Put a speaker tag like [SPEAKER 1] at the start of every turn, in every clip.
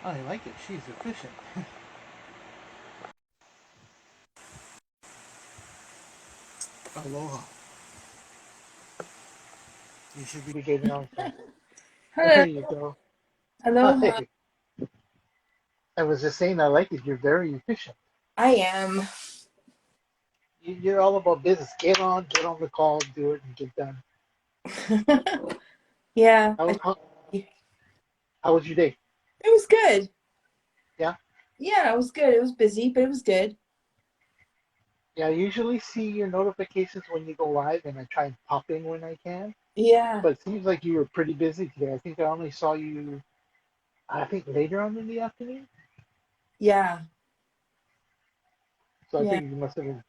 [SPEAKER 1] I like it. She's efficient. Aloha. You should be getting on some.
[SPEAKER 2] Hello.
[SPEAKER 1] There you go.
[SPEAKER 2] Aloha.
[SPEAKER 1] Hi. I was just saying I like it. You're very efficient.
[SPEAKER 2] I am.
[SPEAKER 1] You're all about business. Get on the call, do it, and get done.
[SPEAKER 2] Yeah,
[SPEAKER 1] How
[SPEAKER 2] it
[SPEAKER 1] was your day?
[SPEAKER 2] was good.
[SPEAKER 1] Yeah?
[SPEAKER 2] Yeah, it was good. It was busy, but it was good.
[SPEAKER 1] Yeah, I usually see your notifications when you go live, and I try and pop in when I can.
[SPEAKER 2] Yeah,
[SPEAKER 1] But it seems like you were pretty busy today. I think I only saw you, I think, later on in the afternoon.
[SPEAKER 2] yeah,
[SPEAKER 1] So I
[SPEAKER 2] yeah,
[SPEAKER 1] think you must have been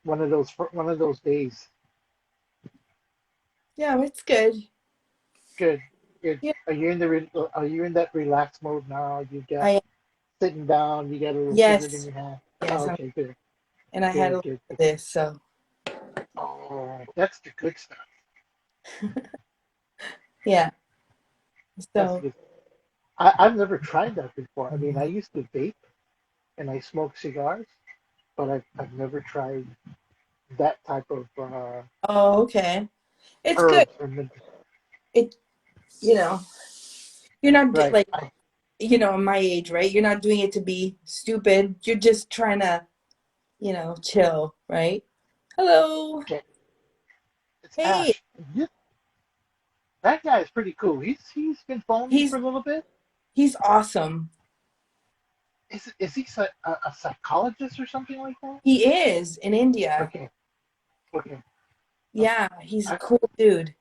[SPEAKER 1] one of those days.
[SPEAKER 2] yeah. It's good.
[SPEAKER 1] Good, good.
[SPEAKER 2] Yeah,
[SPEAKER 1] Are you in that relaxed mode now? You got
[SPEAKER 2] I am.
[SPEAKER 1] sitting down. You got a little cigarette in
[SPEAKER 2] Yes,
[SPEAKER 1] your hand. Oh,
[SPEAKER 2] yes.
[SPEAKER 1] okay, good,
[SPEAKER 2] And I had a
[SPEAKER 1] good,
[SPEAKER 2] little
[SPEAKER 1] good,
[SPEAKER 2] of
[SPEAKER 1] good.
[SPEAKER 2] this, so
[SPEAKER 1] Oh, that's the good stuff.
[SPEAKER 2] yeah.
[SPEAKER 1] That's
[SPEAKER 2] So
[SPEAKER 1] good. I've never tried that before. I mean, I used to vape and I smoke cigars, but I've never tried that type of
[SPEAKER 2] oh, okay. It's good.
[SPEAKER 1] herbs. And
[SPEAKER 2] It you know, you're not
[SPEAKER 1] right,
[SPEAKER 2] like my age, right? You're not doing it to be stupid. You're just trying to, chill, right? Hello.
[SPEAKER 1] okay, it's
[SPEAKER 2] Hey,
[SPEAKER 1] Ash. That guy is pretty cool. He's been following me for
[SPEAKER 2] he's
[SPEAKER 1] a little bit.
[SPEAKER 2] he's awesome.
[SPEAKER 1] Is he a psychologist or something like that?
[SPEAKER 2] He is in India.
[SPEAKER 1] Okay, okay.
[SPEAKER 2] Yeah, he's a
[SPEAKER 1] I,
[SPEAKER 2] cool dude.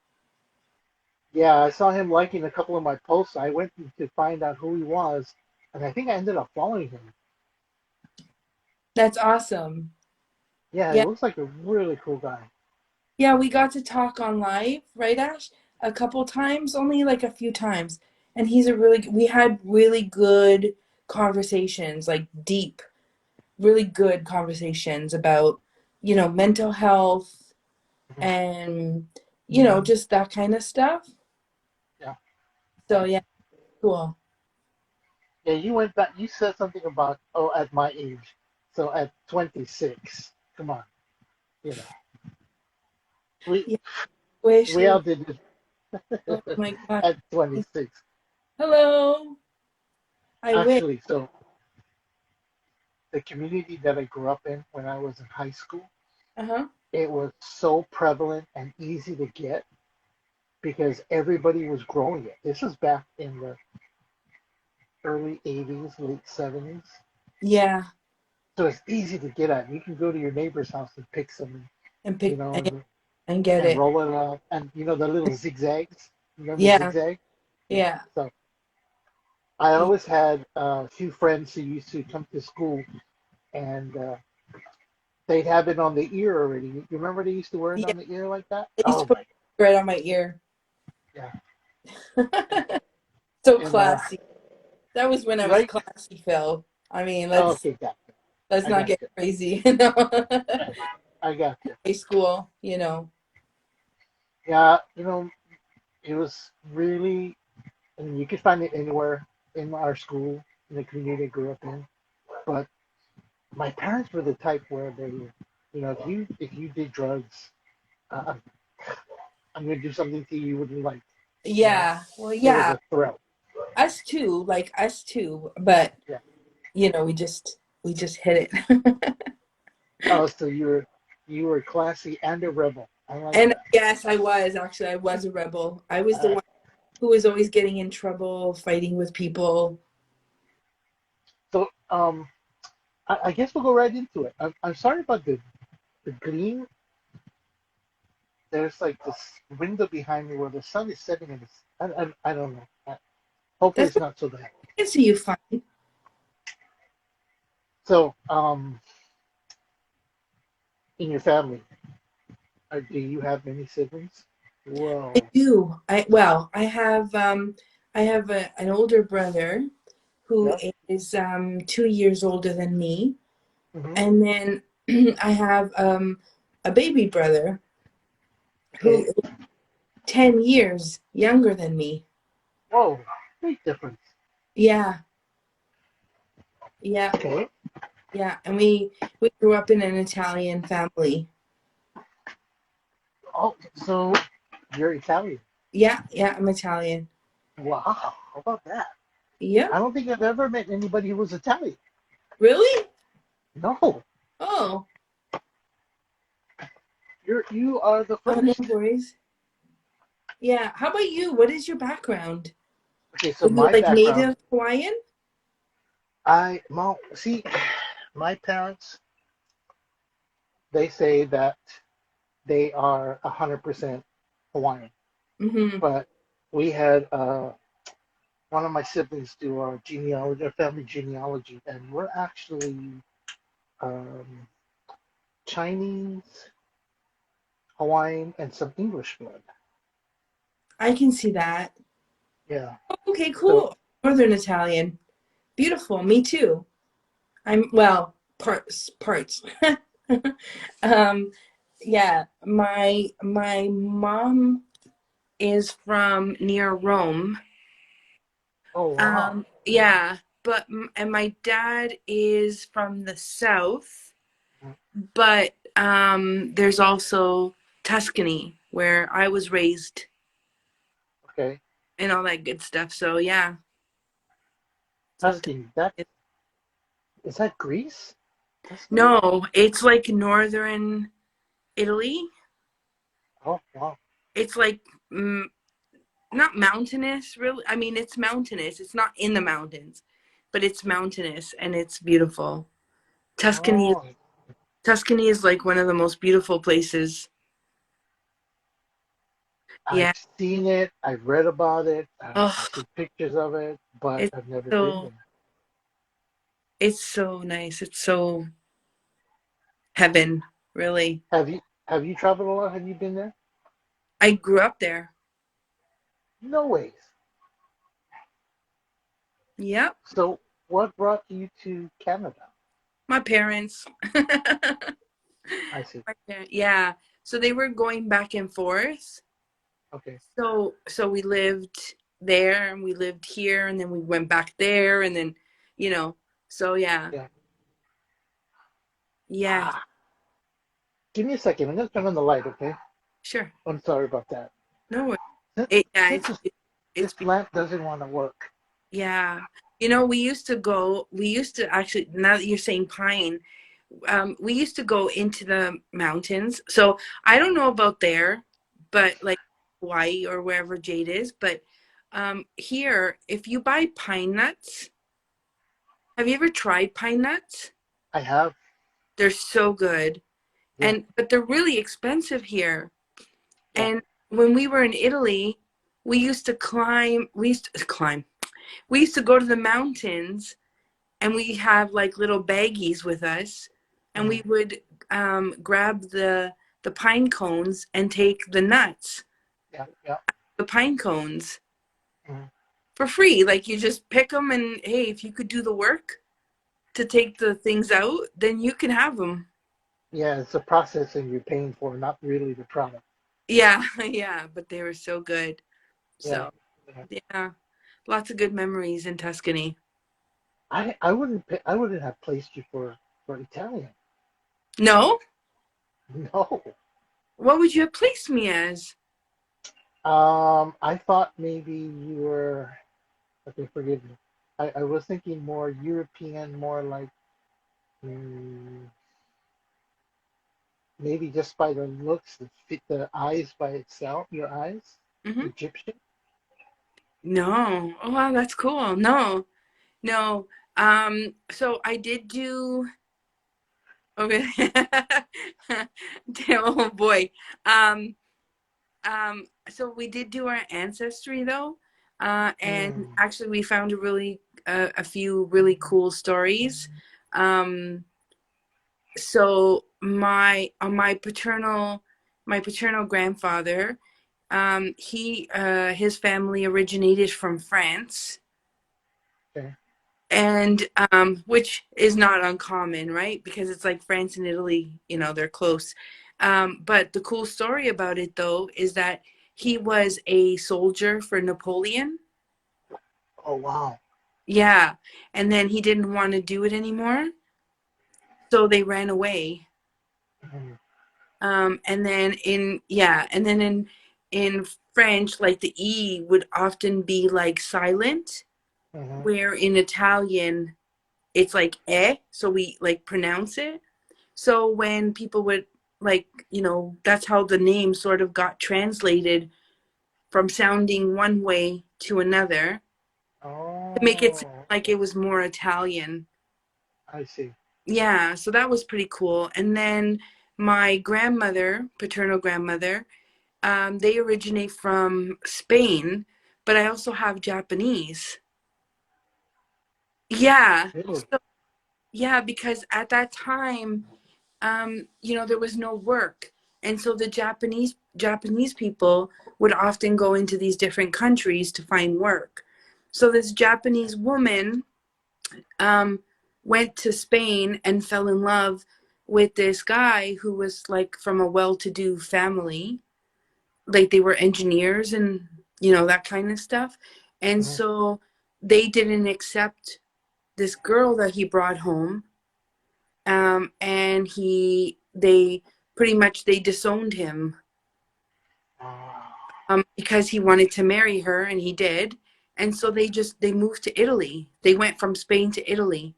[SPEAKER 1] yeah, I saw him liking a couple of my posts. I went to find out who he was, and I think I ended up following him.
[SPEAKER 2] That's awesome.
[SPEAKER 1] Yeah, he
[SPEAKER 2] Yeah.
[SPEAKER 1] looks like a really cool guy.
[SPEAKER 2] Yeah, we got to talk on live, right, Ash? A couple times, only like a few times. And we had really good conversations, like deep, really good conversations about, mental health
[SPEAKER 1] Mhm.
[SPEAKER 2] and, just that kind of stuff.
[SPEAKER 1] Yeah,
[SPEAKER 2] So
[SPEAKER 1] yeah,
[SPEAKER 2] yeah, cool.
[SPEAKER 1] yeah. You went back. You said something about at my age. So at 26, come on, you know, we
[SPEAKER 2] Yeah, wish.
[SPEAKER 1] we all did
[SPEAKER 2] Oh
[SPEAKER 1] it
[SPEAKER 2] my God.
[SPEAKER 1] at 26.
[SPEAKER 2] Hello. I wish.
[SPEAKER 1] Actually, so the community that I grew up in when I was in high school,
[SPEAKER 2] Uh-huh.
[SPEAKER 1] it was so prevalent and easy to get because everybody was growing it. This was back in the early 80s, late 70s.
[SPEAKER 2] Yeah.
[SPEAKER 1] So it's easy to get at. You can go to your neighbor's house and pick some,
[SPEAKER 2] And
[SPEAKER 1] you
[SPEAKER 2] pick
[SPEAKER 1] know,
[SPEAKER 2] and get
[SPEAKER 1] and
[SPEAKER 2] it.
[SPEAKER 1] roll it up. And you know the little zigzags. Remember
[SPEAKER 2] Yeah.
[SPEAKER 1] zigzag? Yeah.
[SPEAKER 2] Yeah.
[SPEAKER 1] So I
[SPEAKER 2] Yeah.
[SPEAKER 1] always had a few friends who used to come to school and they'd have it on the ear already. You remember they used to wear it
[SPEAKER 2] Yeah.
[SPEAKER 1] on the ear like that?
[SPEAKER 2] I used to
[SPEAKER 1] Oh
[SPEAKER 2] put
[SPEAKER 1] my,
[SPEAKER 2] it right on my ear.
[SPEAKER 1] yeah.
[SPEAKER 2] So
[SPEAKER 1] And
[SPEAKER 2] classy. That was when I was
[SPEAKER 1] right?
[SPEAKER 2] classy, Phil. I mean,
[SPEAKER 1] Oh,
[SPEAKER 2] let's
[SPEAKER 1] okay, got you.
[SPEAKER 2] let's
[SPEAKER 1] I
[SPEAKER 2] not
[SPEAKER 1] got
[SPEAKER 2] get
[SPEAKER 1] you.
[SPEAKER 2] crazy,
[SPEAKER 1] I got you.
[SPEAKER 2] High school.
[SPEAKER 1] Yeah, it was really, I mean, you could find it anywhere in our school, in the community I grew up in. But my parents were the type where if you did drugs, uh, I'm gonna do something to you you wouldn't like. You know,
[SPEAKER 2] Yeah. Well,
[SPEAKER 1] it was
[SPEAKER 2] yeah.
[SPEAKER 1] a threat.
[SPEAKER 2] Us too. But
[SPEAKER 1] Yeah.
[SPEAKER 2] we just hit it.
[SPEAKER 1] Oh, so you were classy and a rebel. I like
[SPEAKER 2] And
[SPEAKER 1] that.
[SPEAKER 2] yes, I was a rebel. I was the
[SPEAKER 1] Uh,
[SPEAKER 2] one who was always getting in trouble, fighting with people.
[SPEAKER 1] so I guess we'll go right into it. I'm sorry about the gleam. There's like this window behind me where the sun is setting, and I don't know. Hopefully,
[SPEAKER 2] That's
[SPEAKER 1] it's not so bad.
[SPEAKER 2] I can see you fine.
[SPEAKER 1] So, in your family, do you have many siblings?
[SPEAKER 2] I
[SPEAKER 1] Whoa.
[SPEAKER 2] do. I have an older brother who
[SPEAKER 1] Yeah.
[SPEAKER 2] is 2 years older than me,
[SPEAKER 1] Hmm.
[SPEAKER 2] and then I have a baby brother who
[SPEAKER 1] Okay.
[SPEAKER 2] is 10 years younger than me.
[SPEAKER 1] Whoa. Big difference.
[SPEAKER 2] Yeah, Yeah,
[SPEAKER 1] Okay.
[SPEAKER 2] yeah. And we grew up in an Italian family.
[SPEAKER 1] Oh, so you're Italian.
[SPEAKER 2] Yeah, yeah, I'm Italian.
[SPEAKER 1] Wow. How about that?
[SPEAKER 2] Yep.
[SPEAKER 1] I don't think I've ever met anybody who was Italian.
[SPEAKER 2] Really?
[SPEAKER 1] No,
[SPEAKER 2] Oh,
[SPEAKER 1] you are the
[SPEAKER 2] oh, no
[SPEAKER 1] first.
[SPEAKER 2] worries. Yeah. How about you? What is your background?
[SPEAKER 1] Okay, so
[SPEAKER 2] Are you
[SPEAKER 1] my
[SPEAKER 2] like
[SPEAKER 1] background,
[SPEAKER 2] native Hawaiian?
[SPEAKER 1] see, my parents, they say that they are 100% Hawaiian,
[SPEAKER 2] Mm-hmm.
[SPEAKER 1] but we had one of my siblings do our genealogy, our family genealogy, and we're actually um, Chinese, Hawaiian, and some English blood.
[SPEAKER 2] I can see that.
[SPEAKER 1] Yeah.
[SPEAKER 2] Okay,
[SPEAKER 1] So,
[SPEAKER 2] cool. Northern Italian. Beautiful. Me too. I'm well, parts. um, yeah, my mom is from near Rome.
[SPEAKER 1] oh wow.
[SPEAKER 2] Yeah, but and my dad is from the south, but there's also Tuscany where I was raised
[SPEAKER 1] Okay.
[SPEAKER 2] and all that good stuff. So yeah, so
[SPEAKER 1] Tuscany. That is that Greece? Tuscany?
[SPEAKER 2] no, it's like northern Italy.
[SPEAKER 1] Oh wow.
[SPEAKER 2] It's like mm, not mountainous, really. I mean, it's mountainous. It's not in the mountains, but it's mountainous and it's beautiful. Tuscany,
[SPEAKER 1] Oh,
[SPEAKER 2] Tuscany is like one of the most beautiful places.
[SPEAKER 1] I've
[SPEAKER 2] Yeah.
[SPEAKER 1] seen it. I've read about it. I've
[SPEAKER 2] Oh,
[SPEAKER 1] seen pictures of it, but
[SPEAKER 2] it's
[SPEAKER 1] I've never been
[SPEAKER 2] so
[SPEAKER 1] there.
[SPEAKER 2] it's so nice. It's so heaven, really.
[SPEAKER 1] Have you traveled a lot? Have you been there?
[SPEAKER 2] I grew up there.
[SPEAKER 1] No ways.
[SPEAKER 2] Yep.
[SPEAKER 1] So, what brought you to Canada?
[SPEAKER 2] My parents. My
[SPEAKER 1] I see.
[SPEAKER 2] yeah. So they were going back and forth.
[SPEAKER 1] Okay.
[SPEAKER 2] So we lived there and we lived here and then we went back there and then, you know, so yeah.
[SPEAKER 1] Yeah.
[SPEAKER 2] Yeah,
[SPEAKER 1] Ah, give me a second. I'm gonna turn on the light. Okay.
[SPEAKER 2] sure.
[SPEAKER 1] I'm sorry about that.
[SPEAKER 2] No worries.
[SPEAKER 1] Since,
[SPEAKER 2] Yeah,
[SPEAKER 1] since this
[SPEAKER 2] it's
[SPEAKER 1] lamp doesn't want to work.
[SPEAKER 2] yeah. We used to actually, now that you're saying pine, we used to go into the mountains. So I don't know about there, but like Hawaii or wherever Jade is, but here, if you buy pine nuts, have you ever tried pine nuts?
[SPEAKER 1] I have.
[SPEAKER 2] They're so good.
[SPEAKER 1] Yeah.
[SPEAKER 2] But they're really expensive here.
[SPEAKER 1] Yeah.
[SPEAKER 2] And when we were in Italy, we used to climb. We used to go to the mountains and we have like little baggies with us and
[SPEAKER 1] Mm,
[SPEAKER 2] we would grab the pine cones and take the nuts,
[SPEAKER 1] yeah. Yeah.
[SPEAKER 2] the pine cones
[SPEAKER 1] Mm.
[SPEAKER 2] for free. Like you just pick them and hey, if you could do the work to take the things out, then you can have them.
[SPEAKER 1] Yeah. It's the processing you're paying for, not really the product.
[SPEAKER 2] Yeah, yeah, but they were so good.
[SPEAKER 1] Yeah.
[SPEAKER 2] So,
[SPEAKER 1] Yeah.
[SPEAKER 2] yeah, lots of good memories in Tuscany.
[SPEAKER 1] I wouldn't have placed you for Italian.
[SPEAKER 2] No?
[SPEAKER 1] No.
[SPEAKER 2] What would you have placed me as?
[SPEAKER 1] I thought maybe you were. Okay, forgive me. I was thinking more European, more like mm, maybe just by the looks, the eyes by itself, your eyes,
[SPEAKER 2] Hmm.
[SPEAKER 1] Egyptian.
[SPEAKER 2] No. Oh, wow, that's cool. No, no. So I did do. Oh, really? Oh boy. Um, so we did do our ancestry though, and
[SPEAKER 1] Mm,
[SPEAKER 2] actually we found a few really cool stories. Um, so my paternal grandfather, he his family originated from France,
[SPEAKER 1] okay.
[SPEAKER 2] and which is not uncommon, right? Because it's like France and Italy, they're close. But the cool story about it though is that he was a soldier for Napoleon.
[SPEAKER 1] Oh wow.
[SPEAKER 2] Yeah. And then he didn't want to do it anymore. So they ran away.
[SPEAKER 1] Mm-hmm.
[SPEAKER 2] And then in French, like the E would often be like silent,
[SPEAKER 1] Mm-hmm.
[SPEAKER 2] where in Italian it's like so we like pronounce it. So when people would like, that's how the name sort of got translated from sounding one way to another to make it sound
[SPEAKER 1] Oh,
[SPEAKER 2] like it was more Italian.
[SPEAKER 1] I see.
[SPEAKER 2] Yeah, so that was pretty cool. And then my grandmother, paternal grandmother, they originate from Spain, but I also have Japanese. Yeah.
[SPEAKER 1] Really?
[SPEAKER 2] So, yeah, because at that time, there was no work. And so the Japanese people would often go into these different countries to find work. So this Japanese woman um, went to Spain and fell in love with this guy who was like from a well-to-do family, like they were engineers and that kind of stuff. And
[SPEAKER 1] Mm-hmm.
[SPEAKER 2] so they didn't accept this girl that he brought home, and they pretty much they disowned him,
[SPEAKER 1] Ah,
[SPEAKER 2] because he wanted to marry her and he did. And so they moved to Italy. They went from Spain to Italy.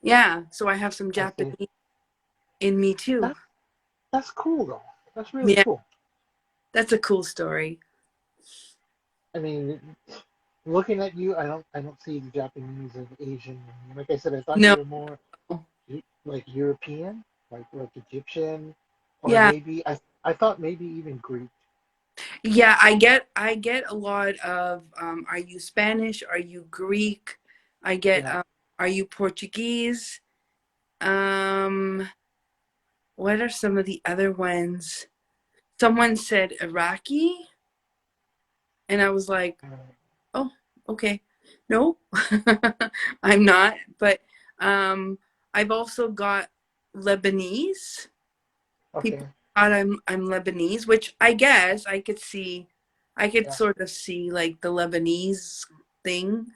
[SPEAKER 2] Yeah, so I have some
[SPEAKER 1] I see.
[SPEAKER 2] Japanese in me too.
[SPEAKER 1] That that's cool though. That's really
[SPEAKER 2] Yeah,
[SPEAKER 1] cool.
[SPEAKER 2] that's a cool story.
[SPEAKER 1] I mean, looking at you, I don't see the Japanese and Asian. Like I said, I thought you
[SPEAKER 2] No.
[SPEAKER 1] were more like European, like Egyptian, or
[SPEAKER 2] Yeah.
[SPEAKER 1] maybe I thought maybe even Greek.
[SPEAKER 2] Yeah, I get a lot of are you Spanish? Are you Greek? I get
[SPEAKER 1] Yeah.
[SPEAKER 2] are you Portuguese? Um what are some of the other ones? Someone said Iraqi and I was like, "Oh, okay. No. I'm not." But um I've also got Lebanese. People
[SPEAKER 1] Okay.
[SPEAKER 2] thought I'm Lebanese, which I guess I could
[SPEAKER 1] Yeah.
[SPEAKER 2] sort of see like the Lebanese thing.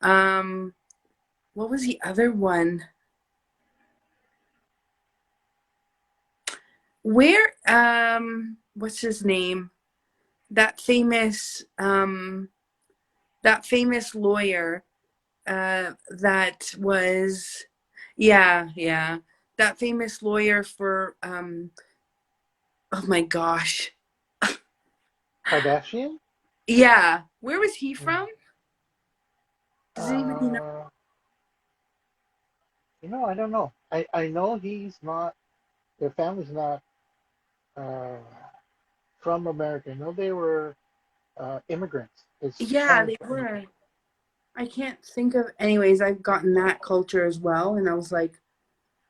[SPEAKER 2] Um, what was the other one? Where what's his name? That famous lawyer that was, yeah. That famous lawyer for oh my gosh.
[SPEAKER 1] Kardashian?
[SPEAKER 2] Yeah, where was he
[SPEAKER 1] Mm.
[SPEAKER 2] from? Does anybody know?
[SPEAKER 1] Uh, I don't know. I know he's not. Their family's not uh, from America. I know they were immigrants. His
[SPEAKER 2] Yeah,
[SPEAKER 1] parents
[SPEAKER 2] they
[SPEAKER 1] were
[SPEAKER 2] were.
[SPEAKER 1] immigrants.
[SPEAKER 2] I can't think of, anyways, I've gotten that culture as well. And I was like,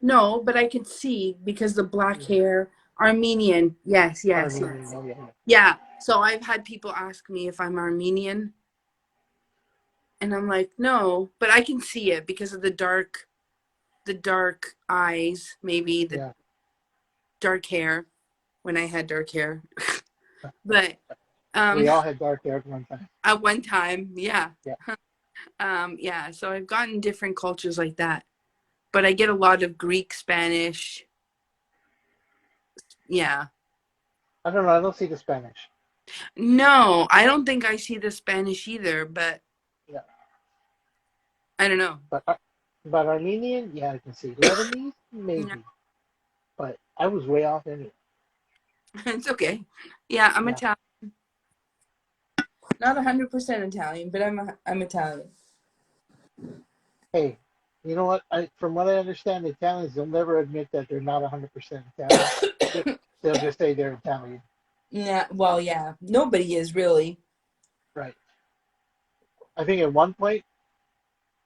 [SPEAKER 2] no, but I could see because the black
[SPEAKER 1] Yeah.
[SPEAKER 2] hair, Armenian. Yes, yes,
[SPEAKER 1] Armenian.
[SPEAKER 2] yes.
[SPEAKER 1] Oh yeah, yeah.
[SPEAKER 2] Yeah. So I've had people ask me if I'm Armenian. And I'm like, no, but I can see it because of the dark eyes, maybe the
[SPEAKER 1] Yeah.
[SPEAKER 2] dark hair when I had dark hair. But
[SPEAKER 1] We
[SPEAKER 2] um,
[SPEAKER 1] all had dark hair at one time.
[SPEAKER 2] at one time, yeah.
[SPEAKER 1] Yeah.
[SPEAKER 2] Yeah. So I've gotten different cultures like that. But I get a lot of Greek, Spanish. Yeah.
[SPEAKER 1] I don't know. I don't see the Spanish.
[SPEAKER 2] No, I don't think I see the Spanish either, but
[SPEAKER 1] Yeah.
[SPEAKER 2] I don't know.
[SPEAKER 1] But but Armenian, yeah, I can see. Lebanese,
[SPEAKER 2] No,
[SPEAKER 1] maybe. But I was way off anyway.
[SPEAKER 2] it's okay. Yeah, I'm
[SPEAKER 1] Yeah.
[SPEAKER 2] Italian. Not 100% Italian, but I'm Italian.
[SPEAKER 1] Hey, you know what? From what I understand, Italians they'll never admit that they're not 100% Italian. They- They'll just say they're Italian.
[SPEAKER 2] Yeah, well, yeah. Nobody is really.
[SPEAKER 1] Right. I think at one point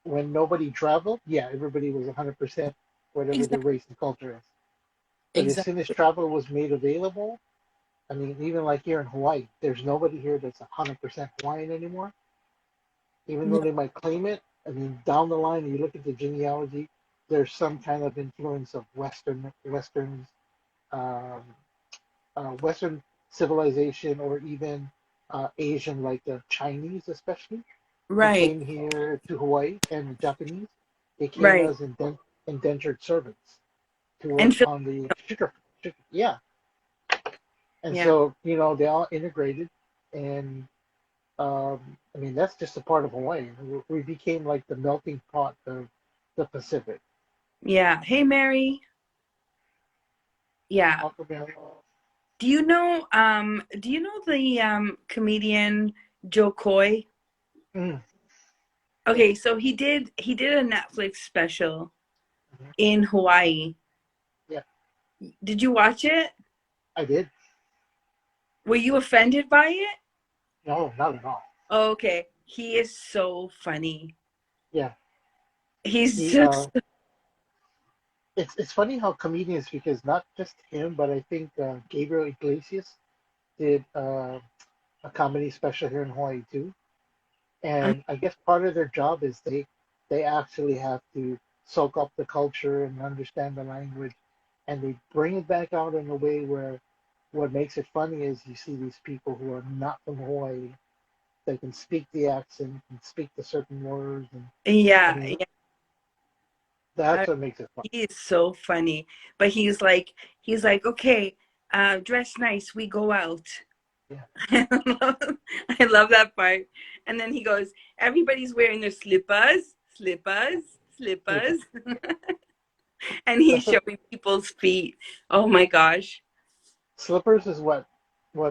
[SPEAKER 1] when nobody traveled, yeah, everybody was 100% whatever their
[SPEAKER 2] Exactly.
[SPEAKER 1] race and culture is. But as soon as
[SPEAKER 2] Exactly.
[SPEAKER 1] travel was made available, I mean, even like here in Hawaii, there's nobody here that's 100% Hawaiian anymore. Even though
[SPEAKER 2] No,
[SPEAKER 1] they might claim it, I mean, down the line, you look at the genealogy, there's some kind of influence of um, Western civilization, or even Asian, like the Chinese, especially. who
[SPEAKER 2] Right.
[SPEAKER 1] came here to Hawaii, and the Japanese, they came
[SPEAKER 2] Right.
[SPEAKER 1] as indentured servants to work
[SPEAKER 2] And Phil-
[SPEAKER 1] on the sugar. Yeah, and
[SPEAKER 2] yeah.
[SPEAKER 1] so they all integrated, and I mean that's just a part of Hawaii. We became like the melting pot of the Pacific.
[SPEAKER 2] Yeah. Hey Mary. Yeah.
[SPEAKER 1] Uncle Mary.
[SPEAKER 2] Do you know the comedian Joe Coy?
[SPEAKER 1] Mm, yeah,
[SPEAKER 2] Okay, so he did a Netflix special
[SPEAKER 1] mhm,
[SPEAKER 2] in Hawaii.
[SPEAKER 1] yeah,
[SPEAKER 2] Did you watch it?
[SPEAKER 1] I did.
[SPEAKER 2] Were you offended by it?
[SPEAKER 1] No, not at all.
[SPEAKER 2] Oh, okay. He is so funny.
[SPEAKER 1] Yeah,
[SPEAKER 2] He's
[SPEAKER 1] he.
[SPEAKER 2] just
[SPEAKER 1] It's funny how comedians, because not just him, but I think Gabriel Iglesias did a comedy special here in Hawaii too. And I guess part of their job is they actually have to soak up the culture and understand the language, and they bring it back out in a way where what makes it funny is you see these people who are not from Hawaii. They can speak the accent and speak the certain words, and I
[SPEAKER 2] yeah,
[SPEAKER 1] mean
[SPEAKER 2] yeah.
[SPEAKER 1] that's what makes it fun.
[SPEAKER 2] He is so funny. But he's like, okay, dress nice, we go out.
[SPEAKER 1] Yeah,
[SPEAKER 2] I love that part. And then he goes, everybody's wearing their slippers, slippers,
[SPEAKER 1] Flipa.
[SPEAKER 2] slippers. And he's showing people's feet. Oh my gosh.
[SPEAKER 1] Slippers is what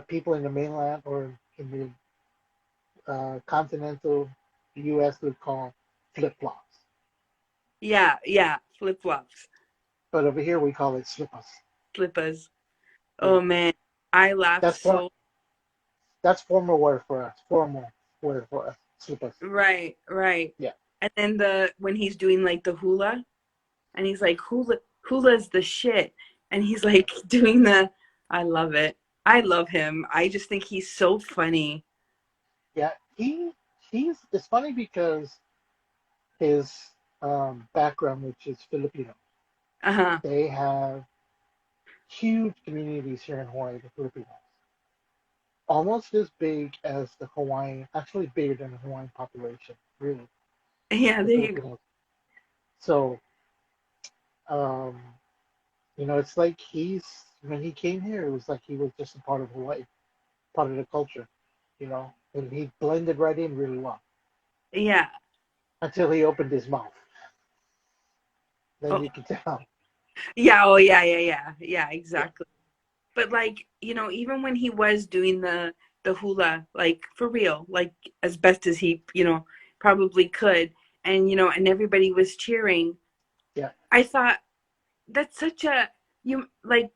[SPEAKER 1] people in the mainland or in the continental U.S. would call flip flops,
[SPEAKER 2] Yeah, yeah, flip flops,
[SPEAKER 1] but over here we call it slippers.
[SPEAKER 2] slippers.
[SPEAKER 1] Yeah,
[SPEAKER 2] Oh man, I laughed
[SPEAKER 1] that's for
[SPEAKER 2] so.
[SPEAKER 1] that's formal wear for us. Formal wear for us. Slippers.
[SPEAKER 2] Right, right.
[SPEAKER 1] Yeah,
[SPEAKER 2] And then the when he's doing like the hula, and he's like hula's the shit, and he's like doing the. I love it. I love him. I just think he's so funny.
[SPEAKER 1] yeah. He's it's funny because his background, which is Filipino,
[SPEAKER 2] Uh huh.
[SPEAKER 1] they have huge communities here in Hawaii. The Filipinos, almost as big as the Hawaiian, actually bigger than the Hawaiian population. Really,
[SPEAKER 2] Yeah,
[SPEAKER 1] the
[SPEAKER 2] there you go.
[SPEAKER 1] Filipinos. So um, it's like when he came here, it was like he was just a part of Hawaii, part of the culture, and he blended right in really well
[SPEAKER 2] Yeah.
[SPEAKER 1] until he opened his mouth. Then
[SPEAKER 2] Oh,
[SPEAKER 1] you can tell.
[SPEAKER 2] yeah. Oh, yeah, yeah, yeah, yeah.
[SPEAKER 1] Yeah,
[SPEAKER 2] Exactly. But like, even when he was doing the hula, like for real, like as best as he, probably could, and and everybody was cheering.
[SPEAKER 1] yeah,
[SPEAKER 2] I thought that's such a you like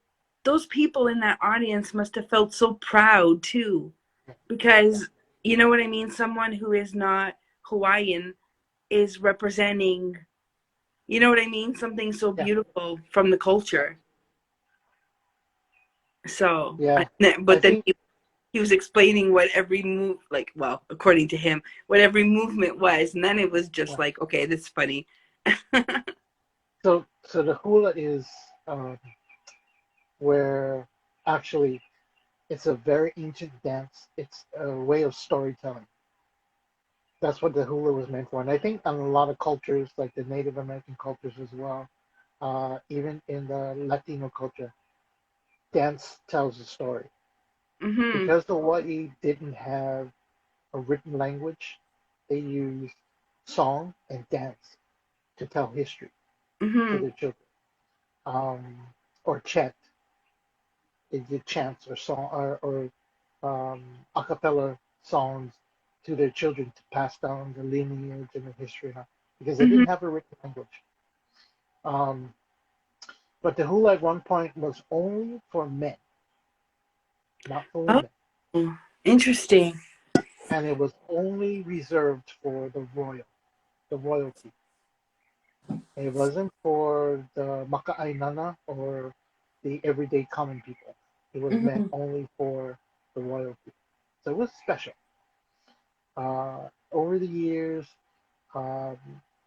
[SPEAKER 2] those people in that audience must have felt so proud too,
[SPEAKER 1] yeah,
[SPEAKER 2] because you know what I mean. Someone who is not Hawaiian is representing, you know what I mean, something so
[SPEAKER 1] yeah,
[SPEAKER 2] beautiful from the
[SPEAKER 1] yeah,
[SPEAKER 2] culture. So,
[SPEAKER 1] yeah. I
[SPEAKER 2] but then
[SPEAKER 1] think,
[SPEAKER 2] he was explaining what every move, like, well, according to him, what every movement was, and then it was just
[SPEAKER 1] well,
[SPEAKER 2] like, okay, this is funny.
[SPEAKER 1] so the hula is where actually it's a very ancient dance. It's a way of storytelling. That's what the hula was meant for. And I think in a lot of cultures, like the Native American cultures as well, even in the Latino culture, dance tells a story.
[SPEAKER 2] Mhm.
[SPEAKER 1] Because Hawaii didn't have a written language, they used song and dance to tell history to
[SPEAKER 2] Mhm.
[SPEAKER 1] their children, or chant. They did chants or song a cappella songs to their children to pass down the lineage and the history, because they
[SPEAKER 2] Mhm.
[SPEAKER 1] didn't have a written language. Um, but the hula at one point was only for men, not for
[SPEAKER 2] Oh,
[SPEAKER 1] women,
[SPEAKER 2] interesting.
[SPEAKER 1] and it was only reserved for the royalty. It wasn't for the makaainana or the everyday common people. It was meant
[SPEAKER 2] Mhm.
[SPEAKER 1] only for the royalty. So it was special. Over the years, um,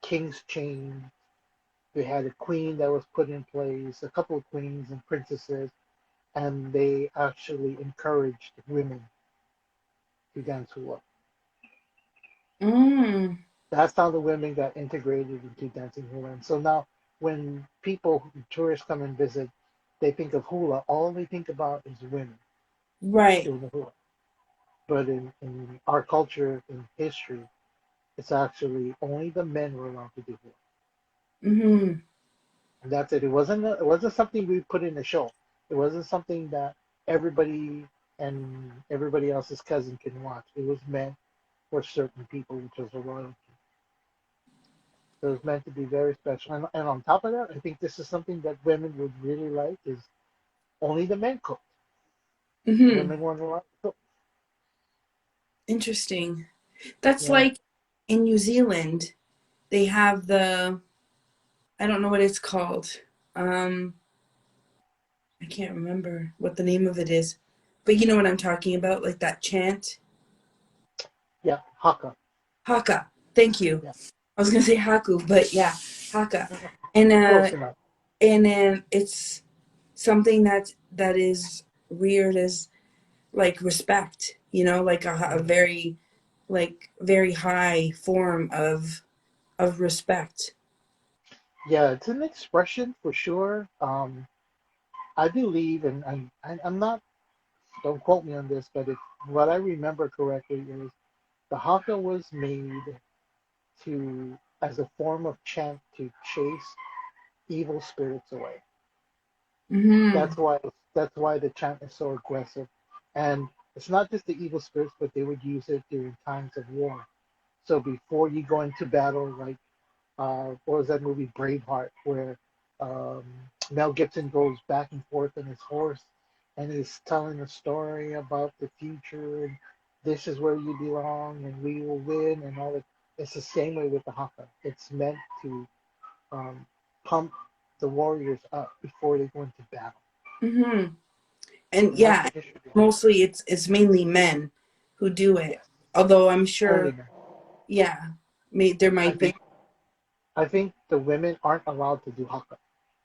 [SPEAKER 1] kings changed. We had a queen that was put in place, a couple of queens and princesses, and they actually encouraged women to dance hula.
[SPEAKER 2] Mm.
[SPEAKER 1] That's how the women got integrated into dancing hula. And so now, when people, tourists come and visit, they think of hula. All they think about is women
[SPEAKER 2] Right.
[SPEAKER 1] doing the hula. But in our culture, in history, it's actually only the men were allowed to do hula.
[SPEAKER 2] Mm-hmm.
[SPEAKER 1] And that's it. It wasn't something we put in a show. It wasn't something that everybody and everybody else's cousin can watch. It was meant for certain people, which was a royalty. So it was meant to be very special. And on top of that, I think this is something that women would really like is only the men cook.
[SPEAKER 2] Mm-hmm.
[SPEAKER 1] Women weren't allowed to cook.
[SPEAKER 2] Interesting. That's
[SPEAKER 1] Yeah,
[SPEAKER 2] like in New Zealand, they have I don't know what it's called. Um, I can't remember what the name of it is, but you know what I'm talking about, like that chant.
[SPEAKER 1] yeah, haka.
[SPEAKER 2] Haka. Thank you.
[SPEAKER 1] Yeah,
[SPEAKER 2] I was gonna say haku, but yeah, haka. And
[SPEAKER 1] close enough.
[SPEAKER 2] then it's something that is weird as like respect, like a
[SPEAKER 1] Mhm.
[SPEAKER 2] very very high form of respect.
[SPEAKER 1] Yeah, it's an expression for sure. I believe, and I'm not. Don't quote me on this, but if what I remember correctly is the haka was made to as a form of chant to chase evil spirits away.
[SPEAKER 2] Mm-hmm.
[SPEAKER 1] That's why the chant is so aggressive, and it's not just the evil spirits, but they would use it during times of war. So before you go into battle, like what was that movie Braveheart, where um, Mel Gibson goes back and forth on his horse and is telling a story about the future and this is where you belong and we will win and all that. It's the same way with the haka. It's meant to um, pump the warriors up before they go into battle,
[SPEAKER 2] Mm-hmm. And
[SPEAKER 1] and that's
[SPEAKER 2] yeah,
[SPEAKER 1] the history behind it.
[SPEAKER 2] mostly it's mainly men who do it.
[SPEAKER 1] Yes,
[SPEAKER 2] Although I'm
[SPEAKER 1] only
[SPEAKER 2] sure,
[SPEAKER 1] men.
[SPEAKER 2] yeah, there
[SPEAKER 1] I
[SPEAKER 2] might be.
[SPEAKER 1] think I think the women aren't allowed to do haka,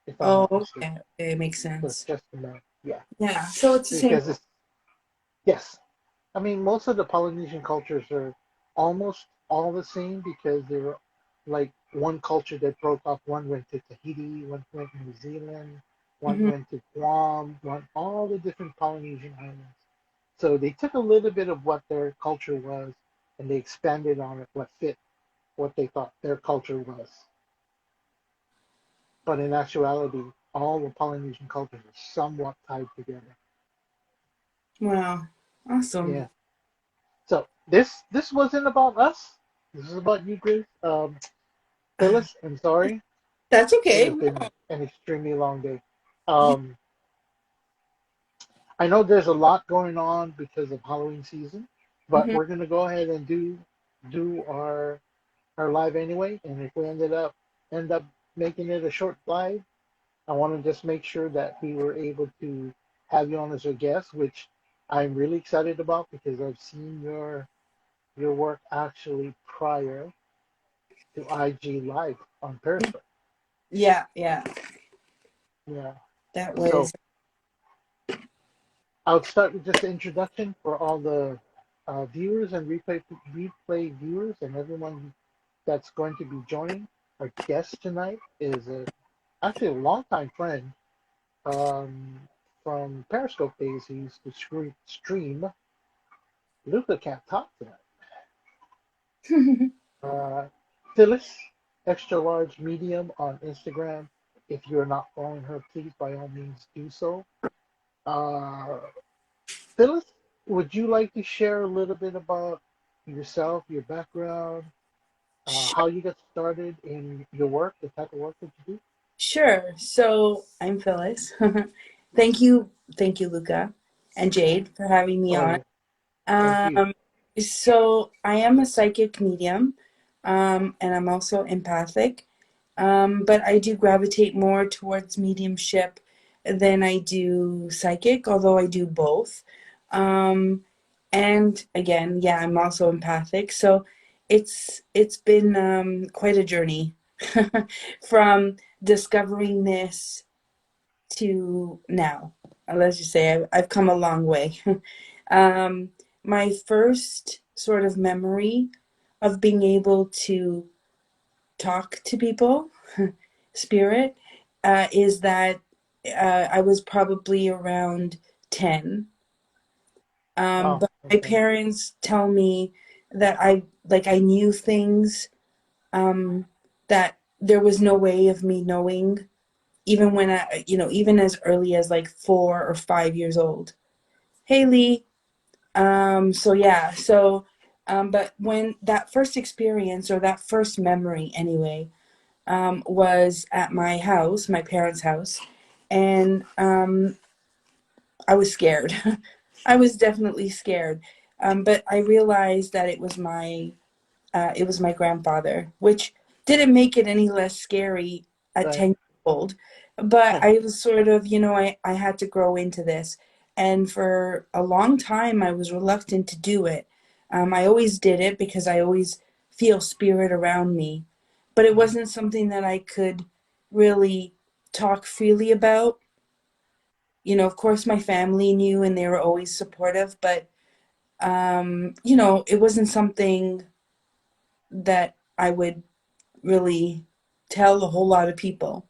[SPEAKER 1] if I'm
[SPEAKER 2] Oh,
[SPEAKER 1] not mistaken.
[SPEAKER 2] okay, okay, makes
[SPEAKER 1] So it's
[SPEAKER 2] sense.
[SPEAKER 1] just the men. Yeah,
[SPEAKER 2] Yeah, so it's the same.
[SPEAKER 1] because it's yes. I mean, most of the Polynesian cultures are almost all the same because they were like one culture that broke off. One went to Tahiti, one went to New Zealand, one
[SPEAKER 2] Hmm.
[SPEAKER 1] went to Guam, one all the different Polynesian islands. So they took a little bit of what their culture was and they expanded on it what fit what they thought their culture was. But in actuality, all the Polynesian cultures are somewhat tied together.
[SPEAKER 2] Wow, awesome.
[SPEAKER 1] Yeah. So this wasn't about us. This is about you, Grace. Phyllis, I'm sorry.
[SPEAKER 2] That's
[SPEAKER 1] It
[SPEAKER 2] okay.
[SPEAKER 1] has been an extremely long day. Um, I know there's a lot going on because of Halloween season, but
[SPEAKER 2] Hmm.
[SPEAKER 1] we're gonna go ahead and do our live anyway. And if we end up making it a short live, I want to just make sure that we were able to have you on as a guest, which I'm really excited about because I've seen your work actually prior to IG Live on Periscope.
[SPEAKER 2] Yeah, yeah,
[SPEAKER 1] Yeah.
[SPEAKER 2] that
[SPEAKER 1] So
[SPEAKER 2] was.
[SPEAKER 1] I'll start with just the introduction for all the viewers and replay viewers and everyone that's going to be joining. Our guest tonight is actually a longtime friend um, from Periscope days. He used to stream. Luca can't talk tonight. Uh, Phyllis, extra large medium on Instagram. If you're not following her, please by all means do so. Uh, Phyllis, would you like to share a little bit about yourself, your background,
[SPEAKER 2] Sure,
[SPEAKER 1] how you got started in your work, the type of work that you do?
[SPEAKER 2] sure. So I'm Phyllis. Thank you, Luca and Jade, for having me on.
[SPEAKER 1] Oh, thank you.
[SPEAKER 2] Um, so I am a psychic medium, and I'm also empathic. But I do gravitate more towards mediumship than I do psychic, although I do both. Um, and again, yeah, I'm also empathic. So it's been quite a journey from discovering this to now. Let's just say I've come a long way. um, my first sort of memory of being able to talk to people, spirit, is that I was probably around 10.
[SPEAKER 1] Wow.
[SPEAKER 2] But my
[SPEAKER 1] Okay.
[SPEAKER 2] parents tell me that I knew things um, that there was no way of me knowing, even when even as early as like 4 or 5 years old. Haley. So yeah, but when that first experience or that first memory anyway, was at my house, my parents' house, and I was scared. I was definitely scared. But I realized that it was my grandfather, which didn't make it any less scary at
[SPEAKER 1] Right.
[SPEAKER 2] 10 years old. But I was sort of, I had to grow into this. And for a long time, I was reluctant to do it. I always did it because I always feel spirit around me. But it
[SPEAKER 1] Mhm.
[SPEAKER 2] wasn't something that I could really talk freely about. Of course, my family knew and they were always supportive, but, it wasn't something that I would really tell a whole lot of people.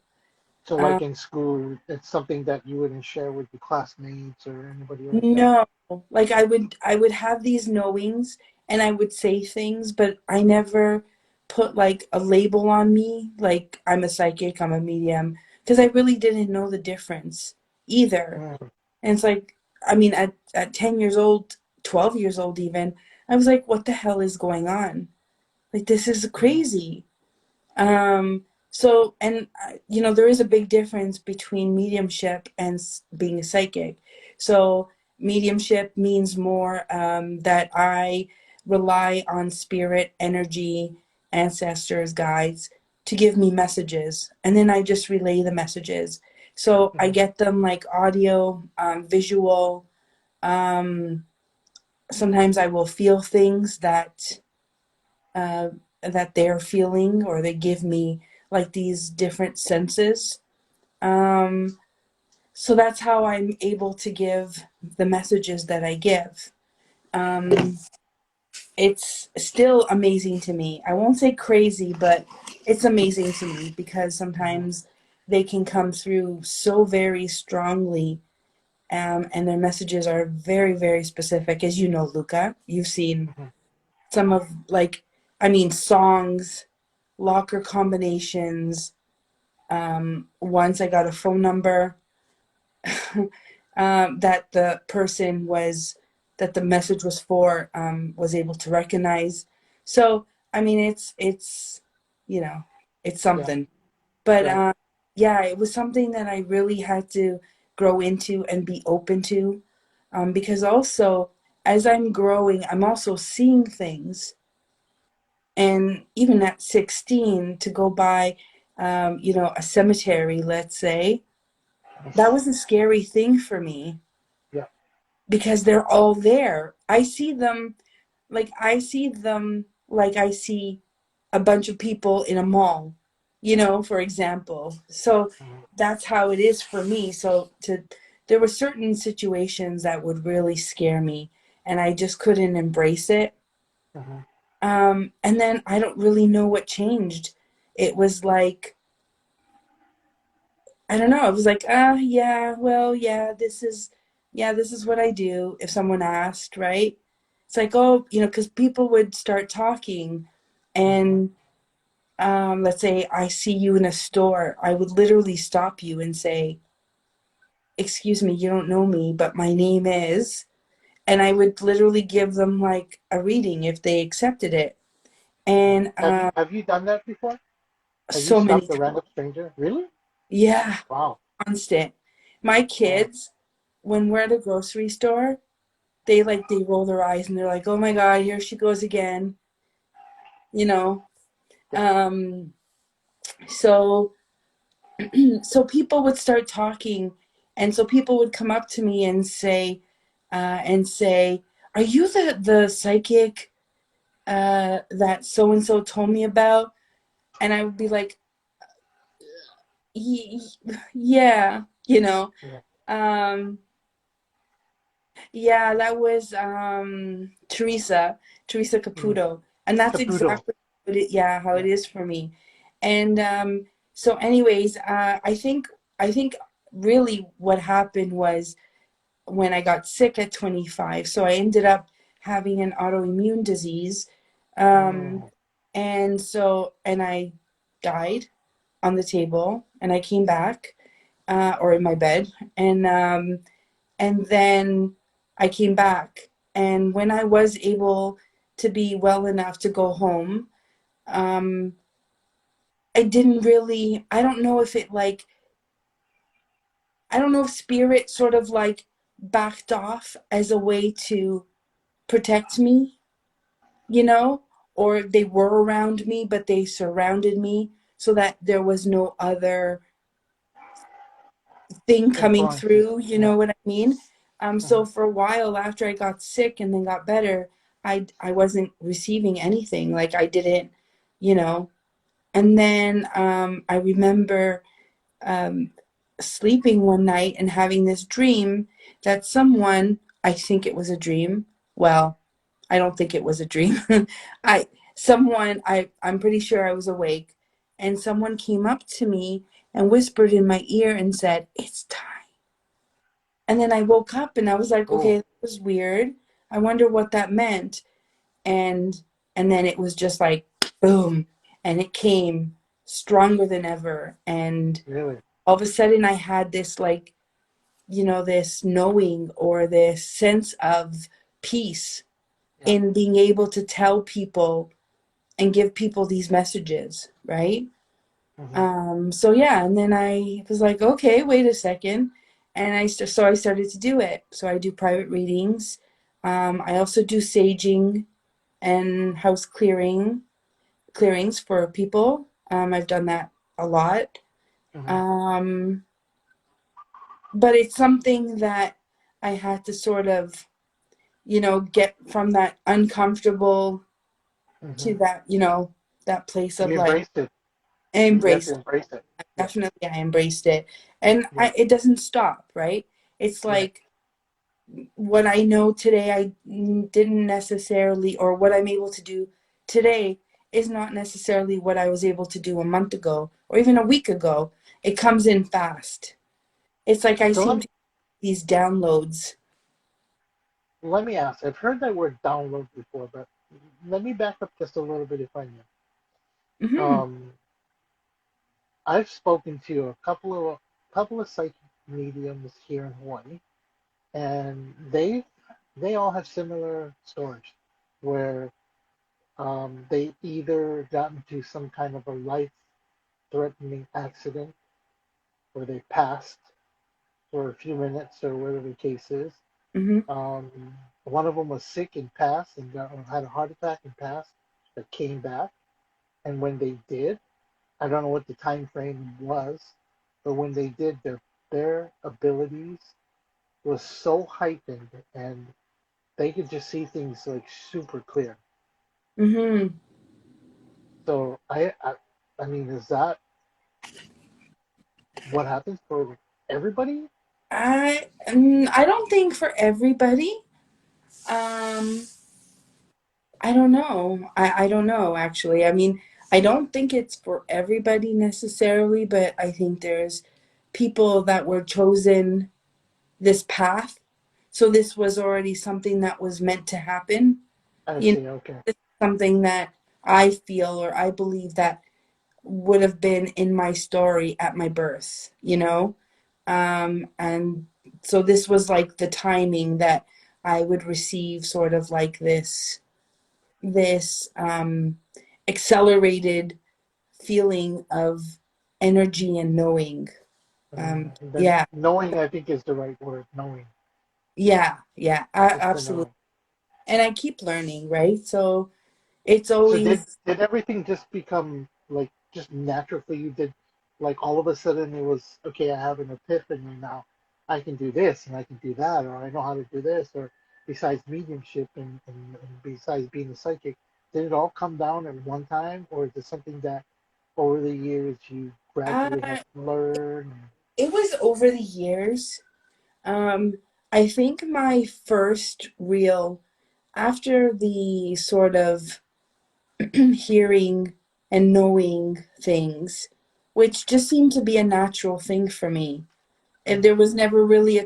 [SPEAKER 1] So,
[SPEAKER 2] Um,
[SPEAKER 1] like in school, it's something that you wouldn't share with your classmates or anybody like that.
[SPEAKER 2] no, like I would have these knowings and I would say things, but I never put like a label on me, like I'm a psychic, I'm a medium, because I really didn't know the difference either.
[SPEAKER 1] Mm,
[SPEAKER 2] And it's like, I mean, at 10 years old, 12 years old even, I was like, what the hell is going on? Like, this is
[SPEAKER 1] mhm.
[SPEAKER 2] crazy. So, and there is a big difference between mediumship and being a psychic. So, mediumship means more that I rely on spirit, energy, ancestors, guides to give me messages, and then I just relay the messages. So, I
[SPEAKER 1] Mhm.
[SPEAKER 2] get them like audio, visual. Um, Sometimes I will feel things uh, that they're feeling, or they give me like these different senses. Um, so that's how I'm able to give the messages that I give. Um, it's still amazing to me. I won't say crazy, but it's amazing to me because
[SPEAKER 1] Mhm.
[SPEAKER 2] sometimes they can come through so very strongly, and their messages are very, very specific. As you know, Luca, you've seen
[SPEAKER 1] Mhm.
[SPEAKER 2] some of like, I mean, songs, locker combinations. Once I got a phone number that the person that the message was for, was able to recognize. So, I mean, you know, it's
[SPEAKER 1] Yeah.
[SPEAKER 2] something. But
[SPEAKER 1] Right.
[SPEAKER 2] yeah, it was something that I really had to grow into and be open to, because also as I'm growing, I'm also seeing things. And even at 16, to go by, a cemetery, let's say, that was a scary thing for me
[SPEAKER 1] Yeah.
[SPEAKER 2] because they're all there. I see them like I see a bunch of people in a mall, for example. So
[SPEAKER 1] Mhm.
[SPEAKER 2] that's how it is for me. There were certain situations that would really scare me, and I just couldn't embrace it.
[SPEAKER 1] Mhm.
[SPEAKER 2] And then I don't really know what changed. It was like, I don't know. It was like, yeah, well, yeah, this is what I do. If someone asked, right? It's like, oh, because people would start talking,
[SPEAKER 1] Mhm.
[SPEAKER 2] and let's say I see you in a store, I would literally stop you and say, "Excuse me, you don't know me, but my name is," and I would literally give them like a reading if they accepted it,
[SPEAKER 1] Mhm.
[SPEAKER 2] and
[SPEAKER 1] Have you done that before? Have you
[SPEAKER 2] so many
[SPEAKER 1] stopped a
[SPEAKER 2] times,
[SPEAKER 1] random stranger? Really?
[SPEAKER 2] yeah,
[SPEAKER 1] Wow.
[SPEAKER 2] constant. My
[SPEAKER 1] Wow.
[SPEAKER 2] kids, when we're at a grocery store, they roll their eyes and they're like, "Oh my God, here she goes again," you know.
[SPEAKER 1] Yeah.
[SPEAKER 2] Um, so so people would start talking, and so people would come up to me and say, "Are you the psychic that so and so told me about?" And I would be like, Yeah,
[SPEAKER 1] Yeah.
[SPEAKER 2] um, yeah, that was Teresa
[SPEAKER 1] Mm.
[SPEAKER 2] Caputo. And that's
[SPEAKER 1] Caputo.
[SPEAKER 2] exactly what it, yeah, how it
[SPEAKER 1] Yeah.
[SPEAKER 2] is for me. And so anyways, I think really what happened was when I got sick at 25. So I ended up having an autoimmune disease. Um,
[SPEAKER 1] Mm,
[SPEAKER 2] and I died on the table and I came back, or in my bed. And then I came back. And when I was able to be well enough to go home, um, I didn't really, I don't know if it like, I don't know if spirit sort of like backed off as a way to protect me, you know, or they were around me, but they surrounded me so that there was no other thing coming
[SPEAKER 1] influences.
[SPEAKER 2] through, you
[SPEAKER 1] Yeah.
[SPEAKER 2] know what I mean? So
[SPEAKER 1] Hmm.
[SPEAKER 2] for a while after I got sick and then got better, I wasn't receiving anything. Like I didn't, you know. And then I remember um, sleeping one night and having this dream that someone, I think it was a dream. Well, I don't think it was a dream. I I'm pretty sure I was awake, and someone came up to me and whispered in my ear and said, "It's time." And then I woke up and I was like,
[SPEAKER 1] Oh,
[SPEAKER 2] "Okay, that was weird. I wonder what that meant." And and then it was just like boom, and it came stronger than ever. And
[SPEAKER 1] really?
[SPEAKER 2] all of a sudden I had this like, this knowing or this sense of peace
[SPEAKER 1] Yeah.
[SPEAKER 2] in being able to tell people and give people these messages, right?
[SPEAKER 1] Hmm.
[SPEAKER 2] So yeah, and then I was like, okay, wait a second, and so I started to do it. So I do private readings. I also do saging and house clearings for people. I've done that a lot.
[SPEAKER 1] Hmm.
[SPEAKER 2] Um, but it's something that I had to sort of, get from that uncomfortable to
[SPEAKER 1] Hmm.
[SPEAKER 2] that, that place of
[SPEAKER 1] You
[SPEAKER 2] like
[SPEAKER 1] embraced it. You have
[SPEAKER 2] embrace.
[SPEAKER 1] to embrace it. Yeah.
[SPEAKER 2] Definitely I embraced it. And
[SPEAKER 1] Yeah.
[SPEAKER 2] it doesn't stop, right? It's
[SPEAKER 1] Right.
[SPEAKER 2] like what I know today I didn't necessarily, or what I'm able to do today is not necessarily what I was able to do a month ago or even a week ago. It comes in fast. It's like I
[SPEAKER 1] So
[SPEAKER 2] seem to get these downloads.
[SPEAKER 1] let me ask. I've heard that word download before, but let me back up just a little bit if I may.
[SPEAKER 2] Hmm.
[SPEAKER 1] Um, I've spoken to a couple of psychic mediums here in Hawaii, and they all have similar stories where they either got into some kind of a life-threatening accident where they passed for a few minutes or whatever the case is.
[SPEAKER 2] Hmm.
[SPEAKER 1] Um, one of them was sick and passed and had a heart attack and passed, but came back. And when they did, I don't know what the time frame was, but when they did, their abilities was so heightened and they could just see things like super clear.
[SPEAKER 2] Hmm.
[SPEAKER 1] So I mean, is that what happens for everybody?
[SPEAKER 2] I don't think for everybody. Um, I don't know. I don't know actually. I mean, I don't think it's for everybody necessarily, but I think there's people that were chosen this path. So this was already something that was meant to happen.
[SPEAKER 1] I
[SPEAKER 2] You know,
[SPEAKER 1] see. Okay.
[SPEAKER 2] this is something that I feel or I believe that would have been in my story at my birth, you know? And so this was like the timing that I would receive sort of like this accelerated feeling of energy and knowing.
[SPEAKER 1] Then
[SPEAKER 2] Yeah,
[SPEAKER 1] knowing, I think, is the right word. Knowing,
[SPEAKER 2] yeah, yeah,
[SPEAKER 1] just to
[SPEAKER 2] absolutely.
[SPEAKER 1] know.
[SPEAKER 2] And I keep learning, right? So it's
[SPEAKER 1] So did
[SPEAKER 2] always,
[SPEAKER 1] did everything just become like just natural for you? Did like all of a sudden it was okay, I have an epiphany now. I can do this and I can do that, or I know how to do this, or besides mediumship and besides being a psychic, did it all come down at one time, or is it something that over the years you gradually
[SPEAKER 2] uh,
[SPEAKER 1] have learned?
[SPEAKER 2] it was over the years. Um, I think my first real, after the sort of hearing and knowing things, which just seemed to be a natural thing for me. And
[SPEAKER 1] right,
[SPEAKER 2] there was never really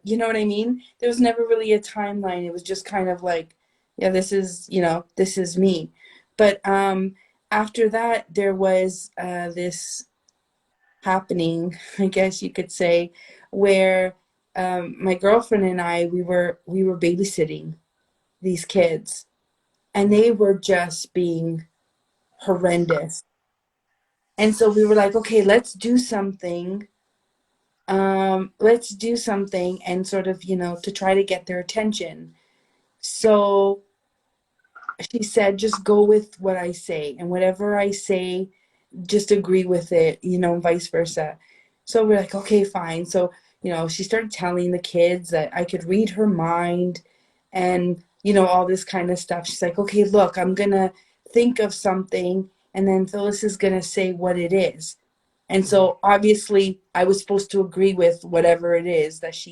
[SPEAKER 2] you know what I mean? There was never really a timeline. It was just kind of like, yeah, this is, this is me. But after that, there was this happening, I guess you could say, where my girlfriend and I, we were babysitting these kids, and
[SPEAKER 1] right,
[SPEAKER 2] they were just being horrendous. And so we were like, okay, let's do something. Let's do something and sort of, to try to get their attention. So she said, just go with what I say, and whatever I say, just agree with it, vice versa. So we're like, okay, fine. So, she started telling the kids that I could read her mind and, all this kind of stuff. She's like, okay, look, I'm going to think of something, and then Phyllis is going to say what it is. And
[SPEAKER 1] hmm,
[SPEAKER 2] so obviously I was supposed to agree with whatever it is that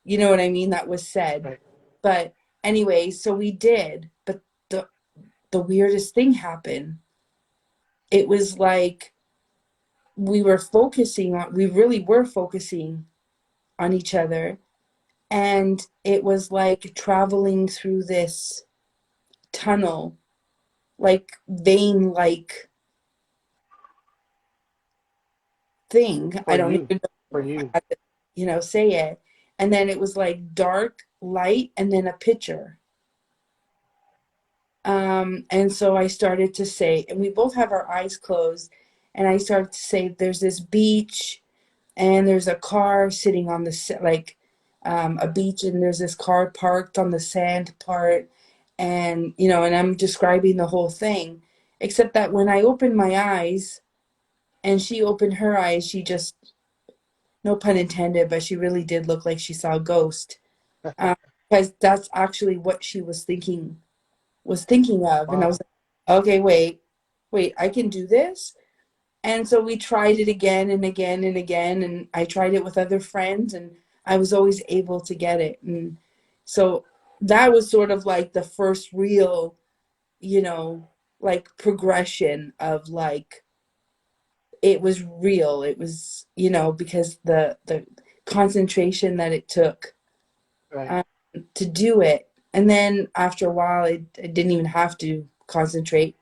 [SPEAKER 2] you know what I mean, that was said.
[SPEAKER 1] right,
[SPEAKER 2] But anyway, so we did. But the weirdest thing happened. It was like we really were focusing on each other. And it was like traveling through this tunnel, like vein like thing. I
[SPEAKER 1] for
[SPEAKER 2] don't
[SPEAKER 1] you,
[SPEAKER 2] even
[SPEAKER 1] for
[SPEAKER 2] know
[SPEAKER 1] you,
[SPEAKER 2] how to, say it. And then it was like dark, light, and then a picture. And so I started to say, and we both have our eyes closed, and I started to say, there's this beach, and there's a car sitting on like a beach, and there's this car parked on the sand part, and and I'm describing the whole thing, except that when I opened my eyes and she opened her eyes, she just, no pun intended, but she really did look like she saw a ghost, um, because that's actually what she was thinking of. And I was
[SPEAKER 1] wow,
[SPEAKER 2] like, okay, wait, I can do this. And so we tried it again and again and again, and I tried it with other friends, and I was always able to get it. And so that was sort of like the first real, you know, like progression of like it was real. It was, because the concentration that it took
[SPEAKER 1] right,
[SPEAKER 2] um, to do it. And then after a while, I didn't even have to concentrate.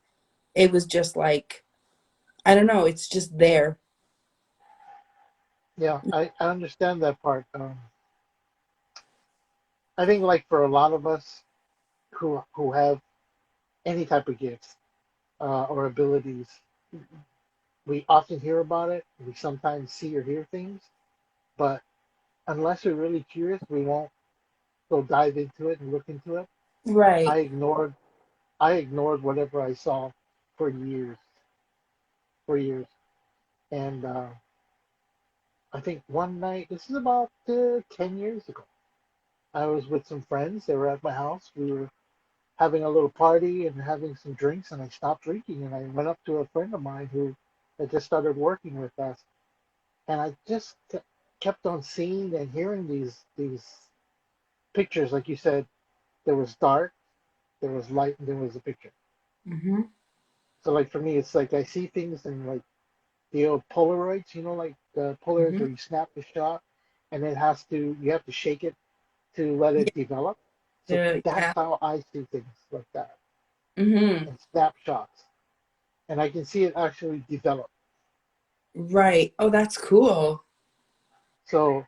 [SPEAKER 2] It was just like, I don't know, it's just there.
[SPEAKER 1] yeah, I understand that part. I think like for a lot of us who have any type of gifts or abilities, we often hear about it. We sometimes see or hear things, but unless we're really curious, we won't go dive into it and look into it. I
[SPEAKER 2] Right.
[SPEAKER 1] ignored I ignored whatever I saw for for years, and I think one night, this is about 10 years ago, I was with some friends. They were at my house. We were having a little party and having some drinks, and I stopped drinking and I went up to a friend of mine who had just started working with us, and I just kept on seeing and hearing these pictures. Like you said, there was dark, there was light, and there was a picture.
[SPEAKER 2] Hmm.
[SPEAKER 1] So like for me, it's like I see things in like the old Polaroids, like the Polaroids
[SPEAKER 2] Hmm.
[SPEAKER 1] where you snap the shot, and you have to shake it to let
[SPEAKER 2] Yeah.
[SPEAKER 1] it develop. So that's
[SPEAKER 2] Yeah.
[SPEAKER 1] how I see things like that,
[SPEAKER 2] Hmm.
[SPEAKER 1] and snapshots, and I can see it actually develop.
[SPEAKER 2] Right. Oh, that's cool.
[SPEAKER 1] So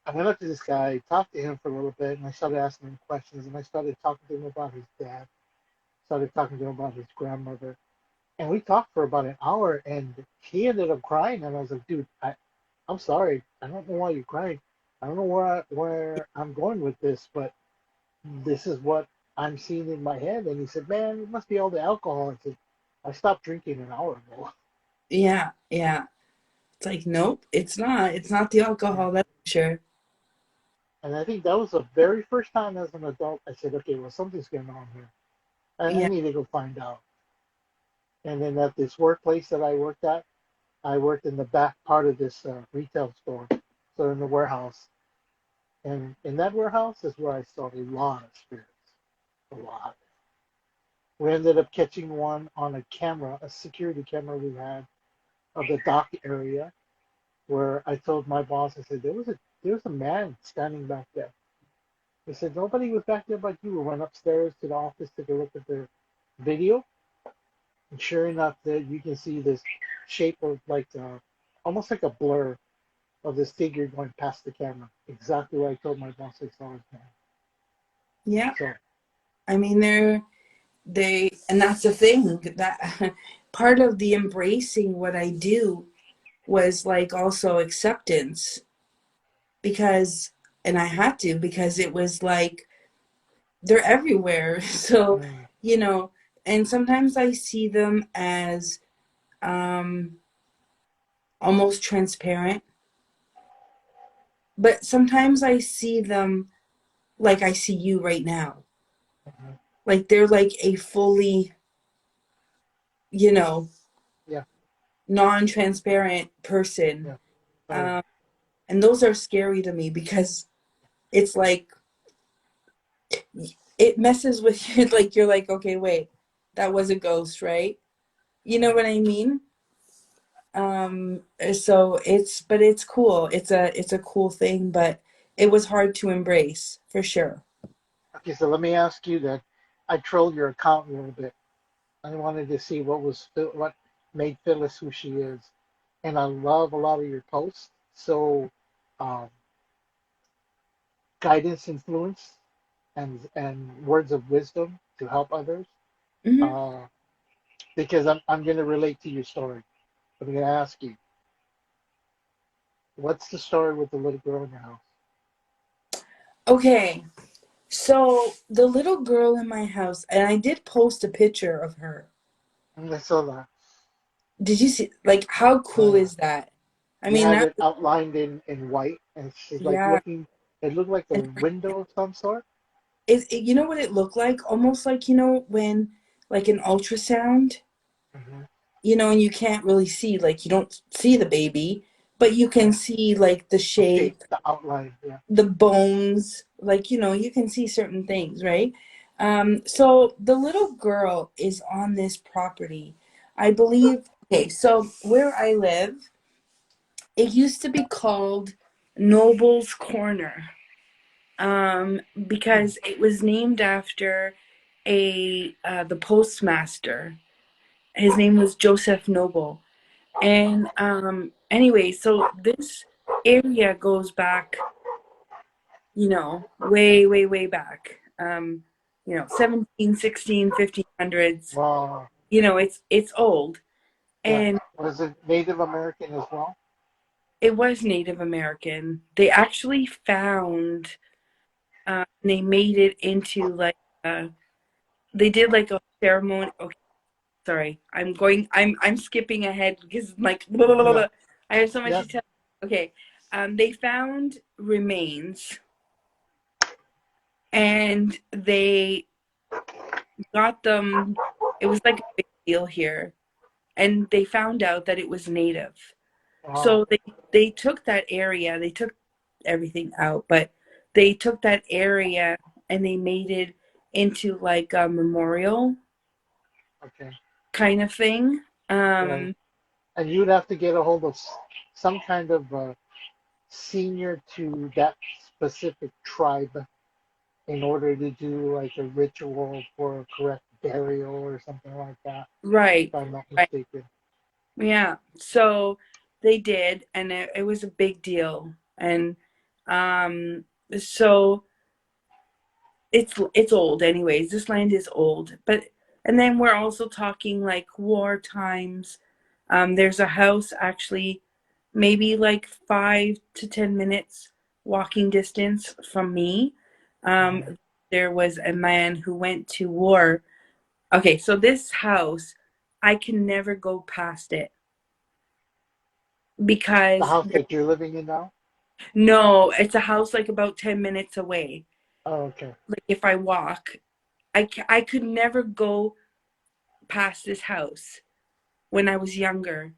[SPEAKER 1] I went up to this guy, talked to him for a little bit, and I started asking him questions, and I started talking to him about his dad, started talking to him about his grandmother, and we talked for about an hour, and he ended up crying, and I was like, dude, I'm sorry, I don't know why you're crying. I don't know where I'm going with this, but this is what I'm seeing in my head. And he said, man, it must be all the alcohol. I said, I stopped drinking an hour ago.
[SPEAKER 2] Yeah. Yeah. It's like, nope, it's not. It's not the
[SPEAKER 1] Yeah.
[SPEAKER 2] alcohol, that's for sure.
[SPEAKER 1] And I think that was the very first time as an adult I said, okay, well, something's going on here. I
[SPEAKER 2] Yeah.
[SPEAKER 1] need to go find out. And then at this workplace that I worked at, I worked in the back part of this retail store, so in the warehouse. And in that warehouse is where I saw a lot of spirits, a lot. we ended up catching one on a camera, a security camera we had of the dock area, where I told my boss, I said there was a man standing back there. I said nobody was back there but you. We went upstairs to the office, took a look at the video, and sure enough, there you can see this shape of like almost like a blur of this figure going past the camera. Exactly what I told my boss I saw his man.
[SPEAKER 2] Yeah.
[SPEAKER 1] So
[SPEAKER 2] I mean, and that's the thing that part of the embracing what I do was like also acceptance because, and I had to because it was like they're everywhere. So,
[SPEAKER 1] mm,
[SPEAKER 2] you know, and sometimes I see them as um, almost transparent, but sometimes I see them like I see you right now.
[SPEAKER 1] mhm,
[SPEAKER 2] Like they're like a fully, you know,
[SPEAKER 1] yeah,
[SPEAKER 2] non-transparent person.
[SPEAKER 1] yeah, oh yeah,
[SPEAKER 2] Um, and those are scary to me because it's like it messes with you. Like you're like, okay, wait, that was a ghost, right? You know
[SPEAKER 1] mhm.
[SPEAKER 2] what I mean? So but it's cool. It's a cool thing, but it was hard to embrace for sure.
[SPEAKER 1] Okay, so let me ask you that. I trolled your account a little bit. I wanted to see what made Phyllis who she is, and I love a lot of your posts. So, um, guidance, influence, and words of wisdom to help others.
[SPEAKER 2] Hmm.
[SPEAKER 1] Uh, because I'm going to relate to your story. I'm going to ask you, what's the story with the little girl in your house?
[SPEAKER 2] Okay, so the little girl in my house, and I did post a picture of her.
[SPEAKER 1] And I saw that.
[SPEAKER 2] Did you see? Like, how
[SPEAKER 1] Oh
[SPEAKER 2] cool
[SPEAKER 1] yeah.
[SPEAKER 2] is that? I
[SPEAKER 1] You
[SPEAKER 2] mean,
[SPEAKER 1] had
[SPEAKER 2] that,
[SPEAKER 1] it outlined in white, and she's like
[SPEAKER 2] yeah.
[SPEAKER 1] looking. It looked like a
[SPEAKER 2] And
[SPEAKER 1] window of some sort.
[SPEAKER 2] you know what it looked like? Almost like, when, like an ultrasound,
[SPEAKER 1] Hmm.
[SPEAKER 2] and you can't really see, like, you don't see the baby, but you can
[SPEAKER 1] Yeah.
[SPEAKER 2] see, like, the
[SPEAKER 1] The shape,
[SPEAKER 2] shape,
[SPEAKER 1] the outline. Yeah.
[SPEAKER 2] the bones, like, you can see certain things, right? So the little girl is on this property. I believe, okay, so where I live, it used to be called Noble's Corner,
[SPEAKER 1] Hmm.
[SPEAKER 2] because it was named after the postmaster. His name was Joseph Noble. And anyway, so this area goes back, way, way, way back. 17, 16, 1500s.
[SPEAKER 1] Wow.
[SPEAKER 2] It's old.
[SPEAKER 1] Yeah.
[SPEAKER 2] And
[SPEAKER 1] Was it Native American as well?
[SPEAKER 2] it was Native American. They actually found, they made it into like, they did like a ceremony. Okay, sorry. I'm skipping ahead because like, blah, blah, blah,
[SPEAKER 1] Yeah.
[SPEAKER 2] blah. I have so much
[SPEAKER 1] Yeah.
[SPEAKER 2] to tell. Okay. They found remains and they got them. It was like a big deal here. And they found out that it was native.
[SPEAKER 1] Wow.
[SPEAKER 2] So they took that area, they took everything out, but they took that area and they made it into like a memorial
[SPEAKER 1] Okay.
[SPEAKER 2] kind of thing.
[SPEAKER 1] Right.
[SPEAKER 2] Um,
[SPEAKER 1] And you'd have to get a hold of some kind of senior to that specific tribe in order to do like a ritual for a correct burial or something like that,
[SPEAKER 2] right,
[SPEAKER 1] if I'm not
[SPEAKER 2] right.
[SPEAKER 1] mistaken.
[SPEAKER 2] Yeah. So they did, and it was a big deal. And um, so it's old anyways. This land is old. But and then we're also talking like war times. There's a house actually maybe like 5 to 10 minutes walking distance from me.
[SPEAKER 1] Mhm.
[SPEAKER 2] There was a man who went to war. Okay, so this house, I can never go past it
[SPEAKER 1] The
[SPEAKER 2] because
[SPEAKER 1] house that you're living in now?
[SPEAKER 2] no, it's a house like about 10 minutes away.
[SPEAKER 1] Oh, okay.
[SPEAKER 2] Like if I walk, I could never go past this house when I was younger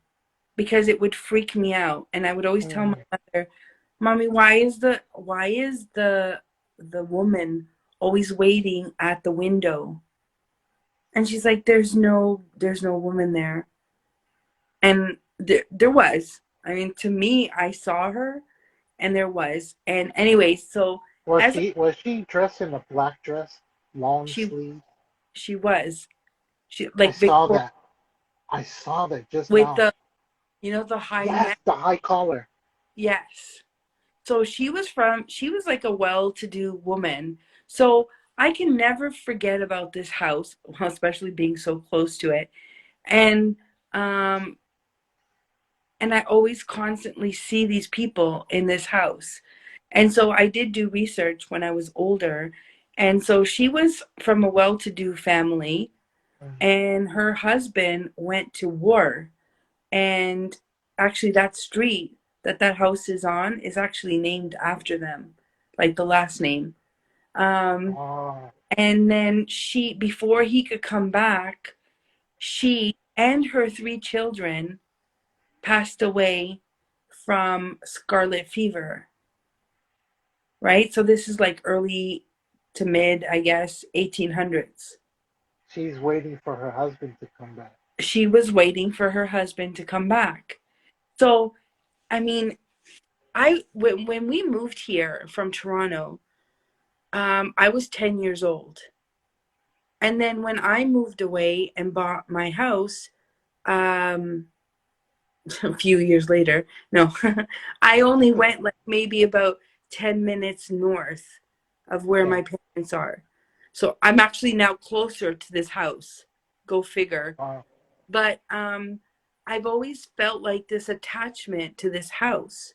[SPEAKER 2] because it would freak me out. And I would always tell my
[SPEAKER 1] Mm.
[SPEAKER 2] mother, "Mommy, why is the woman always waiting at the window?" And she's like, there's no woman there. And there was. I mean, to me, I saw her and there was. And anyway, so as
[SPEAKER 1] Was she dressed in a black dress, long
[SPEAKER 2] she
[SPEAKER 1] sleeve?
[SPEAKER 2] she was, she
[SPEAKER 1] I
[SPEAKER 2] like
[SPEAKER 1] saw
[SPEAKER 2] Victoria
[SPEAKER 1] that. I saw that just
[SPEAKER 2] with
[SPEAKER 1] now.
[SPEAKER 2] the high
[SPEAKER 1] Yes,
[SPEAKER 2] neck.
[SPEAKER 1] the high collar.
[SPEAKER 2] Yes. So she was like a well-to-do woman. So I can never forget about this house, well, especially being so close to it. And um and I always constantly see these people in this house. And so I did do research when I was older. And so she was from a well-to-do family,
[SPEAKER 1] Mhm.
[SPEAKER 2] and her husband went to war. And actually, that street that house is on is actually named after them, like the last name. Um,
[SPEAKER 1] Oh,
[SPEAKER 2] and then before he could come back, she and her three children passed away from scarlet fever, right? So this is like early to mid, I guess, 1800s.
[SPEAKER 1] she's waiting for her husband to come back.
[SPEAKER 2] She was waiting for her husband to come back. So, I mean, when we moved here from Toronto, I was 10 years old. And then when I moved away and bought my house, um, a few years later, no, I only went like maybe about 10 minutes north of where
[SPEAKER 1] Yeah.
[SPEAKER 2] my parents are. So I'm actually now closer to this house. Go figure.
[SPEAKER 1] Wow.
[SPEAKER 2] But I've always felt like this attachment to this house.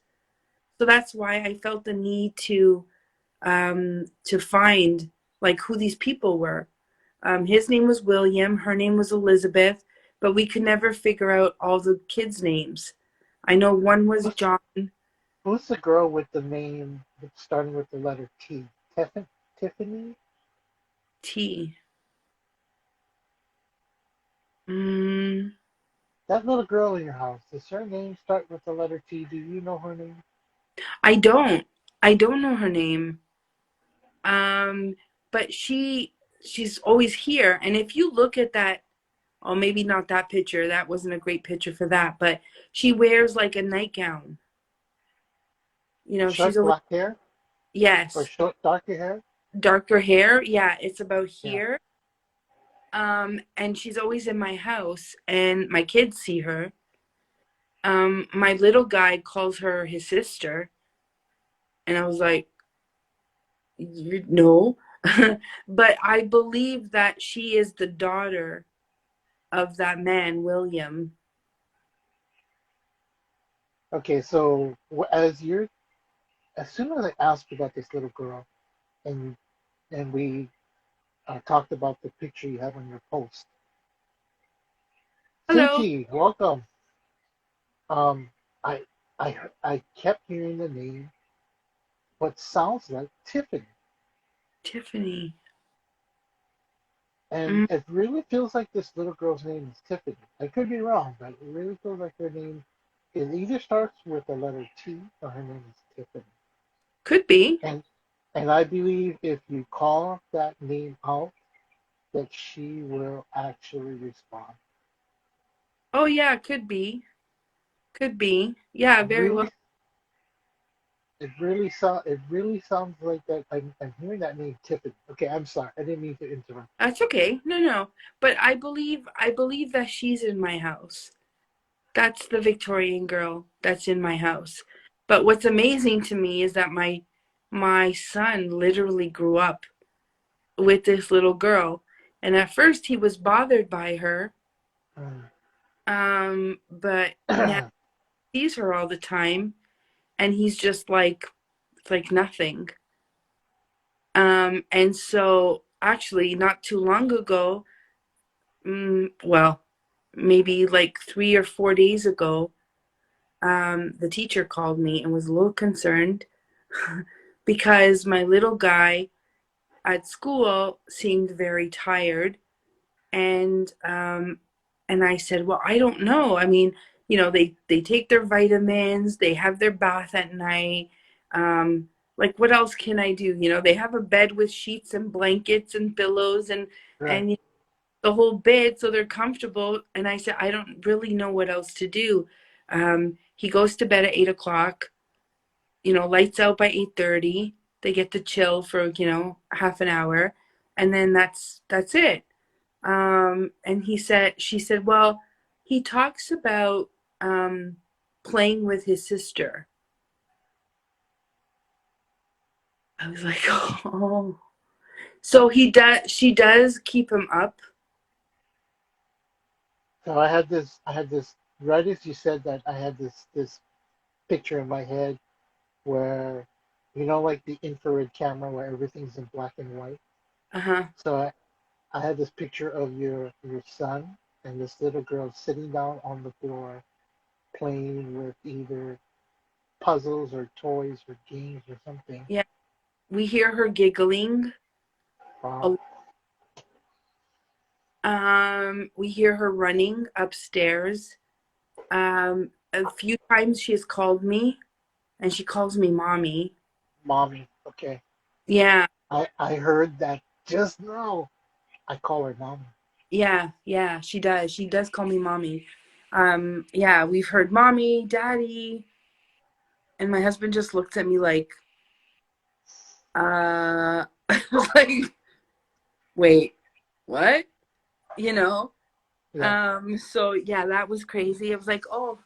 [SPEAKER 2] So that's why I felt the need to find like who these people were. His name was William, her name was Elizabeth, but we could never figure out all the kids' names. I know one was
[SPEAKER 1] Who's
[SPEAKER 2] John
[SPEAKER 1] who's the girl with the name starting with the letter T? Tiffany?
[SPEAKER 2] T. Mm,
[SPEAKER 1] That little girl in your house. Does her name start with the letter T? Do you know her name?
[SPEAKER 2] I don't. I don't know her name. Um, but she's always here. And if you look at that, oh, maybe not that picture. That wasn't a great picture for that. But she wears like a nightgown. She's
[SPEAKER 1] Short
[SPEAKER 2] a little,
[SPEAKER 1] black hair or
[SPEAKER 2] yes,
[SPEAKER 1] short darker hair?
[SPEAKER 2] darker hair. Yeah, it's about
[SPEAKER 1] Yeah.
[SPEAKER 2] here. And she's always in my house, and my kids see her. My little guy calls her his sister, and I was like, no. But I believe that she is the daughter of that man, William.
[SPEAKER 1] Okay, so as soon as I asked about this little girl, and we talked about the picture you have on your post,
[SPEAKER 2] Hello,
[SPEAKER 1] Suchi, welcome. Um, I I kept hearing the name, what sounds like Tiffany,
[SPEAKER 2] Tiffany.
[SPEAKER 1] and
[SPEAKER 2] Mm,
[SPEAKER 1] it really feels like this little girl's name is Tiffany. I could be wrong, but it really feels like her name. It either starts with the letter T or her name is Tiffany.
[SPEAKER 2] could be.
[SPEAKER 1] And I believe if you call that name out, that she will actually respond.
[SPEAKER 2] Oh yeah, could be. Could be. Yeah, very well.
[SPEAKER 1] Really, it really sounds like that. I'm hearing that name Tiffany. Okay, I'm sorry. I didn't mean to interrupt.
[SPEAKER 2] That's okay. No, no. But I believe that she's in my house. That's the Victorian girl that's in my house. But what's amazing to me is that my son literally grew up with this little girl. And at first he was bothered by her. But now
[SPEAKER 1] Mm.
[SPEAKER 2] he sees her all the time and he's just like it's like nothing. And so actually not too long ago, well, maybe like 3 or 4 days ago, the teacher called me and was a little concerned because my little guy at school seemed very tired, and I said, well, I don't know. I mean, they take their vitamins, they have their bath at night. Like what else can I do? They have a bed with sheets and blankets and pillows,
[SPEAKER 1] Right.
[SPEAKER 2] and the whole bed so they're comfortable. And I said, I don't really know what else to do. He goes to bed at 8 o'clock, lights out by 8:30. They get to chill for, half an hour. And then that's it. And she said, well, he talks about playing with his sister. I was like, oh. So she does keep him up.
[SPEAKER 1] So I had this right as you said that I had this picture in my head where like the infrared camera where everything's in black and white.
[SPEAKER 2] Uh-huh.
[SPEAKER 1] So I had this picture of your son and this little girl sitting down on the floor playing with either puzzles or toys or games or something.
[SPEAKER 2] Yeah. We hear her giggling.
[SPEAKER 1] Wow.
[SPEAKER 2] We hear her running upstairs. A few times she has called me, and she calls me mommy.
[SPEAKER 1] Mommy. Okay.
[SPEAKER 2] Yeah,
[SPEAKER 1] I heard that just now. I call her mommy.
[SPEAKER 2] yeah, she does. She does call me mommy. Yeah, we've heard mommy, daddy, and my husband just looks at me like, like, wait, what? You know?
[SPEAKER 1] Yeah.
[SPEAKER 2] So yeah, that was crazy. It was like, oh,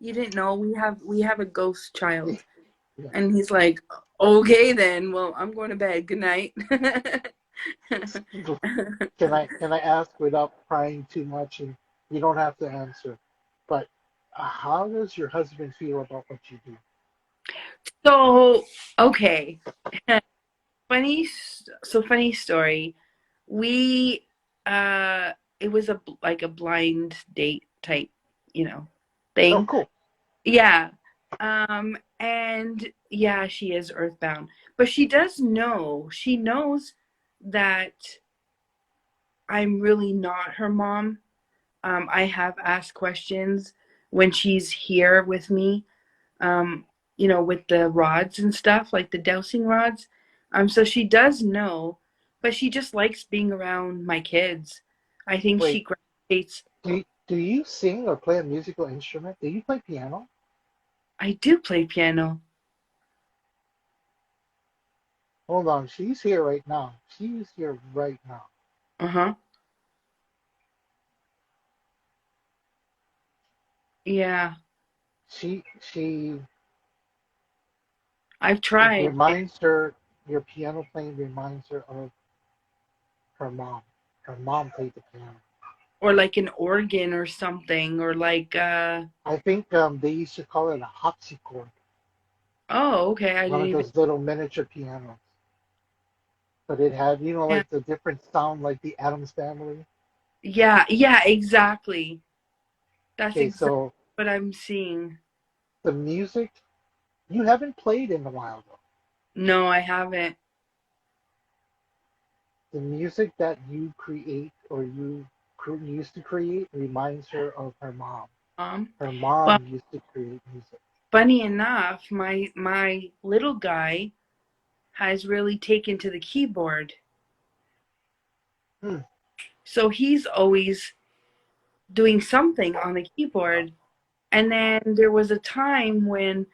[SPEAKER 2] you didn't know we have a ghost child.
[SPEAKER 1] Yeah.
[SPEAKER 2] And he's like, okay then, well, I'm going to bed. Good night.
[SPEAKER 1] Can I ask without prying too much, and you don't have to answer, but how does your husband feel about what you do?
[SPEAKER 2] So, okay. Funny story. We it was like a blind date type,
[SPEAKER 1] Oh,
[SPEAKER 2] thing.
[SPEAKER 1] cool.
[SPEAKER 2] Yeah. And yeah, she is earthbound. But she does know. She knows that I'm really not her mom. I have asked questions when she's here with me, um, with the rods and stuff, like the dowsing rods. So she does know, but she just likes being around my kids. I think
[SPEAKER 1] Wait,
[SPEAKER 2] she gravitates.
[SPEAKER 1] do you sing or play a musical instrument? Do you play piano?
[SPEAKER 2] I do play piano.
[SPEAKER 1] Hold on, she's here right now. She's here right now.
[SPEAKER 2] Uh huh. Yeah,
[SPEAKER 1] She
[SPEAKER 2] I've
[SPEAKER 1] it
[SPEAKER 2] tried.
[SPEAKER 1] reminds her your piano playing reminds her of her mom. Her mom played the piano.
[SPEAKER 2] Or like an organ or something, or like
[SPEAKER 1] I think they used to call it a harpsichord,
[SPEAKER 2] oh, okay, I
[SPEAKER 1] one
[SPEAKER 2] didn't
[SPEAKER 1] of
[SPEAKER 2] even.
[SPEAKER 1] those little miniature pianos. But it had,
[SPEAKER 2] Yeah,
[SPEAKER 1] like the different sound, like the Adams Family.
[SPEAKER 2] yeah, exactly. That's
[SPEAKER 1] Okay,
[SPEAKER 2] exactly
[SPEAKER 1] so
[SPEAKER 2] what I'm seeing.
[SPEAKER 1] the music you haven't played in a while though.
[SPEAKER 2] No, I haven't.
[SPEAKER 1] The music that you create or used to create reminds her of her mom. Her
[SPEAKER 2] Well,
[SPEAKER 1] mom used to create music.
[SPEAKER 2] funny enough, my little guy has really taken to the keyboard.
[SPEAKER 1] Hmm.
[SPEAKER 2] So he's always doing something on the keyboard. And then there was a time when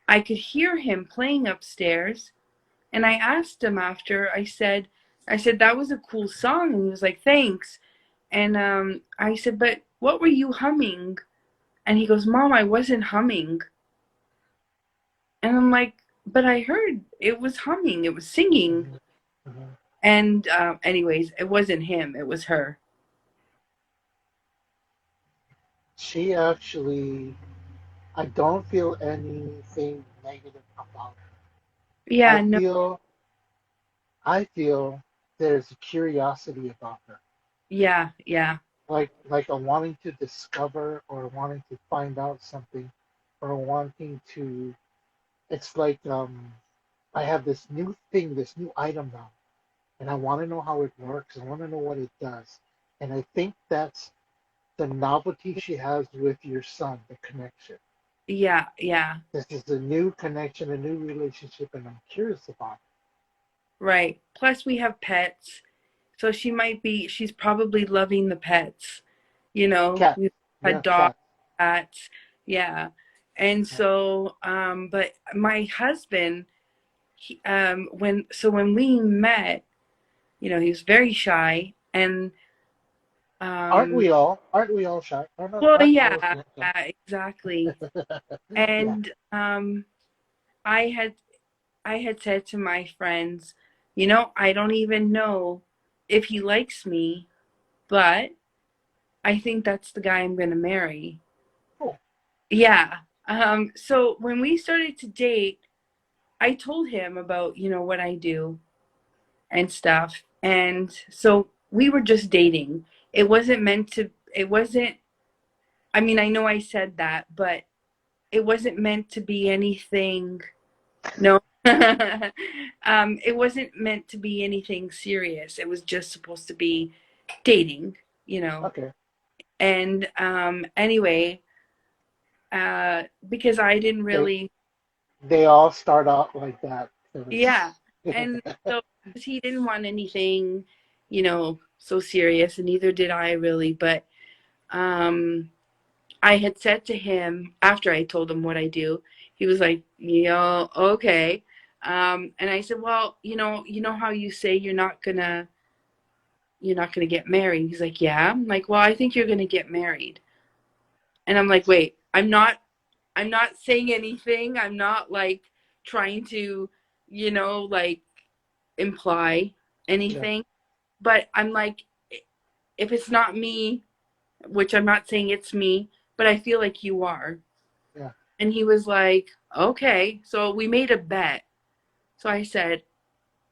[SPEAKER 2] I could hear him playing upstairs, and I asked him after. I said that was a cool song, and he was like, "Thanks." And I said, "But what were you humming?" And he goes, "Mom, I wasn't humming." And I'm like, "But I heard it was humming, it was singing."
[SPEAKER 1] Mhm, mhm.
[SPEAKER 2] And anyways, it wasn't him, it was her.
[SPEAKER 1] She actually, I don't feel anything negative about her. I
[SPEAKER 2] Yeah, no,
[SPEAKER 1] feel, I feel there's a curiosity about her,
[SPEAKER 2] yeah,
[SPEAKER 1] like a wanting to discover or wanting to find out something, or wanting to. It's like I have this new thing, this new item now, and I want to know how it works. I want to know what it does, and I think that's the novelty she has with your son, the connection.
[SPEAKER 2] yeah,
[SPEAKER 1] This is a new connection, a new relationship, and I'm curious about
[SPEAKER 2] right. Plus, we have pets. So she's probably loving the pets. You know,
[SPEAKER 1] Cats.
[SPEAKER 2] we've had
[SPEAKER 1] Yeah,
[SPEAKER 2] dogs,
[SPEAKER 1] cats.
[SPEAKER 2] cats, yeah. And
[SPEAKER 1] Yeah.
[SPEAKER 2] so, but my husband, when we met, he was very shy, and
[SPEAKER 1] Aren't
[SPEAKER 2] um,
[SPEAKER 1] we all? Aren't we all shy?
[SPEAKER 2] well,
[SPEAKER 1] Aren't all of
[SPEAKER 2] yeah,
[SPEAKER 1] us shy?
[SPEAKER 2] yeah, exactly.
[SPEAKER 1] Yeah.
[SPEAKER 2] And I had I had said to my friends, I don't even know if he likes me, but I think that's the guy I'm going to marry.
[SPEAKER 1] Cool.
[SPEAKER 2] Yeah. So when we started to date, I told him about, what I do and stuff. And so we were just dating. It wasn't, I mean, I know I said that, but it wasn't meant to be anything. No. It wasn't meant to be anything serious. It was just supposed to be dating, you know.
[SPEAKER 1] Okay.
[SPEAKER 2] And anyway, because I didn't
[SPEAKER 1] They
[SPEAKER 2] really,
[SPEAKER 1] they all start out like that.
[SPEAKER 2] yeah.
[SPEAKER 1] Phyllis.
[SPEAKER 2] And so 'cause he didn't want anything, so serious, and neither did I really. But um, I had said to him after I told him what I do, he was like, "Yeah, okay." And I said, "Well, how you say you're not gonna get married." He's like, "Yeah." I'm like, "Well, I think you're gonna get married." And I'm like, "Wait, I'm not saying anything. I'm not like trying to, like imply
[SPEAKER 1] Yeah.
[SPEAKER 2] anything. But I'm like, if it's not me, which I'm not saying it's me, but I feel like you are."
[SPEAKER 1] Yeah.
[SPEAKER 2] And he was like, "Okay." So we made a bet. So I said,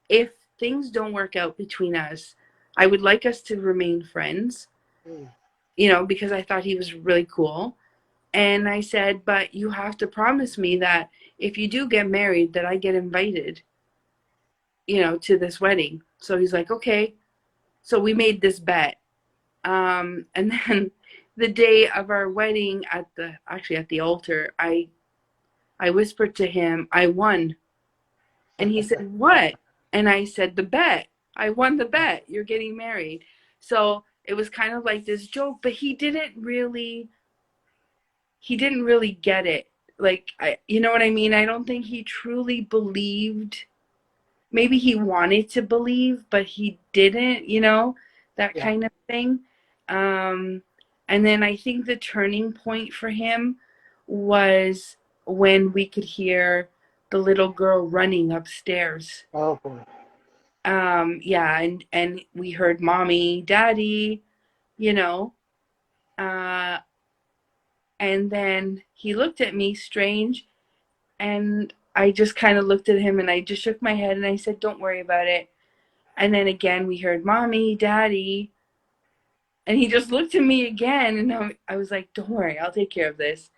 [SPEAKER 2] if things don't work out between us, I would like us to remain friends,
[SPEAKER 1] Mm.
[SPEAKER 2] because I thought he was really cool. And I said, but you have to promise me that if you do get married, that I get invited, to this wedding. So he's like, okay. So we made this bet. And then the day of our wedding at the altar, I whispered to him, I won. And he said, what? And I said, the bet. I won the bet. You're getting married. So it was kind of like this joke, but he didn't really get it. Like, you know what I mean? I don't think he truly believed. Maybe he wanted to believe, but he didn't, that
[SPEAKER 1] Yeah.
[SPEAKER 2] kind of thing. Um, and then I think the turning point for him was when we could hear the little girl running upstairs.
[SPEAKER 1] Oh boy.
[SPEAKER 2] Yeah, and we heard mommy, daddy, you know, uh, and then he looked at me strange, and I just kind of looked at him and I just shook my head and I said, "Don't worry about it." And then again, we heard mommy, daddy, and he just looked at me again, and I was like, "Don't worry, I'll take care of this."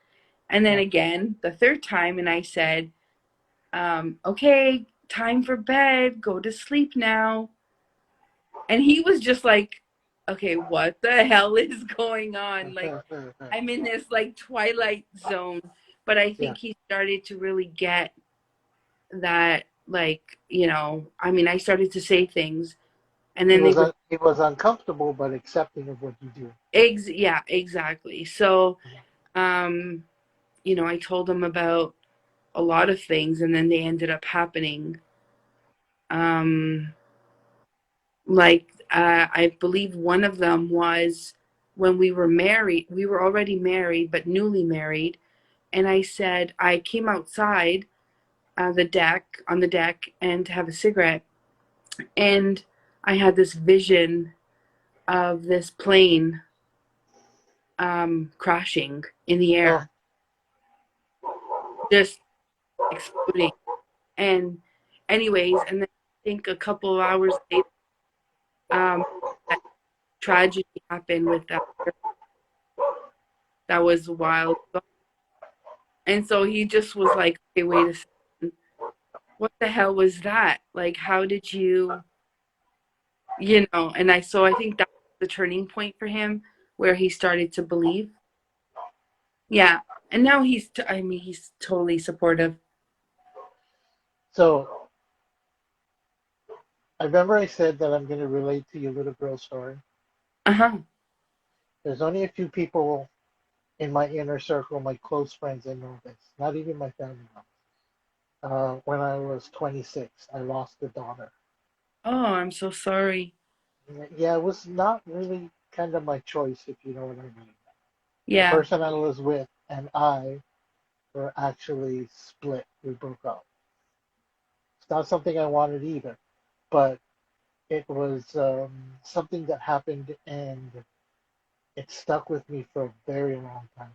[SPEAKER 2] And then
[SPEAKER 1] Yeah.
[SPEAKER 2] again, the third time, and I said, "Okay, time for bed. Go to sleep now." And he was just like, okay, what the hell is going on? Like, I'm in this like twilight zone. But I
[SPEAKER 1] Yeah.
[SPEAKER 2] think he started to really get that, like, I mean, I started to say things, and
[SPEAKER 1] He
[SPEAKER 2] then they
[SPEAKER 1] was
[SPEAKER 2] were,
[SPEAKER 1] he was uncomfortable but accepting of what you do.
[SPEAKER 2] yeah, exactly. So, um, I told him about a lot of things, and then they ended up happening. Um, like, I believe one of them was when we were married. We were already married, but newly married. And I said I came outside on the deck, and to have a cigarette, and I had this vision of this plane crashing in the
[SPEAKER 1] Oh,
[SPEAKER 2] air, just exploding. And anyways, and then I think a couple of hours later, that tragedy happened with that girl. That was a while ago. And so he just was like, okay, wait a second. What the hell was that? Like, how did and I think that was the turning point for him where he started to believe. Yeah. And now I mean, he's totally supportive.
[SPEAKER 1] so I remember I said that I'm going to relate to your little girl story.
[SPEAKER 2] Uh-huh.
[SPEAKER 1] There's only a few people in my inner circle, my close friends, that know this. Not even my family knows. When I was 26, I lost a daughter.
[SPEAKER 2] Oh, I'm so sorry.
[SPEAKER 1] Yeah, it was not really kind of my choice, if you know what I mean. The
[SPEAKER 2] Yeah.
[SPEAKER 1] person I was with and I were actually split. We broke up. It's not something I wanted either, but it was something that happened and it stuck with me for a very long time.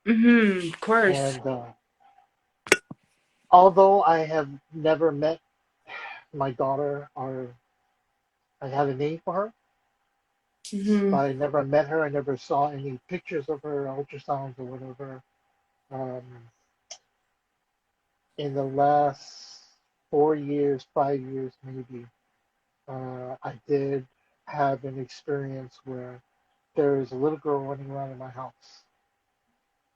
[SPEAKER 2] Mm-hmm. Of course.
[SPEAKER 1] And although I have never met my daughter or I had a name for her,
[SPEAKER 2] Mm-hmm.
[SPEAKER 1] but I never met her. I never saw any pictures of her, ultrasounds or whatever. Um, in the last 4 years, 5 years maybe, I did have an experience where there is a little girl running around in my house.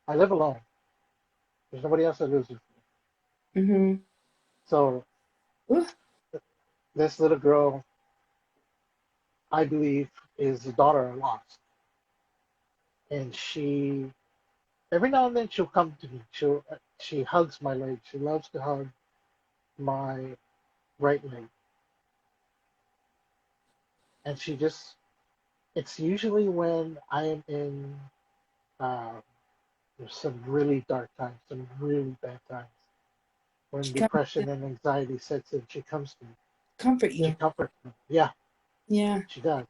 [SPEAKER 1] I live alone. There's nobody else that lives with me.
[SPEAKER 2] Mm-hmm.
[SPEAKER 1] So
[SPEAKER 2] Ooh.
[SPEAKER 1] this little girl, I believe, is the daughter I lost. And she, every now and then, she'll come to me. She hugs my leg. She loves to hug my right leg, and she just. It's usually when I am in uh, some really dark times, some really bad times, when
[SPEAKER 2] She comes to
[SPEAKER 1] depression and anxiety sets in. She comes to me.
[SPEAKER 2] comfort
[SPEAKER 1] She
[SPEAKER 2] you.
[SPEAKER 1] comforts me. Yeah,
[SPEAKER 2] Yeah.
[SPEAKER 1] she does.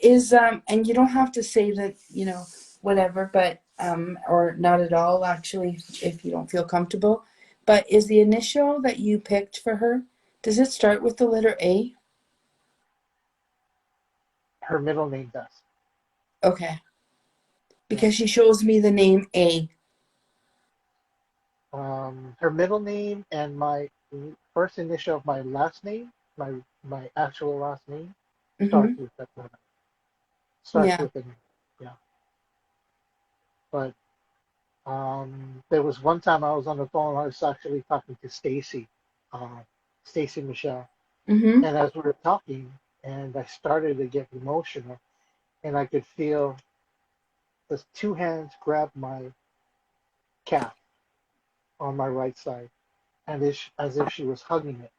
[SPEAKER 2] Is and you don't have to say that, whatever, but or not at all actually if you don't feel comfortable. But is the initial that you picked for her, does it start with the letter A?
[SPEAKER 1] Her middle name does.
[SPEAKER 2] Okay.
[SPEAKER 1] Yeah.
[SPEAKER 2] Because she shows me the name A.
[SPEAKER 1] Her middle name and my first initial of my last name, my actual last name, starts
[SPEAKER 2] Mm-hmm.
[SPEAKER 1] with that letter. Starts
[SPEAKER 2] Yeah.
[SPEAKER 1] with an yeah. But there was one time I was on the phone. I was actually talking to Stacy, uh, Stacy Michelle,
[SPEAKER 2] Mm-hmm.
[SPEAKER 1] and as we were talking, and I started to get emotional, and I could feel the two hands grab my calf on my right side, and as if she was hugging it.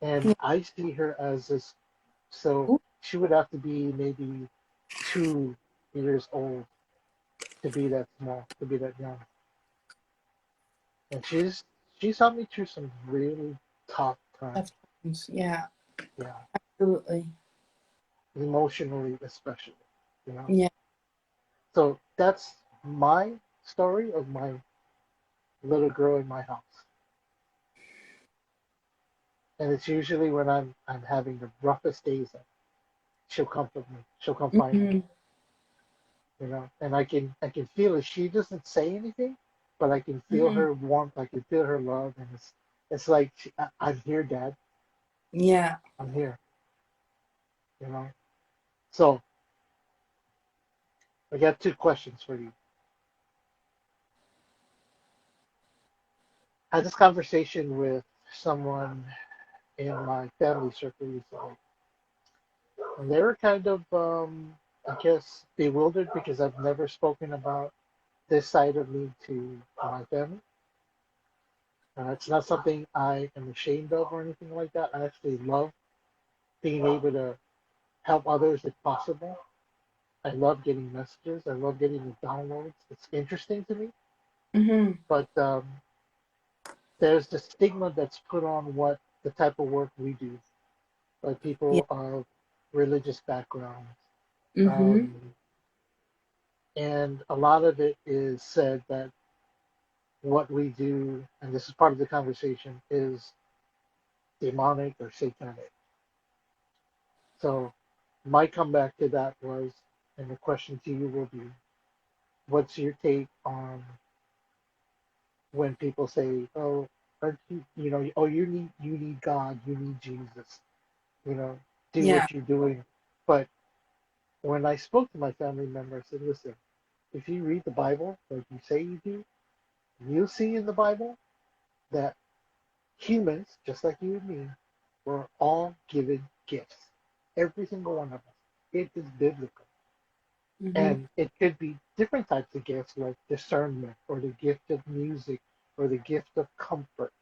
[SPEAKER 1] And
[SPEAKER 2] Yeah.
[SPEAKER 1] I see her as this, so
[SPEAKER 2] Ooh,
[SPEAKER 1] she would have to be maybe 2 years old to be that small, to be that young. And she's helped me through some really tough times.
[SPEAKER 2] tough times. Yeah,
[SPEAKER 1] Yeah,
[SPEAKER 2] absolutely.
[SPEAKER 1] emotionally especially. You know.
[SPEAKER 2] Yeah.
[SPEAKER 1] So that's my story of my little girl in my house. And it's usually when I'm having the roughest days that she'll comfort me. She'll come find me.
[SPEAKER 2] Mm-hmm.
[SPEAKER 1] And I can feel it. She doesn't say anything, but I can feel
[SPEAKER 2] Mm-hmm.
[SPEAKER 1] her warmth. I can feel her love, and it's like I'm here, Dad.
[SPEAKER 2] Yeah.
[SPEAKER 1] I'm here. You know. So I got two questions for you. I had this conversation with someone in my family circle recently, and they were kind of, I guess, bewildered because I've never spoken about this side of me to my family. It's not something I am ashamed of or anything like that. I actually love being able to help others if possible. I love getting messages. I love getting the downloads. It's interesting to me,
[SPEAKER 2] Mm-hmm.
[SPEAKER 1] but there's the stigma that's put on what the type of work we do by
[SPEAKER 2] Yeah.
[SPEAKER 1] people of religious backgrounds.
[SPEAKER 2] Mm-hmm.
[SPEAKER 1] Um, and a lot of it is said that what we do, and this is part of the conversation, is demonic or satanic. So my comeback to that was, and the question to you will be, what's your take on when people say, "Oh, aren't you, oh, you need God, you need Jesus, do
[SPEAKER 2] Yeah.
[SPEAKER 1] what you're doing." But when I spoke to my family member, I said, "Listen, if you read the Bible like you say you do, you'll see in the Bible that humans, just like you and me, We're all given gifts. Every single one of us. It is biblical.
[SPEAKER 2] Hmm.
[SPEAKER 1] And it could be different types of gifts like discernment or the gift of music or the gift of comfort.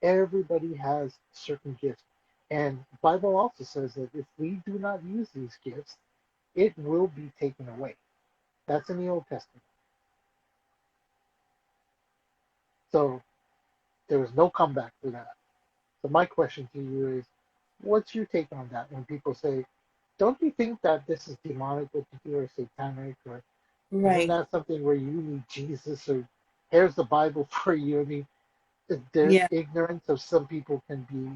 [SPEAKER 1] Everybody has certain gifts. And the Bible also says that if we do not use these gifts, it will be taken away. That's in the Old Testament. So there was no comeback for that. So my question to you is, what's your take on that when people say, don't you think that this is demonic what you do or satanic or isn't
[SPEAKER 2] Right.
[SPEAKER 1] that something where you need Jesus or here's the Bible for you? I mean, the
[SPEAKER 2] Yeah,
[SPEAKER 1] ignorance of some people can be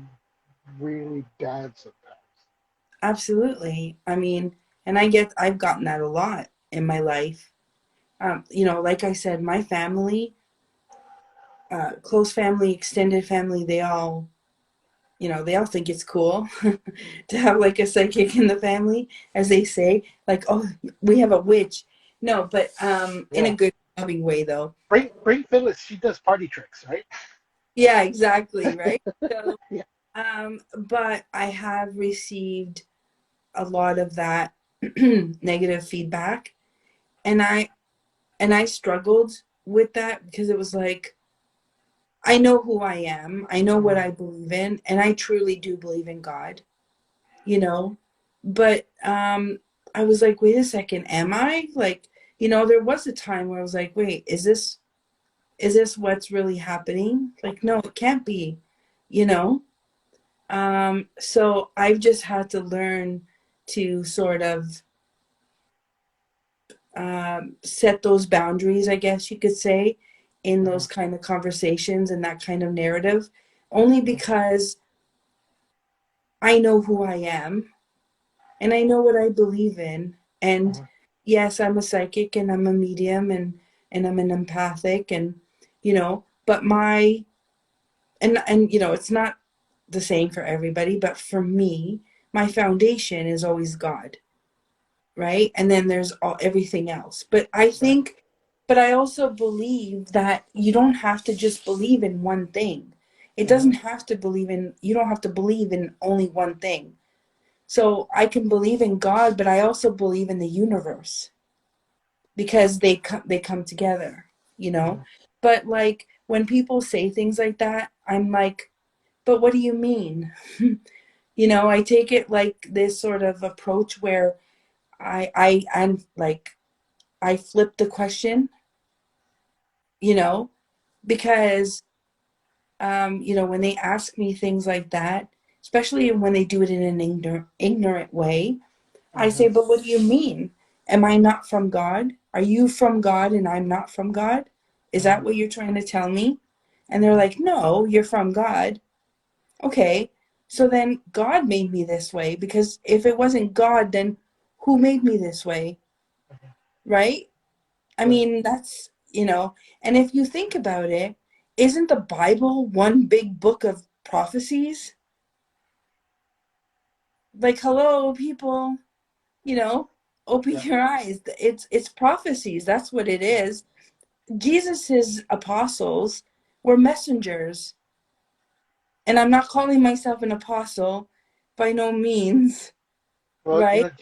[SPEAKER 1] really bad sometimes.
[SPEAKER 2] absolutely. I mean, and I've gotten that a lot in my life. Like I said, my family, close family, extended family, they all think it's cool to have like a psychic in the family, as they say, like, oh, we have a witch. No, but in a
[SPEAKER 1] Yeah.
[SPEAKER 2] good, loving way, though.
[SPEAKER 1] Bring Phyllis. She does party tricks, right?
[SPEAKER 2] Yeah, exactly, right? So,
[SPEAKER 1] Yeah.
[SPEAKER 2] but I have received a lot of that negative feedback, and I struggled with that because it was like, I know who I am, I know what
[SPEAKER 1] Mm,
[SPEAKER 2] I believe in, and I truly do believe in God, you know. But I was like, wait a second, am I? Like, there was a time where I was like, wait, is this what's really happening? Like, no, it can't be, you know? So I've just had to learn to sort of set those boundaries, I guess you could say, in
[SPEAKER 1] mhm,
[SPEAKER 2] those kind of conversations and that kind of narrative, only
[SPEAKER 1] mhm,
[SPEAKER 2] because I know who I am and I know what I believe in. And
[SPEAKER 1] mhm,
[SPEAKER 2] yes, I'm a psychic and I'm a medium and I'm an empathic and but it's not the same for everybody, but for me, my foundation is always God, right? And then there's everything else.
[SPEAKER 1] right.
[SPEAKER 2] But I also believe that you don't have to just believe in one thing.
[SPEAKER 1] Mhm,
[SPEAKER 2] You don't have to believe in only one thing. So I can believe in God, but I also believe in the universe because they come together, you know?
[SPEAKER 1] mhm,
[SPEAKER 2] But like when people say things like that, I'm like, but what do you mean? I take it like this sort of approach where I'm like I flip the question, you know, because when they ask me things like that, especially when they do it in an ignorant way, I
[SPEAKER 1] mhm,
[SPEAKER 2] say, but what do you mean? Am I not from God? Are you from God and I'm not from God? Is that
[SPEAKER 1] mhm,
[SPEAKER 2] what you're trying to tell me? And they're
[SPEAKER 1] mhm,
[SPEAKER 2] like, no, you're from God. Okay, so then God made me this way because if it wasn't God, then who made me this way?
[SPEAKER 1] mhm.
[SPEAKER 2] Right? I
[SPEAKER 1] Right.
[SPEAKER 2] mean, and if you think about it, isn't the Bible one big book of prophecies? Like, hello, people, you know, open
[SPEAKER 1] Yeah.
[SPEAKER 2] your eyes. It's prophecies. That's what it
[SPEAKER 1] Yeah.
[SPEAKER 2] is. Jesus's apostles were messengers, and I'm not calling myself an apostle by no means,
[SPEAKER 1] Well,
[SPEAKER 2] right?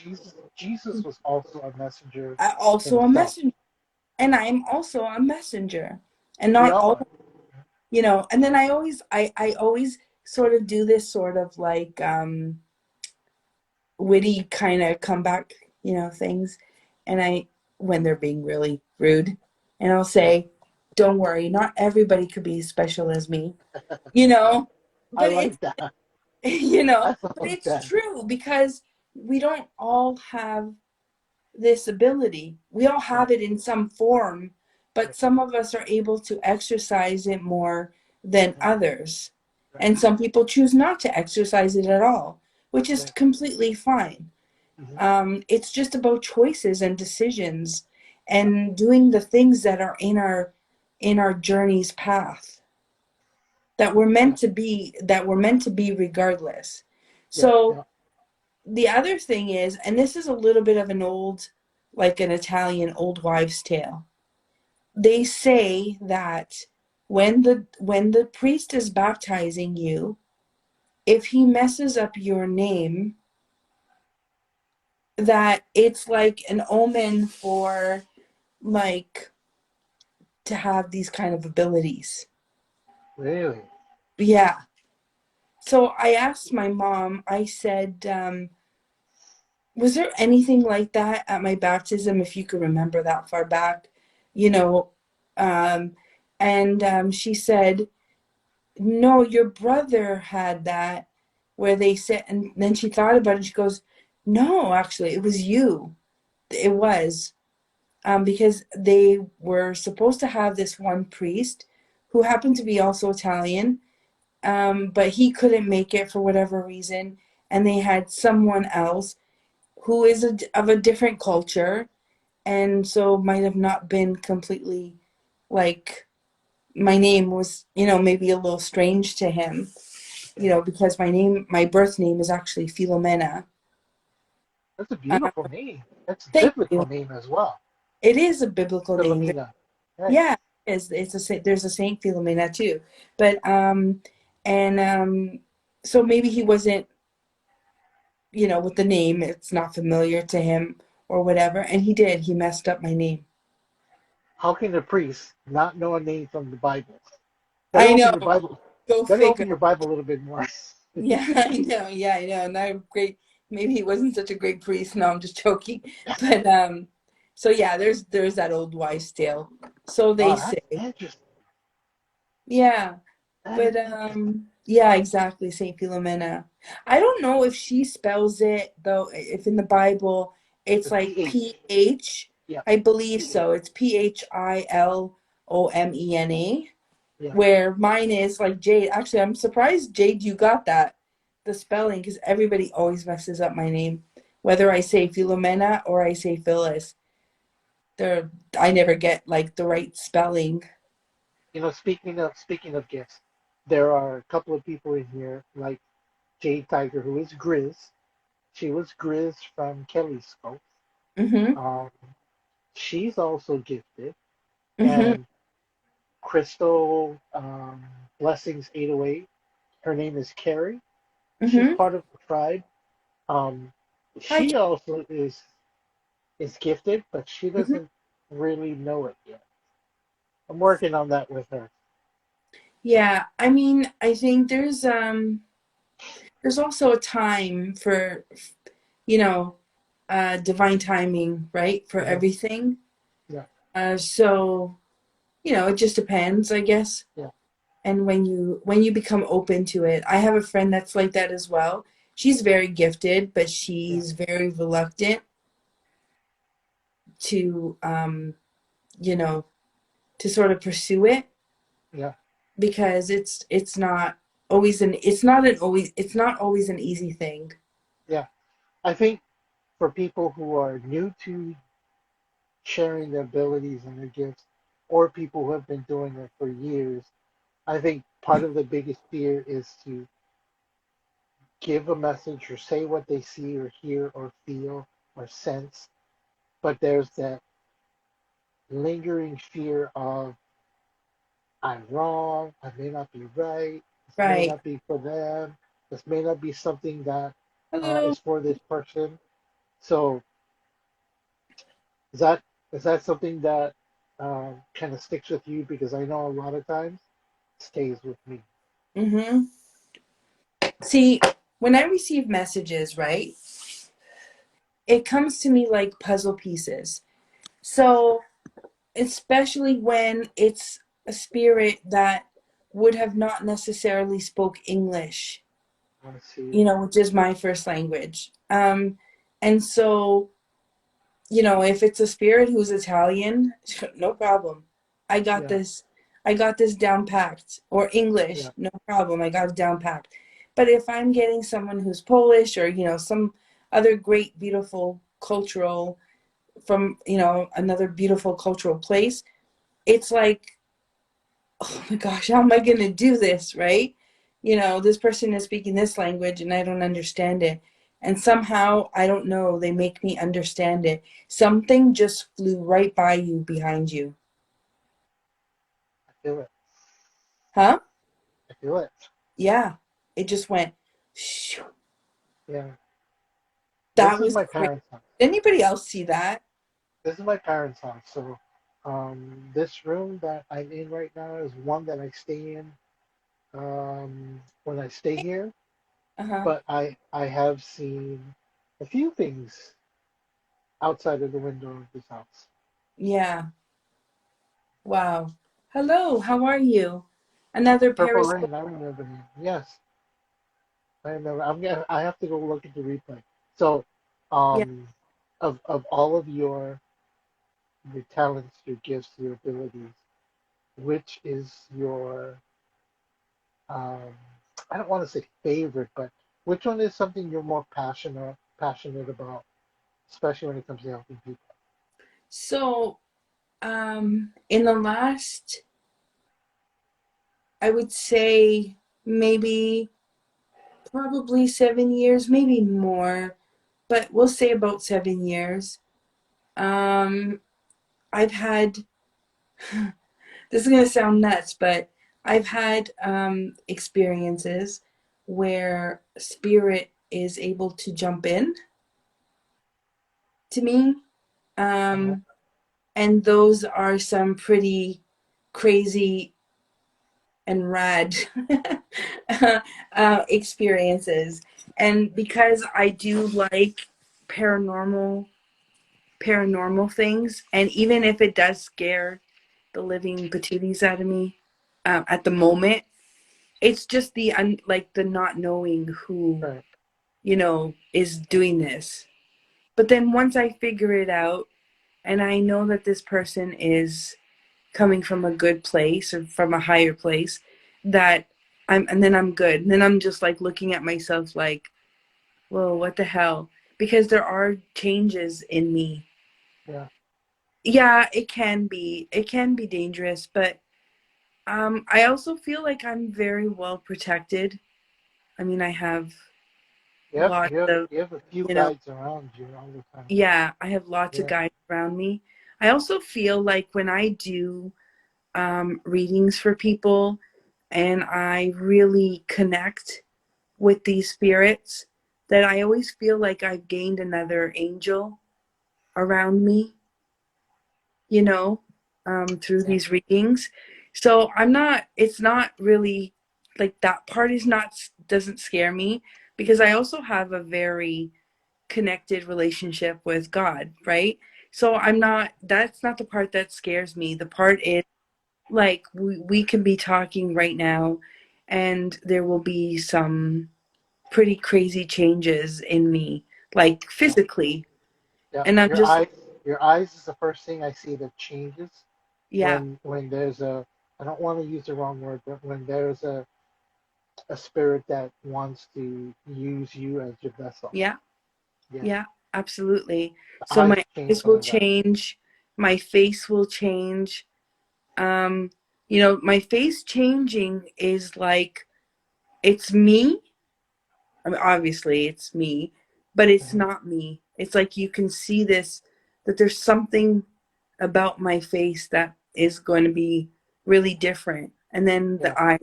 [SPEAKER 1] Jesus was also a messenger
[SPEAKER 2] I also a
[SPEAKER 1] himself.
[SPEAKER 2] messenger, and I'm also a messenger, and
[SPEAKER 1] We
[SPEAKER 2] not
[SPEAKER 1] all
[SPEAKER 2] all,
[SPEAKER 1] are.
[SPEAKER 2] and then I always sort of do this sort of like witty kind of comeback, things, and I when they're being really rude, and I'll
[SPEAKER 1] Yeah.
[SPEAKER 2] say, "Don't worry, not everybody could be as special as me," you know,
[SPEAKER 1] I
[SPEAKER 2] but it's
[SPEAKER 1] like that. I
[SPEAKER 2] but
[SPEAKER 1] like
[SPEAKER 2] it's
[SPEAKER 1] that.
[SPEAKER 2] true because we don't all have this ability. We all
[SPEAKER 1] Right.
[SPEAKER 2] have it in some form, but
[SPEAKER 1] Right.
[SPEAKER 2] some of us are able to exercise it more than
[SPEAKER 1] Right.
[SPEAKER 2] others.
[SPEAKER 1] Right.
[SPEAKER 2] And some people choose not to exercise it at all, which is
[SPEAKER 1] Right.
[SPEAKER 2] completely fine.
[SPEAKER 1] Hmm.
[SPEAKER 2] It's just about choices and decisions and doing the things that are in our journey's path
[SPEAKER 1] Yeah.
[SPEAKER 2] that we're meant to be regardless.
[SPEAKER 1] Yeah.
[SPEAKER 2] So
[SPEAKER 1] Yeah.
[SPEAKER 2] the other thing is, and this is a little bit of like an Italian old wives' tale. They say that when the priest is baptizing you, if he messes up your name, that it's like an omen for like to have these kind of abilities.
[SPEAKER 1] Really?
[SPEAKER 2] Yeah. So I asked my mom, I said, was there anything like that at my baptism, if you could remember that far back? You know, um, and she said, no, your brother had that where they said, and then she thought about it and she goes, no, actually, it was you. It was. Because they were supposed to have this one priest who happened to be also Italian, but he couldn't make it for whatever reason. And they had someone else who is of a different culture, and so might have not been completely like my name was, maybe a little strange to him,
[SPEAKER 1] Yeah.
[SPEAKER 2] because my birth name is actually Filomena.
[SPEAKER 1] That's a
[SPEAKER 2] Uh,
[SPEAKER 1] beautiful name. That's a
[SPEAKER 2] Thank
[SPEAKER 1] biblical
[SPEAKER 2] you.
[SPEAKER 1] name as well.
[SPEAKER 2] It is a biblical name.
[SPEAKER 1] Philomena. Right.
[SPEAKER 2] Yeah, there's a Saint Filomena too, but and so maybe he wasn't, with the name, it's not familiar to him or whatever, and he messed up my name.
[SPEAKER 1] How can a priest not know a name from the Bible? Better
[SPEAKER 2] I
[SPEAKER 1] open
[SPEAKER 2] know.
[SPEAKER 1] your Bible.
[SPEAKER 2] Go
[SPEAKER 1] Better
[SPEAKER 2] figure.
[SPEAKER 1] open your Bible a little bit more.
[SPEAKER 2] Yeah, I know. Yeah, I know. Not great. Maybe he wasn't such a great priest. No, I'm just joking. But so yeah, there's that old wives' tale. So they
[SPEAKER 1] Oh, that's
[SPEAKER 2] say.
[SPEAKER 1] interesting.
[SPEAKER 2] Yeah.
[SPEAKER 1] That is
[SPEAKER 2] But
[SPEAKER 1] interesting.
[SPEAKER 2] yeah, exactly, Saint Philomena. I don't know if she spells it though, if in the Bible it's
[SPEAKER 1] The
[SPEAKER 2] like
[SPEAKER 1] PH.
[SPEAKER 2] PH.
[SPEAKER 1] Yeah.
[SPEAKER 2] I believe
[SPEAKER 1] PH.
[SPEAKER 2] so. It's Philomena,
[SPEAKER 1] Yeah.
[SPEAKER 2] where mine is like Jade. Actually, I'm surprised, Jade, you got that, the spelling, because everybody always messes up my name. Whether I say Philomena or I say Phyllis, they're I never get like the right spelling.
[SPEAKER 1] Speaking of gifts, there are a couple of people in here like Jade Tiger, who is Grizz. She was Grizz from Kelly's Scope.
[SPEAKER 2] Mm-hmm.
[SPEAKER 1] Um, she's also gifted,
[SPEAKER 2] Mm-hmm.
[SPEAKER 1] and Crystal Blessings 808. Her name is Carrie. She's
[SPEAKER 2] Mm-hmm.
[SPEAKER 1] part of the tribe. Um,
[SPEAKER 2] Hi.
[SPEAKER 1] she also is gifted, but she
[SPEAKER 2] Mhm.
[SPEAKER 1] doesn't really know it yet. I'm working on that with her.
[SPEAKER 2] Yeah, I mean, I think there's also a time for, you know, divine timing, right? For
[SPEAKER 1] Hmm.
[SPEAKER 2] everything.
[SPEAKER 1] Yeah,
[SPEAKER 2] So, it just depends, I guess.
[SPEAKER 1] yeah,
[SPEAKER 2] And when you become open to it. I have a friend that's like that as well. She's very gifted, but
[SPEAKER 1] yeah,
[SPEAKER 2] she's very reluctant to you know, to sort of pursue it
[SPEAKER 1] yeah,
[SPEAKER 2] because it's not always an easy thing.
[SPEAKER 1] yeah. I think for people who are new to sharing their abilities and their gifts, or people who have been doing it for years, I think part of the biggest fear is to give a message or say what they see or hear or feel or sense, but there's that lingering fear of I'm wrong, I may not be right, this may
[SPEAKER 2] Right.
[SPEAKER 1] not be for them, this may not be something that
[SPEAKER 2] Hello.
[SPEAKER 1] is for this person. So is that is that something that kind of sticks with you? Because I know a lot of times it stays with me.
[SPEAKER 2] Mm-hmm. See, when I receive messages, right, it comes to me like puzzle pieces. So, especially when it's a spirit that would have not necessarily spoke English,
[SPEAKER 1] I see.
[SPEAKER 2] which is my first language. And so, if it's a spirit who's Italian, no problem. I got
[SPEAKER 1] Yeah,
[SPEAKER 2] this. I got this down packed. Or English,
[SPEAKER 1] yeah,
[SPEAKER 2] no problem. I got it down packed. But if I'm getting someone who's Polish or, some other great, beautiful cultural from, another beautiful cultural place, it's like, oh my gosh, how am I going to do this, right? This person is speaking this language and I don't understand it. And somehow, I don't know, they make me understand it. Something just flew right by you behind you.
[SPEAKER 1] I feel it.
[SPEAKER 2] Huh?
[SPEAKER 1] I feel it.
[SPEAKER 2] Yeah. It just went. Shoo.
[SPEAKER 1] Yeah.
[SPEAKER 2] That
[SPEAKER 1] This is
[SPEAKER 2] was
[SPEAKER 1] my
[SPEAKER 2] crazy.
[SPEAKER 1] parents' house.
[SPEAKER 2] Did anybody else see that?
[SPEAKER 1] This is my parents' house. So, this room that I'm in right now is one that I stay in when I stay here.
[SPEAKER 2] Uh-huh.
[SPEAKER 1] But I have seen a few things outside of the window of this house.
[SPEAKER 2] Yeah. Wow. Hello, how are you? Another
[SPEAKER 1] Purple
[SPEAKER 2] Periscope.
[SPEAKER 1] Rain, I remember him. Yes, I remember. I have to go look at the replay. So,
[SPEAKER 2] Yeah.
[SPEAKER 1] um, of all of your talents, your gifts, your abilities, which is your um, I don't want to say favorite, but which one is something you're more passionate about, especially when it comes to helping people?
[SPEAKER 2] So, in the last, I would say maybe probably 7 years, maybe more, but we'll say about 7 years. Um, I've had, this is going to sound nuts, but I've had experiences where spirit is able to jump in to me.
[SPEAKER 1] Uh,
[SPEAKER 2] Um, and those are some pretty crazy and rad experiences. And because I do like paranormal paranormal things, and even if it does scare the living patooties out of me at the moment, it's just like the not knowing who
[SPEAKER 1] right.
[SPEAKER 2] is doing this. But then once I figure it out, and I know that this person is coming from a good place or from a higher place, that and then I'm good. And then I'm just like looking at myself like, whoa, what the hell? Because there are changes in me.
[SPEAKER 1] Yeah.
[SPEAKER 2] Yeah, it can be dangerous, but I also feel like I'm very well protected. I mean, I have
[SPEAKER 1] Yep.
[SPEAKER 2] lots of,
[SPEAKER 1] You have a few
[SPEAKER 2] you know,
[SPEAKER 1] guides around you all the time.
[SPEAKER 2] yeah, I have lots of
[SPEAKER 1] Yeah.
[SPEAKER 2] guys around me. I also feel like when I do readings for people and I really connect with these spirits, that I always feel like I've gained another angel around me, you know, through
[SPEAKER 1] Yeah.
[SPEAKER 2] these readings. So it's not really like that part doesn't scare me because I also have a very connected relationship with God, right? So that's not the part that scares me. The part is like we can be talking right now and there will be some pretty crazy changes in me, like
[SPEAKER 1] Yeah.
[SPEAKER 2] physically.
[SPEAKER 1] Yeah.
[SPEAKER 2] And I'm just,
[SPEAKER 1] Your eyes is the first thing I see that changes
[SPEAKER 2] yeah,
[SPEAKER 1] when there's a I don't want to use the wrong word, but when there's a spirit that wants to use you as your vessel.
[SPEAKER 2] yeah,
[SPEAKER 1] Yeah.
[SPEAKER 2] yeah, absolutely.
[SPEAKER 1] The
[SPEAKER 2] So
[SPEAKER 1] eyes
[SPEAKER 2] my
[SPEAKER 1] change
[SPEAKER 2] eyes
[SPEAKER 1] when
[SPEAKER 2] will
[SPEAKER 1] I got
[SPEAKER 2] change, my face will change. Um, my face changing is like it's me. I mean, obviously it's me, but it's
[SPEAKER 1] Mhm.
[SPEAKER 2] not me. It's like you can see this, that there's something about my face that is going to be really different. And then
[SPEAKER 1] Yeah.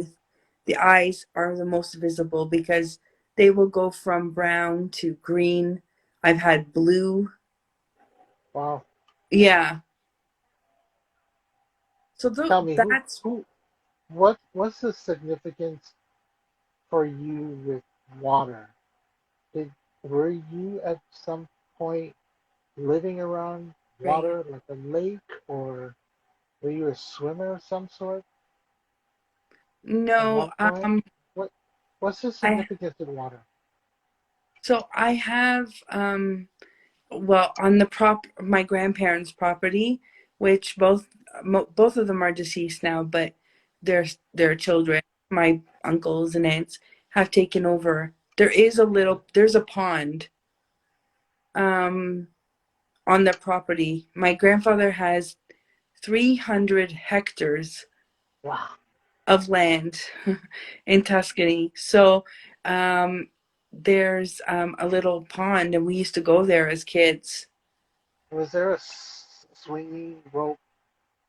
[SPEAKER 2] the eyes are the most visible because they will go from brown to green. I've had blue.
[SPEAKER 1] Wow.
[SPEAKER 2] Yeah. So
[SPEAKER 1] Tell me
[SPEAKER 2] that's
[SPEAKER 1] what's the significance for you with water? Did were you at some point living around
[SPEAKER 2] right.
[SPEAKER 1] water like a lake, or were you a swimmer of some sort at
[SPEAKER 2] No,
[SPEAKER 1] one point? What what's the
[SPEAKER 2] I
[SPEAKER 1] significance of water?
[SPEAKER 2] so I have well, on my grandparents' property, which both of them are deceased now, but their children, my uncles and aunts, have taken over. There's a pond um on the property. My grandfather has 300 hectares
[SPEAKER 1] Wow.
[SPEAKER 2] of land in Tuscany. So um there's a little pond and we used to go there as kids.
[SPEAKER 1] Was there a swinging rope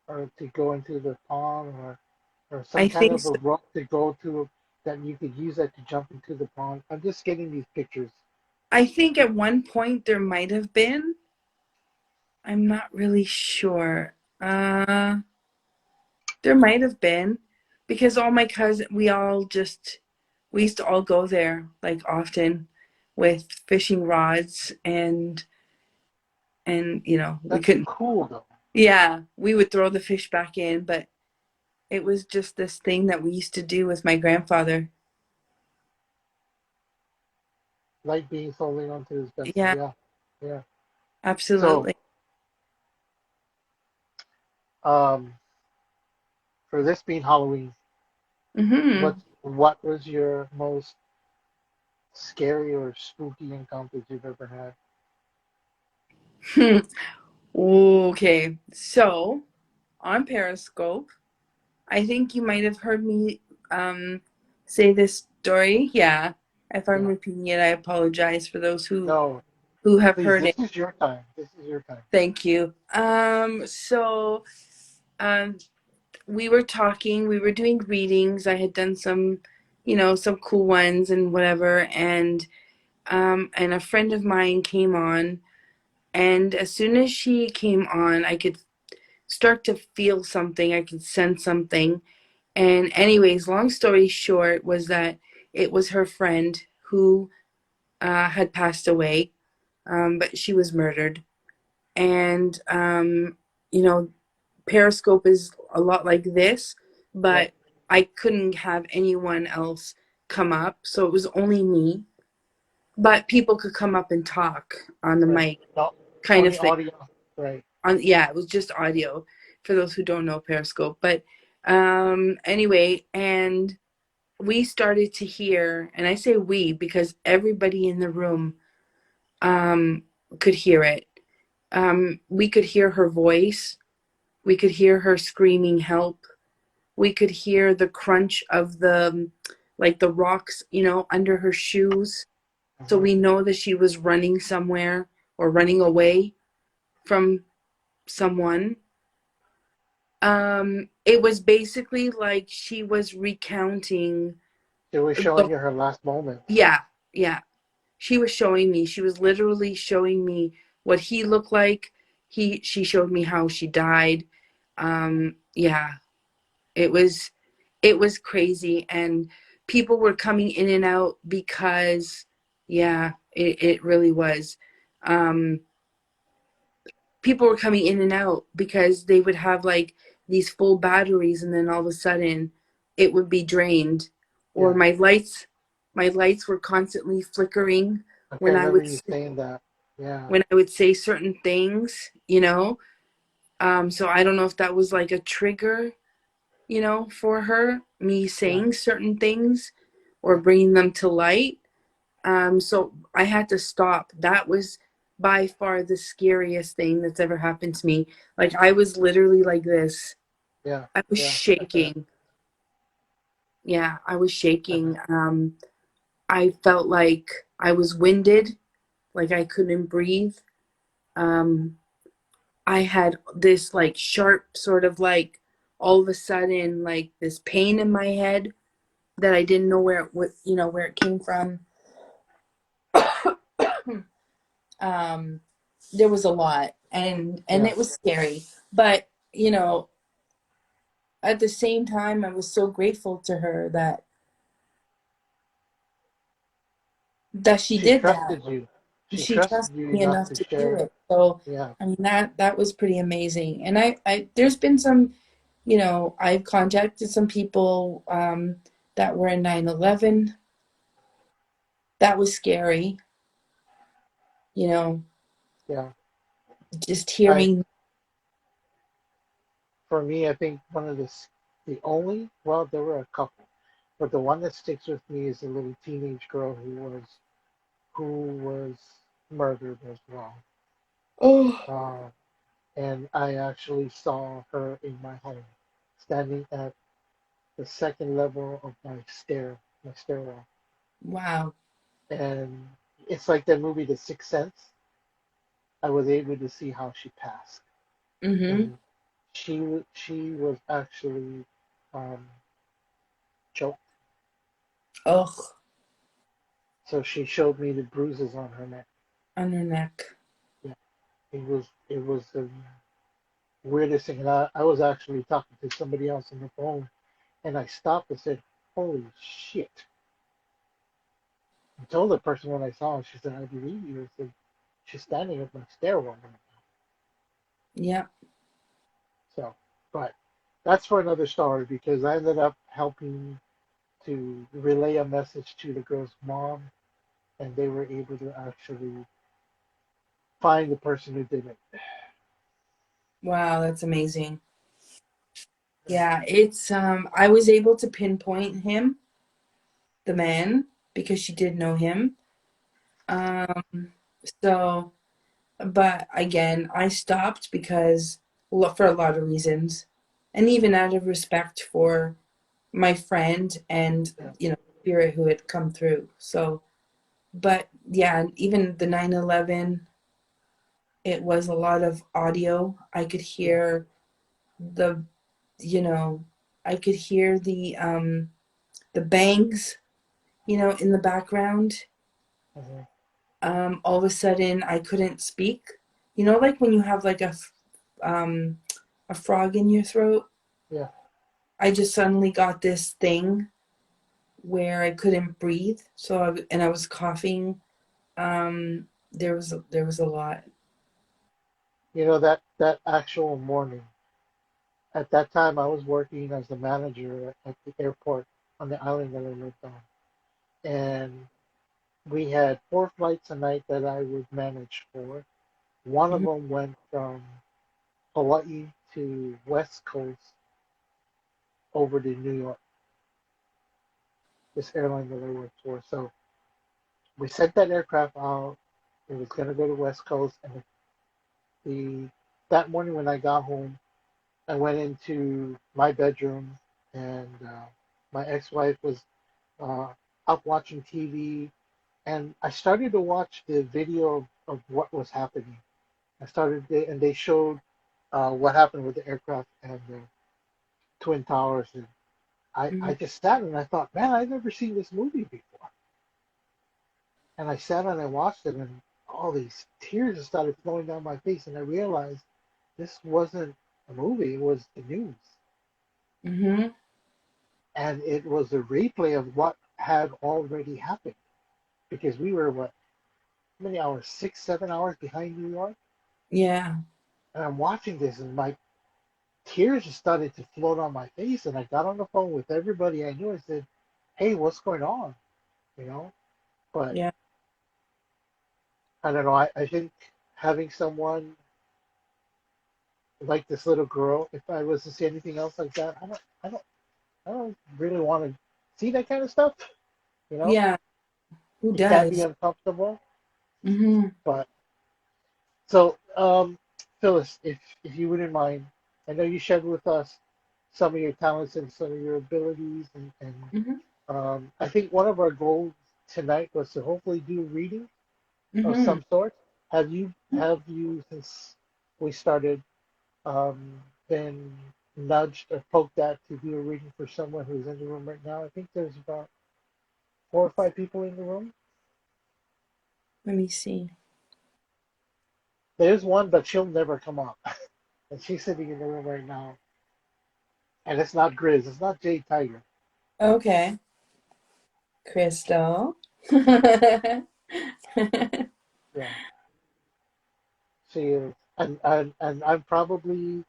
[SPEAKER 1] or to go into the pond, or
[SPEAKER 2] I
[SPEAKER 1] some kind
[SPEAKER 2] think
[SPEAKER 1] of a
[SPEAKER 2] so.
[SPEAKER 1] rope to go to? that you could use that to jump into the pond? I'm just getting these pictures.
[SPEAKER 2] I think at one point there might have been. I'm not really sure. There might have been because all my cousins, we used to all go there like often with fishing rods and we
[SPEAKER 1] That's
[SPEAKER 2] couldn't.
[SPEAKER 1] cool though.
[SPEAKER 2] Yeah, we would throw the fish back in, but it was just this thing that we used to do with my grandfather.
[SPEAKER 1] Like being holding onto his pencil.
[SPEAKER 2] Yeah,
[SPEAKER 1] Yeah, yeah. So,
[SPEAKER 2] absolutely.
[SPEAKER 1] um, for this being Halloween,
[SPEAKER 2] Hmm.
[SPEAKER 1] what was your most scary or spooky encounters you've ever had?
[SPEAKER 2] Okay, so on Periscope, I think you might have heard me um, say this story. Yeah, if I'm
[SPEAKER 1] Yeah.
[SPEAKER 2] repeating it, I apologize for those
[SPEAKER 1] No,
[SPEAKER 2] who have
[SPEAKER 1] please.
[SPEAKER 2] heard
[SPEAKER 1] This
[SPEAKER 2] it.
[SPEAKER 1] is your time. This is your time.
[SPEAKER 2] Thank you. Um, we were talking. We were doing readings. I had done some cool ones and whatever. And a friend of mine came on, and as soon as she came on, I could start to feel something. I could sense something. And anyways, long story short was that it was her friend who had passed away, but she was murdered. And you know, Periscope is a lot like this,
[SPEAKER 1] Right,
[SPEAKER 2] but I couldn't have anyone else come up, so it was only me. But people could come up and talk on the
[SPEAKER 1] right.
[SPEAKER 2] mic,
[SPEAKER 1] No,
[SPEAKER 2] kind of
[SPEAKER 1] only
[SPEAKER 2] thing.
[SPEAKER 1] audio. Right.
[SPEAKER 2] Yeah, it was just audio for those who don't know Periscope. But anyway, and we started to hear, and I say we because everybody in the room um, could hear it. We could hear her voice. We could hear her screaming help. We could hear the crunch of the rocks, under her shoes. So
[SPEAKER 1] Hmm.
[SPEAKER 2] we know that she was running somewhere or running away from someone. It was basically like she was recounting
[SPEAKER 1] It was
[SPEAKER 2] the,
[SPEAKER 1] showing you her last moments.
[SPEAKER 2] yeah, yeah. She was showing me. She was literally showing me what he looked like. She showed me how she died. Yeah, it was crazy, and people were coming in and out because, yeah, it really was. Um, People were coming in and out because they would have like these full batteries, and then all of a sudden it would be drained, or
[SPEAKER 1] Yeah.
[SPEAKER 2] my lights were constantly flickering
[SPEAKER 1] Okay, I
[SPEAKER 2] when I
[SPEAKER 1] remember
[SPEAKER 2] would
[SPEAKER 1] you saying that. Yeah.
[SPEAKER 2] say certain things. So I don't know if that was like a trigger, for her, me
[SPEAKER 1] Yeah.
[SPEAKER 2] saying certain things or
[SPEAKER 1] Yeah.
[SPEAKER 2] bringing them to light. So I had to stop. That was by far the scariest thing that's ever happened to me. Like, I was literally like this.
[SPEAKER 1] Yeah.
[SPEAKER 2] I was
[SPEAKER 1] Yeah.
[SPEAKER 2] shaking. Yeah, I was
[SPEAKER 1] I bet.
[SPEAKER 2] shaking. I felt like I was winded, like I couldn't breathe. Um, I had this like sharp sort of like all of a sudden like this pain in my head that I didn't know where it came from. um there was a lot, and
[SPEAKER 1] Yeah.
[SPEAKER 2] it was scary, but at the same time I was so grateful to her that she
[SPEAKER 1] She
[SPEAKER 2] did that.
[SPEAKER 1] trusted you. She
[SPEAKER 2] She
[SPEAKER 1] trusted
[SPEAKER 2] trusted
[SPEAKER 1] you
[SPEAKER 2] me
[SPEAKER 1] enough
[SPEAKER 2] enough
[SPEAKER 1] to
[SPEAKER 2] to do
[SPEAKER 1] share.
[SPEAKER 2] it. So
[SPEAKER 1] Yeah.
[SPEAKER 2] I mean, that was pretty amazing. And I there's been some, I've contacted some people that were in 9/11. That was scary, you know
[SPEAKER 1] Yeah.
[SPEAKER 2] just
[SPEAKER 1] I
[SPEAKER 2] hearing.
[SPEAKER 1] For me, I think one of the only, well, there were a couple, but the one that sticks with me is a little teenage girl who was murdered as well.
[SPEAKER 2] Oh,
[SPEAKER 1] Uh, and I actually saw her in my home, standing at the second level of my stairwell.
[SPEAKER 2] wow.
[SPEAKER 1] And it's like that movie, The Sixth Sense. I was able to see how she passed,
[SPEAKER 2] Mm-hmm.
[SPEAKER 1] and she was actually um, choked.
[SPEAKER 2] Ugh,
[SPEAKER 1] So she showed me the bruises on her neck.
[SPEAKER 2] on her neck.
[SPEAKER 1] Yeah, it was the weirdest thing. And I was actually talking to somebody else on the phone, and I stopped and said, "Holy shit!" I told the person when I saw her. She said, "I believe you." I said, "She's standing at my stairwell right now."
[SPEAKER 2] Yeah.
[SPEAKER 1] So, but that's for another story because I ended up helping to relay a message to the girl's mom, and they were able to actually find the person who did it.
[SPEAKER 2] Wow, that's amazing. Yeah, it's I was able to pinpoint him, the man, because she did know him. Um so but again, I stopped because for a lot of reasons. And even out of respect for my friend and
[SPEAKER 1] Yeah.
[SPEAKER 2] spirit who had come through. So, but yeah, even the 9/11, it was a lot of audio. I could
[SPEAKER 1] Yeah.
[SPEAKER 2] hear the you know, I could hear the bangs, in the background.
[SPEAKER 1] Mhm.
[SPEAKER 2] All of a sudden I couldn't speak. Like when you have like um a frog in your throat.
[SPEAKER 1] Yeah.
[SPEAKER 2] I just suddenly got this thing where I couldn't breathe. And I was coughing. There was a lot.
[SPEAKER 1] That actual morning. At that time, I was working as the manager at the airport on the island that I lived on, and we had 4 flights a night that I would manage for. One of
[SPEAKER 2] Mhm.
[SPEAKER 1] them went from Hawaii to West Coast over to New York. This airline that I worked for. So we sent that aircraft out. It was going to go to West Coast, and the that morning when I got home, I went into my bedroom, and my ex-wife was uh, up watching TV, and I started to watch the video of what was happening. And they showed what happened with the aircraft and the twin towers, and I
[SPEAKER 2] Mhm.
[SPEAKER 1] just sat and I thought, man, I've never seen this movie before. And I sat and I watched it, and all these tears started flowing down my face, and I realized this wasn't a movie; it was the news,
[SPEAKER 2] Mhm.
[SPEAKER 1] and it was a replay of what had already happened. Because we were what, how many hours? 6, 7 hours behind New York,
[SPEAKER 2] Yeah.
[SPEAKER 1] and I'm watching this, and my tears just started to float on my face, and I got on the phone with everybody I knew and said, "Hey, what's going on?" You know, but
[SPEAKER 2] Yeah.
[SPEAKER 1] I don't know. I think having someone like this little girl, if I was to see anything else like that, I don't really want to see that kind of stuff. You know,
[SPEAKER 2] Yeah. Who
[SPEAKER 1] it can be
[SPEAKER 2] does?
[SPEAKER 1] uncomfortable.
[SPEAKER 2] Mhm.
[SPEAKER 1] But so, Phyllis, if you wouldn't mind, I know you shared with us some of your talents and some of your abilities, and
[SPEAKER 2] Mhm.
[SPEAKER 1] I think one of our goals tonight was to hopefully do reading of
[SPEAKER 2] Mhm.
[SPEAKER 1] some sort. Have you since we started been nudged or poked at to do a reading for someone who's in the room right now? I think there's about 4 or 5 people in the room.
[SPEAKER 2] Let me see.
[SPEAKER 1] There's one, but she'll never come up. And she's sitting in the room right now. And it's not Grizz. It's not Jade Tiger.
[SPEAKER 2] Okay. Crystal.
[SPEAKER 1] Yeah, she is. And I'm probably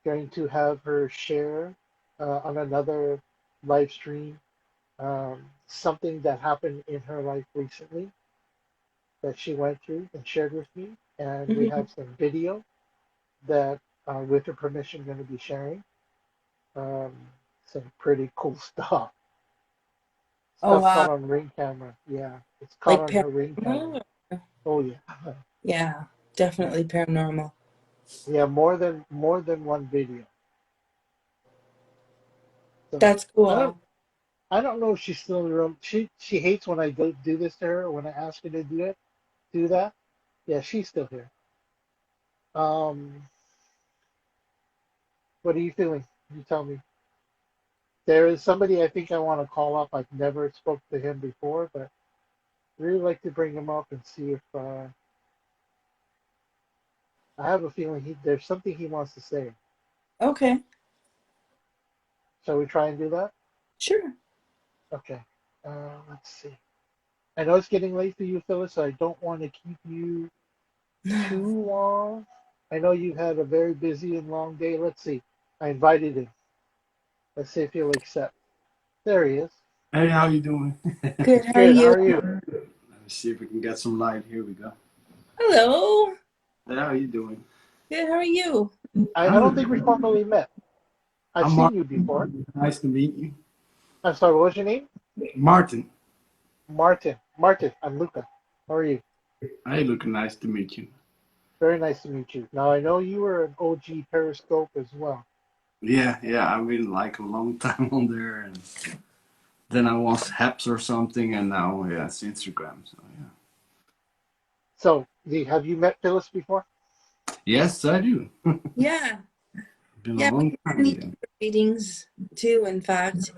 [SPEAKER 1] going to have her share on another live stream something that happened in her life recently that she went through and shared with me. And we
[SPEAKER 2] Mhm.
[SPEAKER 1] have some video that, with her permission, going to be sharing um, some pretty cool stuff.
[SPEAKER 2] Oh
[SPEAKER 1] Stuff caught
[SPEAKER 2] wow.
[SPEAKER 1] on ring camera. Yeah, it's caught
[SPEAKER 2] Like
[SPEAKER 1] on her ring camera.
[SPEAKER 2] paranormal?
[SPEAKER 1] Oh yeah,
[SPEAKER 2] Yeah,
[SPEAKER 1] yeah,
[SPEAKER 2] definitely paranormal.
[SPEAKER 1] yeah. More than one video. So
[SPEAKER 2] That's
[SPEAKER 1] I don't
[SPEAKER 2] cool.
[SPEAKER 1] I don't know if she's still in the room. She hates when I do this to her. When I ask her to do that. Yeah, she's still here. Um, what are you feeling? You tell me. There is somebody I think I want to call up. I've never spoke to him before, but really like to bring him up and see if I have a feeling there's something he wants to say.
[SPEAKER 2] Okay,
[SPEAKER 1] Shall we try and do that?
[SPEAKER 2] sure.
[SPEAKER 1] Okay. Let's see. I know it's getting late for you, Phyllis, so I don't want to keep you too long. I know you had a very busy and long day. Let's see. I invited him. Let's see if he'll accept. There he is.
[SPEAKER 3] Hey, how you doing?
[SPEAKER 2] Good. How are
[SPEAKER 1] Good. How
[SPEAKER 2] you?
[SPEAKER 1] are you?
[SPEAKER 3] Let me see if we can get some light. Here we go.
[SPEAKER 2] Hello.
[SPEAKER 3] Hey, how you doing?
[SPEAKER 2] Good. How are you?
[SPEAKER 1] I don't think we
[SPEAKER 3] I'm
[SPEAKER 1] formally met. I've
[SPEAKER 3] I'm
[SPEAKER 1] seen
[SPEAKER 3] Martin.
[SPEAKER 1] you before.
[SPEAKER 3] Nice to meet you.
[SPEAKER 1] I'm sorry, what was your name?
[SPEAKER 3] Martin.
[SPEAKER 1] Martin. Martin, I'm Luca. How are you?
[SPEAKER 3] Hey, looking nice to meet you.
[SPEAKER 1] Very nice to meet you. Now, I know you were an OG Periscope as well.
[SPEAKER 3] Yeah, I've been like a long time on there, and then I was Haps or something, and now yeah, it's Instagram. So yeah.
[SPEAKER 1] So, have you met Phyllis before?
[SPEAKER 3] Yes, I do.
[SPEAKER 2] Yeah.
[SPEAKER 3] Been a
[SPEAKER 2] Yeah.
[SPEAKER 3] long
[SPEAKER 2] We've done
[SPEAKER 3] time.
[SPEAKER 2] each
[SPEAKER 3] Yeah.
[SPEAKER 2] other readings too. In fact.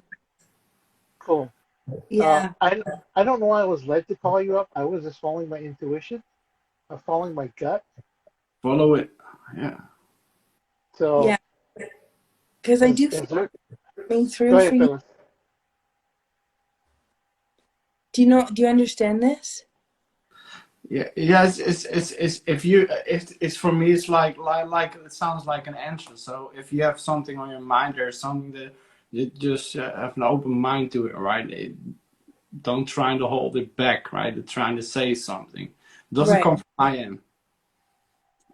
[SPEAKER 1] Cool.
[SPEAKER 2] Yeah.
[SPEAKER 1] I don't know why I was led to call you up. I was just following my intuition. I'm following my gut.
[SPEAKER 3] Follow it. Yeah.
[SPEAKER 1] So,
[SPEAKER 2] Yeah. Because I do feel
[SPEAKER 1] is there,
[SPEAKER 2] coming
[SPEAKER 1] go
[SPEAKER 2] through for
[SPEAKER 1] ahead,
[SPEAKER 2] you.
[SPEAKER 1] Phyllis.
[SPEAKER 2] Do you know? Do you understand this?
[SPEAKER 3] Yeah, it's if you if it's for me it's like it sounds like an answer. So if you have something on your mind, there's something that you just have an open mind to it, right? Don't try to hold it back, right? Trying to say something. It doesn't
[SPEAKER 2] Right.
[SPEAKER 3] come from my end.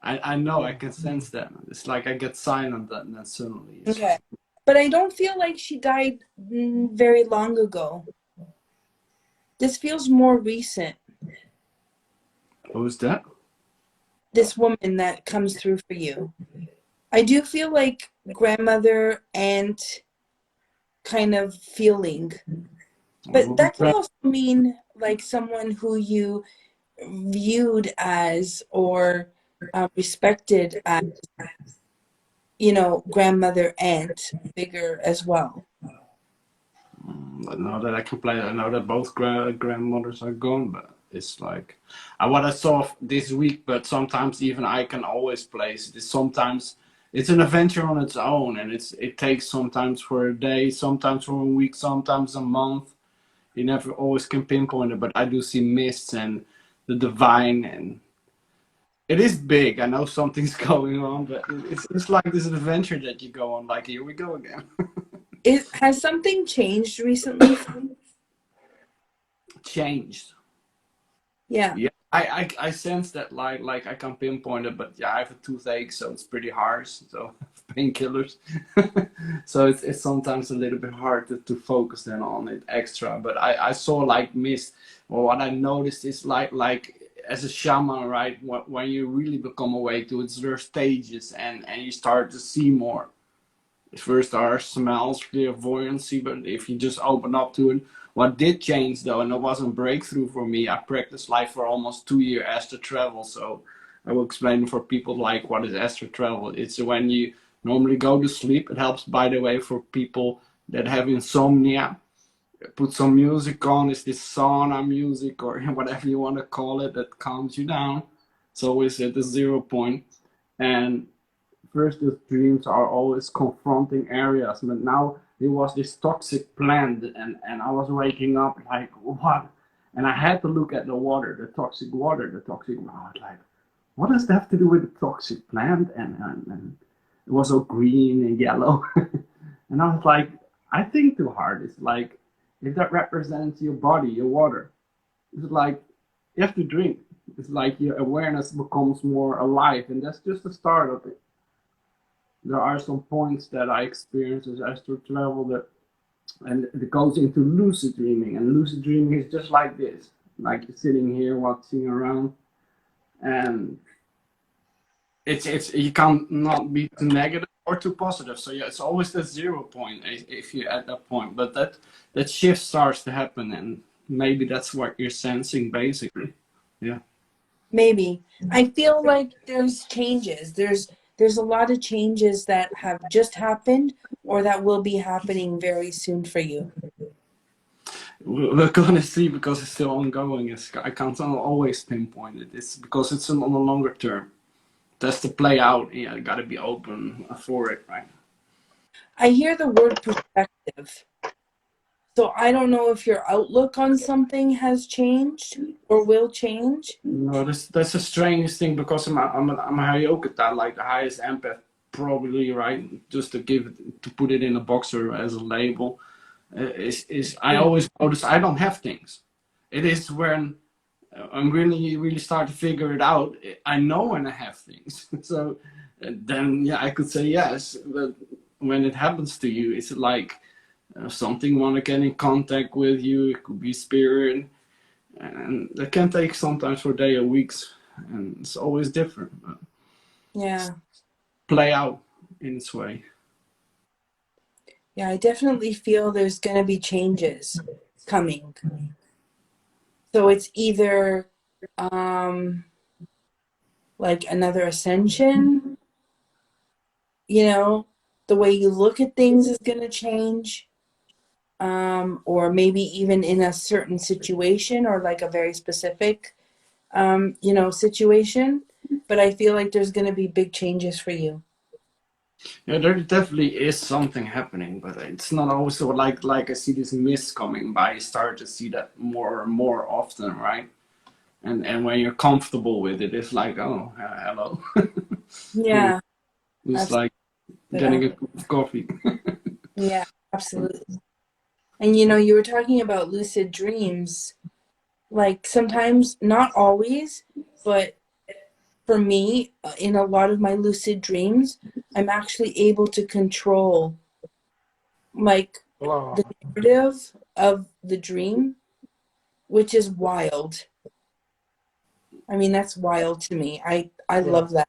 [SPEAKER 3] I know I
[SPEAKER 1] Hmm.
[SPEAKER 3] can sense that. It's like I get silent and then suddenly it's
[SPEAKER 2] Okay.
[SPEAKER 3] like,
[SPEAKER 2] But I don't feel like she died very long ago. This feels more recent.
[SPEAKER 3] who's that?
[SPEAKER 2] This woman that comes through for you. I do feel like grandmother, aunt kind of feeling. But that could also mean like someone who you viewed as or respected as, grandmother, aunt figure as well.
[SPEAKER 3] Now that I can play, I know that both grandmothers are gone, but it's like what I saw this week. But sometimes even I can always place it. Sometimes it's an adventure on its own, and it takes sometimes for a day, sometimes for a week, sometimes a month. You never always can pinpoint it, but I do see mists and the divine, and it is big. I know something's going on, but it's like this adventure that you go on. Like here we go again.
[SPEAKER 2] Has something changed recently?
[SPEAKER 3] Changed.
[SPEAKER 2] Yeah,
[SPEAKER 3] Yeah, I sense that like I can pinpoint it, but yeah, I have a toothache, so it's pretty harsh. So painkillers, so it's sometimes a little bit hard to focus then on it extra. But I saw like mist. Well, what I noticed is like as a shaman, right? When you really become awake to it, there are stages, and you start to see more. First are smells, clairvoyancy, but if you just open up to it, what did change though, and it wasn't breakthrough for me. I practiced life for almost 2 years astral travel, so I will explain for people like what is astral travel. It's when you normally go to sleep. It helps, by the way, for people that have insomnia. Put some music on. It's this sauna music or whatever you want to call it that calms you down. It's always at the 0 point, and first the dreams are always confronting areas, but now there was this toxic plant, and I was waking up like what, and I had to look at the water, the toxic water. I was like, what does that have to do with the toxic plant? And it was so green and yellow. And I was like, I think too hard. It's like if that represents your body, your water, it's like you have to drink. It's like your awareness becomes more alive, and that's just the start of it. There are some points that I experience as astral travel that, and it goes into lucid dreaming, and lucid dreaming is just like this, like you're sitting here watching around, and it's you can't not be too negative or too positive. So yeah, it's always the 0 point if you're at that point, but that shift starts to happen, and maybe that's what you're sensing basically. Yeah.
[SPEAKER 2] maybe. I feel like there's changes. There's a lot of changes that have just happened or that will be happening very soon for you?
[SPEAKER 3] We're gonna see because it's still ongoing. I can't always pinpoint it. It's because it's on a longer term. That's to play out. Yeah, got to be open for it, right?
[SPEAKER 2] I hear the word perspective. So I don't know if your outlook on something has changed or will change.
[SPEAKER 3] No, that's a strange thing because I'm a Hayokata, like the highest empath, probably, right? Just to put it in a box or as a label. Is I
[SPEAKER 2] Yeah.
[SPEAKER 3] always notice I don't have things. It is when I'm really start to figure it out. I know when I have things. So then yeah, I could say yes. But when it happens to you, it's like something want to get in contact with you. It could be spirit, and that can take sometimes for days or weeks, and it's always different. But
[SPEAKER 2] Yeah.
[SPEAKER 3] play out in its way.
[SPEAKER 2] Yeah, I definitely feel there's going to be changes coming. So it's either um like another ascension, you know, the way you look at things is going to change, or maybe even in a certain situation or like a very specific situation. But I feel like there's going to be big changes for you.
[SPEAKER 3] Yeah, there definitely is something happening, but it's not always so like I see this mist coming by. I start to see that more and more often, right? And when you're comfortable with it, it's like, oh, hello.
[SPEAKER 2] Yeah,
[SPEAKER 3] It's
[SPEAKER 2] absolutely.
[SPEAKER 3] like
[SPEAKER 2] But
[SPEAKER 3] getting a cup of coffee.
[SPEAKER 2] yeah, absolutely. And you were talking about lucid dreams. Like sometimes, not always, but for me, in a lot of my lucid dreams, I'm actually able to control like
[SPEAKER 1] Hello.
[SPEAKER 2] the narrative of the dream, which is wild. I mean, that's wild to me. I
[SPEAKER 1] Yeah.
[SPEAKER 2] love that.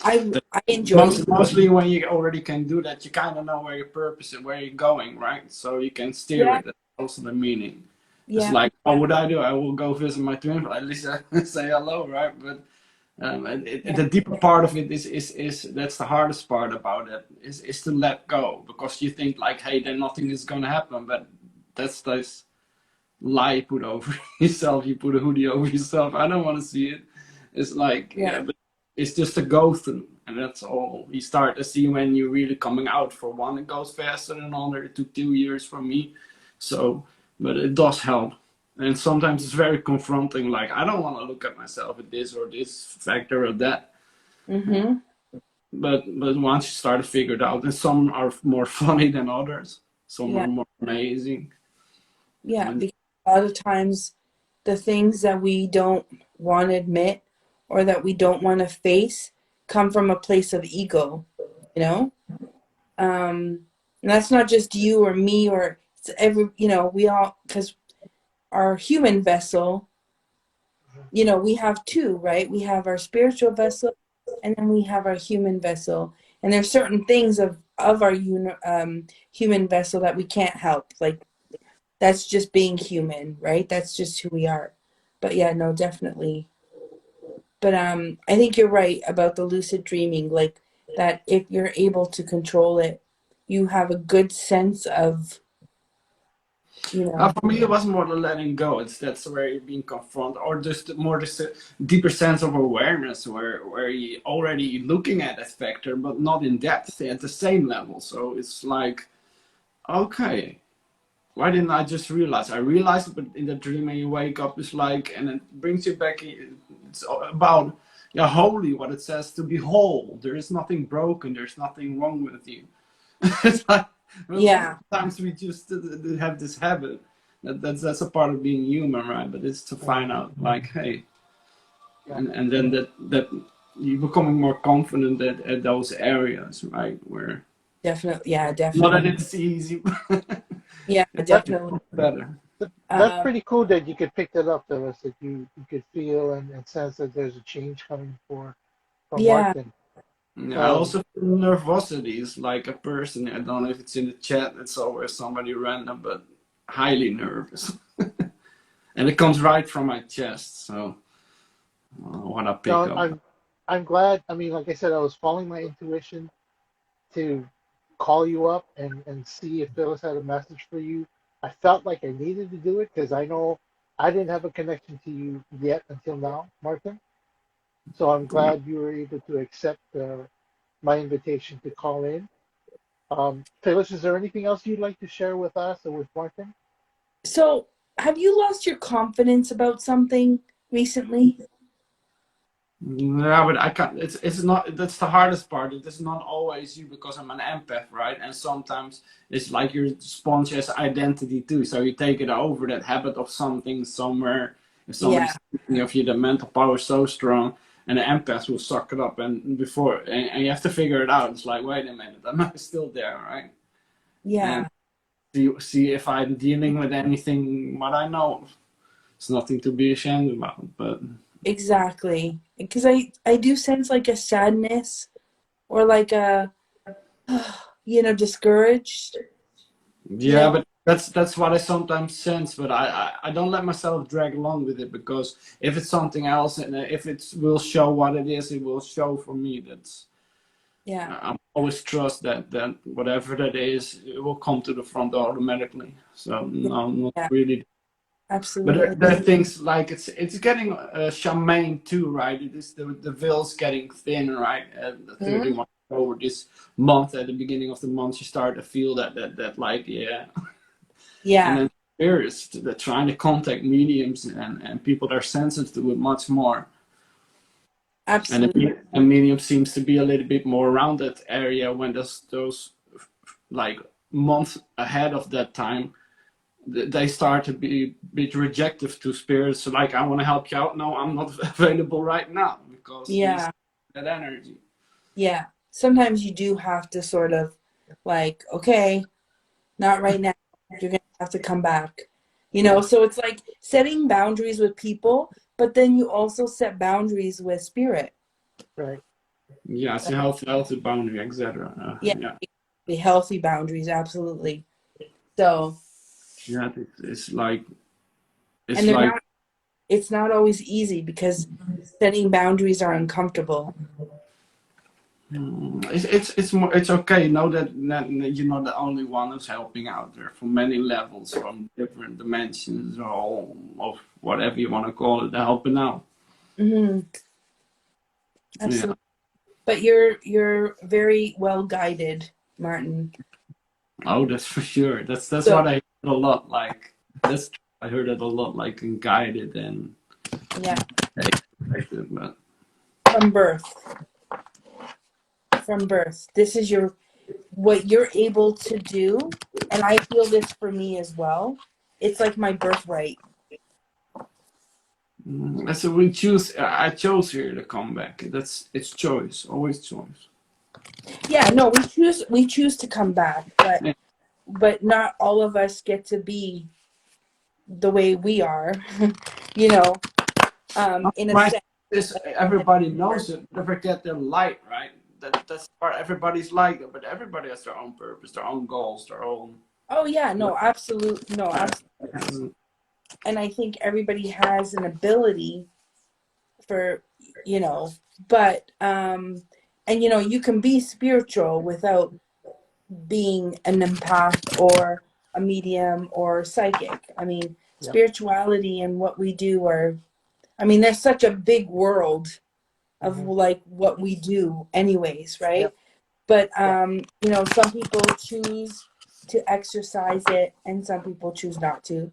[SPEAKER 2] I enjoy it.
[SPEAKER 3] Mostly when you already can do that, you kind of know where your purpose is, where you're going, right? So you can steer
[SPEAKER 2] Yeah,
[SPEAKER 3] it. That's also the meaning. It's
[SPEAKER 2] yeah,
[SPEAKER 3] like, what would I do? I will go visit my twin, but at least I say hello, right? But
[SPEAKER 2] yeah,
[SPEAKER 3] the deeper part of it is that's the hardest part about it is to let go because you think like, hey, then nothing is gonna happen, but that's this lie you put over yourself. You put a hoodie over yourself. I don't want to see it. It's like,
[SPEAKER 2] yeah,
[SPEAKER 3] yeah, but it's just a go through, and that's all. You start to see when you're really coming out. For one, it goes faster than another. It took 2 years for me, so but it does help. And sometimes it's very confronting. Like I don't want to look at myself at this or this factor or that.
[SPEAKER 2] mm-hmm,
[SPEAKER 3] But once you start to figure it out, and some are more funny than others. Some
[SPEAKER 2] yeah,
[SPEAKER 3] are more amazing.
[SPEAKER 2] yeah.
[SPEAKER 3] And
[SPEAKER 2] Because a lot of times, the things that we don't want to admit or that we don't want to face come from a place of ego. You know, and that's not just you or me or it's every. We all because our human vessel, we have two, right? We have our spiritual vessel and then we have our human vessel. And there's certain things of our human vessel that we can't help. Like that's just being human, right? That's just who we are. But yeah, no, definitely. But I think you're right about the lucid dreaming, like that if you're able to control it, you have a good sense of, you know,
[SPEAKER 3] For me, it was more the letting go. It's that's where you're being confronted, or just more this deeper sense of awareness, where you already looking at that factor, but not in depth at the same level. So it's like, okay, why didn't I just realize? I realized it, but in the dream, and you wake up, it's like, and it brings you back. It's about yeah, holy, what it says to be whole. There is nothing broken. There's nothing wrong with you. It's like, well,
[SPEAKER 2] yeah,
[SPEAKER 3] oftentimes we just have this habit that's a part of being human, right? But it's to
[SPEAKER 1] Yeah.
[SPEAKER 3] find out, like, hey,
[SPEAKER 1] Yeah.
[SPEAKER 3] and then that you becoming more confident at those areas, right? Where
[SPEAKER 2] definitely. Yeah,
[SPEAKER 3] not
[SPEAKER 2] definitely.
[SPEAKER 3] that it's easy, but
[SPEAKER 2] Yeah,
[SPEAKER 3] it's
[SPEAKER 1] That,
[SPEAKER 2] definitely.
[SPEAKER 3] better.
[SPEAKER 1] that's
[SPEAKER 2] Um,
[SPEAKER 1] pretty cool that you could pick that up, Phyllis, that you could feel and sense that there's a change coming for
[SPEAKER 2] yeah,
[SPEAKER 1] Martin.
[SPEAKER 3] Yeah, I
[SPEAKER 1] Um,
[SPEAKER 3] also feel nervosity is like a person. I don't know if it's in the chat. It's always somebody random, but highly nervous, and it comes right from my chest. So what I pick
[SPEAKER 1] no,
[SPEAKER 3] up.
[SPEAKER 1] I'm glad. I mean, like I said, I was following my intuition to call you up and see if Phyllis had a message for you. I felt like I needed to do it because I know I didn't have a connection to you yet until now, Martin. So I'm glad you were able to accept my invitation to call in. Phyllis, is there anything else you'd like to share with us or with Martin?
[SPEAKER 2] So, have you lost your confidence about something recently?
[SPEAKER 3] Yeah, but I can't. It's not. That's the hardest part. It is not always you because I'm an empath, right? And sometimes it's like your sponge has identity too. So you take it over that habit of something somewhere. If
[SPEAKER 2] Yeah,
[SPEAKER 3] somebody's thinking of you, the mental power is so strong, and the empath will suck it up. And you have to figure it out. It's like, wait a minute, am I still there, right? And
[SPEAKER 2] yeah,
[SPEAKER 3] see if I'm dealing with anything. What I know, it's nothing to be ashamed about. But
[SPEAKER 2] exactly. Because I do sense like a sadness or like a discouraged, you
[SPEAKER 3] yeah,
[SPEAKER 2] know?
[SPEAKER 3] but that's what I sometimes sense. But I don't let myself drag along with it because if it's something else and if it will show what it is, it will show for me. That's
[SPEAKER 2] Yeah,
[SPEAKER 3] I'm always trust that whatever that is, it will come to the front automatically. So
[SPEAKER 2] yeah,
[SPEAKER 3] no, not
[SPEAKER 2] yeah,
[SPEAKER 3] really. But
[SPEAKER 2] absolutely.
[SPEAKER 3] there are things like it's getting Charmaine too, right? It is the veil's getting thin, right? The
[SPEAKER 2] Mhm.
[SPEAKER 3] 31 over this month at the beginning of the month, you start to feel that like yeah. And
[SPEAKER 2] Yeah,
[SPEAKER 3] then spirits that trying to contact mediums and people that are sensitive to it much more. And
[SPEAKER 2] absolutely.
[SPEAKER 3] a medium seems to be a little bit more around that area when those like months ahead of that time they start to be a bit rejective to spirits. So like I want to help you out. No, I'm not available right now because these
[SPEAKER 2] Yeah,
[SPEAKER 3] that energy.
[SPEAKER 2] yeah. Sometimes you do have to sort of like, okay, not right now. You're gonna have to come back.
[SPEAKER 3] Yeah.
[SPEAKER 2] So it's like setting boundaries with people, but then you also set boundaries with spirit.
[SPEAKER 1] Right.
[SPEAKER 3] Yeah, it's a healthy boundary, etc.
[SPEAKER 2] Yeah,
[SPEAKER 3] Yeah.
[SPEAKER 2] the healthy boundaries, absolutely. So,
[SPEAKER 3] Yeah,
[SPEAKER 2] and
[SPEAKER 3] it's
[SPEAKER 2] they're
[SPEAKER 3] like
[SPEAKER 2] not, it's not always easy because setting boundaries are uncomfortable.
[SPEAKER 3] it's okay. Know that you're not the only one who's helping out there from many levels, from different dimensions, or all of whatever you want to call it. They're helping out.
[SPEAKER 2] Hmm.
[SPEAKER 3] Yeah.
[SPEAKER 2] Absolutely. But you're very well guided, Martin.
[SPEAKER 3] Oh, that's for sure. That's
[SPEAKER 2] So,
[SPEAKER 3] what I heard a lot. Like that's I heard it a lot. Like in guided and
[SPEAKER 2] yeah,
[SPEAKER 3] expected, but
[SPEAKER 2] from birth, from birth. This is what you're able to do, and I feel this for me as well. It's like my birthright.
[SPEAKER 3] so we choose. I chose here to come back. That's it's choice. Always choice.
[SPEAKER 2] Yeah, no, we choose to come back, but
[SPEAKER 3] Yeah.
[SPEAKER 2] not all of us get to be the way we are, you know, in a
[SPEAKER 3] Right.
[SPEAKER 2] sense.
[SPEAKER 3] This everybody knows it. Never get their light right. That's part. Everybody's like that, but everybody has their own purpose, their own goals, their own.
[SPEAKER 2] Oh yeah, no, absolute, no,
[SPEAKER 3] Uh,
[SPEAKER 2] absolutely. And I think everybody has an ability for, you know, but and you can be spiritual without being an empath or a medium or psychic. I mean,
[SPEAKER 1] Yep.
[SPEAKER 2] spirituality and what we do are, I mean, there's such a big world of
[SPEAKER 1] Hmm.
[SPEAKER 2] like what we do anyways, right?
[SPEAKER 1] Yep.
[SPEAKER 2] But
[SPEAKER 1] Yep.
[SPEAKER 2] some people choose to exercise it and some people choose not to.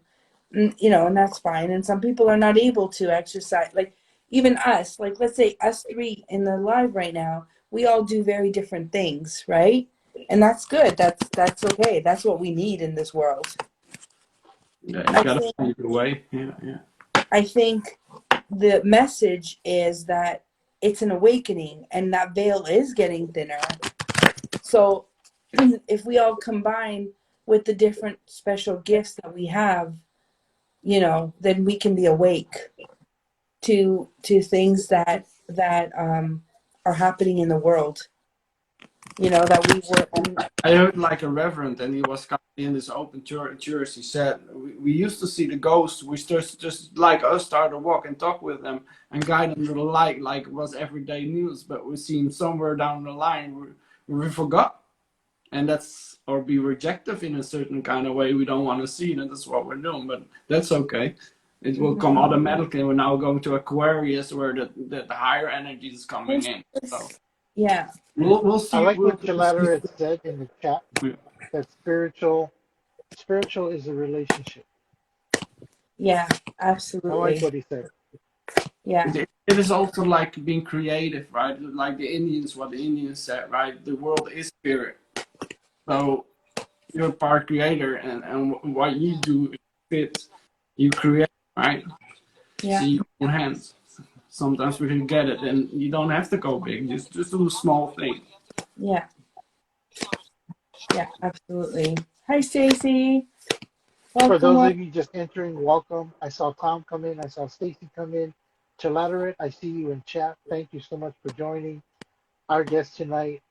[SPEAKER 2] And that's fine. And some people are not able to exercise. Like even us, like let's say us three in the live right now, we all do very different things, right? And that's good. That's okay. That's what we need in this world.
[SPEAKER 3] Yeah, you
[SPEAKER 2] I
[SPEAKER 3] gotta
[SPEAKER 2] think
[SPEAKER 3] find your way. Yeah, yeah.
[SPEAKER 2] I think the message is that it's an awakening and that veil is getting thinner. So if we all combine with the different special gifts that we have, then we can be awake to things that are happening in the world. That we were.
[SPEAKER 3] I heard like a reverend, and he was kind of in this open church. He said, we used to see the ghosts. We just like us start to walk and talk with them and guide them to the light, like it was everyday news. But we see him somewhere down the line. We forgot. and that's or be rejected in a certain kind of way we don't want to see, and that's what we're doing. But that's okay. It will come automatically. We're now going to Aquarius, where the higher energy is coming in. So
[SPEAKER 2] Yeah.
[SPEAKER 3] we'll
[SPEAKER 1] I
[SPEAKER 3] see.
[SPEAKER 1] like what
[SPEAKER 3] We'll see.
[SPEAKER 1] Chaladra had said in the chat that spiritual is a relationship.
[SPEAKER 2] Yeah,
[SPEAKER 1] I like
[SPEAKER 2] absolutely.
[SPEAKER 1] what he said.
[SPEAKER 2] Yeah.
[SPEAKER 3] It is also like being creative, right? Like what the Indians said, right? The world is spirit. So you're a part creator, and what you do fits. You create, right?
[SPEAKER 2] Yeah.
[SPEAKER 3] See your own hands. Sometimes we can get it, and you don't have to go big. Just do a small thing.
[SPEAKER 2] Yeah. Yeah, absolutely. Hi, Stacy.
[SPEAKER 1] For those
[SPEAKER 2] Welcome.
[SPEAKER 1] of you just entering, welcome. I saw Tom come in. I saw Stacy come in. Chaladra, I see you in chat. Thank you so much for joining. Our guest tonight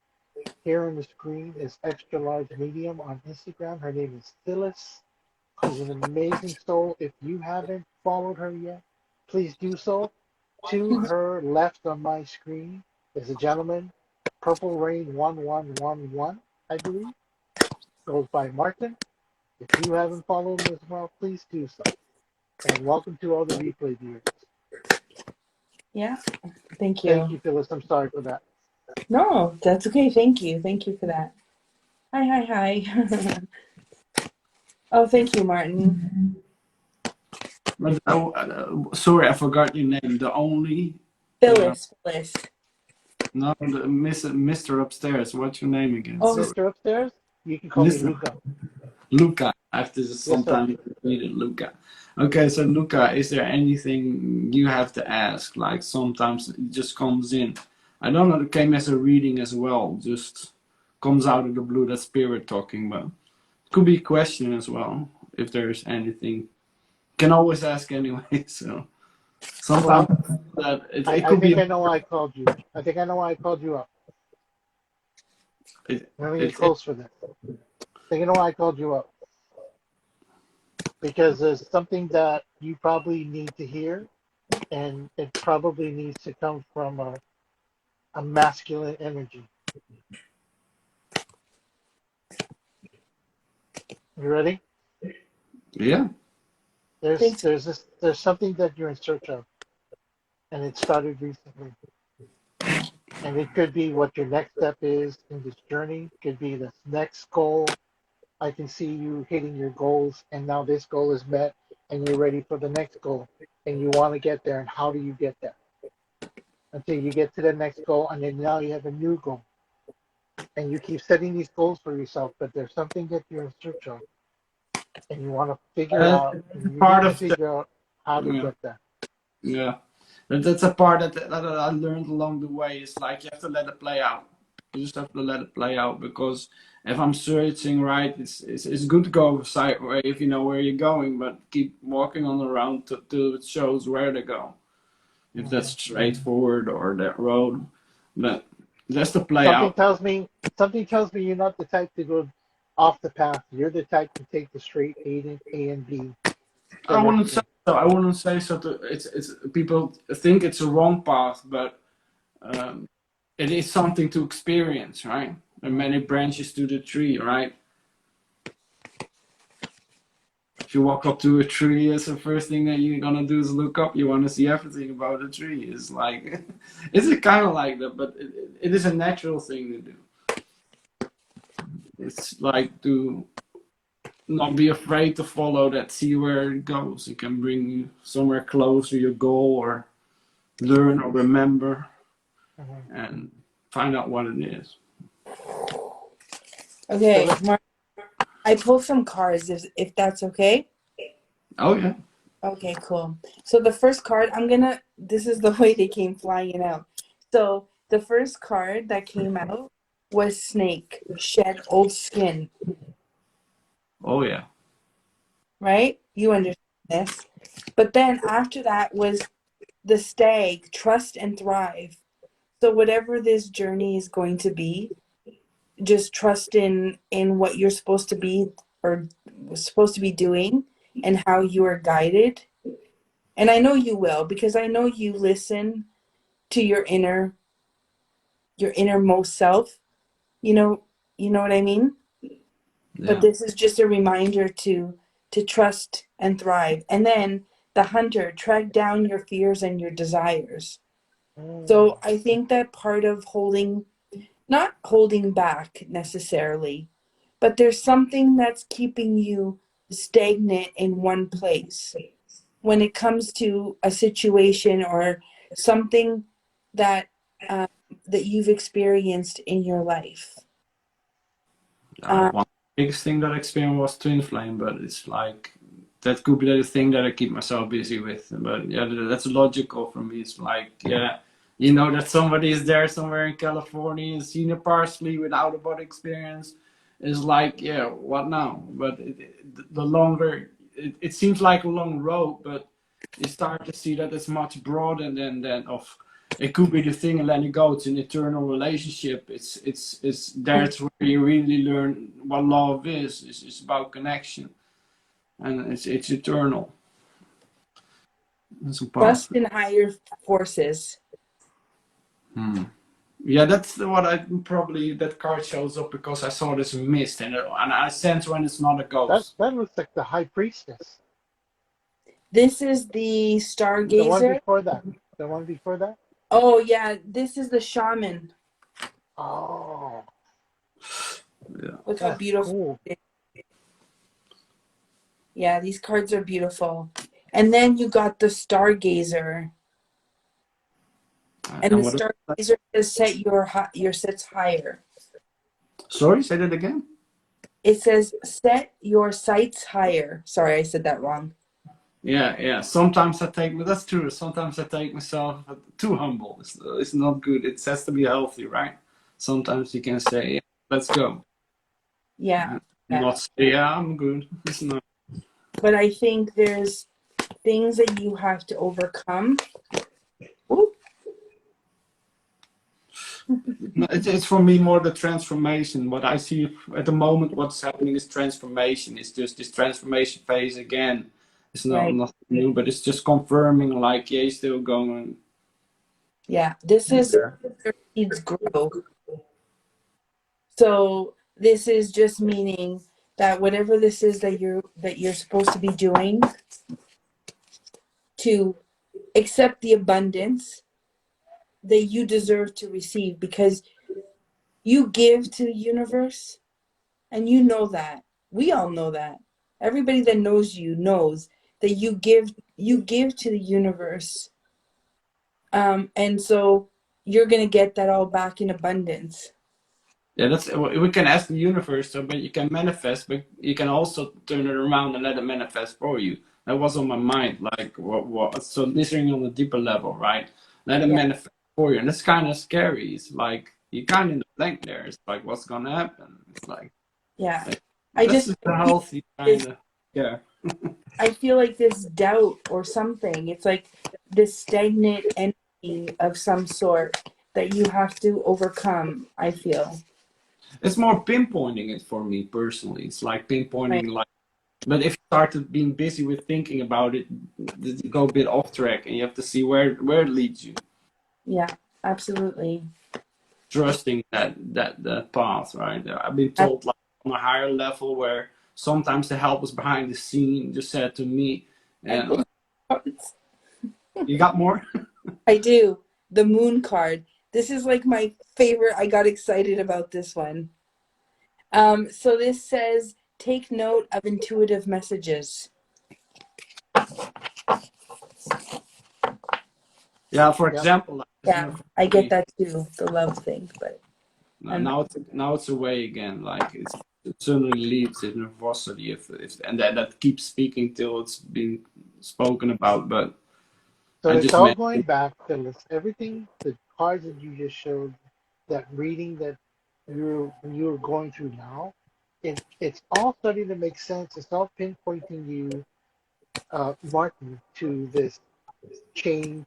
[SPEAKER 1] here on the screen is Extra Large Medium on Instagram. Her name is Phyllis. She's an amazing soul. If you haven't followed her yet, please do so. To her left on my screen is a gentleman, Purple Rain 1111, I believe. Goes by Martin. If you haven't followed him as well, please do so. And welcome to all the replay viewers.
[SPEAKER 2] Yeah. Thank
[SPEAKER 1] Thank
[SPEAKER 2] you.
[SPEAKER 1] you, Phyllis. I'm sorry for that.
[SPEAKER 2] No, that's okay. Thank you. Thank you for that. Hi, hi, hi. Oh, thank you, Martin.
[SPEAKER 3] But sorry, I forgot your name. The only
[SPEAKER 2] Phyllis. Phyllis.
[SPEAKER 3] no, the Mr. Upstairs. What's your name again?
[SPEAKER 2] Oh,
[SPEAKER 3] Sorry,
[SPEAKER 1] Mr. Upstairs, you can call me
[SPEAKER 3] Mr.
[SPEAKER 1] Luca.
[SPEAKER 3] Luca. I have to just
[SPEAKER 1] Yes, sir.
[SPEAKER 3] sometimes read it, Luca. Okay, so Luca, is there anything you have to ask? Like sometimes it just comes in. I don't know. It came as a reading as well. Just comes out of the blue. That spirit talking, but it could be a question as well. If there's anything, can always ask anyway. So sometimes
[SPEAKER 1] Well,
[SPEAKER 3] that
[SPEAKER 1] I,
[SPEAKER 3] it
[SPEAKER 1] I
[SPEAKER 3] could be
[SPEAKER 1] think I know why I called you. I think I know why I called you up.
[SPEAKER 3] it,
[SPEAKER 1] Let me get
[SPEAKER 3] it,
[SPEAKER 1] close for this. I think I know why I called you up. Because there's something that you probably need to hear, and it probably needs to come from a masculine energy. You ready?
[SPEAKER 3] yeah.
[SPEAKER 2] thanks.
[SPEAKER 1] There's something that you're in search of, and it started recently. And it could be what your next step is in this journey. Could be the next goal. I can see you hitting your goals, and now this goal is met, and you're ready for the next goal, and you want to get there. And how do you get there? Until you get to the next goal, and then now you have a new goal, and you keep setting these goals for yourself. But there's something that you're in search of, and you want to figure out.
[SPEAKER 3] It's a
[SPEAKER 1] You
[SPEAKER 3] part
[SPEAKER 1] need to
[SPEAKER 3] of the
[SPEAKER 1] figure out how to
[SPEAKER 3] yeah.
[SPEAKER 1] get there.
[SPEAKER 3] Yeah, that's a part that I learned along the way. It's like you have to let it play out. You just have to let it play out because if I'm searching right, it's good to go sideways if you know where you're going, but keep walking on around till it shows where to go. If that's
[SPEAKER 1] Mhm.
[SPEAKER 3] straightforward or that road, but that's to play
[SPEAKER 1] Something
[SPEAKER 3] out.
[SPEAKER 1] tells me, something tells me you're not the type to go off the path. You're the type to take the straight A and B
[SPEAKER 3] I wouldn't say
[SPEAKER 1] direction.
[SPEAKER 3] so. I wouldn't say so. It's people think it's a wrong path, but um, it is something to experience, right? There are many branches to the tree, right? If you walk up to a tree, it's the first thing that you're gonna do is look up. You want to see everything about the tree. It's like, it's kind of like that, but it is a natural thing to do. It's like to not be afraid to follow that, see where it goes. It can bring you somewhere close to your goal or learn or remember
[SPEAKER 1] Mhm.
[SPEAKER 3] and find out what it is.
[SPEAKER 2] Okay,
[SPEAKER 1] Phyllis,
[SPEAKER 2] Martin, I pulled some cards if that's okay.
[SPEAKER 3] Oh, yeah.
[SPEAKER 2] Okay, cool. So the first card, this is the way they came flying out. So the first card that came out was Snake, shed old skin,
[SPEAKER 3] Oh, yeah.
[SPEAKER 2] right? You understand this. But then after that was the Stag, trust and thrive. So whatever this journey is going to be, just trust in what you're supposed to be or supposed to be doing and how you are guided. And I know you will because I know you listen to your innermost self, you know, You know what I mean? But
[SPEAKER 3] Yeah.
[SPEAKER 2] this is just a reminder to trust and thrive. And then the hunter, track down your fears and your desires.
[SPEAKER 1] Mm.
[SPEAKER 2] So I think that part of holding, not holding back necessarily, but there's something that's keeping you stagnant in one place when it comes to a situation or something that um, that you've experienced in your life. Um,
[SPEAKER 3] One biggest thing that I experienced was twin flame, but it's like that could be the thing that I keep myself busy with. But yeah, that's logical for me. It's like, yeah, you know that somebody is there somewhere in California and seen a parsley with out of body experience. Is like, yeah, what now? But the longer it seems like a long road, but you start to see that it's much broader than of it could be the thing and let it go. It's an eternal relationship. It's that's where you really learn what love is. It's about connection, and it's eternal. It's a path.
[SPEAKER 2] trust in higher forces.
[SPEAKER 3] Hmm. Yeah, that's what I probably that card shows up because I saw this mist and I sense when it's not a
[SPEAKER 1] That
[SPEAKER 3] ghost.
[SPEAKER 1] that looks like the high priestess.
[SPEAKER 2] This is the
[SPEAKER 1] The one
[SPEAKER 2] stargazer.
[SPEAKER 1] before that. The one before that.
[SPEAKER 2] Oh yeah, this is the shaman.
[SPEAKER 1] Oh,
[SPEAKER 3] Yeah.
[SPEAKER 2] Look how
[SPEAKER 1] that's
[SPEAKER 2] beautiful
[SPEAKER 1] cool.
[SPEAKER 2] it is. Yeah, these cards are beautiful. And then you got the stargazer. And the
[SPEAKER 3] And what?
[SPEAKER 2] stargazer says set your sets higher.
[SPEAKER 3] Sorry, say that again.
[SPEAKER 2] It says set your sights higher. Sorry, I said that wrong.
[SPEAKER 3] Yeah, yeah. Sometimes I take, that's true. Sometimes I take myself too humble. It's not good. It has to be healthy, right? Sometimes you can say, yeah, let's go.
[SPEAKER 2] Yeah,
[SPEAKER 3] And
[SPEAKER 2] yeah.
[SPEAKER 3] not say, yeah, I'm good. It's not.
[SPEAKER 2] But I think there's things that you have to overcome. Ooh,
[SPEAKER 3] No, it's for me more the transformation. What I see at the moment, what's happening is transformation. It's just this transformation phase again. It's not
[SPEAKER 2] right.
[SPEAKER 3] nothing new, but it's just confirming, like, yeah, you're still going
[SPEAKER 2] Yeah. This is
[SPEAKER 3] there.
[SPEAKER 2] where seeds grow. So this is just meaning that whatever this is that you're supposed to be doing to accept the abundance that you deserve to receive because you give to the universe and you know that. We all know that. Everybody that knows you knows that you give to the universe. And so you're gonna get that all back in abundance.
[SPEAKER 3] Yeah, that's we can ask the universe, so, but you can manifest, but you can also turn it around and let it manifest for you. That was on my mind, like what? So listening on a deeper level, right? Let it
[SPEAKER 2] Yeah,
[SPEAKER 3] manifest for you, and it's kind of scary. It's like you kind of in the blank there. It's like what's gonna happen? It's
[SPEAKER 2] yeah.
[SPEAKER 3] like
[SPEAKER 2] I
[SPEAKER 3] that's
[SPEAKER 2] just
[SPEAKER 3] just a
[SPEAKER 2] feel
[SPEAKER 3] healthy
[SPEAKER 2] this
[SPEAKER 3] kind of yeah.
[SPEAKER 2] I feel like this doubt or something. It's like this stagnant energy of some sort that you have to overcome, I feel.
[SPEAKER 3] It's more pinpointing it for me personally. It's like
[SPEAKER 2] Right.
[SPEAKER 3] pinpointing like. But if you started being busy with thinking about it, you go a bit off track, and you have to see where it leads you.
[SPEAKER 2] Yeah, absolutely.
[SPEAKER 3] Trusting that path, right? I've been
[SPEAKER 2] I,
[SPEAKER 3] told like on a higher level where sometimes the help is behind the scene just said to me,
[SPEAKER 2] I
[SPEAKER 3] and
[SPEAKER 2] pulled cards.
[SPEAKER 3] you got more?
[SPEAKER 2] I do. The moon card. This is like my favorite. I got excited about this one. So this says take note of intuitive messages.
[SPEAKER 3] Yeah, for
[SPEAKER 1] Yep.
[SPEAKER 3] example, like
[SPEAKER 2] Yeah,
[SPEAKER 3] listener for
[SPEAKER 2] I get
[SPEAKER 3] me.
[SPEAKER 2] that too, the love thing, but I'm
[SPEAKER 3] Now it's away again. Like it suddenly leaves in nervosity if and that keeps speaking till it's been spoken about. But
[SPEAKER 1] So
[SPEAKER 3] I
[SPEAKER 1] it's
[SPEAKER 3] just
[SPEAKER 1] all
[SPEAKER 3] meant
[SPEAKER 1] going back to this, everything, the cards that you just showed, that reading that you're going through now. It's all starting to make sense. It's all pinpointing you, Martin, to this change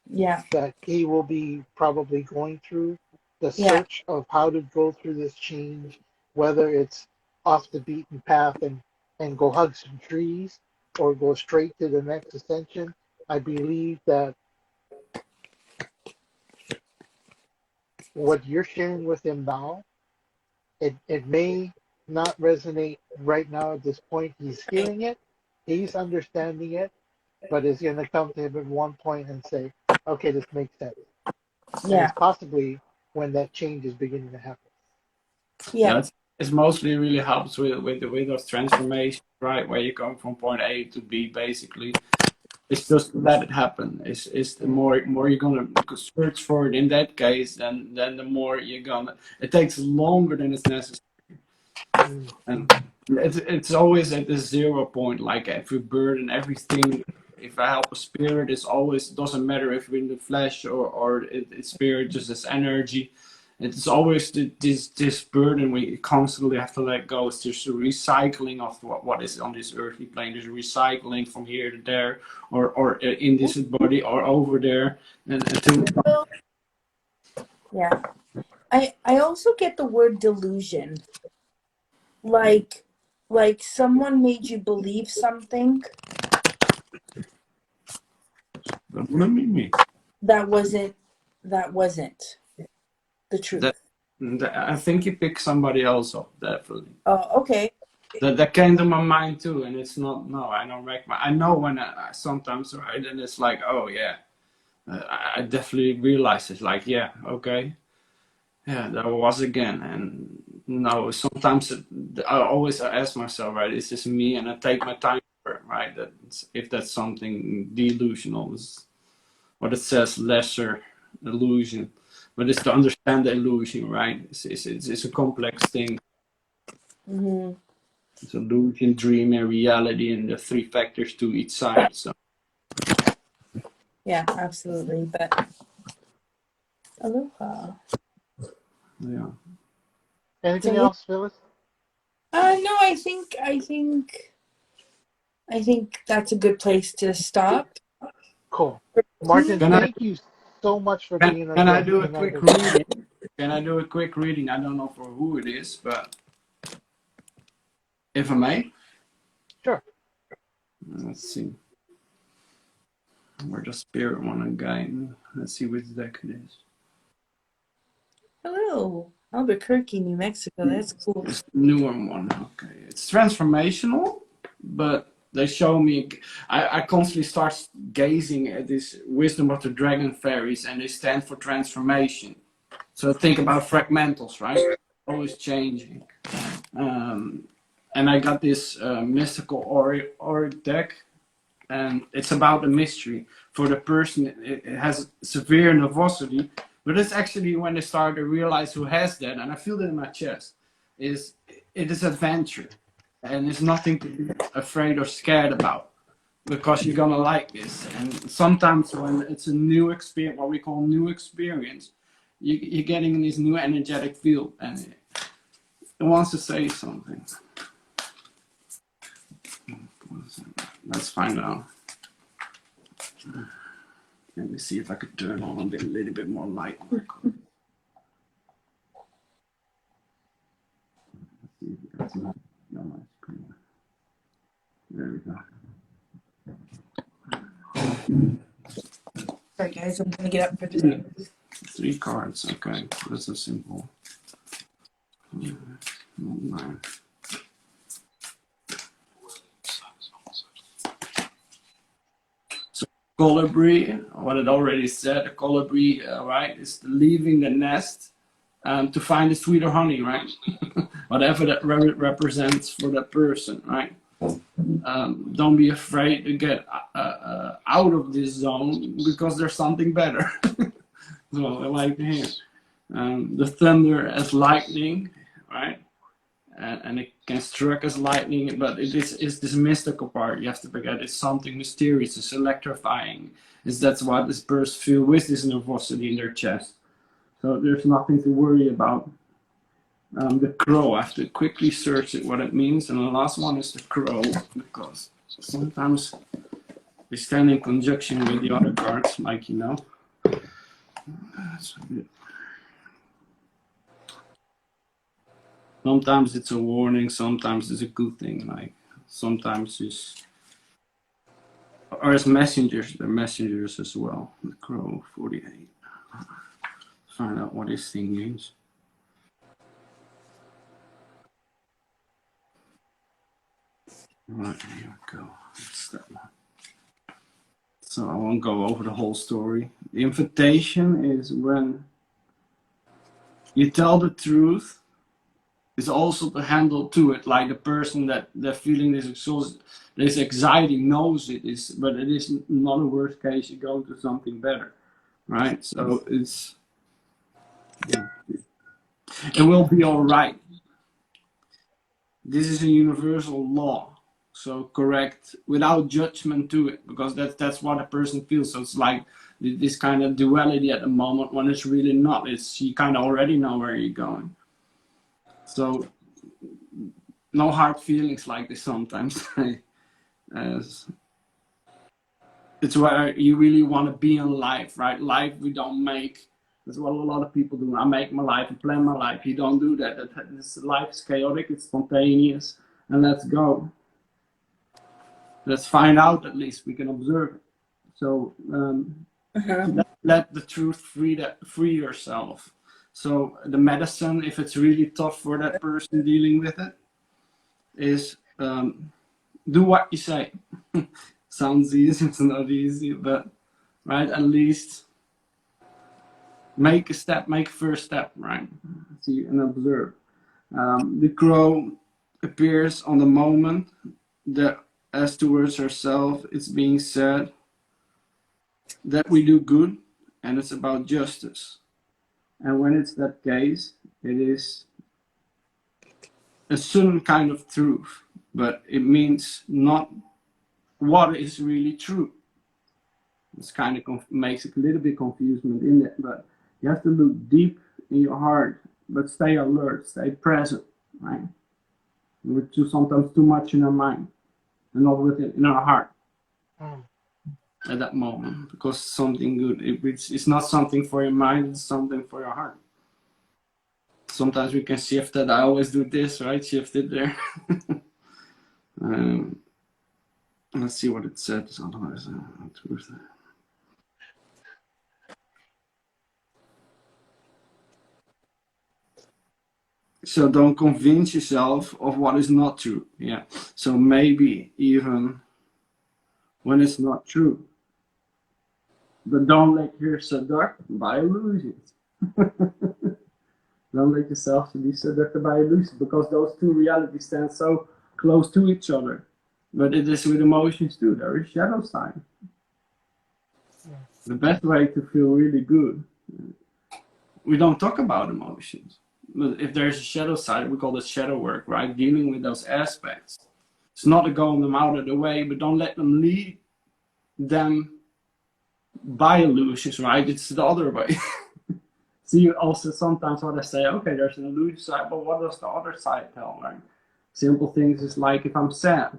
[SPEAKER 2] yeah,
[SPEAKER 1] that he will be probably going through, the
[SPEAKER 2] yeah,
[SPEAKER 1] search of how to go through this change, whether it's off the beaten path and go hug some trees or go straight to the next ascension. I believe that what you're sharing with him now it may not resonate right now at this point. He's hearing it, he's understanding it, but it's going to come to him at one point and say, okay, this makes sense. And
[SPEAKER 2] Yeah.
[SPEAKER 1] it's possibly when that change is beginning to happen.
[SPEAKER 3] Yeah,
[SPEAKER 2] Yeah.
[SPEAKER 3] it's mostly really helps with those transformations, right? Where you go from point A to B, basically. It's just let it happen. It's the
[SPEAKER 1] Mm,
[SPEAKER 3] more you're gonna search for it in that case, then the more you're gonna. It takes longer than it's necessary,
[SPEAKER 1] mm,
[SPEAKER 3] and it's always at the 0 point. Like every burden, everything. If I help a spirit, it's always doesn't matter if we're in the flesh or it's spirit, just as energy. It's always this burden we constantly have to let go. It's just a recycling of what is on this earthly plane. There's a recycling from here to there, or in this body, or over there, and until
[SPEAKER 2] Yeah. I also get the word delusion. Like someone made you believe something
[SPEAKER 3] what do you mean?
[SPEAKER 2] that wasn't the
[SPEAKER 3] That,
[SPEAKER 2] truth.
[SPEAKER 3] that I think you pick somebody else up, definitely.
[SPEAKER 2] Oh, okay.
[SPEAKER 3] That came to my mind too, and it's not. No, I don't recognize. I know when I sometimes right, and it's like, oh yeah, I definitely realize it's like, yeah, okay. Yeah, that was again. And no, sometimes I always ask myself, right, is this me? And I take my time for it, right? That if that's something delusional, is what it says, lesser illusion. But it's to understand the illusion, right? It's a complex thing.
[SPEAKER 2] Hmm.
[SPEAKER 3] It's illusion, dream, and reality, and the three factors to each side. So,
[SPEAKER 2] Yeah, absolutely. But aloha.
[SPEAKER 3] yeah.
[SPEAKER 1] Anything
[SPEAKER 2] So
[SPEAKER 1] else, Phyllis?
[SPEAKER 2] no, I think that's a good place to stop.
[SPEAKER 1] Cool.
[SPEAKER 2] Hmm.
[SPEAKER 1] Martin,
[SPEAKER 3] Can I
[SPEAKER 1] thank you so much for
[SPEAKER 3] can,
[SPEAKER 1] being our
[SPEAKER 3] can I
[SPEAKER 1] guest
[SPEAKER 3] do a
[SPEAKER 1] tonight.
[SPEAKER 3] quick reading? Can I do a quick reading? I don't know for who it is, but if I may.
[SPEAKER 1] Sure.
[SPEAKER 3] Let's see. Where does spirit want to guide me? Let's see which deck it is.
[SPEAKER 2] Hello, Albuquerque, New Mexico. That's cool.
[SPEAKER 3] It's the newer one. Okay. It's transformational, but they show me. I constantly start gazing at this wisdom of the dragon fairies, and they stand for transformation. So think about fragmentals, right? Always changing. Um, and I got this mystical or deck, and it's about the mystery for the person. It has severe nervosity, but it's actually when they start to realize who has that, and I feel it in my chest. Is it is adventure, and it's nothing to be afraid or scared about because you're gonna like this. And sometimes when it's a new experience, what we call new experience, you're getting in this new energetic field, and it wants to say something. Let's find out. Let me see if I could turn on a little bit more light. That's not on my screen. There we go.
[SPEAKER 2] Sorry, guys, I'm gonna get up for this.
[SPEAKER 3] Three cards. Okay, that's a simple. Nine. So colibri, what it already said, the colibri, right, is leaving the nest to find the sweeter honey, right? Whatever that represents for that person, right? Don't be afraid to get out of this zone because there's something better. So I like to hear the thunder as lightning, right? And it can strike as lightning, but it is this mystical part. You have to forget it's something mysterious, it's electrifying. That's why this person feel with this nervosity in their chest. So there's nothing to worry about. The crow, I have to quickly search it what it means, and the last one is the crow because sometimes they stand in conjunction with the other cards, like you know. Sometimes it's a warning, sometimes it's a good thing. Like sometimes it's or as messengers, they're messengers as well. The crow 48. Find out what this thing means. Right, here we go. That's that one. So I won't go over the whole story. The invitation is when you tell the truth, is also to handle to it, like the person that feeling this exhausted, this anxiety knows it is, but it is not a worst case. You go to something better, right? So it will be all right. This is a universal law, so correct without judgment to it, because that's what a person feels. So it's like this kind of duality at the moment when it's really not. It's you kind of already know where you're going. So no hard feelings like this sometimes. As it's where you really want to be in life, right? Life we don't make. That's what a lot of people do. I make my life, I plan my life. You don't do that. This life is chaotic, it's spontaneous, and let's go. Let's find out at least. We can observe it. So let the truth free yourself. So the medicine, if it's really tough for that person dealing with it, is do what you say. Sounds easy, it's not easy, but right, at least make a step, make a first step, right? See and observe. The crow appears on the moment that as towards herself it's being said that we do good and it's about justice. And when it's that case, it is a certain kind of truth, but it means not what is really true. It's kind of makes a little bit confusion in it, but you have to look deep in your heart, but stay alert, stay present, right? We're sometimes too much in our mind and not within in our heart at that moment, because something good. It's not something for your mind, it's something for your heart. Sometimes we can shift that. I always do this, right? Shift it there. Let's see what it says. Otherwise, so don't convince yourself of what is not true. Yeah. So maybe even when it's not true, but don't let yourself seduced by illusions. Don't let yourself to be seduced by illusions, because those two realities stand so close to each other. But it is with emotions too. There is shadow side. The best way to feel really good. We don't talk about emotions. But if there's a shadow side, we call it shadow work, right? Dealing with those aspects. It's not to going them out of the way, but don't let them lead them by illusions, right? It's the other way. See, also sometimes what I say, okay, there's an illusion side, but what does the other side tell, right? Simple things is like if I'm sad,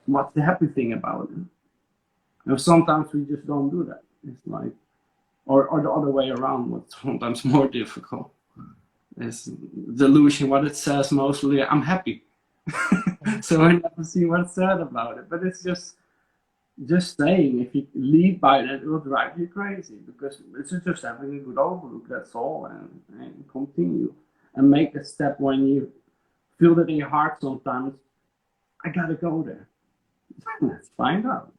[SPEAKER 3] what's the happy thing about it? And sometimes we just don't do that. It's like, or the other way around, what's sometimes more difficult is delusion. What it says mostly, I'm happy. So I never see what's sad about it. But it's just saying, if you lead by that, it will drive you crazy, because it's just having a good overlook, that's all, and continue. And make a step when you feel that in your heart sometimes, I gotta go there. Let's find out.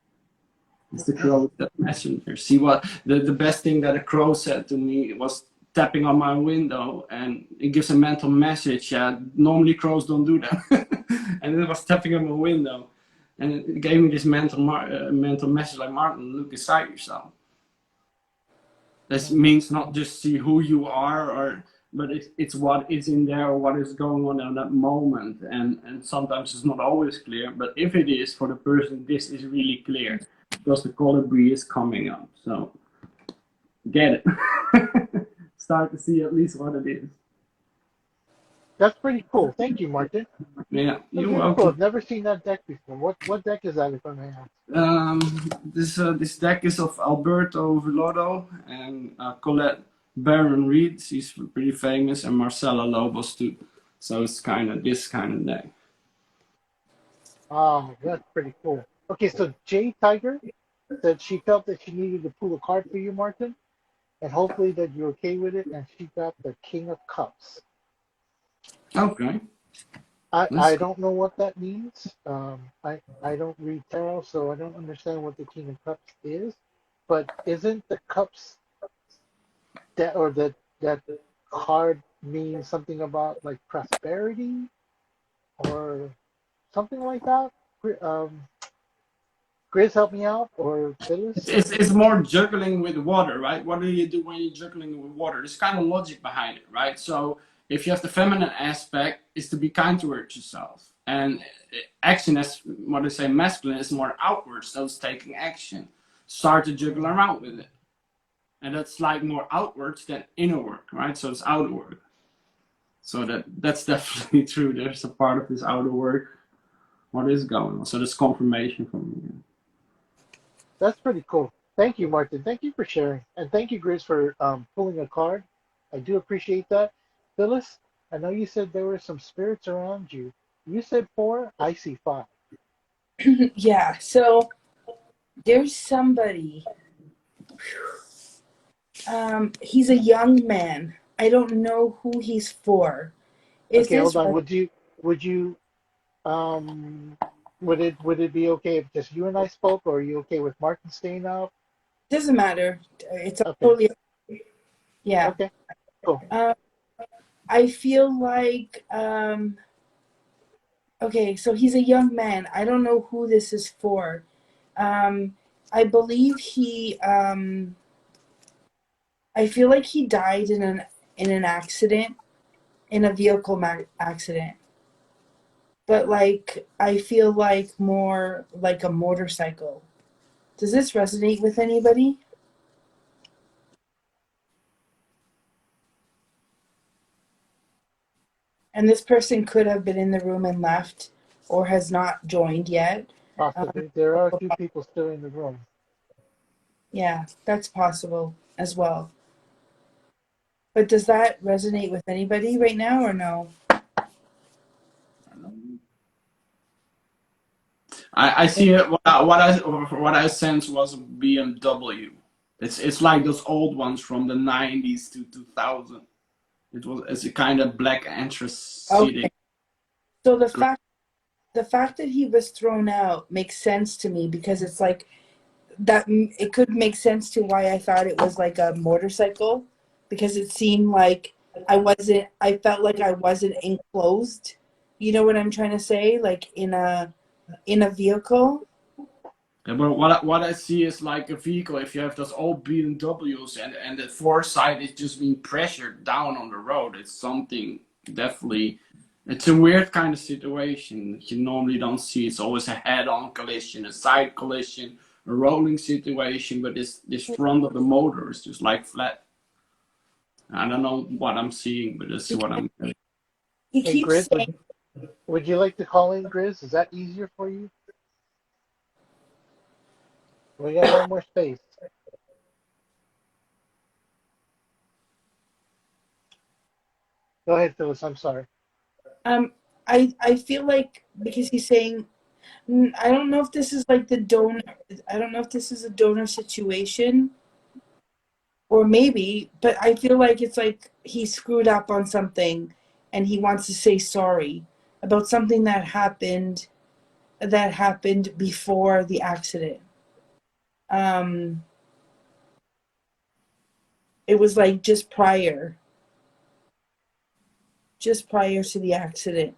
[SPEAKER 3] It's the crow that messenger. See what the best thing that a crow said to me was tapping on my window, and it gives a mental message. Yeah, normally crows don't do that, and it was tapping on my window, and it gave me this mental message like, Martin, look inside yourself. This means not just see who you are, but it's what is in there, or what is going on at that moment, and sometimes it's not always clear. But if it is for the person, this is really clear, because the colibri is coming up. So get it. Start to see at least what it is.
[SPEAKER 1] That's pretty cool. Thank you, Martin.
[SPEAKER 3] Yeah,
[SPEAKER 1] That's
[SPEAKER 3] you're
[SPEAKER 1] really cool.
[SPEAKER 3] welcome.
[SPEAKER 1] I've never seen that deck before. What deck is that, if I may ask?
[SPEAKER 3] This deck is of Alberto Villoro and Colette Baron Reed. She's pretty famous, and Marcela Lobos too. So it's kind of this kind of deck.
[SPEAKER 1] Oh, that's pretty cool. Okay, so Jay Tiger said she felt that she needed to pull a card for you, Martin, and hopefully that you're okay with it. And she got the King of Cups.
[SPEAKER 3] Okay.
[SPEAKER 1] I don't know what that means. I don't read tarot, so I don't understand what the King of Cups is. But isn't the cups that or that card mean something about like prosperity or something like that? Grizz, help me out, or Phyllis?
[SPEAKER 3] It's more juggling with water, right? What do you do when you're juggling with water? There's kind of logic behind it, right? So if you have the feminine aspect, is to be kind towards yourself, and action is what they say masculine is more outward, so it's taking action. Start to juggle around with it, and that's like more outwards than inner work, right? So it's outward. So that's definitely true. There's a part of this outer work. What is going on? So there's confirmation from me.
[SPEAKER 1] That's pretty cool. Thank you, Martin. Thank you for sharing, and thank you, Grizz, for pulling a card. I do appreciate that. Phyllis, I know you said there were some spirits around you. You said four. I see five.
[SPEAKER 2] Yeah, so there's somebody. He's a young man. I don't know who he's for. Is
[SPEAKER 1] Okay, hold
[SPEAKER 2] this
[SPEAKER 1] on. Would you um would it be okay if just you and I spoke, or are you okay with Martin staying out?
[SPEAKER 2] doesn't matter. It's
[SPEAKER 1] Okay.
[SPEAKER 2] totally yeah.
[SPEAKER 1] Okay. Cool.
[SPEAKER 2] Um, I feel like okay, so he's a young man. I don't know who this is for. Um, I believe I feel like he died in an accident, in a accident. But like I feel like more like a motorcycle. Does this resonate with anybody? And this person could have been in the room and left, or has not joined yet. Um,
[SPEAKER 1] Possibly. There are a few people still in the room.
[SPEAKER 2] yeah, that's possible as well. But does that resonate with anybody right now or no?
[SPEAKER 3] I see it. What I sense was a BMW. It's like those old ones from the 90s to 2000. It's a kind of black
[SPEAKER 2] Okay.
[SPEAKER 3] anthracite.
[SPEAKER 2] So the fact that he was thrown out makes sense to me because it's like that it could make sense to why I thought it was like a motorcycle because it seemed like I felt like I wasn't enclosed. You know what I'm trying to say? Like in a vehicle.
[SPEAKER 3] Yeah, but what I see is like a vehicle. If you have those old BMWs and the foresight is just being pressured down on the road, it's something definitely. It's a weird kind of situation that you normally don't see. It's always a head-on collision, a side collision, a rolling situation. But this front of the motor is just like flat. I don't know what I'm seeing, but this is
[SPEAKER 2] He,
[SPEAKER 3] what I'm.
[SPEAKER 2] he
[SPEAKER 1] Hey,
[SPEAKER 2] keeps
[SPEAKER 1] Grizz,
[SPEAKER 2] saying,
[SPEAKER 1] would you like to call in, Grizz? Is that easier for you? We got one more space. Go ahead, Phyllis. I'm sorry.
[SPEAKER 2] um, I feel like because he's saying I don't know if this is like the donor. I don't know if this is a donor situation or maybe, but I feel like it's like he screwed up on something and he wants to say sorry about something that happened before the accident. Um, it was like just prior to the accident.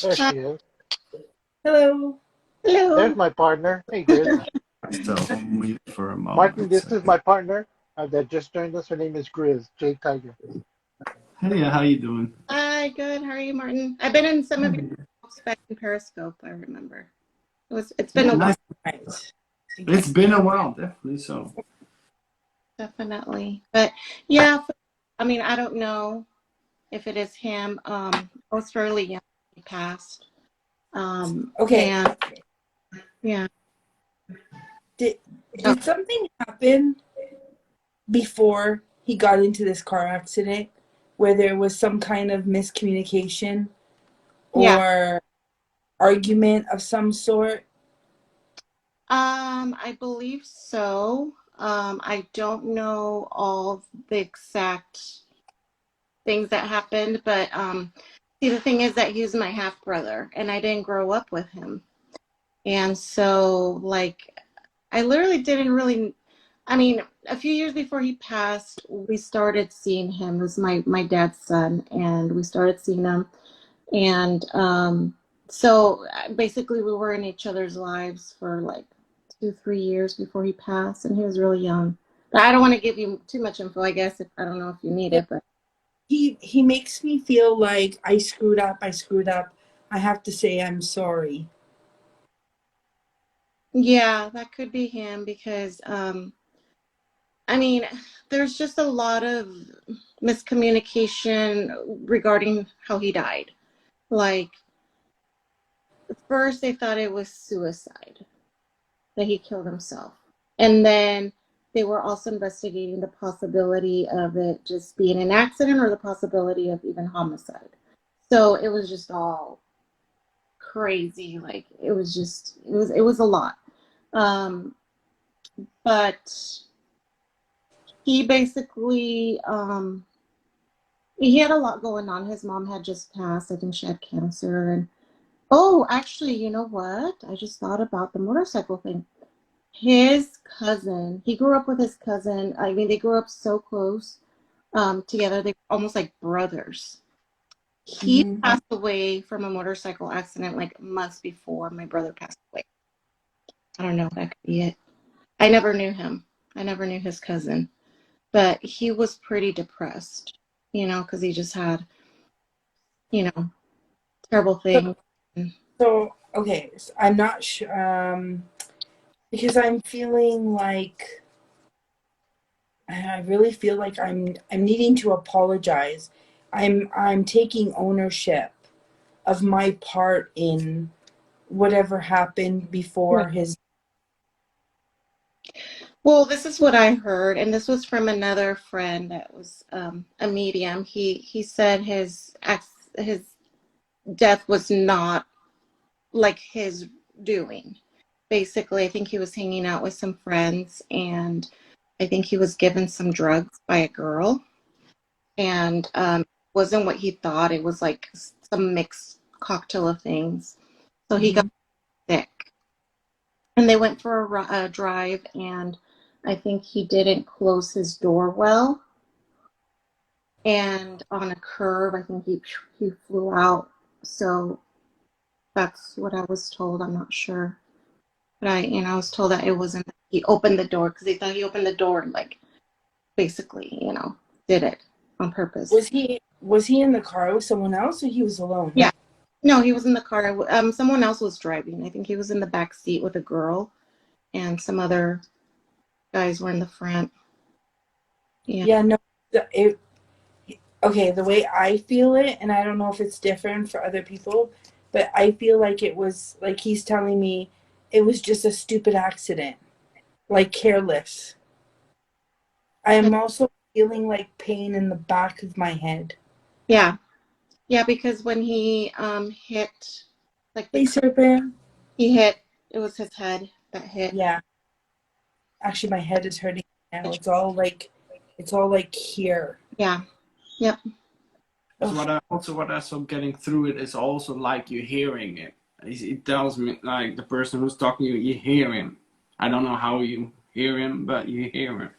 [SPEAKER 1] There she is.
[SPEAKER 2] Hello.
[SPEAKER 1] There's
[SPEAKER 4] Hello.
[SPEAKER 1] my partner. Hey, Grizz.
[SPEAKER 3] Still mute for a
[SPEAKER 1] Martin,
[SPEAKER 3] moment.
[SPEAKER 1] this is my partner that just joined us. Her name is Grizz, J Tiger.
[SPEAKER 3] Hey, how you doing?
[SPEAKER 4] Hi, good. How are you, Martin? I've been in some of your talks back in Periscope, I remember. It's been
[SPEAKER 3] Yeah,
[SPEAKER 4] a while,
[SPEAKER 3] nice.
[SPEAKER 2] Right.
[SPEAKER 3] It's been a while, definitely so.
[SPEAKER 4] definitely. But yeah, I mean, I don't know if it is him. I was fairly young when he passed.
[SPEAKER 2] Okay.
[SPEAKER 4] And yeah.
[SPEAKER 2] Did
[SPEAKER 4] Oh,
[SPEAKER 2] did something happen before he got into this car accident where there was some kind of miscommunication
[SPEAKER 4] yeah.
[SPEAKER 2] or argument of some sort?
[SPEAKER 4] I believe so. I don't know all the exact things that happened. But see, the thing is that he's my half brother, and I didn't grow up with him, and so like I literally didn't really. I mean, a few years before he passed, we started seeing him. It was my dad's son, and we started seeing him. And so basically, we were in each other's lives for like 2, 3 years before he passed, and he was really young. But I don't want to give you too much info, I guess, if I don't know if you need
[SPEAKER 2] Yeah.
[SPEAKER 4] it, but
[SPEAKER 2] He makes me feel like I screwed up. I have to say I'm sorry.
[SPEAKER 4] yeah, that could be him because I mean, there's just a lot of miscommunication regarding how he died. Like, at first they thought it was suicide, that he killed himself. And then they were also investigating the possibility of it just being an accident or the possibility of even homicide. So it was just all crazy. Like it was a lot. Um, but he basically he had a lot going on. His mom had just passed. I think she had cancer. And oh, actually, you know what? I just thought about the motorcycle thing. His cousin, he grew up with his cousin. I mean, they grew up so close together. They were almost like brothers. He
[SPEAKER 2] Mm-hmm.
[SPEAKER 4] passed away from a motorcycle accident like months before my brother passed away. I don't know if that could be it. I never knew him. I never knew his cousin. But he was pretty depressed, because he just had, you know, terrible
[SPEAKER 2] So,
[SPEAKER 4] things.
[SPEAKER 2] okay, so I'm not sure because I'm feeling like I really feel like I'm needing to apologize. I'm taking ownership of my part in whatever happened before his.
[SPEAKER 4] Well, this is what I heard, and this was from another friend that was a medium. He said his death was not like his doing. Basically, I think he was hanging out with some friends, and I think he was given some drugs by a girl, and wasn't what he thought. It was like some mixed cocktail of things. So he got
[SPEAKER 2] Mhm.
[SPEAKER 4] sick, and they went for a drive, and I think he didn't close his door well, and on a curve, I think he flew out. So that's what I was told. I'm not sure. But I was told that it wasn't, he opened the door because he thought he opened the door and like basically, did it on purpose.
[SPEAKER 2] Was he in the car with someone else or he was alone?
[SPEAKER 4] Yeah. No, he was in the car. Someone else was driving. I think he was in the back seat with a girl and some other guys were in the front. Yeah.
[SPEAKER 2] Yeah, no. It, okay, the way I feel it, and I don't know if it's different for other people, but I feel like it was like he's telling me it was just a stupid accident, like careless. I am also feeling like pain in the back of my head.
[SPEAKER 4] Yeah. Yeah, because when he hit like the
[SPEAKER 2] Hey,
[SPEAKER 4] curb,
[SPEAKER 2] Serpent.
[SPEAKER 4] he hit, it was his head that hit.
[SPEAKER 2] Yeah, actually, my head is hurting now. It's all like here.
[SPEAKER 4] Yeah. Yep.
[SPEAKER 3] So
[SPEAKER 2] Ugh.
[SPEAKER 3] what I saw getting through it is also like you hearing it. It tells me like the person who's talking to you, you hear him. I don't know how you hear him, but you hear him.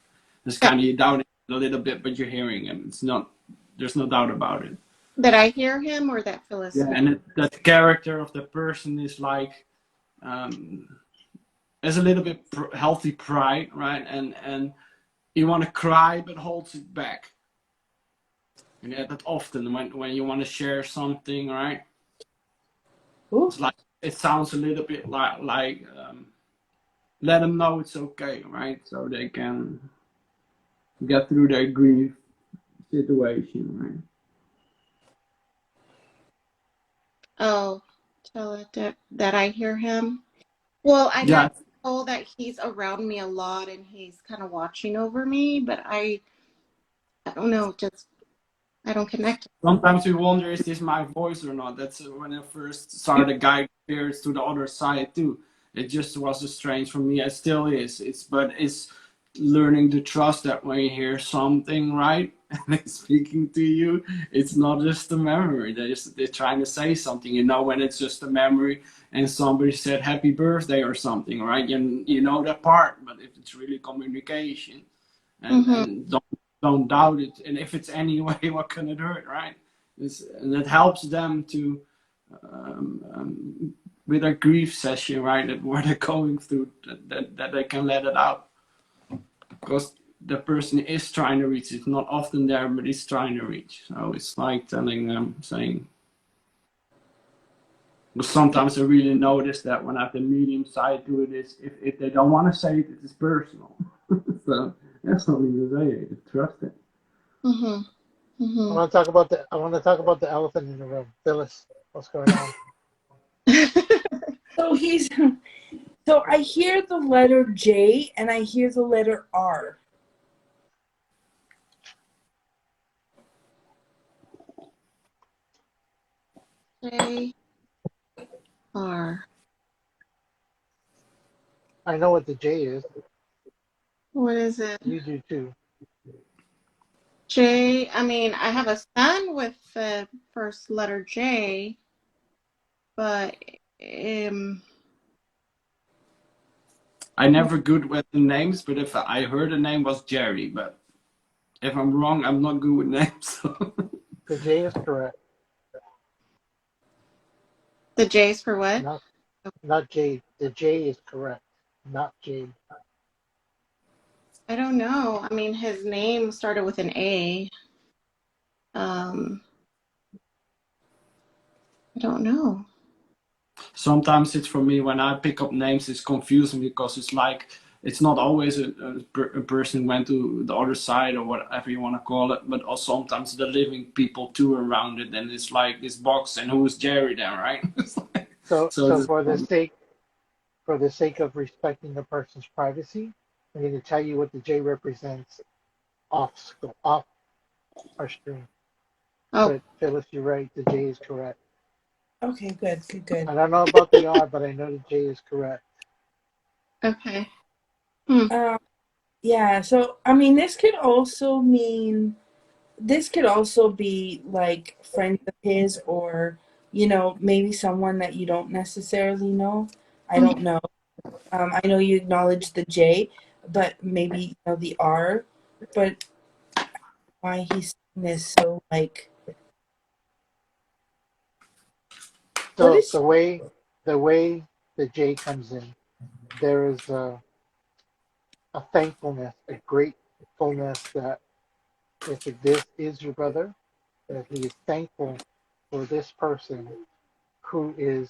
[SPEAKER 3] It's kind of you doubting a little bit, but you're hearing him. It's not. There's no doubt about it.
[SPEAKER 4] Did I hear him or that Phyllis?
[SPEAKER 3] Yeah, and that character of the person is like, um, there's a little bit healthy pride, right? And you want to cry but holds it back. And yeah, that often when you want to share something, right?
[SPEAKER 2] Ooh.
[SPEAKER 3] It's like it sounds a little bit like let them know it's okay, right? So they can get through their grief situation, right?
[SPEAKER 4] Oh, tell it that I hear him. Well, I have
[SPEAKER 3] Yeah,
[SPEAKER 4] been told that he's around me a lot and he's kind of watching over me, but I don't know, just I don't connect.
[SPEAKER 3] sometimes we wonder, is this my voice or not? That's when I first started guiding spirits to the other side too. It just was a strange for me. It still is. But it's learning to trust that when you hear something, right? and they're speaking to you, it's not just a memory. They're trying to say something. You know, when it's just a memory and somebody said happy birthday or something, right? You know that part. But if it's really communication,
[SPEAKER 4] Mm-hmm.
[SPEAKER 3] and don't doubt it. And if it's any way, what can it hurt, right? And it helps them to with a grief session, right? That where they're going through, that they can let it out, because the person is trying to reach. It's not often there, but he's trying to reach. So it's like telling them, saying. But sometimes I really notice that when I have the medium side to it is if they don't want to say it, it's personal. So that's something to say. Trust it.
[SPEAKER 4] Mm-hmm.
[SPEAKER 1] I
[SPEAKER 4] Mm-hmm.
[SPEAKER 1] want to talk about the elephant in the room. Phyllis, what's going on?
[SPEAKER 2] So he's so I hear the letter J and I hear the letter R.
[SPEAKER 4] J R.
[SPEAKER 1] I know what the J is.
[SPEAKER 4] What is it?
[SPEAKER 1] You do too.
[SPEAKER 4] J. I mean, I have a son with the first letter J, but
[SPEAKER 3] I never good with the names, but if I heard the name was Jerry, but if I'm wrong, I'm not good with names. So.
[SPEAKER 1] The J is correct.
[SPEAKER 4] the J is for what?
[SPEAKER 1] Not not Jade. The J is correct. Not Jade.
[SPEAKER 4] I don't know. I mean, his name started with an A. Um, I don't know.
[SPEAKER 3] Sometimes it's for me when I pick up names, it's confusing because it's like it's not always a person went to the other side or whatever you want to call it, but also sometimes the living people too around it, and it's like this box, and who is Jerry then, right? So
[SPEAKER 1] So
[SPEAKER 3] this,
[SPEAKER 1] for the sake of respecting the person's privacy, I'm going to tell you what the J represents off our screen.
[SPEAKER 4] Oh,
[SPEAKER 1] But Phyllis, you're right. The J is correct.
[SPEAKER 2] Okay, good, good, good.
[SPEAKER 1] I don't know about the R, but I know the J is correct.
[SPEAKER 4] okay. Hmm.
[SPEAKER 2] Um, yeah, so I mean this could also be like friends of his or maybe someone that you don't necessarily know. I
[SPEAKER 4] Mhm.
[SPEAKER 2] don't know. I know you acknowledge the J, but maybe the R. But why he's saying this so like what
[SPEAKER 1] So
[SPEAKER 2] is
[SPEAKER 1] the way the J comes in, there is a thankfulness, a gratefulness that if this is your brother, that he is thankful for this person who is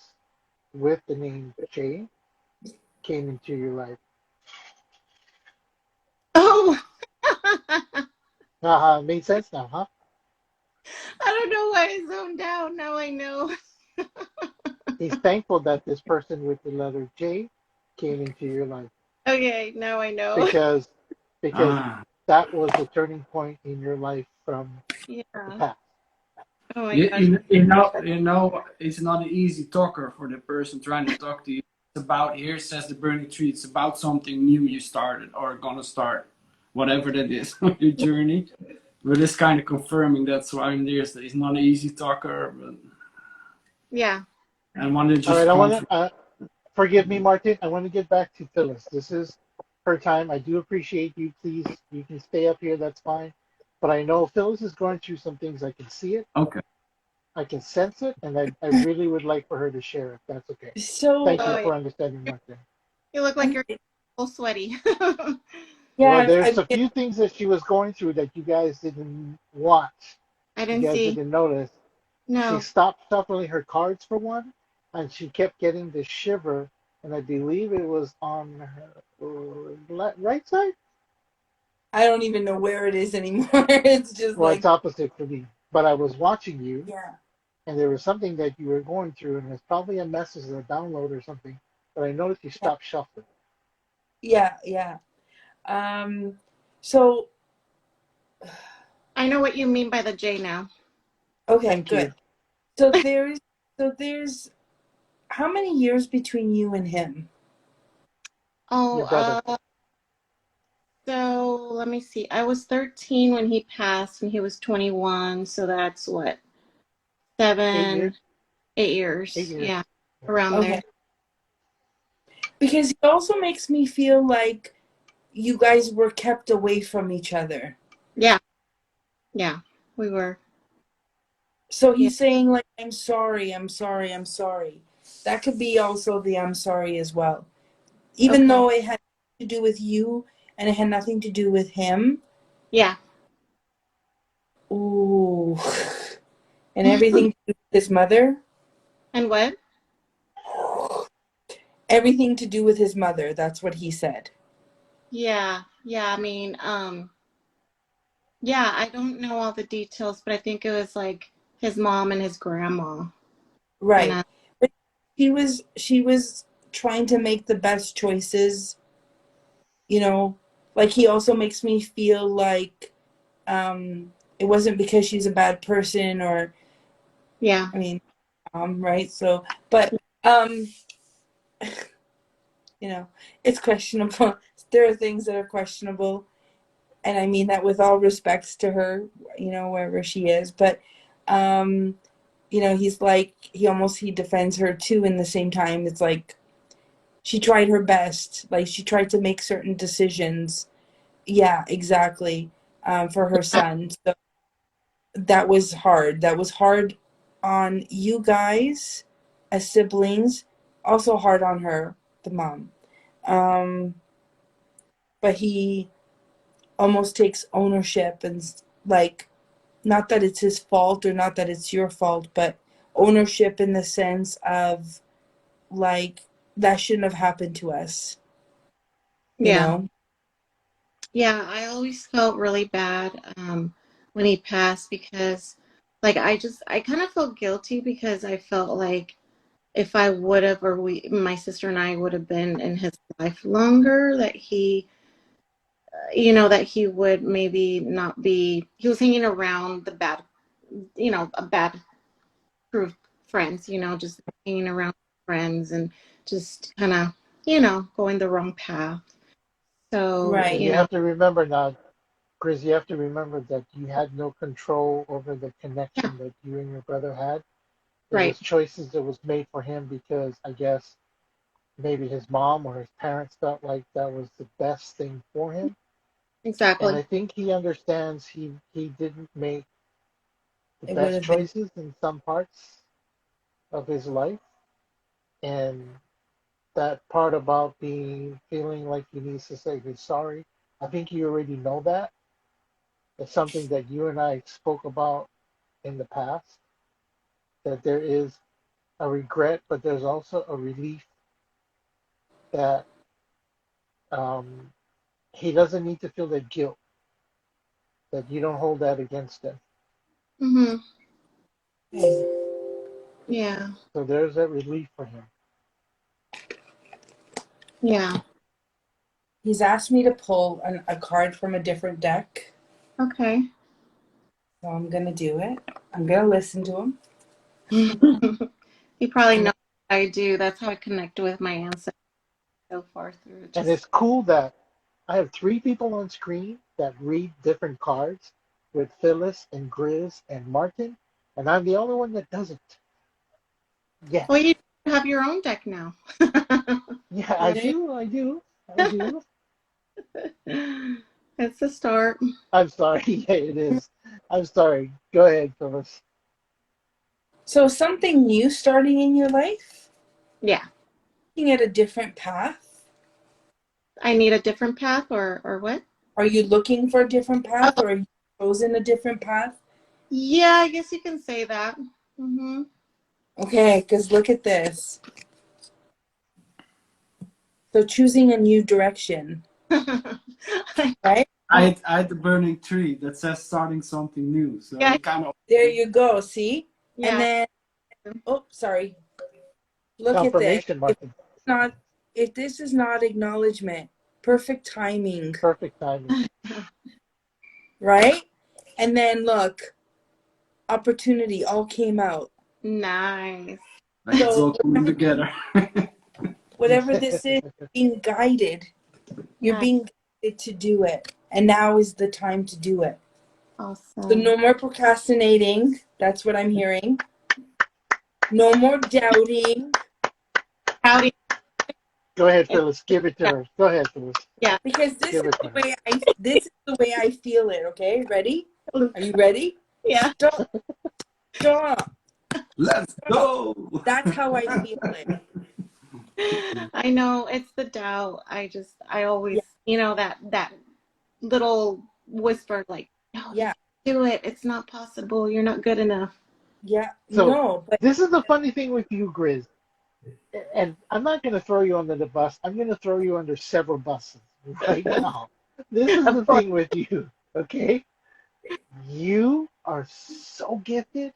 [SPEAKER 1] with the name J came into your life.
[SPEAKER 4] Oh, I
[SPEAKER 1] Made sense now, huh?
[SPEAKER 4] don't know why I zoned out. Now I know.
[SPEAKER 1] He's thankful that this person with the letter J came into your life
[SPEAKER 4] Okay, now I know.
[SPEAKER 1] because because
[SPEAKER 3] ah,
[SPEAKER 1] that was the turning point in your life from the
[SPEAKER 4] Yeah.
[SPEAKER 1] past.
[SPEAKER 4] Oh my
[SPEAKER 3] you,
[SPEAKER 4] gosh.
[SPEAKER 3] you, you know, you know, it's not an easy talker for the person trying to talk to you. It's about here says the burning tree. It's about something new you started or gonna start, whatever that is on your journey. But it's kind of confirming that's why I'm there. So he's not an easy talker, but
[SPEAKER 4] Yeah.
[SPEAKER 3] and one that
[SPEAKER 1] All right,
[SPEAKER 3] just
[SPEAKER 1] I want
[SPEAKER 3] comes.
[SPEAKER 1] to forgive me, Martin. I want to get back to Phyllis. This is her time. I do appreciate you. Please, you can stay up here. That's fine. But I know Phyllis is going through some things. I can see it.
[SPEAKER 3] Okay.
[SPEAKER 1] I can sense it, and I really would like for her to share if that's okay.
[SPEAKER 2] so
[SPEAKER 1] Thank you
[SPEAKER 4] Oh yeah.
[SPEAKER 1] for understanding, Martin.
[SPEAKER 4] You look like
[SPEAKER 2] I'm
[SPEAKER 4] you're all sweaty.
[SPEAKER 1] Well,
[SPEAKER 2] yeah,
[SPEAKER 1] there's
[SPEAKER 2] I
[SPEAKER 1] a few things that she was going through that you guys didn't watch.
[SPEAKER 4] I
[SPEAKER 1] You
[SPEAKER 4] didn't
[SPEAKER 1] guys
[SPEAKER 4] see.
[SPEAKER 1] didn't notice. She
[SPEAKER 4] No.
[SPEAKER 1] stopped shuffling her cards for one, and she kept getting the shiver, and I believe it was on her right side.
[SPEAKER 2] I don't even know where it is anymore. It's just
[SPEAKER 1] Well, it's
[SPEAKER 2] like
[SPEAKER 1] opposite for me. But I was watching you,
[SPEAKER 2] yeah.
[SPEAKER 1] and there was something that you were going through, and it's probably a message, a download or something. But I noticed you
[SPEAKER 2] Yeah.
[SPEAKER 1] stopped shuffling.
[SPEAKER 2] Yeah, yeah. Um so
[SPEAKER 4] I know what you mean by the J now.
[SPEAKER 2] okay,
[SPEAKER 1] Thank
[SPEAKER 2] good.
[SPEAKER 1] you.
[SPEAKER 2] So there's how many years between you and him?
[SPEAKER 1] Your
[SPEAKER 4] Oh,
[SPEAKER 1] brother.
[SPEAKER 4] So let me see. I was 13 when he passed, and he was 21. So that's what,
[SPEAKER 1] 8 years.
[SPEAKER 4] 8 years.
[SPEAKER 1] 8 years.
[SPEAKER 4] Yeah, around
[SPEAKER 2] Okay.
[SPEAKER 4] there.
[SPEAKER 2] Because he also makes me feel like you guys were kept away from each other.
[SPEAKER 4] Yeah, yeah, we were.
[SPEAKER 2] So
[SPEAKER 4] Yeah,
[SPEAKER 2] he's saying like, I'm sorry, I'm sorry, I'm sorry. That could be also the I'm sorry as well. Even
[SPEAKER 4] okay.
[SPEAKER 2] though it had to do with you and it had nothing to do with him.
[SPEAKER 4] Yeah.
[SPEAKER 2] Ooh. And everything to do with his mother.
[SPEAKER 4] And what?
[SPEAKER 2] Everything to do with his mother. That's what he said.
[SPEAKER 4] Yeah, yeah. I mean, yeah. I don't know all the details, but I think it was like his mom and his grandma, and
[SPEAKER 2] Right. But she was trying to make the best choices, you know. Like he also makes me feel like it wasn't because she's a bad person or
[SPEAKER 4] yeah,
[SPEAKER 2] I mean, right? So, but um, you know, it's questionable. There are things that are questionable, and I mean that with all respects to her, you know, wherever she is. But, um, you know, he's like he defends her too. In the same time, it's like she tried her best. Like she tried to make certain decisions. Yeah, exactly. For her son. So that was hard. That was hard on you guys as siblings. Also hard on her, the mom. Um, but he almost takes ownership and like not that it's his fault or not that it's your fault, but ownership in the sense of like that shouldn't have happened to us, you
[SPEAKER 4] yeah,
[SPEAKER 2] know?
[SPEAKER 4] yeah. I always felt really bad when he passed because, like, I kind of felt guilty because I felt like if I would have, or my sister and I would have been in his life longer, that that he would maybe not be, he was hanging around the bad, a bad crew of friends, just hanging around friends and just kind of, going the wrong path. So,
[SPEAKER 1] And
[SPEAKER 2] Right.
[SPEAKER 1] you have to remember now, Chris, you have to remember that you had no control over the
[SPEAKER 4] yeah,
[SPEAKER 1] connection that you and your brother had. It
[SPEAKER 4] right,
[SPEAKER 1] was choices that was made for him because I guess maybe his mom or his parents felt like that was the best thing for him. And
[SPEAKER 4] exactly.
[SPEAKER 1] I think he understands he didn't make the
[SPEAKER 2] It would
[SPEAKER 1] best
[SPEAKER 2] have been.
[SPEAKER 1] choices in some parts of his life. And that part about being feeling like he needs to say he's sorry, I think you already know that. It's something that you and I spoke about in the past, that there is a regret, but there's also a relief that um, he doesn't need to feel that guilt, that you don't hold that against him.
[SPEAKER 4] Hmm. Yeah,
[SPEAKER 1] So there's that relief for him.
[SPEAKER 4] yeah.
[SPEAKER 2] He's asked me to pull a card from a different deck,
[SPEAKER 4] Okay.
[SPEAKER 2] so I'm gonna do it. I'm gonna listen to him.
[SPEAKER 4] You probably
[SPEAKER 2] And
[SPEAKER 4] know
[SPEAKER 2] then,
[SPEAKER 4] what I do. That's how I connect with my ancestors so far through
[SPEAKER 1] And
[SPEAKER 4] just,
[SPEAKER 1] it's cool that I have three people on screen that read different cards with Phyllis and Grizz and Martin, and I'm the only one that doesn't yet.
[SPEAKER 4] well, you have your own deck now.
[SPEAKER 1] Yeah, I
[SPEAKER 2] there,
[SPEAKER 1] do, I do, I do.
[SPEAKER 4] It's a start.
[SPEAKER 1] I'm sorry. Yeah, it is. I'm sorry. Go ahead, Phyllis.
[SPEAKER 2] so something new starting in your life,
[SPEAKER 4] Yeah.
[SPEAKER 2] looking at a different path.
[SPEAKER 4] I need a different path or what?
[SPEAKER 2] Are you looking for a different path
[SPEAKER 4] Oh,
[SPEAKER 2] or have you chosen a different path?
[SPEAKER 4] yeah, I guess you can say that. Mm-hmm.
[SPEAKER 2] Okay, because look at this. So choosing a new direction, right?
[SPEAKER 3] I had the burning tree that says starting something new. So
[SPEAKER 4] Yeah,
[SPEAKER 3] it kind of
[SPEAKER 2] There you go, see? And
[SPEAKER 4] yeah.
[SPEAKER 2] then, oh, sorry. Look at this.
[SPEAKER 1] Confirmation, Martin.
[SPEAKER 2] Not if this is not acknowledgement, perfect timing,
[SPEAKER 1] Perfect timing.
[SPEAKER 2] right? And then look, opportunity all came out.
[SPEAKER 4] Nice.
[SPEAKER 3] like it's
[SPEAKER 2] So
[SPEAKER 3] all coming together.
[SPEAKER 2] whatever this is, being guided. You're
[SPEAKER 4] Nice.
[SPEAKER 2] being to do it, and now is the time to do it. So
[SPEAKER 4] Awesome.
[SPEAKER 2] no more procrastinating. That's what I'm hearing. No more doubting.
[SPEAKER 4] Howdy.
[SPEAKER 1] Go ahead, Phyllis. Give it to her. Go ahead, Phyllis.
[SPEAKER 4] Yeah.
[SPEAKER 2] Because this
[SPEAKER 1] Give
[SPEAKER 2] is
[SPEAKER 1] it to
[SPEAKER 2] the
[SPEAKER 1] her.
[SPEAKER 2] way I feel it. Okay, ready? Are you ready?
[SPEAKER 4] Yeah.
[SPEAKER 2] Stop.
[SPEAKER 3] Let's go.
[SPEAKER 2] That's how I feel it.
[SPEAKER 4] I know it's the doubt. I always,
[SPEAKER 2] Yeah.
[SPEAKER 4] that little whisper, like, no, you
[SPEAKER 2] Yeah.
[SPEAKER 4] can't do it. It's not possible. You're not good enough.
[SPEAKER 2] Yeah.
[SPEAKER 1] So
[SPEAKER 2] No, but
[SPEAKER 1] this is the funny thing with you, Grizz. And I'm not going to throw you under the bus. I'm going to throw you under several buses right now. This is
[SPEAKER 4] Of
[SPEAKER 1] the
[SPEAKER 4] course.
[SPEAKER 1] thing with you, okay? You are so gifted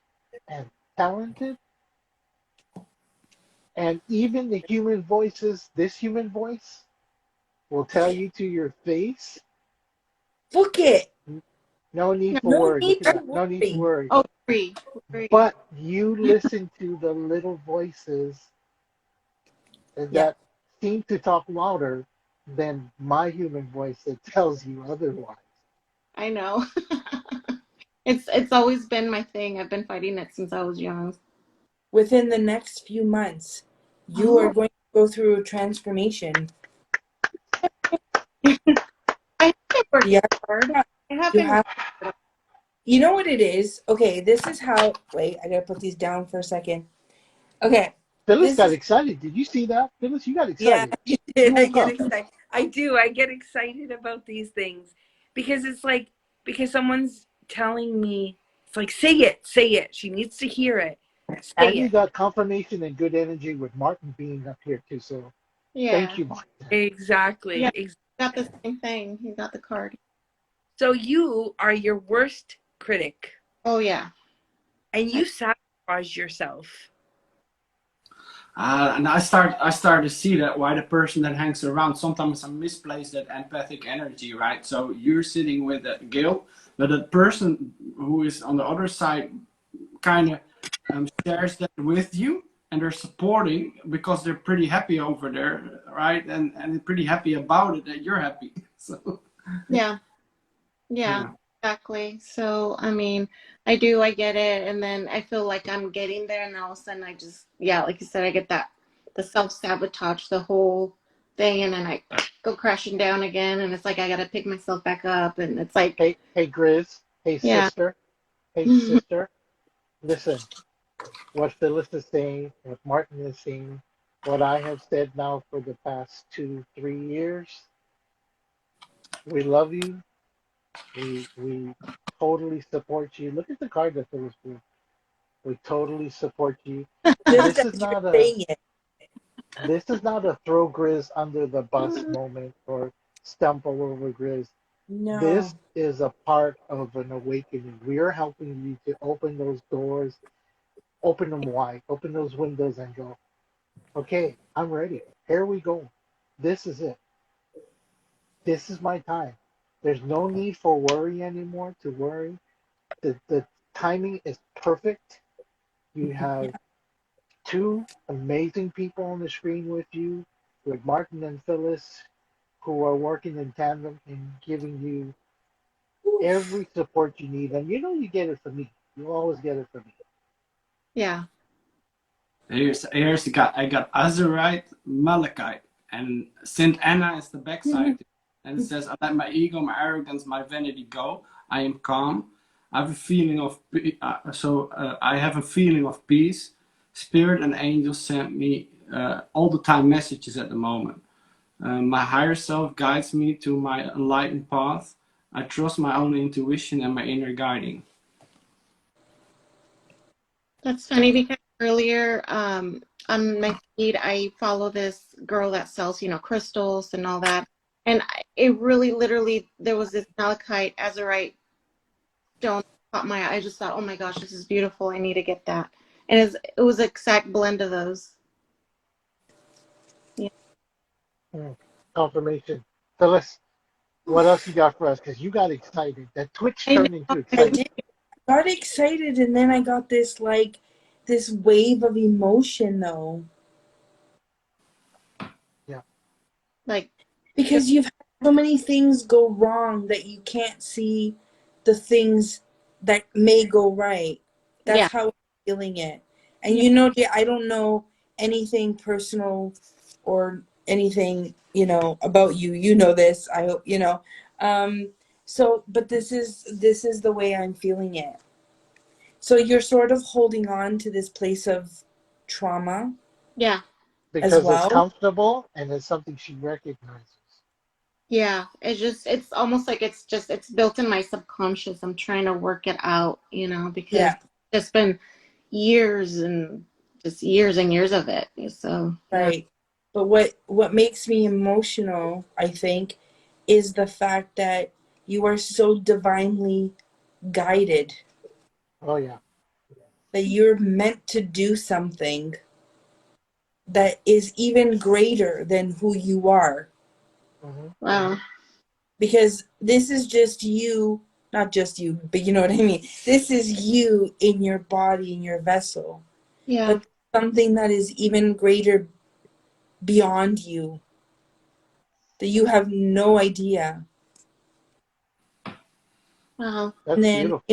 [SPEAKER 1] and talented, and even the human voices, this human voice, will tell you to your face,
[SPEAKER 2] book it.
[SPEAKER 1] no need for
[SPEAKER 2] No
[SPEAKER 1] worry. Look
[SPEAKER 2] need
[SPEAKER 1] at
[SPEAKER 2] to
[SPEAKER 1] that. No need to
[SPEAKER 2] worry.
[SPEAKER 1] worry.
[SPEAKER 4] Oh, free.
[SPEAKER 1] But you listen to the little voices
[SPEAKER 2] Yeah.
[SPEAKER 1] that seem to talk louder than my human voice that tells you otherwise.
[SPEAKER 4] I know. It's always been my thing. I've been fighting it since I was young.
[SPEAKER 2] Within the next few months, you are
[SPEAKER 4] Oh,
[SPEAKER 2] going to go through a transformation.
[SPEAKER 4] I have been working
[SPEAKER 2] Yeah.
[SPEAKER 4] hard. I have
[SPEAKER 2] You
[SPEAKER 4] been.
[SPEAKER 2] have. You know what it is? Okay, this is how. Wait, I gotta put these down for a second. Okay,
[SPEAKER 1] Phyllis
[SPEAKER 2] this
[SPEAKER 1] got
[SPEAKER 2] is.
[SPEAKER 1] excited. Did you see that? Phyllis, you got
[SPEAKER 2] Yeah,
[SPEAKER 1] excited.
[SPEAKER 2] you
[SPEAKER 1] You
[SPEAKER 2] did. I
[SPEAKER 1] woke
[SPEAKER 2] get
[SPEAKER 1] up.
[SPEAKER 2] excited. I do. I get excited about these things because it's like because someone's telling me it's like say it, say it. She needs to hear it. Say
[SPEAKER 1] And you
[SPEAKER 2] it.
[SPEAKER 1] got confirmation and good energy with Martin being up here too. So thank
[SPEAKER 4] Yeah.
[SPEAKER 1] you, Martin.
[SPEAKER 2] Exactly.
[SPEAKER 4] Yeah. Got the same thing. He got the card.
[SPEAKER 2] So you are your worst critic,
[SPEAKER 4] Oh yeah.
[SPEAKER 2] and you sabotage yourself.
[SPEAKER 3] And I start to see that why the person that hangs around sometimes I misplace that empathic energy, right? So you're sitting with a guilt, but the person who is on the other side kind of shares that with you, and they're supporting because they're pretty happy over there, right? And they're pretty happy about it that you're happy. So
[SPEAKER 4] Yeah. Yeah.
[SPEAKER 3] yeah.
[SPEAKER 4] Exactly. So I mean, I get it, and then I feel like I'm getting there, and then all of a sudden I just, yeah, like you said, I get the self sabotage, the whole thing, and then I go crashing down again, and it's like I gotta pick myself back up, and it's like,
[SPEAKER 1] Hey, Grizz. Hey,
[SPEAKER 4] yeah.
[SPEAKER 1] sister. Hey, sister. Listen, what Phyllis is saying, what Martin is saying, what I have said now for the past 2, 3 years. We love you. We totally support you. Look at the card that Phyllis drew. We totally support you.
[SPEAKER 2] Just
[SPEAKER 1] This
[SPEAKER 2] as
[SPEAKER 1] is
[SPEAKER 2] you're
[SPEAKER 1] not a
[SPEAKER 2] saying it.
[SPEAKER 1] this is not a throw Grizz under the bus moment or stumble over Grizz. This
[SPEAKER 2] No.
[SPEAKER 1] is a part of an awakening. We are helping you to open those doors, open them wide, open those windows and go, okay, I'm ready. Here we go. This is it. This is my time. There's no need for worry anymore to worry. The timing is perfect. You have two amazing people on the screen with you, with Martin and Phyllis, who are working in tandem and giving you
[SPEAKER 2] Oof.
[SPEAKER 1] every support you need. And you know you get it from me. You always get it from me.
[SPEAKER 4] Yeah.
[SPEAKER 3] Here's the guy. I got Azurite, Malachite, and Saint Anna is the backside, and it says, "I let my ego, my arrogance, my vanity go. I am calm. I have a feeling of I have a feeling of peace. Spirit and angels send me all the time messages at the moment. My higher self guides me to my enlightened path. I trust my own intuition and my inner guiding."
[SPEAKER 4] That's funny because earlier, on my feed, I follow this girl that sells, crystals and all that. And it really, literally, there was this malachite, azurite stone that caught my eye. I just thought, oh my gosh, this is beautiful. I need to get that. And it was an exact blend of those. Yeah.
[SPEAKER 1] Mm. Confirmation. Phyllis, what else you got for us? Because you got excited. That Twitch
[SPEAKER 4] I
[SPEAKER 1] turned
[SPEAKER 4] know.
[SPEAKER 1] into
[SPEAKER 2] I
[SPEAKER 1] excitement.
[SPEAKER 2] did. I got excited, and then I got this wave of emotion though,
[SPEAKER 1] Yeah.
[SPEAKER 4] Like,
[SPEAKER 2] because you've had so many things go wrong that you can't see the things that may go right. That's
[SPEAKER 4] Yeah.
[SPEAKER 2] how I'm feeling it. And
[SPEAKER 4] Yeah.
[SPEAKER 2] you know, Jay, I don't know anything personal or anything, you know, about you. You know this. I hope you know. Um, so, but this is the way I'm feeling it. So you're sort of holding on to this place of trauma
[SPEAKER 4] Yeah.
[SPEAKER 2] as
[SPEAKER 1] because it's
[SPEAKER 2] well.
[SPEAKER 1] comfortable and it's something she recognizes.
[SPEAKER 4] Yeah. It's almost like it's built in my subconscious. I'm trying to work it out, because
[SPEAKER 2] Yeah,
[SPEAKER 4] it's been years and just years and years of it. So, yeah.
[SPEAKER 2] right. But what makes me emotional, I think, is the fact that you are so divinely guided,
[SPEAKER 1] Oh yeah.
[SPEAKER 2] that you're meant to do something that is even greater than who you are.
[SPEAKER 1] Hmm.
[SPEAKER 4] Wow.
[SPEAKER 2] Because this is just you, not just you, but you know what I mean. This is you in your body, in your vessel.
[SPEAKER 4] Yeah.
[SPEAKER 2] But something that is even greater beyond you, that you have no idea.
[SPEAKER 4] Wow.
[SPEAKER 2] And
[SPEAKER 1] That's
[SPEAKER 2] then
[SPEAKER 1] beautiful.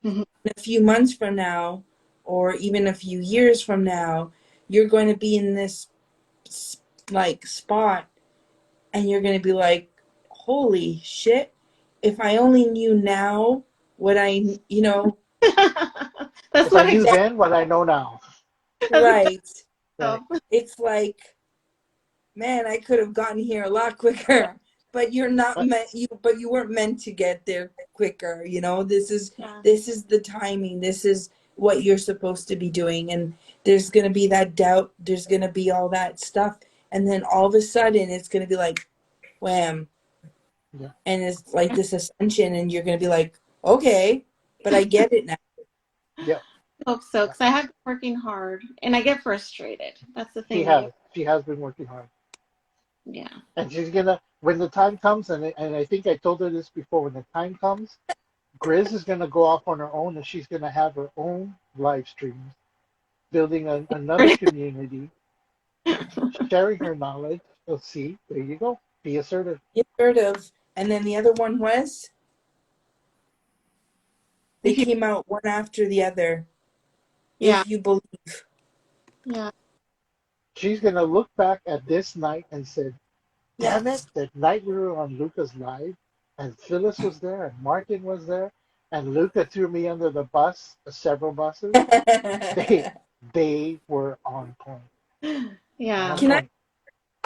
[SPEAKER 4] Mhm.
[SPEAKER 2] in a few months from now, or even a few years from now, you're going to be in this like spot, and you're going to be like, holy shit, if I only knew now what I,
[SPEAKER 4] That's
[SPEAKER 1] If I
[SPEAKER 4] what I
[SPEAKER 1] knew
[SPEAKER 4] tell.
[SPEAKER 1] then what I know now.
[SPEAKER 4] That's what I tell
[SPEAKER 2] right.
[SPEAKER 1] Right.
[SPEAKER 4] myself.
[SPEAKER 2] It's like, man, I could have gotten here a lot quicker. But you're not
[SPEAKER 1] But
[SPEAKER 2] meant but you weren't meant to get there quicker, you know?
[SPEAKER 4] Yeah.
[SPEAKER 2] This is the timing. This is what you're supposed to be doing. And there's gonna be that doubt, there's gonna be all that stuff. And then all of a sudden it's gonna be like wham.
[SPEAKER 1] yeah.
[SPEAKER 2] And it's like this ascension and you're gonna be like, okay, but I get it now.
[SPEAKER 1] Yeah.
[SPEAKER 4] Hope so,
[SPEAKER 1] Yeah.
[SPEAKER 4] because I have been working hard and I get frustrated. That's the
[SPEAKER 1] She
[SPEAKER 4] thing.
[SPEAKER 1] has. She has been working hard.
[SPEAKER 4] Yeah.
[SPEAKER 1] And she's gonna when the time comes and I think I told her this before, when the time comes, Grizz is gonna go off on her own and she's gonna have her own live streams, building another community, sharing her knowledge. So see, there you go. Be assertive.
[SPEAKER 2] You heard of. And then the other one was they
[SPEAKER 4] If you,
[SPEAKER 2] came out one after the other.
[SPEAKER 4] yeah,
[SPEAKER 2] If you believe.
[SPEAKER 4] yeah.
[SPEAKER 1] She's gonna look back at this night and say, damn it,
[SPEAKER 2] Yes.
[SPEAKER 1] that night we were on Luca's live and Phyllis was there and Martin was there and Luca threw me under the bus, several buses. They they were on point.
[SPEAKER 4] Yeah.
[SPEAKER 1] On
[SPEAKER 2] Can I
[SPEAKER 1] point.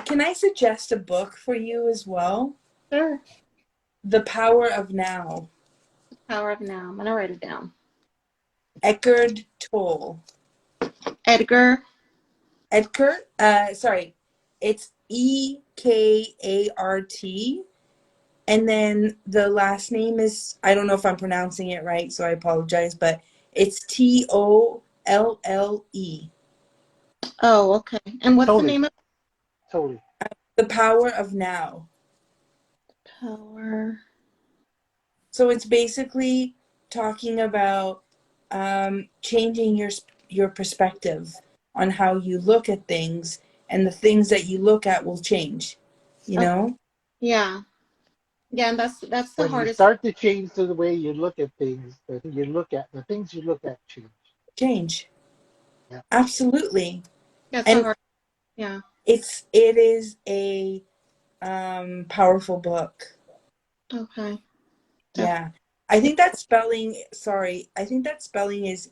[SPEAKER 2] can I suggest a book for you as well?
[SPEAKER 4] Sure.
[SPEAKER 2] The Power of Now.
[SPEAKER 4] Power of Now. I'm gonna write it down.
[SPEAKER 2] Eckhart Tolle.
[SPEAKER 4] Edgar.
[SPEAKER 2] Eckhart, sorry, it's Ekart, and then the last name is, I don't know if I'm pronouncing it right, so I apologize, but it's Tolle.
[SPEAKER 4] Oh, okay. And what's the
[SPEAKER 1] Totally,
[SPEAKER 4] name of
[SPEAKER 1] totally.
[SPEAKER 2] The Power of Now.
[SPEAKER 4] Power?
[SPEAKER 2] So it's basically talking about changing your perspective on how you look at things, and the things that you look at will change. You
[SPEAKER 4] Okay.
[SPEAKER 2] know,
[SPEAKER 4] Yeah. Yeah, and that's the
[SPEAKER 1] When you
[SPEAKER 4] hardest.
[SPEAKER 1] start to change the way you look at things, the things you look at change.
[SPEAKER 2] change.
[SPEAKER 1] Yeah.
[SPEAKER 2] Absolutely,
[SPEAKER 4] That's the
[SPEAKER 2] and
[SPEAKER 4] hard. Yeah.
[SPEAKER 2] it is a powerful book.
[SPEAKER 4] Okay. Definitely.
[SPEAKER 2] Yeah, I think that spelling. Sorry, I think that spelling is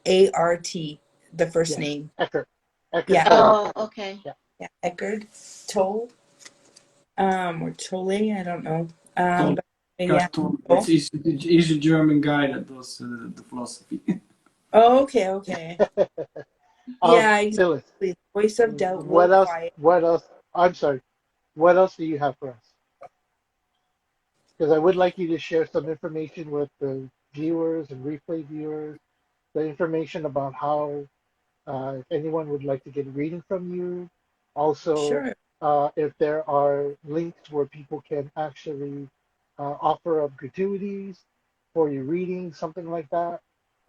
[SPEAKER 2] Eckart, the first
[SPEAKER 1] Yes.
[SPEAKER 2] name.
[SPEAKER 1] Eckert. Eckert
[SPEAKER 2] Yeah,
[SPEAKER 1] Tolle.
[SPEAKER 4] Oh, okay.
[SPEAKER 1] Yeah.
[SPEAKER 2] yeah, Eckhart Tolle, or Tolle, I don't know.
[SPEAKER 3] Tolle.
[SPEAKER 2] But yeah,
[SPEAKER 3] Eckhart Tolle.
[SPEAKER 2] Tolle.
[SPEAKER 3] He's a German guy that does the philosophy.
[SPEAKER 2] Oh, okay, okay. Yeah,
[SPEAKER 1] Phyllis,
[SPEAKER 2] exactly. The voice of doubt will
[SPEAKER 1] what else?
[SPEAKER 2] quiet.
[SPEAKER 1] What else? I'm sorry. What else do you have for us? Because I would like you to share some information with the viewers and replay viewers, the information about how, if anyone would like to get a reading from you, also
[SPEAKER 2] Sure.
[SPEAKER 1] if there are links where people can actually offer up gratuities for your reading, something like that.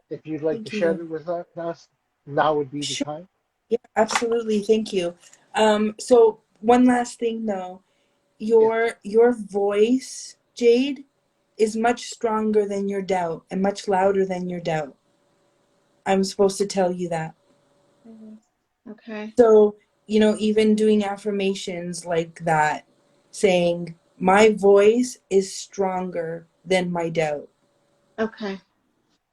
[SPEAKER 1] If you'd like to
[SPEAKER 2] Thank
[SPEAKER 1] share
[SPEAKER 2] you.
[SPEAKER 1] it with us, now would be the
[SPEAKER 2] Sure.
[SPEAKER 1] time.
[SPEAKER 2] Yeah, absolutely. Thank you. So one last thing though, your voice, Jade, is much stronger than your doubt and much louder than your doubt. I'm supposed to tell you that.
[SPEAKER 4] Okay.
[SPEAKER 2] So, even doing affirmations like that, saying, my voice is stronger than my doubt.
[SPEAKER 4] Okay.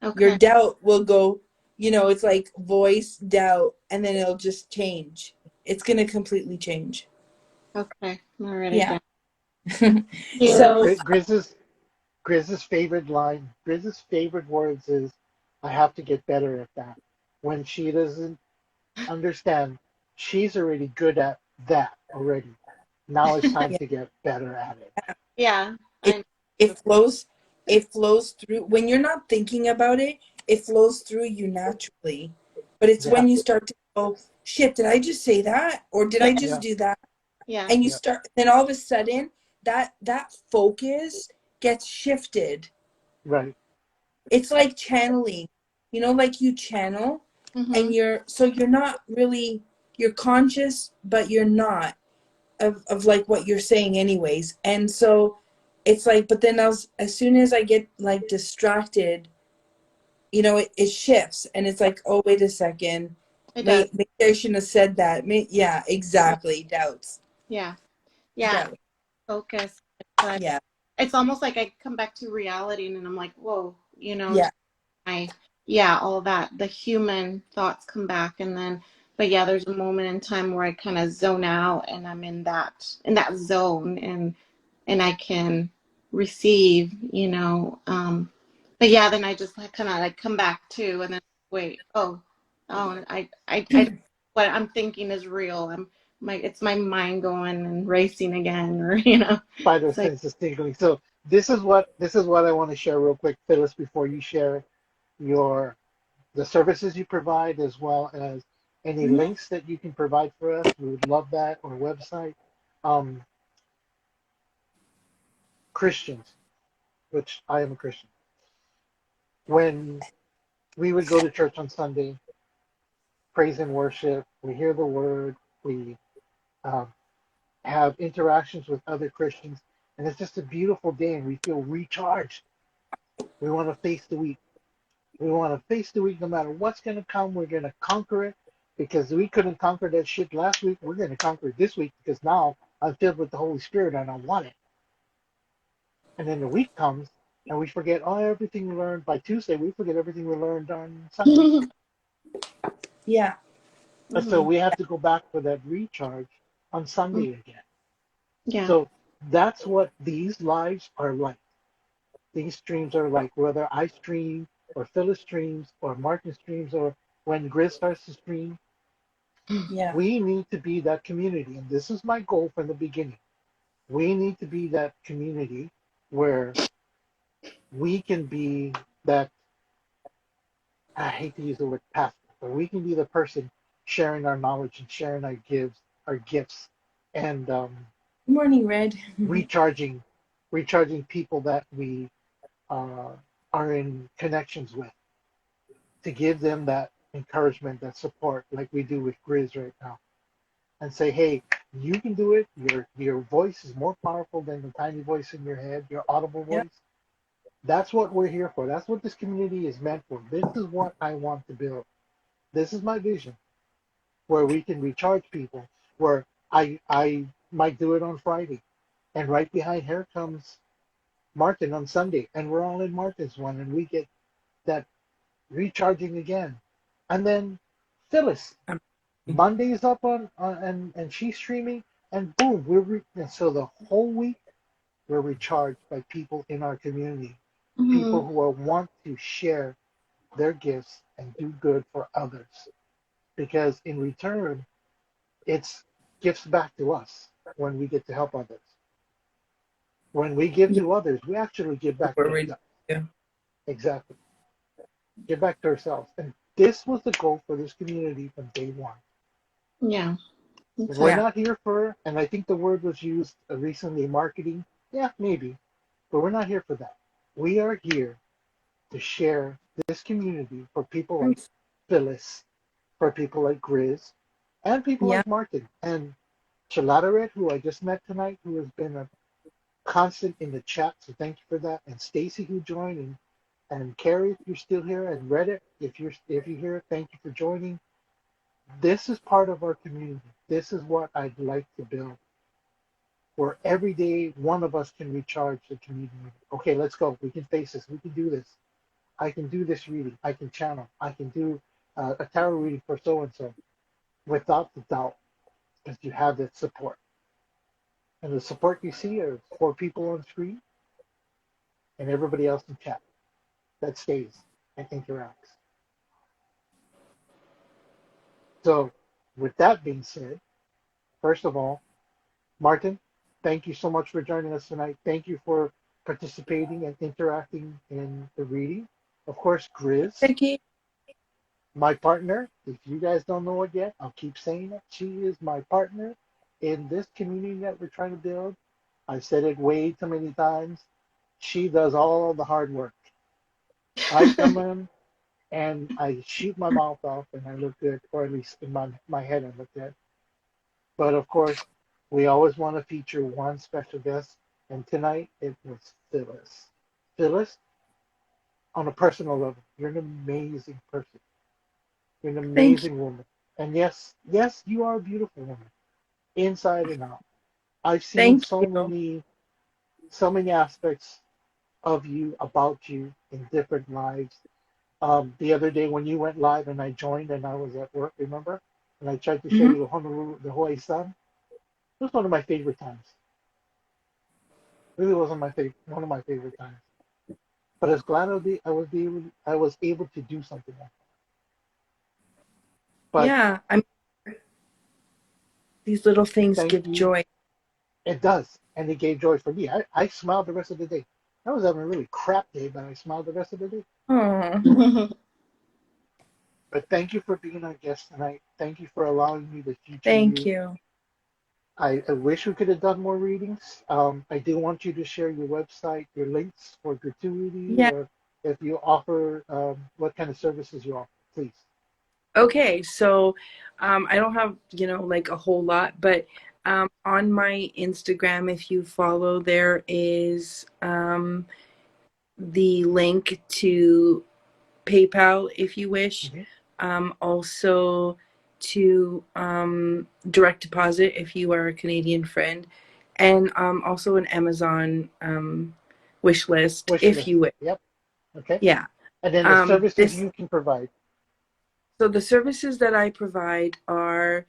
[SPEAKER 2] Your
[SPEAKER 4] Okay.
[SPEAKER 2] doubt will go, it's like voice, doubt, and then it'll just change. It's going to completely change.
[SPEAKER 4] Okay. I'll write it
[SPEAKER 2] Yeah.
[SPEAKER 4] down.
[SPEAKER 2] So,
[SPEAKER 1] Grizz's favorite line, Grizz's favorite words is, I have to get better at that. When she doesn't understand, she's already good at that already. Now it's time
[SPEAKER 2] yeah,
[SPEAKER 1] to get better at it.
[SPEAKER 4] Yeah.
[SPEAKER 2] it,
[SPEAKER 4] I
[SPEAKER 2] it flows, it flows through. When you're not thinking about it, it flows through you naturally. But it's
[SPEAKER 1] Yeah,
[SPEAKER 2] when you start to go, shit, did I just say that? Or did
[SPEAKER 4] yeah.
[SPEAKER 2] I just
[SPEAKER 1] yeah,
[SPEAKER 2] do that?
[SPEAKER 4] Yeah.
[SPEAKER 2] And you
[SPEAKER 1] yeah,
[SPEAKER 2] start, then all of a sudden, that focus gets shifted.
[SPEAKER 1] right,
[SPEAKER 2] It's like channeling, like you channel,
[SPEAKER 4] Mm-hmm.
[SPEAKER 2] and you're not really, you're conscious, but you're not of like what you're saying anyways. And so it's like, but then as soon as I get like distracted, it shifts, and it's like, oh, wait a second,
[SPEAKER 4] It does.
[SPEAKER 2] maybe I shouldn't have said that. Yeah, exactly. Doubts.
[SPEAKER 4] Yeah. Yeah.
[SPEAKER 2] Doubt.
[SPEAKER 4] Focus. Like
[SPEAKER 2] Yeah.
[SPEAKER 4] it's almost like I come back to reality and I'm like, whoa,
[SPEAKER 2] Yeah.
[SPEAKER 4] I yeah, all that the human thoughts come back and then but yeah, there's a moment in time where I kind of zone out and I'm in that zone and I can receive, but yeah, then I just like kind of like come back to and then wait, oh, I what I'm thinking is real. It's my mind going and racing again, or
[SPEAKER 1] spider
[SPEAKER 4] so
[SPEAKER 1] sense is tingling. So this is what I want to share real quick, Phyllis, before you share your the services you provide as well as any
[SPEAKER 2] Mhm.
[SPEAKER 1] links that you can provide for us. We would love that, or website. Um, Christians, which I am a Christian, when we would go to church on Sunday, praise and worship, we hear the word, we um, have interactions with other Christians, and it's just a beautiful day, and we feel recharged. We want to face the week. We want to face the week no matter what's going to come. We're going to conquer it because we couldn't conquer that shit last week. We're going to conquer it this week because now I'm filled with the Holy Spirit and I want it. And then the week comes and we forget everything we learned by Tuesday. We forget everything we learned on Sunday.
[SPEAKER 2] Yeah.
[SPEAKER 1] And so
[SPEAKER 4] mhm.
[SPEAKER 1] we have to go back for that recharge on Sunday again.
[SPEAKER 4] Yeah.
[SPEAKER 1] So that's what these lives are like. These streams are like, whether I stream or Phyllis streams or Martin streams or when Grizz starts to stream,
[SPEAKER 2] Yeah.
[SPEAKER 1] we need to be that community. And this is my goal from the beginning. We need to be that community where we can be that, I hate to use the word pastor, but we can be the person sharing our knowledge and sharing our gifts, and
[SPEAKER 2] Good morning, Red.
[SPEAKER 1] recharging, recharging people that we uh, are in connections with, to give them that encouragement, that support, like we do with Grizz right now, and say, hey, you can do it. Your voice is more powerful than the tiny voice in your head, your audible
[SPEAKER 2] Yep.
[SPEAKER 1] voice. That's what we're here for. That's what this community is meant for. This is what I want to build. This is my vision, where we can recharge people, where I might do it on Friday. And right behind here comes Martin on Sunday. And we're all in Martin's one, and we get that recharging again. And then Phyllis,
[SPEAKER 2] Um,
[SPEAKER 1] Monday's up and she's streaming, and boom, and so the whole week we're recharged by people in our community,
[SPEAKER 4] Mhm.
[SPEAKER 1] people who want to share their gifts and do good for others. Because in return, it's gifts back to us when we get to help others. When we give
[SPEAKER 2] Yeah.
[SPEAKER 1] to others, we actually give back
[SPEAKER 2] We're
[SPEAKER 1] to
[SPEAKER 2] ready.
[SPEAKER 1] ourselves.
[SPEAKER 2] Yeah.
[SPEAKER 1] Exactly. Give back to ourselves. And this was the goal for this community from day one.
[SPEAKER 4] Yeah.
[SPEAKER 1] We're
[SPEAKER 4] Okay.
[SPEAKER 2] Yeah.
[SPEAKER 1] not here for, and I think the word was used recently, marketing. Yeah, maybe. But we're not here for that. We are here to share this community for people like Phyllis, for people like Grizz, and people
[SPEAKER 2] Yeah.
[SPEAKER 1] like Martin. And Shalataret, who I just met tonight, who has been a constant in the chat, so thank you for that. And Stacy, who joined, and Carrie, if you're still here, and Reddit, if you're here, thank you for joining. This is part of our community. This is what I'd like to build, where every day one of us can recharge the community. Okay, let's go. We can face this. We can do this. I can do this reading. I can channel. I can do a tarot reading for so and so without the doubt, because you have that support. And the support you see are 4 people on screen and everybody else in chat that stays and interacts. So, with that being said, first of all, Martin, thank you so much for joining us tonight. Thank you for participating and interacting in the reading. Of course, Grizz,
[SPEAKER 2] Thank you.
[SPEAKER 1] my partner. If you guys don't know it yet, I'll keep saying it. She is my partner in this community that we're trying to build. I've said it way too many times. She does all the hard work. I come in and I shoot my mouth off and I look good, or at least in my head I look good. But of course, we always want to feature one special guest, and tonight it was Phyllis. Phyllis, on a personal level, you're an amazing person. You're an
[SPEAKER 2] Thank you.
[SPEAKER 1] amazing woman. And yes, yes, you are a beautiful woman, inside and out. I've seen
[SPEAKER 2] Thank
[SPEAKER 1] so
[SPEAKER 2] you.
[SPEAKER 1] many aspects of you, about you, in different lives. The other day when you went live and I joined and I was at work, remember? And I tried to show
[SPEAKER 2] Hmm.
[SPEAKER 1] you the Honolulu, the Hawaii sun. It was one of my favorite times. Really wasn't one of my favorite times. But I was glad I was able to do something like that. But
[SPEAKER 2] Yeah, I mean, these little things
[SPEAKER 1] thank
[SPEAKER 2] give
[SPEAKER 1] you.
[SPEAKER 2] joy.
[SPEAKER 1] It does. And it gave joy for me. I smiled the rest of the day. I was having a really crap day, but I smiled the rest of the day.
[SPEAKER 2] Oh,
[SPEAKER 1] But thank you for being our guest tonight. Thank you for allowing me to feature
[SPEAKER 2] thank
[SPEAKER 1] you.
[SPEAKER 2] you.
[SPEAKER 1] I wish we could have done more readings. I do want you to share your website, your links for gratuity,
[SPEAKER 2] Yeah.
[SPEAKER 1] or if you offer what kind of services you offer, please.
[SPEAKER 2] Okay, so I don't have, like a whole lot, but on my Instagram, if you follow, there is the link to PayPal if you wish.
[SPEAKER 1] Hmm.
[SPEAKER 2] Also to direct deposit if you are a Canadian friend, and also an Amazon wish list
[SPEAKER 1] Wish
[SPEAKER 2] if
[SPEAKER 1] list.
[SPEAKER 2] you wish.
[SPEAKER 1] Yep. Okay.
[SPEAKER 2] Yeah.
[SPEAKER 1] And then the services
[SPEAKER 2] This
[SPEAKER 1] you can provide.
[SPEAKER 2] So the services that I provide are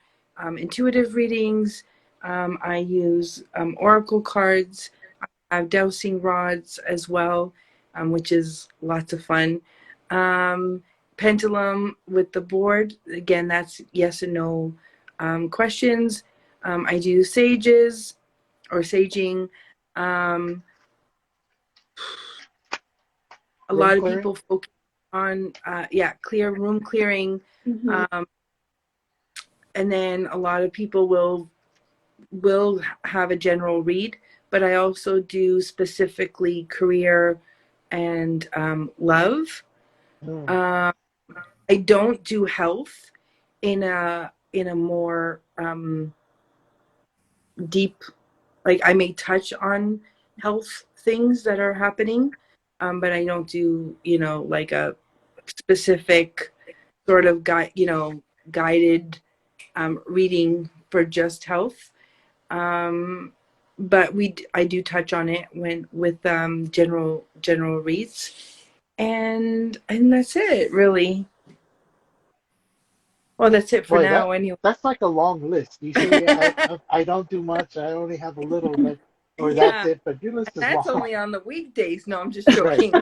[SPEAKER 2] intuitive readings. I use oracle cards. I have dowsing rods as well, which is lots of fun. Um, Pendulum with the board. Again, that's yes and no questions. I do sages or saging. Um, a
[SPEAKER 1] Room
[SPEAKER 2] lot of
[SPEAKER 1] clearing.
[SPEAKER 2] people focus on clear room clearing.
[SPEAKER 4] Mhm.
[SPEAKER 2] Um, and then a lot of people will have a general read, but I also do specifically career and love.
[SPEAKER 1] Mm.
[SPEAKER 2] um, I don't do health in a more deep, like I may touch on health things that are happening, but I don't do like a specific sort of guided reading for just health. Um, but I do touch on it when with general reads, and that's it really. Well, that's it for
[SPEAKER 1] Boy,
[SPEAKER 2] now anyway.
[SPEAKER 1] that's like a long list. Usually, I don't do much. I only have a little, but or that's
[SPEAKER 2] Yeah,
[SPEAKER 1] it. But your list is
[SPEAKER 2] that's
[SPEAKER 1] long.
[SPEAKER 2] only on the weekdays. No, I'm just
[SPEAKER 1] Right,
[SPEAKER 2] joking.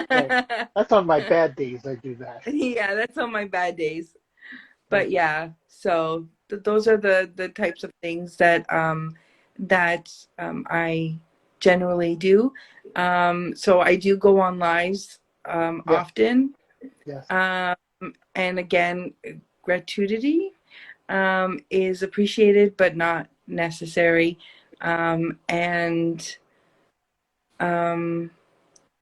[SPEAKER 1] right. That's on my bad days. I do that.
[SPEAKER 2] Yeah, that's on my bad days.
[SPEAKER 1] Right.
[SPEAKER 2] But yeah, so those are the types of things that I generally do. So I do go on lives
[SPEAKER 1] Yes.
[SPEAKER 2] often.
[SPEAKER 1] Yes.
[SPEAKER 2] Um, and again, gratuity is appreciated but not necessary. And um,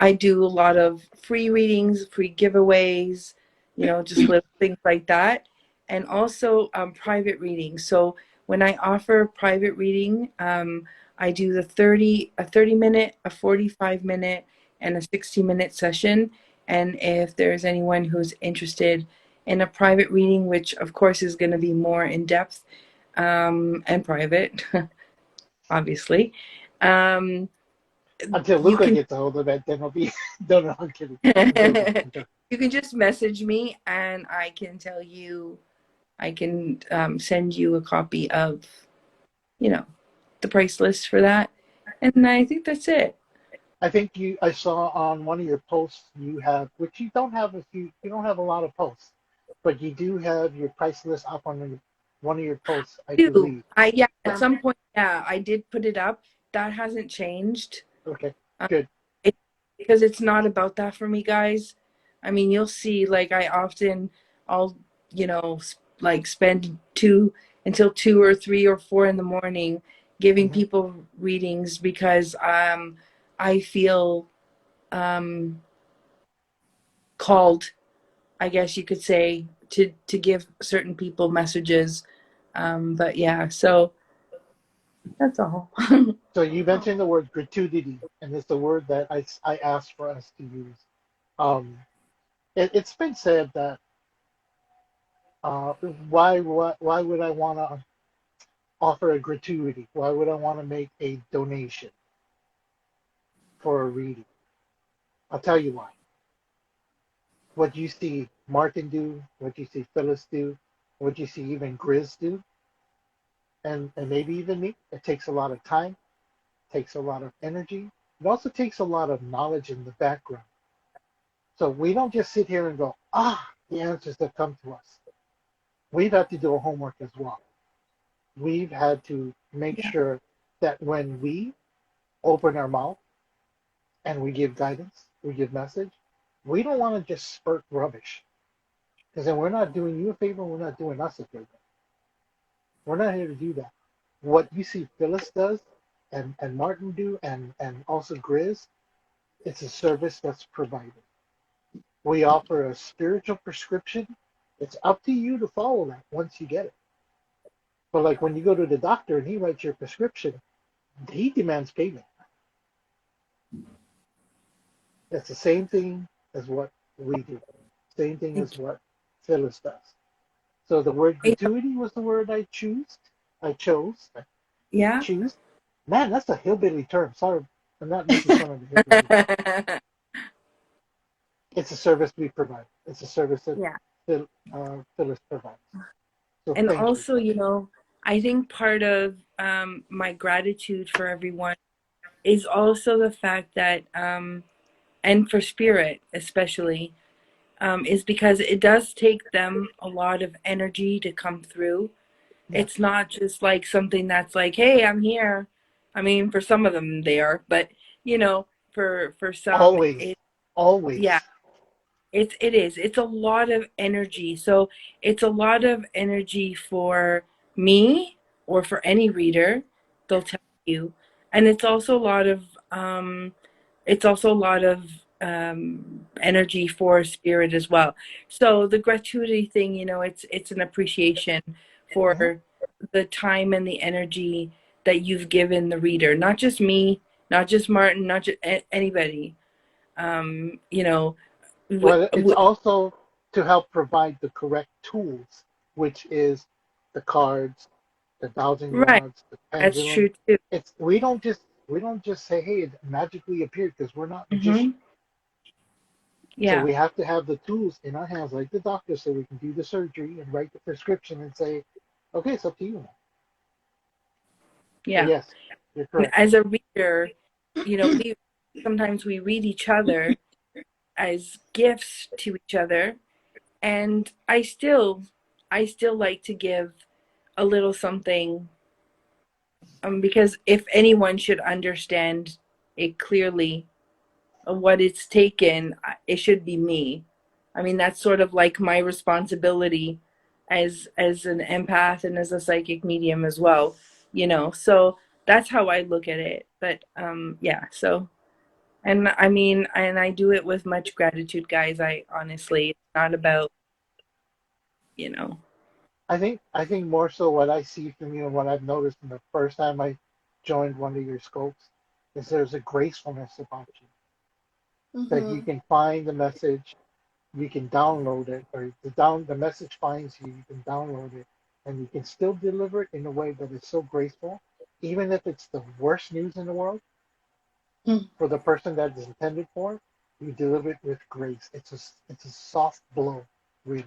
[SPEAKER 2] I do a lot of free readings, free giveaways, just little things like that. And also private readings. So when I offer private reading, I do a 30 minute, a 45 minute, and a 60-minute session. And if there's anyone who's interested in a private reading, which of course is going to be more in depth and private, obviously, um,
[SPEAKER 1] Until
[SPEAKER 2] you
[SPEAKER 1] Luca
[SPEAKER 2] can
[SPEAKER 1] gets a hold of it, then it'll be. No, no, I'm kidding. I'm joking. I'm joking.
[SPEAKER 2] you can just message me, and I can send you a copy of, you know, the price list for that. And I think that's it.
[SPEAKER 1] I think I saw on one of your posts you have, which you don't have you don't have a lot of posts, but you do have your price list up on one of your posts, I
[SPEAKER 2] Do
[SPEAKER 1] believe.
[SPEAKER 2] yeah, at some point, yeah, I did put it up. That hasn't changed.
[SPEAKER 1] Okay,
[SPEAKER 2] Um,
[SPEAKER 1] good.
[SPEAKER 2] it, because it's not about that for me, guys. I mean, you'll see, like, I'll, like spend two until 2 or 3 or 4 in the morning giving
[SPEAKER 1] Hmm.
[SPEAKER 2] people readings because I feel um, called, I guess you could say, to give certain people messages. But yeah, so that's all.
[SPEAKER 1] So you mentioned the word gratuity, and it's the word that I asked for us to use. Um, it's been said that uh, why would I want to offer a gratuity? Why would I want to make a donation for a reading? I'll tell you why. What you see Martin do, what you see Phyllis do, what you see even Grizz do, and maybe even me, it takes a lot of time, takes a lot of energy. It also takes a lot of knowledge in the background. So we don't just sit here and go, the answers that come to us. We've had to do our homework as well. We've had to make
[SPEAKER 2] Yeah,
[SPEAKER 1] sure that when we open our mouth and we give guidance, we give message, we don't want to just spurt rubbish. Because then we're not doing you a favor, we're not doing us a favor. We're not here to do that. What you see Phyllis does and Martin do and also Grizz, it's a service that's provided. We offer a spiritual prescription. It's up to you to follow that once you get it. But like when you go to the doctor and he writes your prescription, he demands payment. It's the same thing as what we do. Same thing as what Phyllis does. So the word gratuity was the word I chose. I
[SPEAKER 2] yeah.
[SPEAKER 1] choose. Man, that's a hillbilly term. Sorry, I'm not making fun of the hillbilly. It's a service we provide. It's a service that
[SPEAKER 2] Yeah.
[SPEAKER 1] Phyllis provides. So
[SPEAKER 2] And
[SPEAKER 1] thank you.
[SPEAKER 2] also, I think part of my gratitude for everyone is also the fact that, and for spirit especially, is because it does take them a lot of energy to come through.
[SPEAKER 1] Yeah,
[SPEAKER 2] It's not just like something that's like, hey, I'm here. I mean, for some of them they are, but for some,
[SPEAKER 1] always,
[SPEAKER 2] yeah,
[SPEAKER 1] always.
[SPEAKER 2] it is. It's a lot of energy. So it's a lot of energy for me or for any reader, they'll tell you. And it's also a lot of energy for spirit as well. So the gratuity thing, it's an appreciation
[SPEAKER 1] Mhm.
[SPEAKER 2] for the time and the energy that you've given the reader, not just me, not just Martin, not just anybody. Um, you know, w-
[SPEAKER 1] Well, it's
[SPEAKER 2] w-
[SPEAKER 1] also to help provide the correct tools, which is the cards, the dowsing
[SPEAKER 2] right.
[SPEAKER 1] rods, the
[SPEAKER 2] That's
[SPEAKER 1] pendulum.
[SPEAKER 2] true too.
[SPEAKER 1] It's we don't just say, hey, it magically appeared because we're not magicians.
[SPEAKER 2] Hmm.
[SPEAKER 1] So
[SPEAKER 2] Yeah,
[SPEAKER 1] we have to have the tools in our hands, like the doctor, so we can do the surgery and write the prescription and say, okay, it's up to you now. So
[SPEAKER 2] yeah.
[SPEAKER 1] yes, you're
[SPEAKER 2] And
[SPEAKER 1] correct.
[SPEAKER 2] as a reader, we sometimes we read each other as gifts to each other, and I still like to give a little something, because if anyone should understand it clearly of what it's taken, it should be me. I mean, that's sort of like my responsibility as an empath and as a psychic medium as well, So that's how I look at it. But yeah, so and I mean, and I do it with much gratitude, guys. I honestly, it's not about, you know.
[SPEAKER 1] I think more so what I see from you and what I've noticed from the first time I joined one of your scopes is there's a gracefulness about you that you
[SPEAKER 4] Mm-hmm.
[SPEAKER 1] can find the message, you can download it, or the message finds you, you can download it, and you can still deliver it in a way that is so graceful, even if it's the worst news in the world for the person that is intended for. You deliver it with grace. It's a soft blow, really,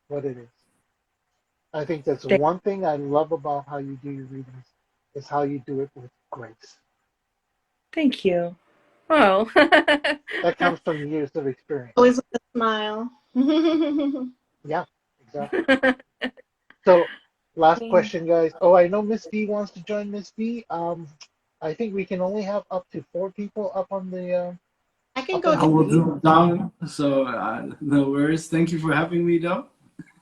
[SPEAKER 1] what it is. I think that's
[SPEAKER 2] Thank,
[SPEAKER 1] one thing I love about how you do your readings is how you do it with grace.
[SPEAKER 2] thank you. Oh.
[SPEAKER 1] That comes from years of experience.
[SPEAKER 4] Always with a smile.
[SPEAKER 1] Yeah, exactly. So, last question, guys. Oh, I know Miss B wants to join. Miss B. I think we can only have up to 4 people
[SPEAKER 4] I can
[SPEAKER 1] up
[SPEAKER 4] go
[SPEAKER 1] on
[SPEAKER 3] I
[SPEAKER 4] to.
[SPEAKER 1] the
[SPEAKER 3] will
[SPEAKER 1] meet.
[SPEAKER 3] drop down, so no worries. Thank you for having me, though.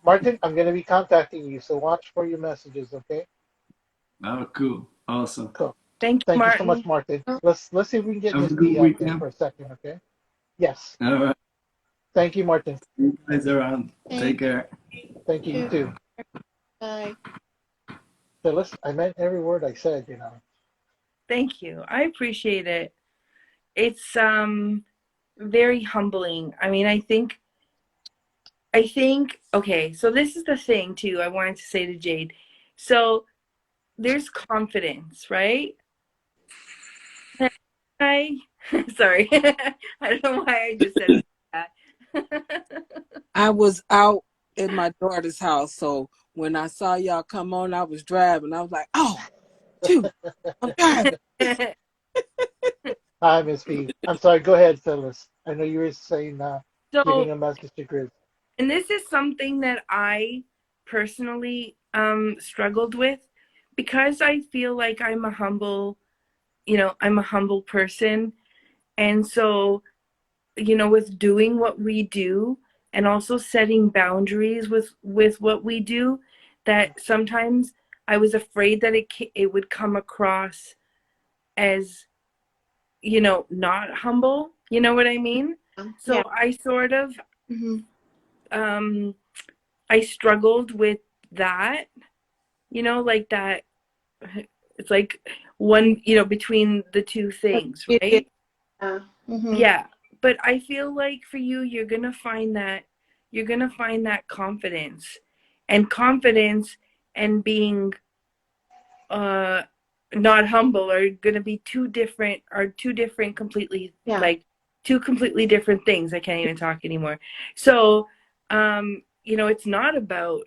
[SPEAKER 1] Martin, I'm going to be contacting you, so watch for your messages. Okay.
[SPEAKER 3] Oh, cool. Awesome.
[SPEAKER 1] Cool.
[SPEAKER 2] Thank you,
[SPEAKER 1] Thank you so much,
[SPEAKER 2] Martin.
[SPEAKER 1] Martin. Let's see if we can get
[SPEAKER 3] Have
[SPEAKER 1] Miss
[SPEAKER 3] a good
[SPEAKER 1] B up there
[SPEAKER 3] weekend.
[SPEAKER 1] for a second. Okay. Yes.
[SPEAKER 3] All right.
[SPEAKER 1] Thank you, Martin.
[SPEAKER 3] See you guys around. Take
[SPEAKER 4] Thank
[SPEAKER 3] care.
[SPEAKER 1] Thank you. You
[SPEAKER 4] you.
[SPEAKER 1] too.
[SPEAKER 4] Bye.
[SPEAKER 1] Phyllis, I meant every word I said. You know.
[SPEAKER 2] Thank you. I appreciate it. It's very humbling. I mean, I think okay, so this is the thing too I wanted to say to Jade. So there's confidence, right? I sorry. I don't know why I just said it like that.
[SPEAKER 5] I was out in my daughter's house, so when I saw y'all come on, I was driving. I was like, "Oh, shoot, I'm driving."
[SPEAKER 1] Hi, Miss B. I'm sorry. Go ahead, Phyllis. I know you were saying, giving
[SPEAKER 2] So,
[SPEAKER 1] a message to Grizz.
[SPEAKER 2] and this is something that I personally struggled with because I feel like I'm a humble person. And so, with doing what we do and also setting boundaries with what we do, that sometimes I was afraid that it would come across as, not humble. You know what I mean?
[SPEAKER 4] Yeah.
[SPEAKER 2] So I sort of
[SPEAKER 4] Mm-hmm.
[SPEAKER 2] um I struggled with that, like that. It's like one, between the two things,
[SPEAKER 5] Yeah.
[SPEAKER 2] right?
[SPEAKER 4] Yeah. Mm-hmm.
[SPEAKER 2] Yeah. But I feel like for you, you're gonna find that confidence and being uh not humble are gonna be two different completely,
[SPEAKER 4] Yeah.
[SPEAKER 2] like two completely different things. I can't even talk anymore. So it's not about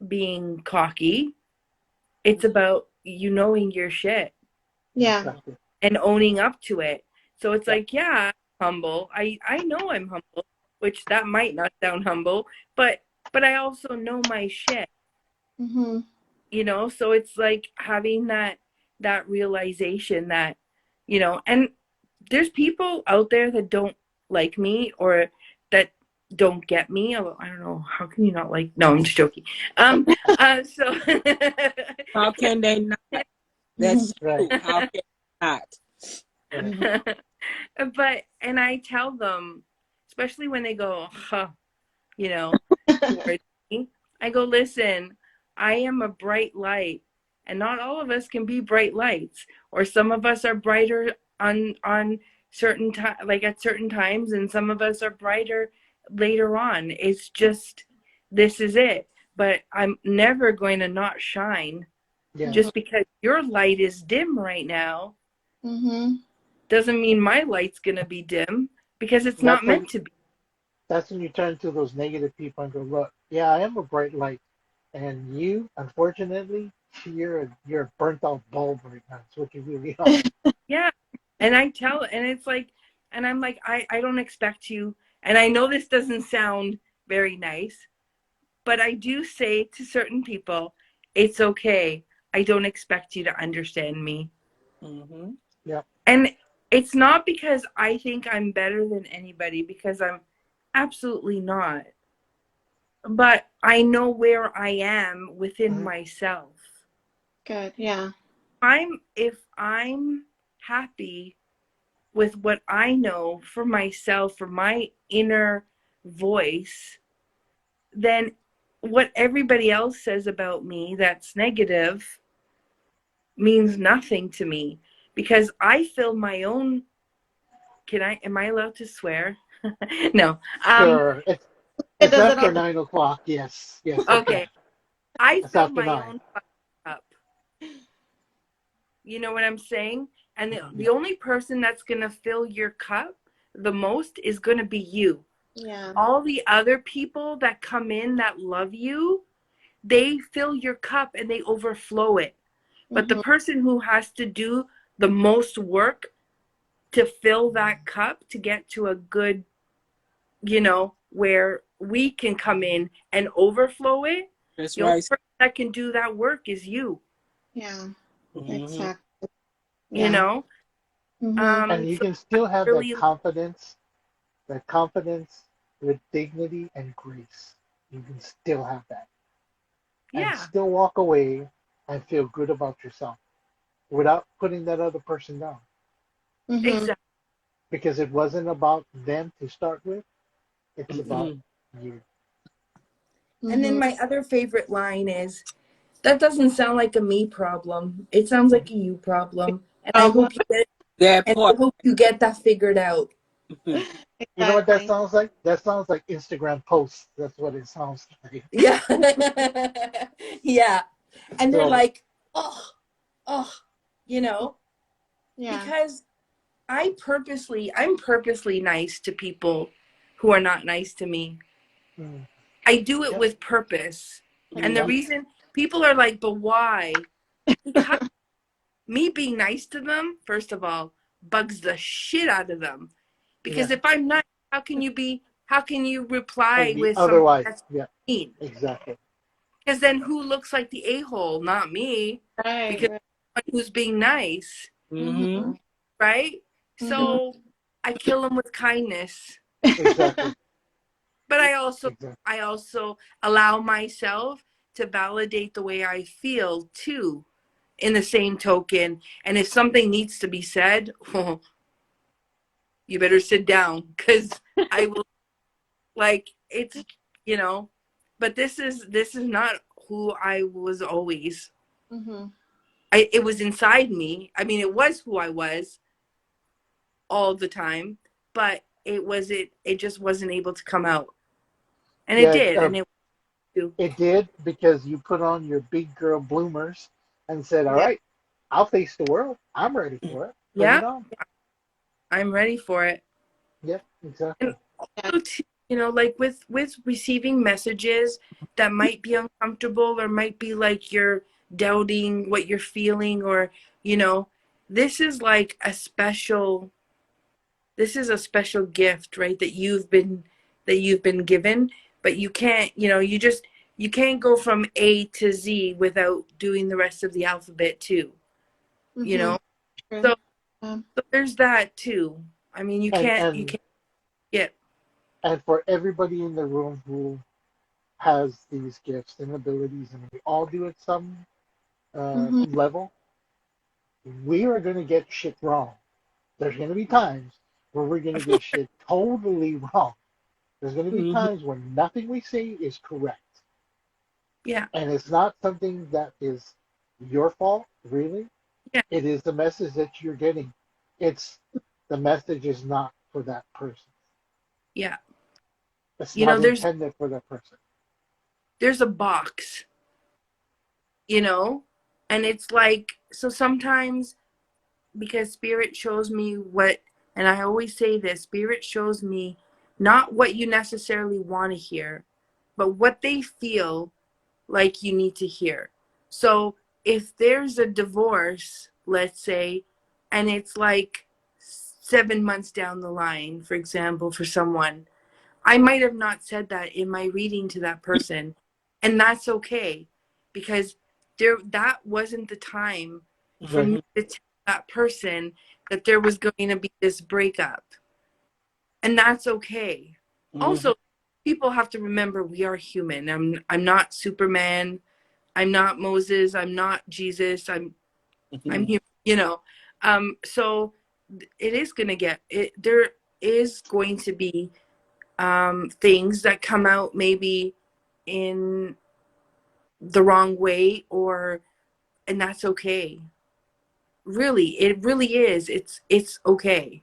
[SPEAKER 2] being cocky. It's about you knowing your shit
[SPEAKER 4] Yeah.
[SPEAKER 1] Exactly.
[SPEAKER 2] and owning up to it. So it's
[SPEAKER 1] Yep.
[SPEAKER 2] like, yeah, I'm humble. I know I'm humble, which that might not sound humble, but I also know my shit,
[SPEAKER 4] Mm-hmm.
[SPEAKER 2] So it's like having that realization that, and there's people out there that don't like me or that don't get me. I don't know. How can you not like? No, I'm just joking. So
[SPEAKER 5] How can they not? That's
[SPEAKER 1] Right.
[SPEAKER 5] true. How can they not?
[SPEAKER 1] Right.
[SPEAKER 2] but and I tell them, especially when they go, huh, you know, towards me, I go, listen, I am a bright light, and not all of us can be bright lights, or some of us are brighter on certain time, like at certain times, and some of us are brighter later on. It's just this is it. But I'm never going to not shine
[SPEAKER 1] Yes.
[SPEAKER 2] just because your light is dim right now
[SPEAKER 4] Mm-hmm.
[SPEAKER 2] doesn't mean my light's going to be dim because it's
[SPEAKER 1] And
[SPEAKER 2] not meant to be.
[SPEAKER 1] that's when you turn to those negative people and go, look, yeah, I am a bright light, and you, unfortunately, you're a burnt out bulb right now. That's what you really are.
[SPEAKER 2] Yeah. And it's like, and I'm like, I don't expect you. And I know this doesn't sound very nice, but I do say to certain people, it's okay. I don't expect you to understand me.
[SPEAKER 5] Mm-hmm.
[SPEAKER 1] Yeah.
[SPEAKER 2] And it's not because I think I'm better than anybody, because I'm absolutely not. But I know where I am within
[SPEAKER 1] Mhm.
[SPEAKER 2] myself.
[SPEAKER 4] Good. Yeah.
[SPEAKER 2] If I'm happy with what I know for myself, for my inner voice, then what everybody else says about me that's negative means nothing to me, because I fill my own. Am I allowed to swear? No.
[SPEAKER 1] Sure.
[SPEAKER 4] It
[SPEAKER 1] It's
[SPEAKER 4] does it
[SPEAKER 1] after
[SPEAKER 4] all the
[SPEAKER 1] 9 o'clock. Yes. Yes, you can.
[SPEAKER 2] Okay. I
[SPEAKER 1] It's
[SPEAKER 2] fill
[SPEAKER 1] after
[SPEAKER 2] my
[SPEAKER 1] 9.
[SPEAKER 2] own cup. You know what I'm saying? And the
[SPEAKER 1] Yeah.
[SPEAKER 2] only person that's going to fill your cup the most is going to be you.
[SPEAKER 4] Yeah.
[SPEAKER 2] All the other people that come in that love you, they fill your cup and they overflow it. But the
[SPEAKER 4] Mm-hmm.
[SPEAKER 2] person who has to do the most work to fill that cup to get to a good, where we can come in and overflow it,
[SPEAKER 5] That's
[SPEAKER 2] the only
[SPEAKER 5] right.
[SPEAKER 2] person that can do that work is you,
[SPEAKER 4] Yeah.
[SPEAKER 5] Mm-hmm.
[SPEAKER 4] Exactly.
[SPEAKER 2] you
[SPEAKER 4] Yeah.
[SPEAKER 2] know?
[SPEAKER 4] Mm-hmm.
[SPEAKER 1] And you
[SPEAKER 2] So
[SPEAKER 1] can still have
[SPEAKER 2] really,
[SPEAKER 1] that confidence with dignity and grace. You can still have that and
[SPEAKER 2] yeah,
[SPEAKER 1] still walk away and feel good about yourself without putting that other person down
[SPEAKER 4] Mm-hmm.
[SPEAKER 2] exactly.
[SPEAKER 1] because it wasn't about them to start with. It's about
[SPEAKER 5] Mm-hmm.
[SPEAKER 1] you.
[SPEAKER 2] And
[SPEAKER 4] Mm-hmm.
[SPEAKER 2] then my other favorite line is, that doesn't sound like a me problem. It sounds like a you problem. And I
[SPEAKER 4] Problem.
[SPEAKER 2] hope you get
[SPEAKER 5] That
[SPEAKER 2] and I
[SPEAKER 5] part.
[SPEAKER 2] hope you get that figured out.
[SPEAKER 5] Mhm.
[SPEAKER 1] You know what that
[SPEAKER 4] Exactly.
[SPEAKER 1] sounds like? That sounds like Instagram posts. That's what it sounds like.
[SPEAKER 2] Yeah. Yeah. And they're
[SPEAKER 1] So,
[SPEAKER 2] like, oh, oh, you know,
[SPEAKER 4] Yeah.
[SPEAKER 2] because I'm purposely nice to people who are not nice to me.
[SPEAKER 1] mm,
[SPEAKER 2] I do it
[SPEAKER 1] yep,
[SPEAKER 2] with purpose. And the
[SPEAKER 1] yep,
[SPEAKER 5] Mhm.
[SPEAKER 2] reason people are like, but why? Because me being nice to them, first of all, bugs the shit out of them.
[SPEAKER 1] yeah.
[SPEAKER 2] Because if I'm nice, how can you
[SPEAKER 1] And
[SPEAKER 2] reply
[SPEAKER 1] the
[SPEAKER 2] with something
[SPEAKER 1] otherwise,
[SPEAKER 2] that's
[SPEAKER 1] yeah,
[SPEAKER 2] mean?
[SPEAKER 1] exactly.
[SPEAKER 2] Because then who looks like the a-hole? Not me.
[SPEAKER 4] Right.
[SPEAKER 2] Because
[SPEAKER 4] Right.
[SPEAKER 2] who's being nice,
[SPEAKER 4] Mm-hmm.
[SPEAKER 5] Mhm.
[SPEAKER 2] right?
[SPEAKER 4] Mm-hmm.
[SPEAKER 2] So I kill them with kindness.
[SPEAKER 1] Exactly.
[SPEAKER 2] But
[SPEAKER 1] Exactly.
[SPEAKER 2] I also allow myself to validate the way I feel too, in the same token. And if something needs to be said, well, you better sit down, because I will, like, it's, you know, but this is not who I was always.
[SPEAKER 4] Mm-hmm.
[SPEAKER 2] It was inside me. I mean, it was who I was all the time, but it just wasn't able to come out. And it
[SPEAKER 1] Yeah,
[SPEAKER 2] did, and it too.
[SPEAKER 1] it did because you put on your big girl bloomers and said, "All
[SPEAKER 2] Yeah.
[SPEAKER 1] right, I'll face the world. I'm ready for it. Bring
[SPEAKER 2] Yeah,
[SPEAKER 1] it on."
[SPEAKER 2] I'm ready for it.
[SPEAKER 1] Yep,
[SPEAKER 2] And
[SPEAKER 1] exactly.
[SPEAKER 4] Yeah.
[SPEAKER 2] also too, like with receiving messages that might be uncomfortable or might be like you're doubting what you're feeling, or you know this is like a special gift, right, that you've been given. But you can't, you can't go from A to Z without doing the rest of the alphabet too, you
[SPEAKER 4] Mm-hmm.
[SPEAKER 2] know
[SPEAKER 4] True.
[SPEAKER 2] so,
[SPEAKER 4] Yeah.
[SPEAKER 2] so there's that too. I mean,
[SPEAKER 1] And
[SPEAKER 2] you
[SPEAKER 1] and
[SPEAKER 2] can't get.
[SPEAKER 1] and for everybody in the room who has these gifts and abilities, and we all do at some
[SPEAKER 4] Mm-hmm.
[SPEAKER 1] level, we are going to get shit wrong. There's going to be times where we're going to get shit totally wrong. There's going to be
[SPEAKER 5] Mhm.
[SPEAKER 1] times when nothing we say is correct.
[SPEAKER 2] Yeah.
[SPEAKER 1] And it's not something that is your fault, really.
[SPEAKER 2] Yeah.
[SPEAKER 1] It is the message that you're getting. It's the message is not for that person.
[SPEAKER 2] Yeah.
[SPEAKER 1] It's
[SPEAKER 2] you know
[SPEAKER 1] not
[SPEAKER 2] there's
[SPEAKER 1] intended for that person.
[SPEAKER 2] there's a box, you know and it's like, so sometimes, because spirit shows me what, and I always say this, spirit shows me not what you necessarily want to hear, but what they feel like you need to hear. So if there's a divorce, let's say, and it's like 7 months down the line, for example, for someone, I might have not said that in my reading to that person, and that's okay, because that wasn't the time for
[SPEAKER 1] Right.
[SPEAKER 2] me to tell that person that there was going to be this breakup, and that's okay.
[SPEAKER 5] Mhm.
[SPEAKER 2] Also, people have to remember we are human. I'm not Superman. I'm not Moses. I'm not Jesus. I'm
[SPEAKER 5] Mhm.
[SPEAKER 2] human. So it is going to get it. There is going to be things that come out maybe in the wrong way, or and that's okay. Really, it really is. It's okay.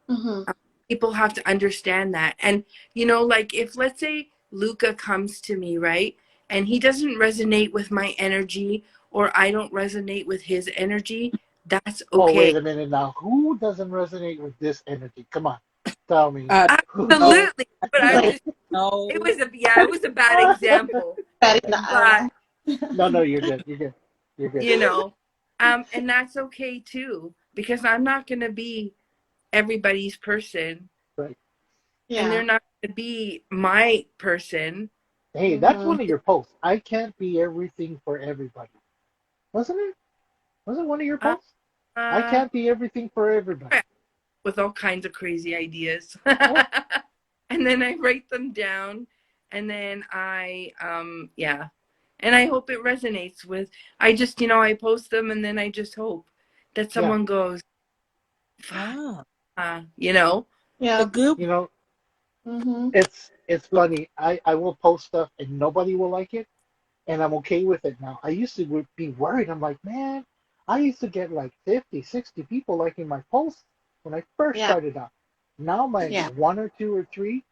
[SPEAKER 4] Mm-hmm.
[SPEAKER 2] People have to understand that. And you know, like if let's say Luca comes to me, right? And he doesn't resonate with my energy, or I don't resonate with his energy, that's
[SPEAKER 1] Oh,
[SPEAKER 2] okay.
[SPEAKER 1] wait a minute now. Who doesn't resonate with this energy? Come on, tell me.
[SPEAKER 5] I know,
[SPEAKER 2] Absolutely.
[SPEAKER 5] I
[SPEAKER 2] But I'm
[SPEAKER 5] know,
[SPEAKER 2] just it
[SPEAKER 5] no.
[SPEAKER 2] was a yeah, it was a bad example.
[SPEAKER 4] Bat in the
[SPEAKER 2] But
[SPEAKER 4] eye.
[SPEAKER 1] No, no, you're good. You're good. You're good.
[SPEAKER 2] you know, and that's okay too, because I'm not gonna be everybody's person,
[SPEAKER 1] Right.
[SPEAKER 2] and they're
[SPEAKER 4] Yeah.
[SPEAKER 2] not gonna be my person.
[SPEAKER 1] Hey, that's
[SPEAKER 4] Mm-hmm.
[SPEAKER 1] one of your posts. I can't be everything for everybody. Wasn't it? Was it one of your
[SPEAKER 2] Uh,
[SPEAKER 1] posts? I
[SPEAKER 2] uh,
[SPEAKER 1] can't be everything for everybody.
[SPEAKER 2] with all kinds of crazy ideas.
[SPEAKER 1] Oh,
[SPEAKER 2] And then I write them down, and then yeah. And I hope it resonates with I just, I post them, and then I just hope that
[SPEAKER 1] yeah.
[SPEAKER 2] someone goes,
[SPEAKER 5] Ah,
[SPEAKER 2] you know?
[SPEAKER 5] a
[SPEAKER 4] Yeah.
[SPEAKER 5] good
[SPEAKER 1] You know,
[SPEAKER 4] Mm-hmm.
[SPEAKER 1] it's funny. I will post stuff and nobody will like it, and I'm okay with it now. I used to be worried. I'm like, man, I used to get like 50, 60 people liking my posts when I first
[SPEAKER 4] Yeah.
[SPEAKER 1] started out. Now I'm like
[SPEAKER 4] Yeah.
[SPEAKER 1] one or two or three,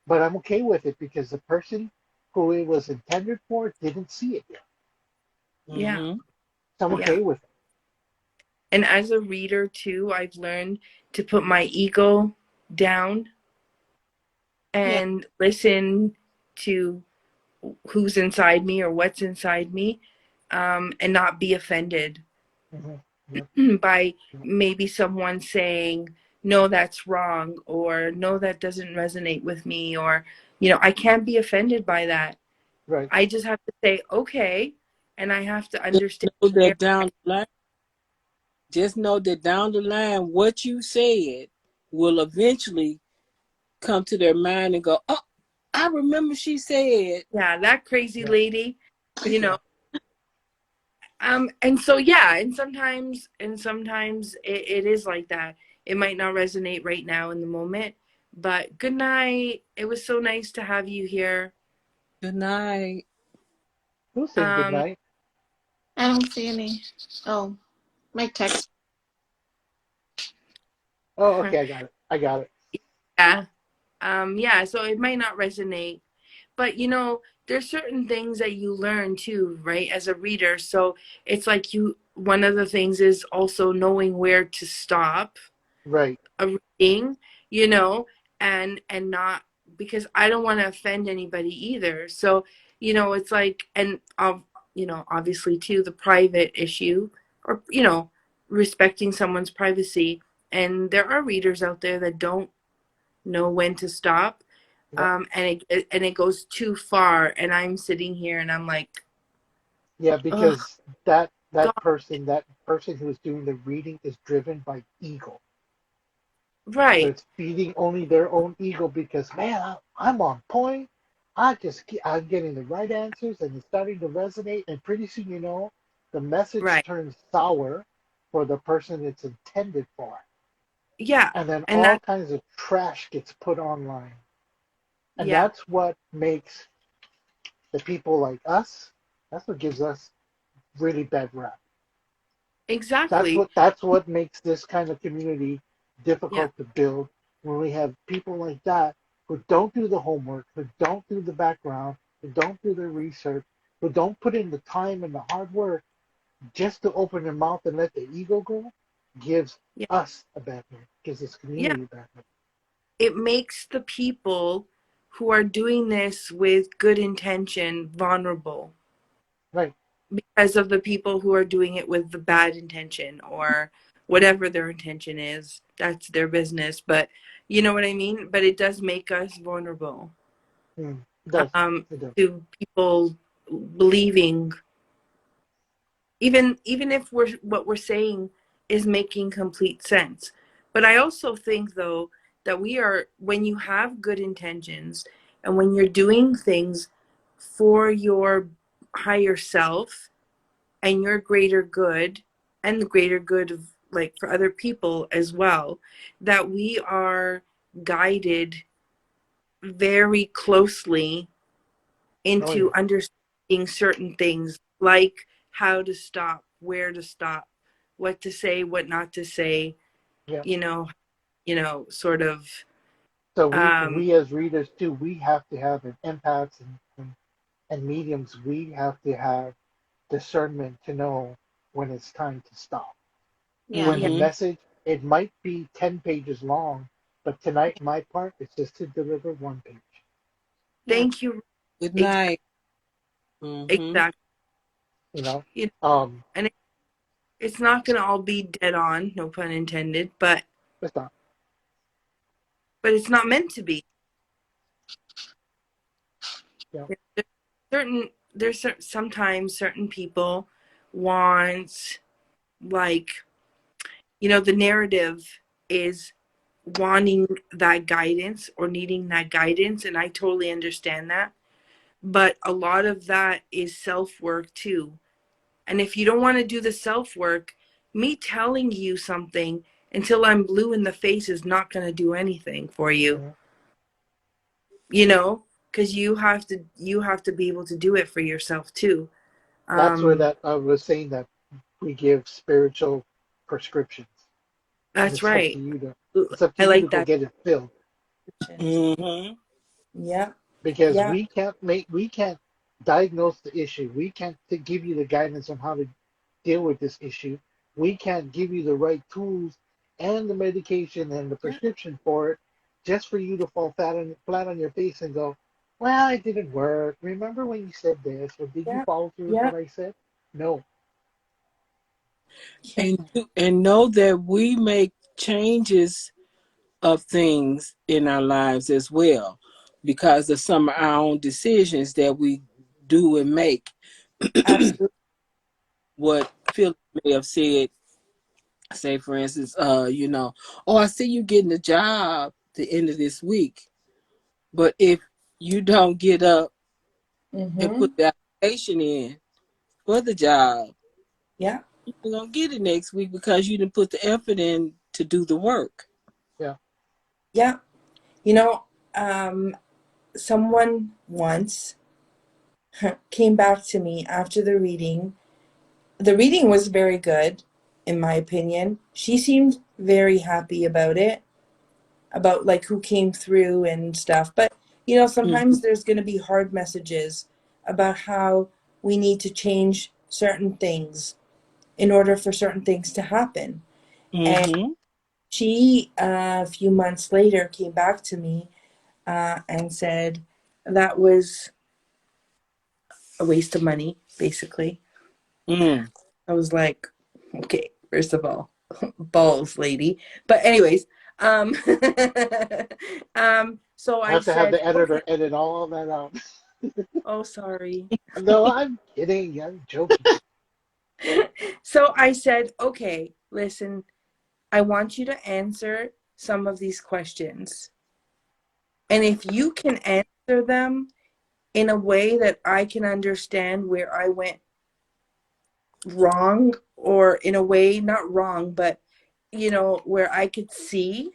[SPEAKER 1] but I'm okay with it because the person who it was intended for didn't see it yet.
[SPEAKER 5] one.
[SPEAKER 2] Yeah.
[SPEAKER 5] Hmm.
[SPEAKER 1] So I'm
[SPEAKER 2] Yeah.
[SPEAKER 1] okay with it.
[SPEAKER 2] And as a reader too, I've learned to put my ego down
[SPEAKER 4] Yeah.
[SPEAKER 2] and listen to who's inside me or what's inside me, and not be offended
[SPEAKER 1] Hmm. Yep.
[SPEAKER 2] by
[SPEAKER 1] Yep.
[SPEAKER 2] maybe someone saying, no, that's wrong, or no, that doesn't resonate with me, or, I can't be offended by that.
[SPEAKER 1] Right.
[SPEAKER 2] I just have to say, okay, and I have to
[SPEAKER 5] Just
[SPEAKER 2] understand
[SPEAKER 5] know
[SPEAKER 2] where,
[SPEAKER 5] that down the line, just know that down the line, what you said will eventually come to their mind and go, oh, I remember she said.
[SPEAKER 2] yeah, that crazy
[SPEAKER 1] Yeah.
[SPEAKER 2] lady, you know.
[SPEAKER 1] Yeah.
[SPEAKER 2] And so yeah, and sometimes it is like that. It might not resonate right now in the moment, but good night. It was so nice to have you here.
[SPEAKER 5] Good night.
[SPEAKER 1] Who's saying good
[SPEAKER 2] Um,
[SPEAKER 1] night?
[SPEAKER 4] I don't see any. Oh, my text.
[SPEAKER 1] Oh, okay. I got it. I got it.
[SPEAKER 2] yeah. Yeah, so it might not resonate, but there's certain things that you learn too, right, as a reader. So it's like one of the things is also knowing where to stop
[SPEAKER 1] Right.
[SPEAKER 2] a reading, you know, and not, because I don't want to offend anybody either. So, it's like, and obviously too, the private issue, or respecting someone's privacy. And there are readers out there that don't know when to stop,
[SPEAKER 1] Yep.
[SPEAKER 2] and it goes too far, and I'm sitting here and I'm like,
[SPEAKER 1] Yeah,
[SPEAKER 2] oh
[SPEAKER 1] because that
[SPEAKER 2] God,
[SPEAKER 1] person who's doing the reading is driven by ego. So
[SPEAKER 2] right,
[SPEAKER 1] it's feeding only their own ego because man, I'm on point. I'm getting the right answers and it's starting to resonate. And pretty soon, the message
[SPEAKER 2] right,
[SPEAKER 1] turns sour for the person it's intended for,
[SPEAKER 2] yeah,
[SPEAKER 1] and then
[SPEAKER 2] and
[SPEAKER 1] all
[SPEAKER 2] that,
[SPEAKER 1] kinds of trash gets put online. And
[SPEAKER 2] yeah,
[SPEAKER 1] that's what makes the people like us. That's what gives us really bad rap.
[SPEAKER 2] exactly,
[SPEAKER 1] That's what makes this kind of community
[SPEAKER 2] yeah,
[SPEAKER 1] difficult to build when we have people like that who don't do the homework, who don't do the background, who don't do the research, who don't put in the time and the hard work just to open their mouth and let the ego go, gives
[SPEAKER 2] yeah,
[SPEAKER 1] us a bad name, gives this
[SPEAKER 2] yeah.
[SPEAKER 1] community a bad name.
[SPEAKER 2] It makes the people who are doing this with good intention vulnerable,
[SPEAKER 1] Right.
[SPEAKER 2] because of the people who are doing it with the bad intention, or whatever their intention is. That's their business, but you know what I mean. But it does make us vulnerable,
[SPEAKER 1] It does.
[SPEAKER 2] um,
[SPEAKER 1] It does.
[SPEAKER 2] to people believing, even if what we're saying is making complete sense. But I also think, though, that when you have good intentions, and when you're doing things for your higher self and your greater good, and the greater good of, like, for other people as well, that we are guided very closely
[SPEAKER 1] Oh
[SPEAKER 2] into
[SPEAKER 1] yeah.
[SPEAKER 2] understanding certain things, like how to stop, where to stop, what to say, what not to say,
[SPEAKER 1] Yeah.
[SPEAKER 2] you know, sort of.
[SPEAKER 1] So
[SPEAKER 2] um
[SPEAKER 1] we as readers too, we have to have an empaths and mediums. We have to have discernment to know when it's time to stop. When
[SPEAKER 4] Yeah.
[SPEAKER 2] yeah,
[SPEAKER 1] the
[SPEAKER 5] Mm-hmm.
[SPEAKER 1] message, it might be 10 pages long, but tonight my part is just to deliver one page.
[SPEAKER 4] Yeah.
[SPEAKER 2] thank you.
[SPEAKER 5] Good
[SPEAKER 2] Exactly.
[SPEAKER 5] night. Mm-hmm.
[SPEAKER 2] Exactly.
[SPEAKER 1] You know,
[SPEAKER 2] You know,
[SPEAKER 1] um,
[SPEAKER 2] and it's not going to all be dead on, no pun intended,
[SPEAKER 1] it's not.
[SPEAKER 2] but it's not meant to be.
[SPEAKER 1] You know,
[SPEAKER 2] There's sometimes certain people want, like, the narrative is wanting that guidance or needing that guidance, and I totally understand that. But a lot of that is self work too. And if you don't want to do the self work, me telling you something until I'm blue in the face is not going to do anything for you,
[SPEAKER 1] mhm.
[SPEAKER 2] you know, because you have to be able to do it for yourself too.
[SPEAKER 1] That's where
[SPEAKER 2] Um,
[SPEAKER 1] that I was saying that we give spiritual prescriptions, and
[SPEAKER 2] that's right.
[SPEAKER 1] it's up to
[SPEAKER 2] I
[SPEAKER 1] you to
[SPEAKER 2] like
[SPEAKER 1] go
[SPEAKER 2] that.
[SPEAKER 1] get it filled
[SPEAKER 5] Mm-hmm.
[SPEAKER 2] Yeah,
[SPEAKER 1] because
[SPEAKER 2] yeah,
[SPEAKER 1] we can't diagnose the issue. We can't give you the guidance on how to deal with this issue. We can't give you the right tools and the medication and the
[SPEAKER 2] yeah,
[SPEAKER 1] prescription for it just for you to fall flat on your face and go, well, it didn't work. Remember when you said this? Or did you
[SPEAKER 2] yeah,
[SPEAKER 1] follow through with
[SPEAKER 2] yeah,
[SPEAKER 1] what I said? No.
[SPEAKER 2] yeah,
[SPEAKER 5] And know that we make changes of things in our lives as well because of some of our own decisions that we do and make.
[SPEAKER 2] absolutely.
[SPEAKER 5] What Phil may have said, say for instance, oh, I see you getting a job the end of this week. But if you don't get up and
[SPEAKER 2] Mm-hmm.
[SPEAKER 5] put the application in for the job,
[SPEAKER 2] Yeah,
[SPEAKER 5] you're gonna get it next week because you didn't put the effort in to do the work.
[SPEAKER 1] Yeah.
[SPEAKER 2] yeah. You know, someone once came back to me after the reading. The reading was very good, in my opinion. She seemed very happy about it, about like who came through and stuff. But,
[SPEAKER 5] Mm-hmm.
[SPEAKER 2] sometimes there's going to be hard messages about how we need to change certain things in order for certain things to happen. And
[SPEAKER 5] Mm-hmm.
[SPEAKER 2] she, a few months later, came back to me and said that was a waste of money, basically.
[SPEAKER 5] Mm.
[SPEAKER 2] I was like, okay, first of all, balls, lady. But anyways, um, so
[SPEAKER 1] I
[SPEAKER 2] I
[SPEAKER 1] have to have
[SPEAKER 2] said,
[SPEAKER 1] the
[SPEAKER 2] okay.
[SPEAKER 1] editor edit all of that out.
[SPEAKER 2] Oh, sorry.
[SPEAKER 1] No, I'm kidding. I'm joking.
[SPEAKER 2] So I said, okay, listen, I want you to answer some of these questions. And if you can answer them in a way that I can understand where I went wrong, or in a way, not wrong, but, where I could see,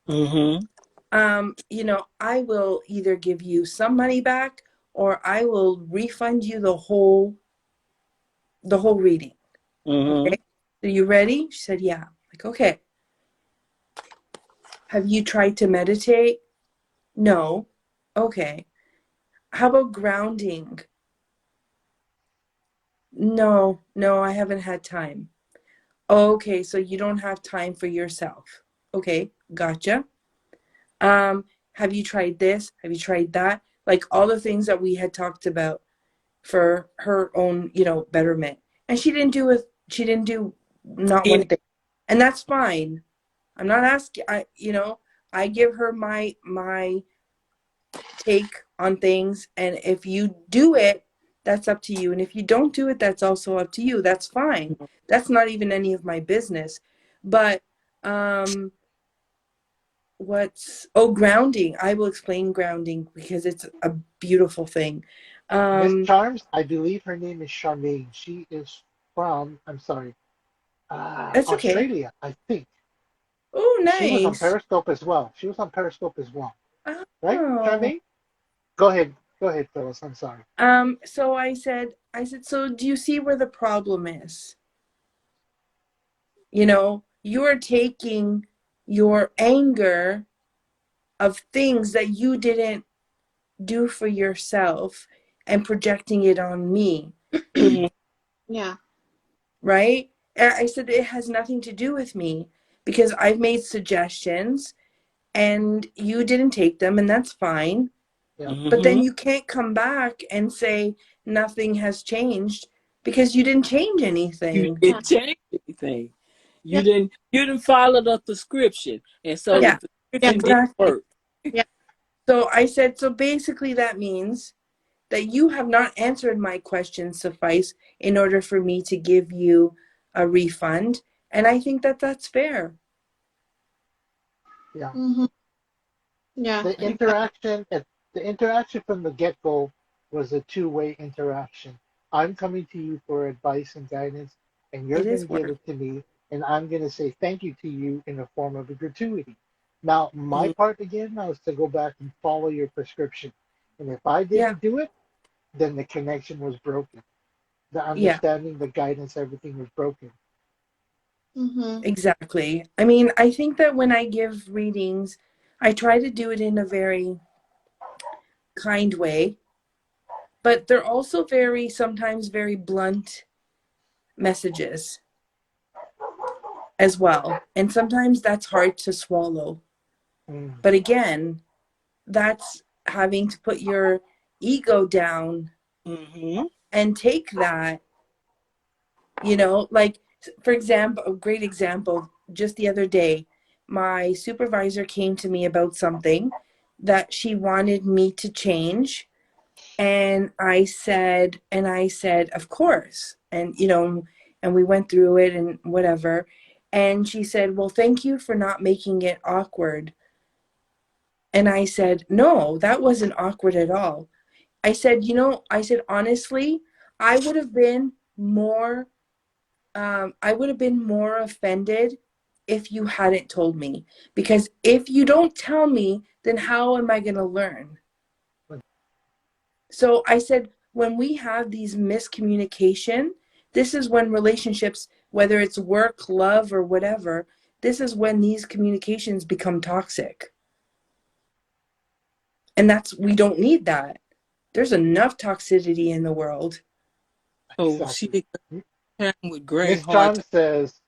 [SPEAKER 5] Mm-hmm.
[SPEAKER 2] I will either give you some money back or I will refund you the whole reading.
[SPEAKER 5] Mm-hmm.
[SPEAKER 2] Okay. So you ready? She said, yeah. Like, okay. Have you tried to meditate? No. Okay. How about grounding? No, no, I haven't had time. Okay, so you don't have time for yourself. Okay, gotcha. Um, have you tried this? Have you tried that? Like all the things that we had talked about for her own, betterment. And she didn't do not one
[SPEAKER 5] Any.
[SPEAKER 2] thing. And that's fine. I'm not asking I give her my take on things, and if you do it, that's up to you. And if you don't do it, that's also up to you. That's fine. That's not even any of my business. But um grounding. I will explain grounding because it's a beautiful thing.
[SPEAKER 1] Miss
[SPEAKER 2] Um
[SPEAKER 1] Charms, I believe her name is Charmaine. She is from, I'm sorry,
[SPEAKER 2] it's okay.
[SPEAKER 1] Australia, I think.
[SPEAKER 2] Oh,
[SPEAKER 1] She was on
[SPEAKER 2] nice.
[SPEAKER 1] Periscope as well. She was on Periscope as well. Right,
[SPEAKER 2] Oh,
[SPEAKER 1] Charmaine? Go ahead. Go ahead, Phyllis. I'm sorry.
[SPEAKER 2] So I said, so do you see where the problem is? You're taking your anger of things that you didn't do for yourself and projecting it on me,
[SPEAKER 5] Mhm.
[SPEAKER 4] Yeah.
[SPEAKER 2] right? I said it has nothing to do with me because I've made suggestions and you didn't take them, and that's fine.
[SPEAKER 1] Yeah,
[SPEAKER 2] But then
[SPEAKER 5] Mhm.
[SPEAKER 2] you can't come back and say nothing has changed because you didn't change
[SPEAKER 5] You
[SPEAKER 2] anything.
[SPEAKER 4] Yeah.
[SPEAKER 5] didn't change anything.
[SPEAKER 4] Yeah.
[SPEAKER 5] You didn't follow the prescription, and so the
[SPEAKER 2] Yeah,
[SPEAKER 4] Yeah.
[SPEAKER 5] prescription didn't
[SPEAKER 2] exactly.
[SPEAKER 5] work.
[SPEAKER 4] Yeah.
[SPEAKER 2] So I said, so basically that means that you have not answered my question suffice in order for me to give you a refund. And I think that that's fair.
[SPEAKER 1] yeah.
[SPEAKER 4] Mm-hmm. Yeah.
[SPEAKER 1] The
[SPEAKER 4] Exactly.
[SPEAKER 1] interaction at the interaction from the get-go was a two-way interaction. I'm coming to you for advice and guidance, and you're
[SPEAKER 2] It
[SPEAKER 1] going to
[SPEAKER 2] is
[SPEAKER 1] give
[SPEAKER 2] work.
[SPEAKER 1] it to me, and I'm going to say thank you to you in the form of a gratuity. Now, my
[SPEAKER 5] Mhm.
[SPEAKER 1] part again now is to go back and follow your prescription. And if I
[SPEAKER 2] Yeah,
[SPEAKER 1] didn't do it, then the connection was broken. The
[SPEAKER 2] yeah,
[SPEAKER 1] understanding, the guidance, everything was broken.
[SPEAKER 4] Mm-hmm.
[SPEAKER 2] exactly. I mean, I think that when I give readings, I try to do it in a very kind way, but they're also sometimes very blunt messages as well. And sometimes that's hard to swallow.
[SPEAKER 1] Mm,
[SPEAKER 2] But again, that's having to put your ego down
[SPEAKER 5] Mhm.
[SPEAKER 2] and take that, like, for example, a great example, just the other day, my supervisor came to me about something that she wanted me to change. And I said, of course. And we went through it and whatever. And she said, well, thank you for not making it awkward. And I said, no, that wasn't awkward at all. I said, honestly, I would have been more, I would have been more offended if you hadn't told me. Because if you don't tell me, then how am I going to learn? So I said, when we have these miscommunication, this is when relationships, whether it's work, love, or whatever, this is when these communications become toxic. And we don't need that. There's enough toxicity in the world.
[SPEAKER 5] So she
[SPEAKER 1] exactly.
[SPEAKER 5] did time with Gray
[SPEAKER 1] Miss
[SPEAKER 5] hard
[SPEAKER 1] Charm
[SPEAKER 5] time.
[SPEAKER 1] says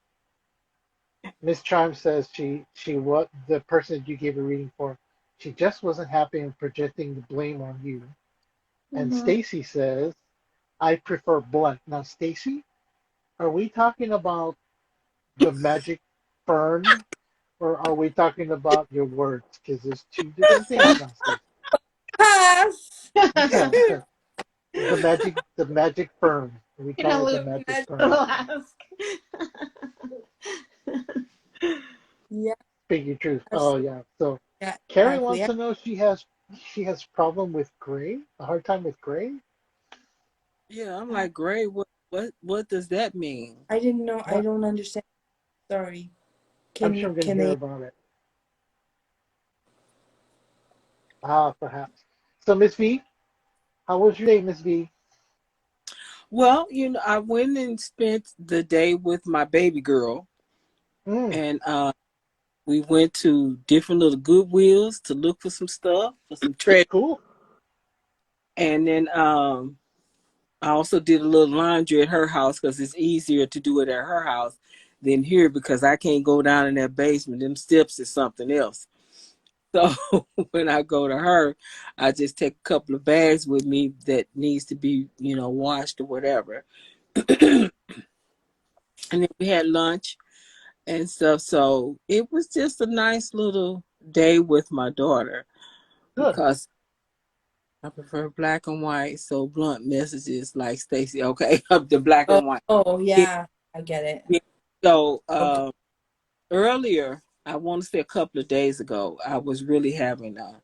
[SPEAKER 1] Miss Charm says she what the person you gave a reading for, she just wasn't happy and projecting the blame on you. And
[SPEAKER 4] Mm-hmm.
[SPEAKER 1] Stacy says, I prefer blunt. Now, Stacy, are we talking about the magic fern or are we talking about your words? Because there's two different things now, Stacy.
[SPEAKER 2] Pass.
[SPEAKER 1] The magic fern. We
[SPEAKER 4] You know,
[SPEAKER 1] call it the
[SPEAKER 4] Luke,
[SPEAKER 1] magic fern.
[SPEAKER 4] will ask.
[SPEAKER 2] Yeah,
[SPEAKER 1] Speak your truth. Oh
[SPEAKER 2] absolutely.
[SPEAKER 1] yeah. So
[SPEAKER 2] Yeah,
[SPEAKER 1] Carrie
[SPEAKER 2] exactly.
[SPEAKER 1] wants to know she has problem with gray, a hard time with gray.
[SPEAKER 5] Yeah, I'm like, Gray, what does that mean?
[SPEAKER 2] I didn't know. I
[SPEAKER 1] Yeah,
[SPEAKER 2] don't understand. Sorry.
[SPEAKER 1] I'm
[SPEAKER 2] Can
[SPEAKER 1] sure I'm gonna
[SPEAKER 2] can
[SPEAKER 1] hear
[SPEAKER 2] they?
[SPEAKER 1] about it. Ah, perhaps. So Miss V, how was your day, Miss V?
[SPEAKER 5] Well, I went and spent the day with my baby girl,
[SPEAKER 1] Mm,
[SPEAKER 5] and we went to different little Goodwills to look for some stuff, for some treasure.
[SPEAKER 1] cool.
[SPEAKER 5] And then I also did a little laundry at her house because it's easier to do it at her house than here because I can't go down in that basement. Them steps is something else. So when I go to her, I just take a couple of bags with me that needs to be, washed or whatever. And then we had lunch and stuff. So it was just a nice little day with my daughter
[SPEAKER 1] Good.
[SPEAKER 5] because I prefer black and white. So blunt messages like Stacy, okay, of the black
[SPEAKER 2] Oh,
[SPEAKER 5] and white.
[SPEAKER 2] oh
[SPEAKER 5] Yeah,
[SPEAKER 2] yeah, I get it.
[SPEAKER 5] yeah. So
[SPEAKER 2] Okay.
[SPEAKER 5] earlier, I want to say a couple of days ago, I was really having a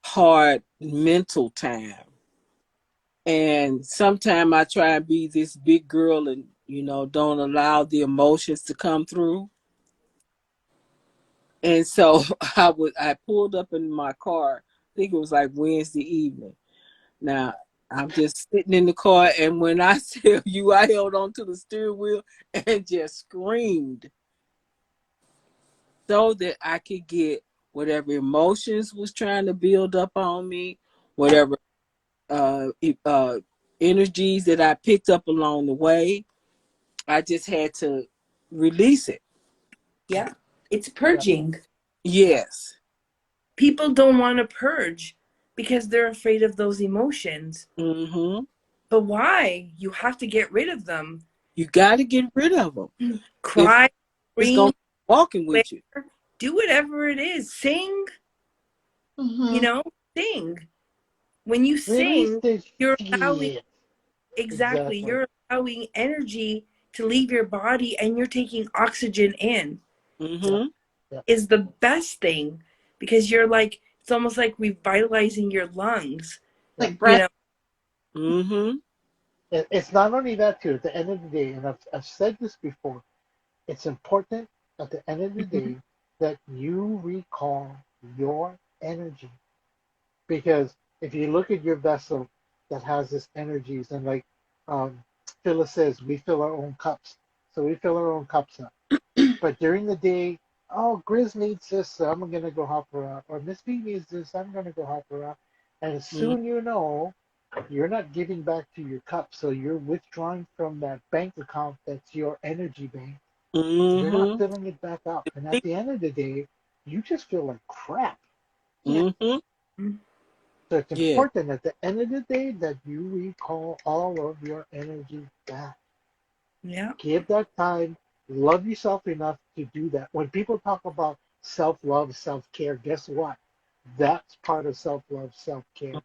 [SPEAKER 5] hard mental time. And sometimes I try and be this big girl and, don't allow the emotions to come through. And so I pulled up in my car, I think it was like Wednesday evening. Now, I'm just sitting in the car, and when I tell you I held on to the steering wheel and just screamed so that I could get whatever emotions was trying to build up on me, whatever energies that I picked up along the way. I just had to release it.
[SPEAKER 2] Yeah. It's
[SPEAKER 1] Yeah.
[SPEAKER 2] purging.
[SPEAKER 5] Yes.
[SPEAKER 2] People don't want to purge because they're afraid of those emotions.
[SPEAKER 5] Mm-hmm.
[SPEAKER 2] But why? You have to get rid of them.
[SPEAKER 5] You got to get rid of them. If
[SPEAKER 2] Cry,
[SPEAKER 5] it's going
[SPEAKER 2] scream,
[SPEAKER 5] to be walking
[SPEAKER 2] swear,
[SPEAKER 5] with you.
[SPEAKER 2] do whatever it is. Sing, you
[SPEAKER 4] Mm-hmm.
[SPEAKER 2] know, sing. When you
[SPEAKER 1] Release
[SPEAKER 2] sing,
[SPEAKER 1] the
[SPEAKER 2] you're allowing,
[SPEAKER 1] shit.
[SPEAKER 2] exactly,
[SPEAKER 1] Exactly.
[SPEAKER 2] you're allowing energy to leave your body and you're taking oxygen in.
[SPEAKER 1] Yeah.
[SPEAKER 5] Mm-hmm.
[SPEAKER 1] Yeah.
[SPEAKER 2] Is the best thing because you're like, it's almost like revitalizing your lungs,
[SPEAKER 1] Yeah.
[SPEAKER 4] Like
[SPEAKER 2] you
[SPEAKER 4] breath.
[SPEAKER 2] know?
[SPEAKER 5] Mm-hmm.
[SPEAKER 1] It's not only that too. At the end of the day, and I've said this before, it's important at the end of the
[SPEAKER 2] Mhm.
[SPEAKER 1] day that you recall your energy. Because if you look at your vessel that has this energies, and like um, Phyllis says, we fill our own cups. So we fill our own cups up. But during the day, oh, Grizz needs this, so I'm going to go help her out. Or Miss B needs this, I'm going to go help her out. And soon you know, you're not giving back to your cup. So you're withdrawing from that bank account that's your energy bank. You're not
[SPEAKER 5] Mm-hmm.
[SPEAKER 1] filling it back up. And at the end of the day, you just feel like crap.
[SPEAKER 4] Yeah.
[SPEAKER 5] Mm-hmm.
[SPEAKER 1] So it's
[SPEAKER 5] Yeah.
[SPEAKER 1] important at the end of the day that you recall all of your energy back.
[SPEAKER 2] Yeah.
[SPEAKER 1] Give that time. Love yourself enough to do that. When people talk about self love, self care, guess what? That's part of self love, self care. And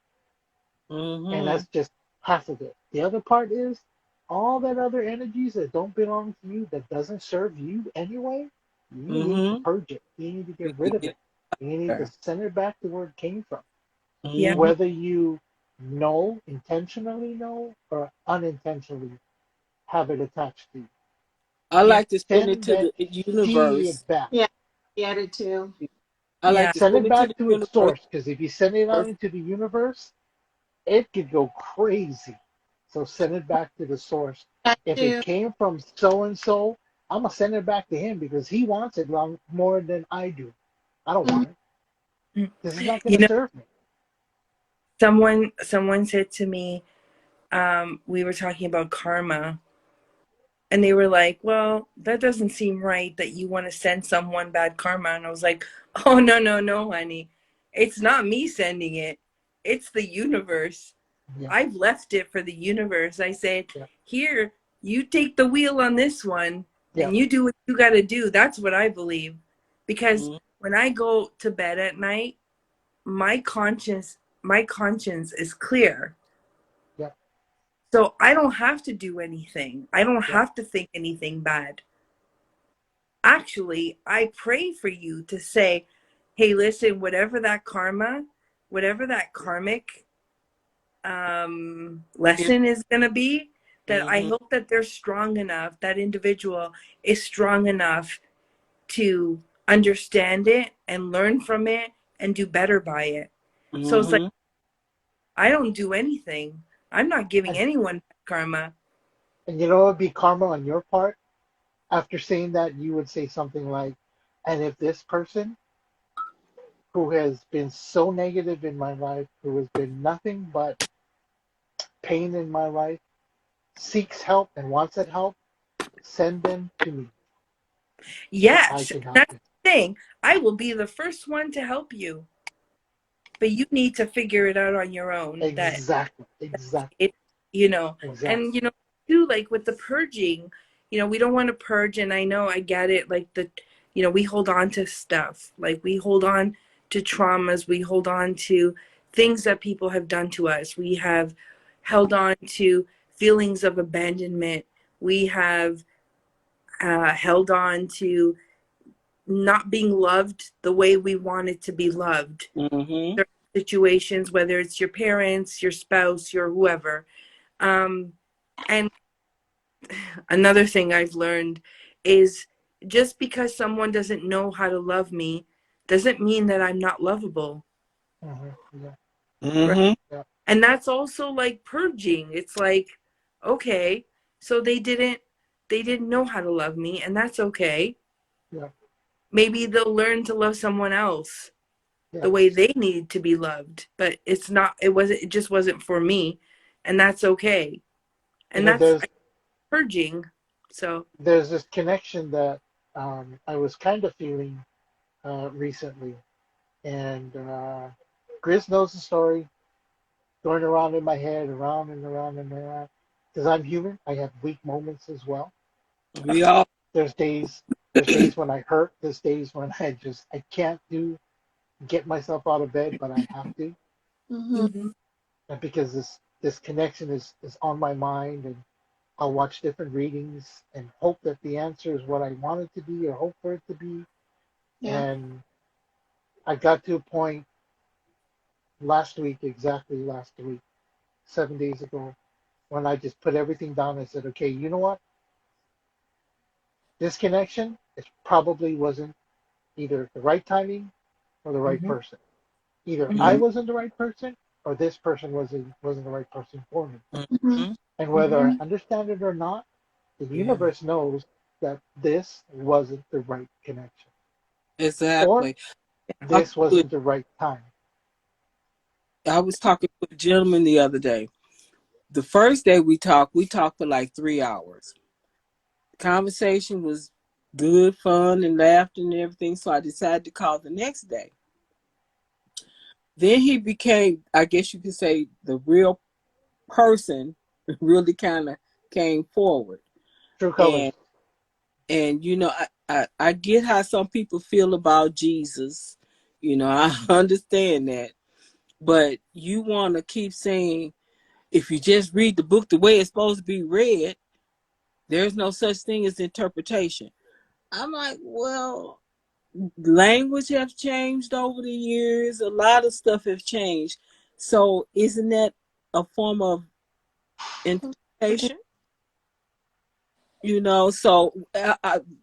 [SPEAKER 5] Mm-hmm.
[SPEAKER 1] that's just half of it. The other part is all that other energies that don't belong to you, that doesn't serve you anyway, you need to
[SPEAKER 5] Mm-hmm.
[SPEAKER 1] purge it. You need to
[SPEAKER 5] We
[SPEAKER 1] get
[SPEAKER 5] can
[SPEAKER 1] rid of
[SPEAKER 5] get
[SPEAKER 1] it. You need to
[SPEAKER 5] there.
[SPEAKER 1] send it back to where it came from.
[SPEAKER 2] Yeah.
[SPEAKER 5] Mm-hmm.
[SPEAKER 1] Whether you know, intentionally know, or unintentionally have it attached to you.
[SPEAKER 5] I
[SPEAKER 2] Yeah.
[SPEAKER 5] like to send it
[SPEAKER 1] Send
[SPEAKER 5] to
[SPEAKER 1] that
[SPEAKER 5] the
[SPEAKER 1] seed
[SPEAKER 5] universe.
[SPEAKER 1] back.
[SPEAKER 4] Yeah. Get it too.
[SPEAKER 5] I like
[SPEAKER 2] Yeah.
[SPEAKER 5] to
[SPEAKER 1] Send
[SPEAKER 5] send
[SPEAKER 1] it
[SPEAKER 5] it to the
[SPEAKER 1] back to its
[SPEAKER 5] universe.
[SPEAKER 1] source, because if you send it out into the universe, it could go crazy. So send it back to the source.
[SPEAKER 4] That
[SPEAKER 1] If it
[SPEAKER 4] too.
[SPEAKER 1] came from so and so, I'm gonna send it back to him because he wants it long more than I do. I don't
[SPEAKER 4] Mhm.
[SPEAKER 1] want it.
[SPEAKER 2] Mm.
[SPEAKER 1] This is not
[SPEAKER 2] You
[SPEAKER 1] gonna
[SPEAKER 2] know,
[SPEAKER 1] serve me.
[SPEAKER 2] someone said to me, we were talking about karma, and they were like, well, that doesn't seem right that you want to send someone bad karma. And I was like, oh, no, no, no, honey. It's not me sending it. It's the universe.
[SPEAKER 1] Yeah,
[SPEAKER 2] I've left it for the universe. I said,
[SPEAKER 1] yeah,
[SPEAKER 2] here, you take the wheel on this one
[SPEAKER 1] yeah,
[SPEAKER 2] and you do what you got to do. That's what I believe. Because
[SPEAKER 5] Mm-hmm.
[SPEAKER 2] when I go to bed at night, my conscience is clear.
[SPEAKER 1] yeah,
[SPEAKER 2] So I don't have to do anything. I don't
[SPEAKER 1] yeah,
[SPEAKER 2] have to think anything bad. Actually, I pray for you to say, hey, listen, whatever that karma, whatever that karmic lesson is going to be, that I
[SPEAKER 5] Mm-hmm.
[SPEAKER 2] hope that they're strong enough, that individual is strong enough to understand it and learn from it and do better by it. So it's like,
[SPEAKER 5] Mm-hmm.
[SPEAKER 2] I don't do anything. I'm not giving
[SPEAKER 1] and,
[SPEAKER 2] anyone karma.
[SPEAKER 1] and you know what would be karma on your part? After saying that, you would say something like, and if this person who has been so negative in my life, who has been nothing but pain in my life, seeks help and wants that help, send them to me so I
[SPEAKER 2] Yes,
[SPEAKER 1] can help
[SPEAKER 2] that's
[SPEAKER 1] them.
[SPEAKER 2] the thing. I will be the first one to help you, but you need to figure it out on your own. That
[SPEAKER 1] Exactly, exactly,
[SPEAKER 2] it, you know,
[SPEAKER 1] exactly.
[SPEAKER 2] and too, like with the purging, we don't want to purge. And I know I get it. Like we hold on to stuff. Like we hold on to traumas. We hold on to things that people have done to us. We have held on to feelings of abandonment. We have held on to not being loved the way we wanted to be loved.
[SPEAKER 5] Mm-hmm.
[SPEAKER 2] Certain situations, whether it's your parents, your spouse, your whoever. Um, and another thing I've learned is just because someone doesn't know how to love me doesn't mean that I'm not lovable.
[SPEAKER 1] Hmm. Yeah,
[SPEAKER 2] Right?
[SPEAKER 5] Mm-hmm.
[SPEAKER 1] yeah.
[SPEAKER 2] And that's also like purging. It's like, okay, so they didn't know how to love me, and that's okay.
[SPEAKER 1] Yeah.
[SPEAKER 2] Maybe they'll learn to love someone else
[SPEAKER 1] Yeah.
[SPEAKER 2] the way they need to be loved, but it just wasn't for me, and that's okay.
[SPEAKER 1] You
[SPEAKER 2] And
[SPEAKER 1] know,
[SPEAKER 2] that's purging. So
[SPEAKER 1] there's this connection that I was kind of feeling recently, and Grizz knows the story, going around in my head, around and around and around. Because I'm human, I have weak moments as well.
[SPEAKER 5] We all.
[SPEAKER 1] There's days, there's days when I hurt. There's days when I can't get myself out of bed, but I have to,
[SPEAKER 4] Mm-hmm.
[SPEAKER 2] mhm.
[SPEAKER 1] and because this connection is on my mind, and I'll watch different readings and hope that the answer is what I want it to be or hope for it to be.
[SPEAKER 4] Yeah.
[SPEAKER 1] And I got to a point last week, exactly last week, 7 days ago, when I just put everything down and said, okay, you know what? This connection, it probably wasn't either the right timing or the right
[SPEAKER 2] Mhm.
[SPEAKER 1] person. Either I
[SPEAKER 2] Mhm.
[SPEAKER 1] wasn't the right person or this person wasn't the right person for me.
[SPEAKER 4] Mm-hmm.
[SPEAKER 5] Mhm.
[SPEAKER 1] And whether I
[SPEAKER 2] Mhm.
[SPEAKER 1] understand it or not, the
[SPEAKER 5] Yeah,
[SPEAKER 1] universe knows that this wasn't the right connection or
[SPEAKER 5] exactly.
[SPEAKER 1] this wasn't the right time.
[SPEAKER 5] I was talking with a gentleman the other day. The first day we talked for like 3 hours. The conversation was good, fun, and laughter and everything. So I decided to call the next day. Then he became, I guess you could say, the real person. Really kind of came forward,
[SPEAKER 1] True colors.
[SPEAKER 5] and I get how some people feel about Jesus. I understand that, but you want to keep saying if you just read the book the way it's supposed to be read, there's no such thing as interpretation. I'm like, well, language have changed over the years. A lot of stuff have changed. So isn't that a form of interpretation? So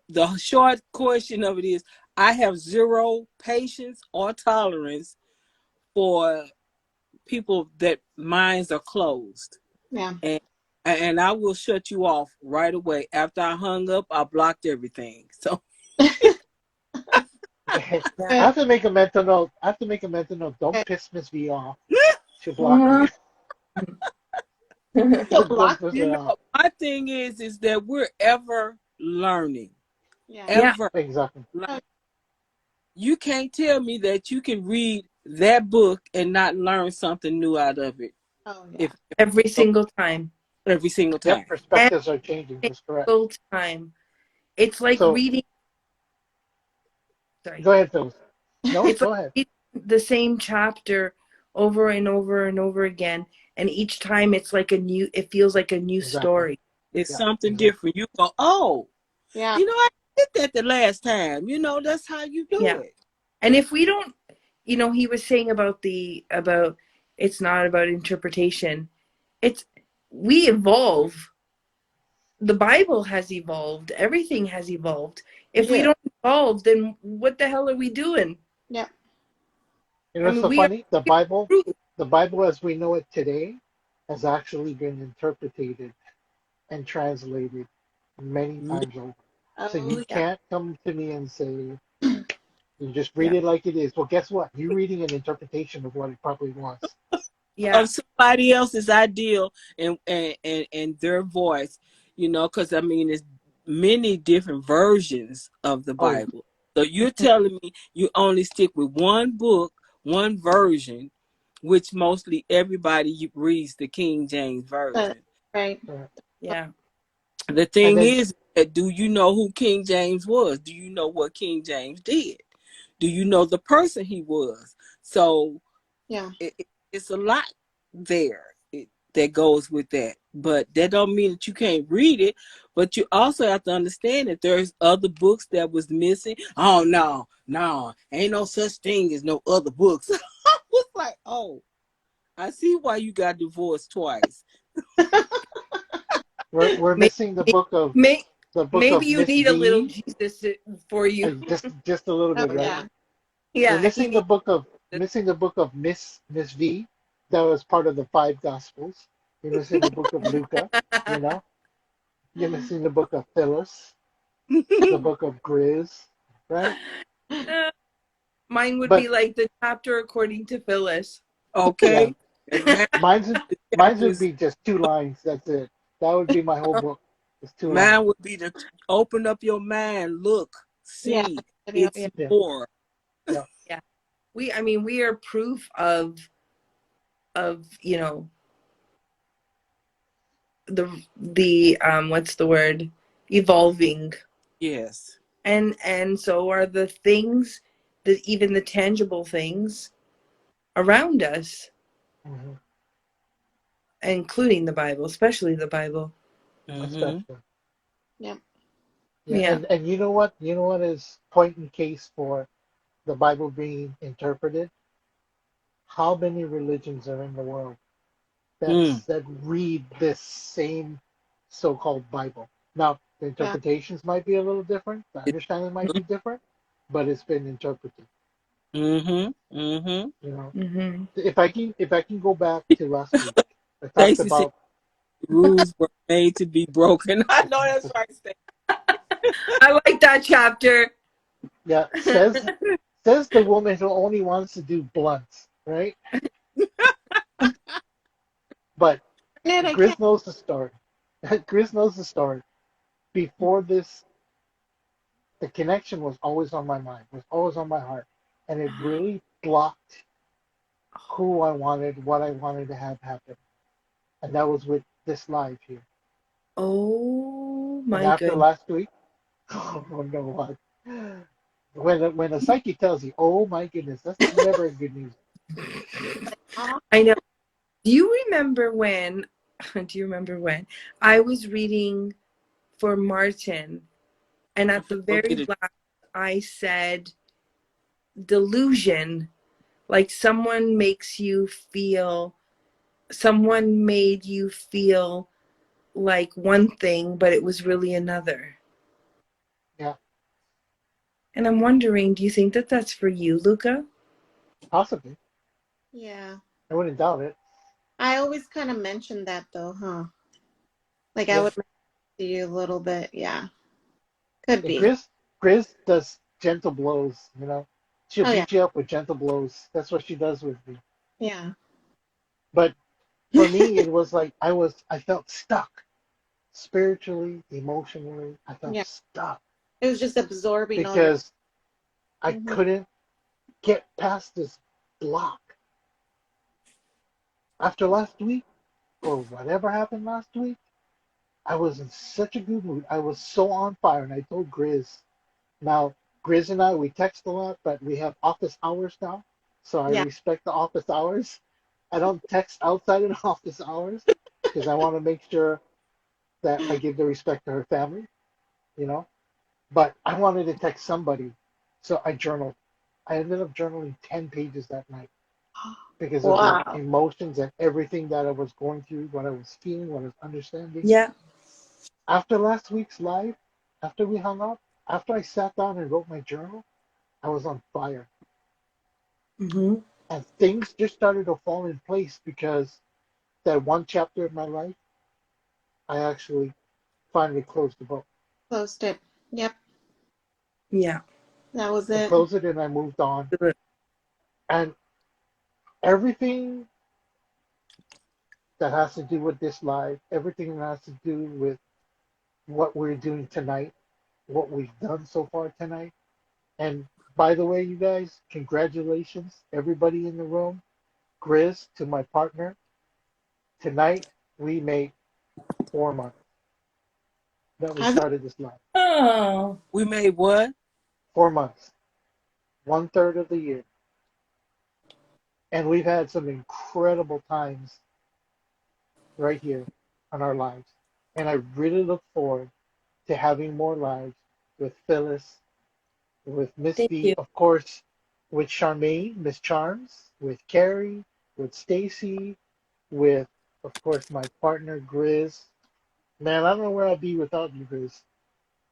[SPEAKER 5] the short question of it is, I have zero patience or tolerance for people that minds are closed.
[SPEAKER 4] Yeah.
[SPEAKER 5] And I will shut you off right away. After I hung up, I blocked everything. So
[SPEAKER 1] I
[SPEAKER 2] Yeah.
[SPEAKER 4] Good.
[SPEAKER 1] have to make a mental note. I have to make a mental note. Don't piss Miss V off. She'll block me.
[SPEAKER 2] Mhm.
[SPEAKER 4] He'll
[SPEAKER 1] Don't
[SPEAKER 4] block.
[SPEAKER 1] piss me off.
[SPEAKER 5] my thing is that we're ever learning.
[SPEAKER 4] Yeah.
[SPEAKER 2] Yeah.
[SPEAKER 5] Ever.
[SPEAKER 1] Exactly.
[SPEAKER 4] Oh,
[SPEAKER 5] Like, you can't tell me that you can read that book and not learn something new out of it.
[SPEAKER 4] oh yeah.
[SPEAKER 5] If
[SPEAKER 2] Every single time.
[SPEAKER 5] every single
[SPEAKER 1] Yep,
[SPEAKER 5] time.
[SPEAKER 1] perspectives are changing.
[SPEAKER 2] Every
[SPEAKER 1] That's correct.
[SPEAKER 2] single time. It's like
[SPEAKER 1] So
[SPEAKER 2] reading. Sorry.
[SPEAKER 1] go ahead, Phyllis. No,
[SPEAKER 2] It's like
[SPEAKER 1] go ahead.
[SPEAKER 2] reading the same chapter over and over and over again, and each time it's like a new. It feels like a new
[SPEAKER 1] Exactly.
[SPEAKER 2] story.
[SPEAKER 5] It's
[SPEAKER 1] Yeah,
[SPEAKER 5] something
[SPEAKER 1] exactly.
[SPEAKER 5] different. You go, oh,
[SPEAKER 4] Yeah.
[SPEAKER 5] I did that the last time. That's how you do
[SPEAKER 2] Yeah.
[SPEAKER 5] it.
[SPEAKER 2] And if we don't, he was saying about it's not about interpretation. It's we evolve. The Bible has evolved. Everything has evolved. If we
[SPEAKER 5] Yeah.
[SPEAKER 2] don't evolve, then what the hell are we doing?
[SPEAKER 4] Yeah.
[SPEAKER 1] You know
[SPEAKER 2] I
[SPEAKER 1] what's
[SPEAKER 2] mean,
[SPEAKER 1] so
[SPEAKER 2] we are
[SPEAKER 1] funny?
[SPEAKER 2] true.
[SPEAKER 1] The Bible as we know it today, has actually been interpreted and translated many times over. So
[SPEAKER 4] Oh
[SPEAKER 1] you
[SPEAKER 4] yeah.
[SPEAKER 1] can't come to me and say you just read
[SPEAKER 2] Yeah.
[SPEAKER 1] it like it is. Well, guess what? You're reading an interpretation of what it probably was.
[SPEAKER 2] Yeah.
[SPEAKER 5] Of somebody else's ideal and their voice, because I mean, it's many different versions of the
[SPEAKER 1] Oh yeah,
[SPEAKER 5] Bible. So you're telling me you only stick with one book, one version, which mostly everybody reads the King James
[SPEAKER 4] That,
[SPEAKER 5] version.
[SPEAKER 4] right.
[SPEAKER 1] correct.
[SPEAKER 2] Yeah.
[SPEAKER 5] The
[SPEAKER 1] And
[SPEAKER 5] thing
[SPEAKER 1] then
[SPEAKER 5] is, do you know who King James was? Do you know what King James did? Do you know the person he was? So
[SPEAKER 4] Yeah.
[SPEAKER 5] it's a lot there that goes with that. But that don't mean that you can't read it. But you also have to understand that there's other books that was missing. Oh no, ain't no such thing as no other books. I was like, oh, I see why you got divorced twice.
[SPEAKER 1] we're
[SPEAKER 2] Maybe,
[SPEAKER 1] missing
[SPEAKER 2] maybe,
[SPEAKER 1] the book
[SPEAKER 2] maybe
[SPEAKER 1] of
[SPEAKER 2] you
[SPEAKER 1] Miss
[SPEAKER 2] need a little
[SPEAKER 1] V.
[SPEAKER 2] Jesus for you.
[SPEAKER 1] Just a little
[SPEAKER 4] Oh
[SPEAKER 1] bit, right?
[SPEAKER 4] yeah.
[SPEAKER 1] We're
[SPEAKER 2] Yeah. He
[SPEAKER 1] missing
[SPEAKER 2] needs.
[SPEAKER 1] the book of Miss V, that was part of the five gospels. You're missing the book of Luca, you know. You're missing the book of Phyllis, the book of Grizz, right?
[SPEAKER 2] Mine would
[SPEAKER 1] But
[SPEAKER 2] be like the chapter according to Phyllis.
[SPEAKER 1] yeah,
[SPEAKER 5] Okay. And man,
[SPEAKER 1] mine's
[SPEAKER 5] the
[SPEAKER 1] mine's would
[SPEAKER 5] chapters,
[SPEAKER 1] be just two lines. That's it. That would be my whole book. It's two lines.
[SPEAKER 5] mine would be to open up your mind, look,
[SPEAKER 4] Yeah.
[SPEAKER 5] see,
[SPEAKER 4] Yeah.
[SPEAKER 5] it's
[SPEAKER 1] Yeah,
[SPEAKER 5] more.
[SPEAKER 1] yeah.
[SPEAKER 2] Yeah. I mean, we are proof of, the what's the word? Evolving.
[SPEAKER 5] Yes.
[SPEAKER 2] And so are the things, that even the tangible things around us,
[SPEAKER 1] Hmm.
[SPEAKER 2] including the Bible, especially the Bible.
[SPEAKER 5] Mm-hmm.
[SPEAKER 1] Especially.
[SPEAKER 4] Yep.
[SPEAKER 1] Yeah,
[SPEAKER 2] Yeah.
[SPEAKER 1] and you know what? You know what is point in case for the Bible being interpreted? How many religions are in the world
[SPEAKER 5] Mm.
[SPEAKER 1] that read this same so-called Bible? Now, the
[SPEAKER 4] Yeah.
[SPEAKER 1] interpretations might be a little different, the understanding might be different, but it's been interpreted.
[SPEAKER 5] Mm-hmm. Mm-hmm.
[SPEAKER 1] You know,
[SPEAKER 2] Mm-hmm.
[SPEAKER 1] if I can go back to last week, I talked
[SPEAKER 5] Stacy said
[SPEAKER 1] about
[SPEAKER 5] rules were made to be broken. I know that's right, Stacy.
[SPEAKER 2] I like that chapter.
[SPEAKER 1] yeah, says the woman who only wants to do blunts, right? But
[SPEAKER 4] Ned, I can't.
[SPEAKER 1] Grizz knows the story. Grizz knows the story. Before this, the connection was always on my mind, was always on my heart, and it really blocked who I wanted, what I wanted to have happen, and that was with this live here.
[SPEAKER 2] Oh
[SPEAKER 1] And
[SPEAKER 2] my
[SPEAKER 1] after
[SPEAKER 2] goodness.
[SPEAKER 1] last week, oh no, what? When a psyche tells you, "Oh my goodness," that's never good news.
[SPEAKER 4] Oh,
[SPEAKER 2] I know. Do you remember when? Do you remember when I was reading for Martin, and
[SPEAKER 5] I'm
[SPEAKER 2] at the
[SPEAKER 5] finna go
[SPEAKER 2] very
[SPEAKER 5] get it.
[SPEAKER 2] last, I said delusion, like someone made you feel like one thing, but it was really another.
[SPEAKER 1] Yeah,
[SPEAKER 2] And I'm wondering, do you think that that's for you, Luca?
[SPEAKER 1] possibly.
[SPEAKER 4] yeah.
[SPEAKER 1] I wouldn't doubt it.
[SPEAKER 4] I always kind of mention that though, huh? Like I
[SPEAKER 1] Yeah,
[SPEAKER 4] would mention to you a little bit. Yeah. Could
[SPEAKER 1] yeah.
[SPEAKER 4] be.
[SPEAKER 1] Grizz does gentle blows. She'll
[SPEAKER 4] Oh yeah.
[SPEAKER 1] beat you up with gentle blows. That's what she does with me.
[SPEAKER 4] Yeah.
[SPEAKER 1] But for me, it was like I felt stuck spiritually, emotionally. I felt
[SPEAKER 4] Yeah.
[SPEAKER 1] stuck
[SPEAKER 4] It was just absorbing all your.
[SPEAKER 1] because I
[SPEAKER 4] Mhm.
[SPEAKER 1] couldn't get past this block. After last week, or whatever happened last week, I was in such a good mood. I was so on fire, and I told Grizz. Now, Grizz and I, we text a lot, but we have office hours now, so I
[SPEAKER 4] Yeah.
[SPEAKER 1] respect the office hours. I don't text outside of the office hours because I want to make sure that I give the respect to her family, you know. But I wanted to text somebody, so I journaled. I ended up journaling 10 pages that night because of the
[SPEAKER 4] Wow.
[SPEAKER 1] emotions and everything that I was going through, what I was feeling, what I was understanding.
[SPEAKER 2] Yeah.
[SPEAKER 1] After last week's live, after we hung up, after I sat down and wrote my journal, I was on fire.
[SPEAKER 2] Mm-hmm.
[SPEAKER 1] And things just started to fall in place because that one chapter of my life, I actually finally closed the book.
[SPEAKER 4] Closed it. Yep.
[SPEAKER 2] Yeah.
[SPEAKER 4] That was
[SPEAKER 1] I
[SPEAKER 4] it.
[SPEAKER 1] closed it and I moved on. And everything that has to do with this live, everything that has to do with what we're doing tonight, what we've done so far tonight. And by the way, you guys, congratulations, everybody in the room. Grizz, to my partner, tonight we made 4 months that we
[SPEAKER 4] Have you?
[SPEAKER 1] started this live.
[SPEAKER 2] Oh.
[SPEAKER 5] We made what?
[SPEAKER 1] 4 months, one third of the year. And we've had some incredible times right here on our lives. And I really look forward to having more lives with Phyllis, with Miss
[SPEAKER 2] Thank
[SPEAKER 1] B,
[SPEAKER 2] you.
[SPEAKER 1] of course, with Charmaine, Miss Charms, with Carrie, with Stacy, with, of course, my partner Grizz. Man, I don't know where I'd be without you, Grizz.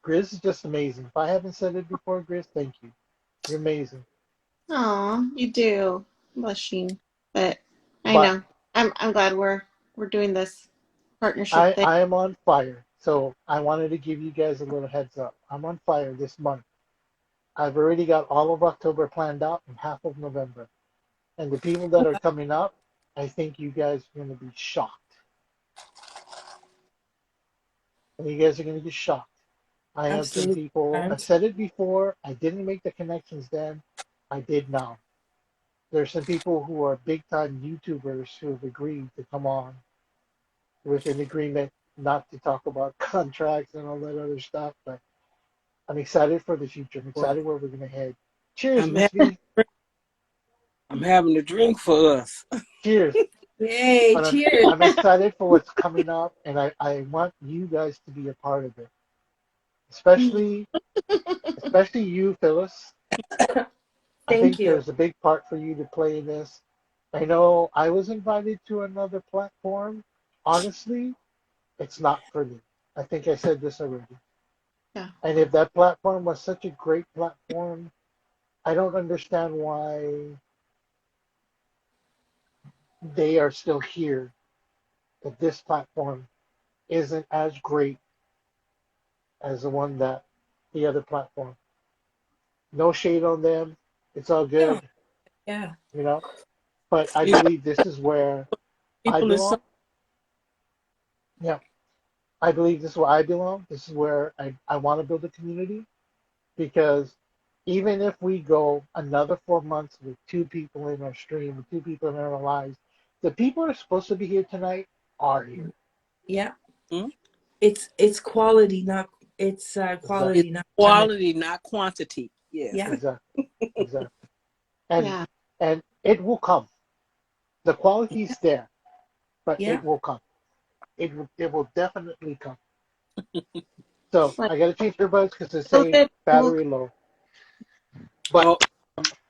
[SPEAKER 1] Grizz is just amazing. If I haven't said it before, Grizz, thank you. You're amazing.
[SPEAKER 4] Oh, you do. Blushing. But I
[SPEAKER 1] But
[SPEAKER 4] know. I'm glad we're doing this partnership thing.
[SPEAKER 1] I am on fire. So I wanted to give you guys a little heads up. I'm on fire this month. I've already got all of October planned out and half of November. And the people that are coming up, I think you guys are going to be shocked. And you guys are going to be shocked. I have some
[SPEAKER 2] Absolutely.
[SPEAKER 1] people, I've
[SPEAKER 2] Charms.
[SPEAKER 1] said it before, I didn't make the connections then, I did now. There's some people who are big time YouTubers who have agreed to come on with an agreement not to talk about contracts and all that other stuff, but I'm excited for the future. I'm
[SPEAKER 5] Well,
[SPEAKER 1] excited where we're going to head. Cheers,
[SPEAKER 5] I'm
[SPEAKER 1] Miss
[SPEAKER 5] having
[SPEAKER 1] V.
[SPEAKER 5] I'm having a drink for us.
[SPEAKER 1] Cheers.
[SPEAKER 2] Yay,
[SPEAKER 1] But
[SPEAKER 2] cheers.
[SPEAKER 1] I'm excited for what's coming up, and I want you guys to be a part of it, especially especially you, Phyllis. I
[SPEAKER 2] Thank
[SPEAKER 1] think
[SPEAKER 2] you.
[SPEAKER 1] there's a big part for you to play in this. I know I was invited to another platform. Honestly, it's not for me. I think I said this already.
[SPEAKER 4] Yeah.
[SPEAKER 1] And if that platform was such a great platform, I don't understand why they are still here. That this platform isn't as great as the one that the other platform. No shade on them. It's all
[SPEAKER 2] No,
[SPEAKER 1] good,
[SPEAKER 2] yeah.
[SPEAKER 1] you know. But I
[SPEAKER 5] You know,
[SPEAKER 1] believe this is where I
[SPEAKER 5] people in some
[SPEAKER 1] belong. Yeah, I believe this is where I belong. This is where I want to build a community because even if we go another 4 months with two people in our stream, with two people in our lives, the people that are supposed to be here tonight are here.
[SPEAKER 2] Yeah.
[SPEAKER 5] hmm,
[SPEAKER 2] It's quality, not it's
[SPEAKER 1] Exactly.
[SPEAKER 5] it's
[SPEAKER 2] quality, not quantity.
[SPEAKER 5] quality, not quantity. Yes.
[SPEAKER 2] Yeah.
[SPEAKER 1] Exactly. Exactly. And
[SPEAKER 4] Yeah.
[SPEAKER 1] and it will come. The quality's there, but
[SPEAKER 2] Yeah.
[SPEAKER 1] it will come. It will definitely come. So
[SPEAKER 4] Like
[SPEAKER 1] I got to change earbuds because it's
[SPEAKER 4] so
[SPEAKER 1] saying
[SPEAKER 4] that will
[SPEAKER 1] battery low. But
[SPEAKER 5] Oh,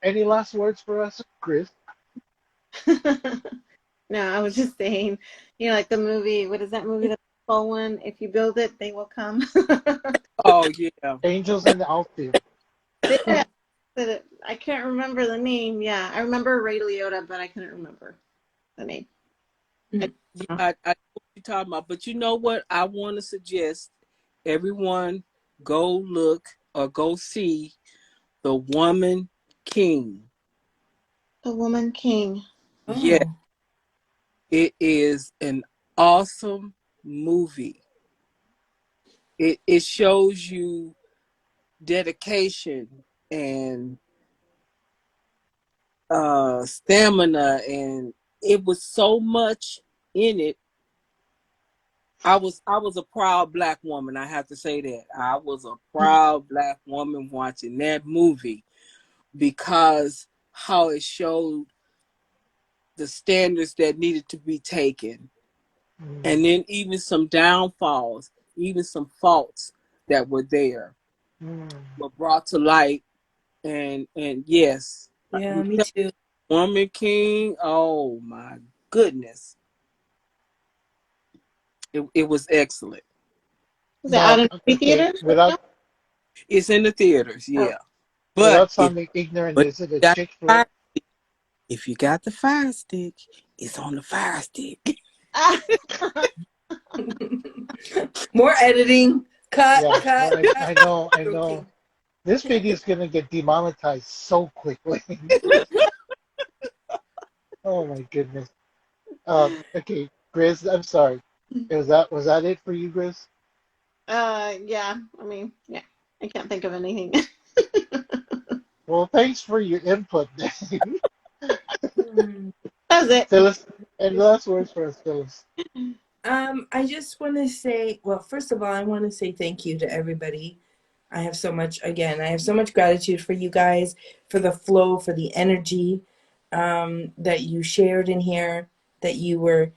[SPEAKER 1] any last words for us, Chris?
[SPEAKER 4] No, I was just saying, like the movie, what is that movie, the fall one? If you build it, they will come.
[SPEAKER 5] oh yeah.
[SPEAKER 1] Angels in the outfield.
[SPEAKER 4] Yeah, I can't remember the name. Yeah, I remember Ray Liotta, but I couldn't remember the name. I,
[SPEAKER 2] Mm.
[SPEAKER 5] Yeah, I know what you're talking about. But you know what? I want to suggest everyone go look or go see The Woman King.
[SPEAKER 4] the Woman King.
[SPEAKER 5] Yeah,
[SPEAKER 2] Oh.
[SPEAKER 5] it is an awesome movie. It shows you dedication and stamina, and it was so much in it. I was a proud black woman. I have to say that I was a proud black woman watching that movie because how it showed the standards that needed to be taken,
[SPEAKER 1] Mm,
[SPEAKER 5] and then even some downfalls, even some faults that were there
[SPEAKER 1] mm.
[SPEAKER 5] were brought to light. And yes,
[SPEAKER 2] Yeah,
[SPEAKER 5] I'm
[SPEAKER 2] me
[SPEAKER 5] telling
[SPEAKER 2] too.
[SPEAKER 5] you, Woman King. Oh my goodness, it was excellent.
[SPEAKER 4] Was it out
[SPEAKER 1] Now,
[SPEAKER 4] in movie
[SPEAKER 1] okay,
[SPEAKER 4] theaters right now?
[SPEAKER 5] It's in the theaters,
[SPEAKER 4] Oh.
[SPEAKER 5] yeah. But
[SPEAKER 1] without
[SPEAKER 5] if
[SPEAKER 1] sounding ignorant,
[SPEAKER 5] but
[SPEAKER 1] is it a
[SPEAKER 5] you got
[SPEAKER 1] chick
[SPEAKER 5] the
[SPEAKER 1] flick?
[SPEAKER 5] if you got the fire stick, it's on the fire stick.
[SPEAKER 4] Ah.
[SPEAKER 2] More editing. Cut,
[SPEAKER 1] Yeah,
[SPEAKER 2] cut, cut.
[SPEAKER 1] I know, I know.
[SPEAKER 2] Joking.
[SPEAKER 1] This video is gonna get demonetized so quickly. Oh my goodness. Okay, Grizz, I'm sorry. Was that it for you, Grizz?
[SPEAKER 4] Yeah. I mean, yeah. I can't think of anything.
[SPEAKER 1] Well, thanks for your input, Dave.
[SPEAKER 2] Mm.
[SPEAKER 4] That was it.
[SPEAKER 1] Phyllis, and last words for us, Phyllis.
[SPEAKER 2] I just want to say, well, first of all, I want to say thank you to everybody. I have so much gratitude for you guys, for the flow, for the energy that you shared in here, the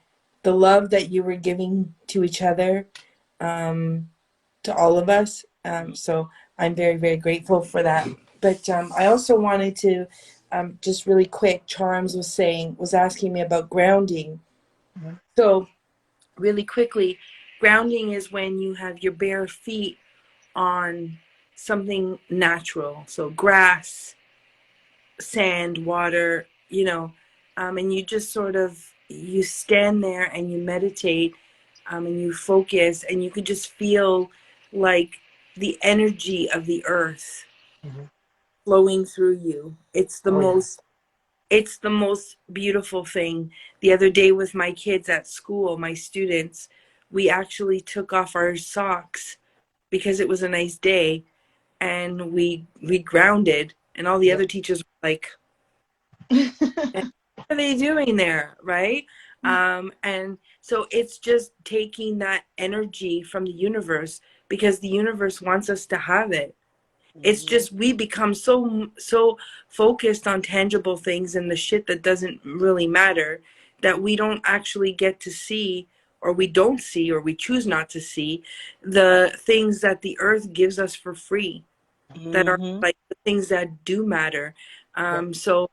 [SPEAKER 2] love that you were giving to each other, to all of us. So I'm very, very grateful for that. But I also wanted to, just really quick, Charms was asking me about grounding.
[SPEAKER 1] Mhm.
[SPEAKER 2] So really quickly, grounding is when you have your bare feet on something natural, so grass, sand, water, and you just sort of you stand there and you meditate, and you focus, and you could just feel like the energy of the earth
[SPEAKER 1] Hmm.
[SPEAKER 2] flowing through you.
[SPEAKER 1] Oh yeah.
[SPEAKER 2] It's the most beautiful thing. The other day with my kids at school, my students, we actually took off our socks because it was a nice day, and we grounded, and all the
[SPEAKER 1] Yep.
[SPEAKER 2] other teachers were like, what are they doing there, right? And so it's just taking that energy from the universe, because the universe wants us to have it. It's
[SPEAKER 5] Mhm.
[SPEAKER 2] just we become so focused on tangible things and the shit that doesn't really matter, that we don't actually get to see, or we don't see, or we choose not to see the things that the earth gives us for free, that are
[SPEAKER 5] Mhm.
[SPEAKER 2] like the things that do matter.
[SPEAKER 1] Yep.
[SPEAKER 2] So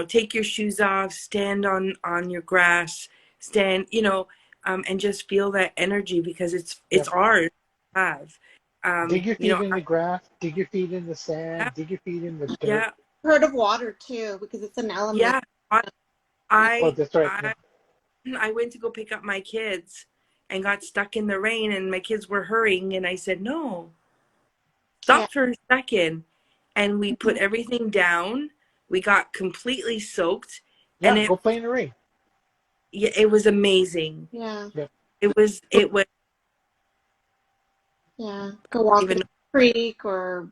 [SPEAKER 2] take your shoes off, stand on your grass, stand, and just feel that energy, because it's
[SPEAKER 1] Yep.
[SPEAKER 2] ours to have.
[SPEAKER 1] Dig your feet in
[SPEAKER 2] I,
[SPEAKER 1] the grass. Dig your feet in the
[SPEAKER 2] yeah,
[SPEAKER 1] sand. Dig your feet in the dirt.
[SPEAKER 2] yeah,
[SPEAKER 4] Heard of water too, because it's an element.
[SPEAKER 2] yeah. I
[SPEAKER 4] Yeah.
[SPEAKER 1] Oh,
[SPEAKER 2] I
[SPEAKER 1] that's right. Yeah.
[SPEAKER 2] I I went to go pick up my kids and got stuck in the rain, and my kids were hurrying, and I said, "No,
[SPEAKER 4] Yeah.
[SPEAKER 2] stop for a second." And we put everything down. We got completely soaked, and
[SPEAKER 1] Yeah. Go play in the rain.
[SPEAKER 2] it was amazing.
[SPEAKER 4] Yeah.
[SPEAKER 1] Yep.
[SPEAKER 2] It was
[SPEAKER 4] Yeah. Go walk in
[SPEAKER 2] even,
[SPEAKER 4] a creek or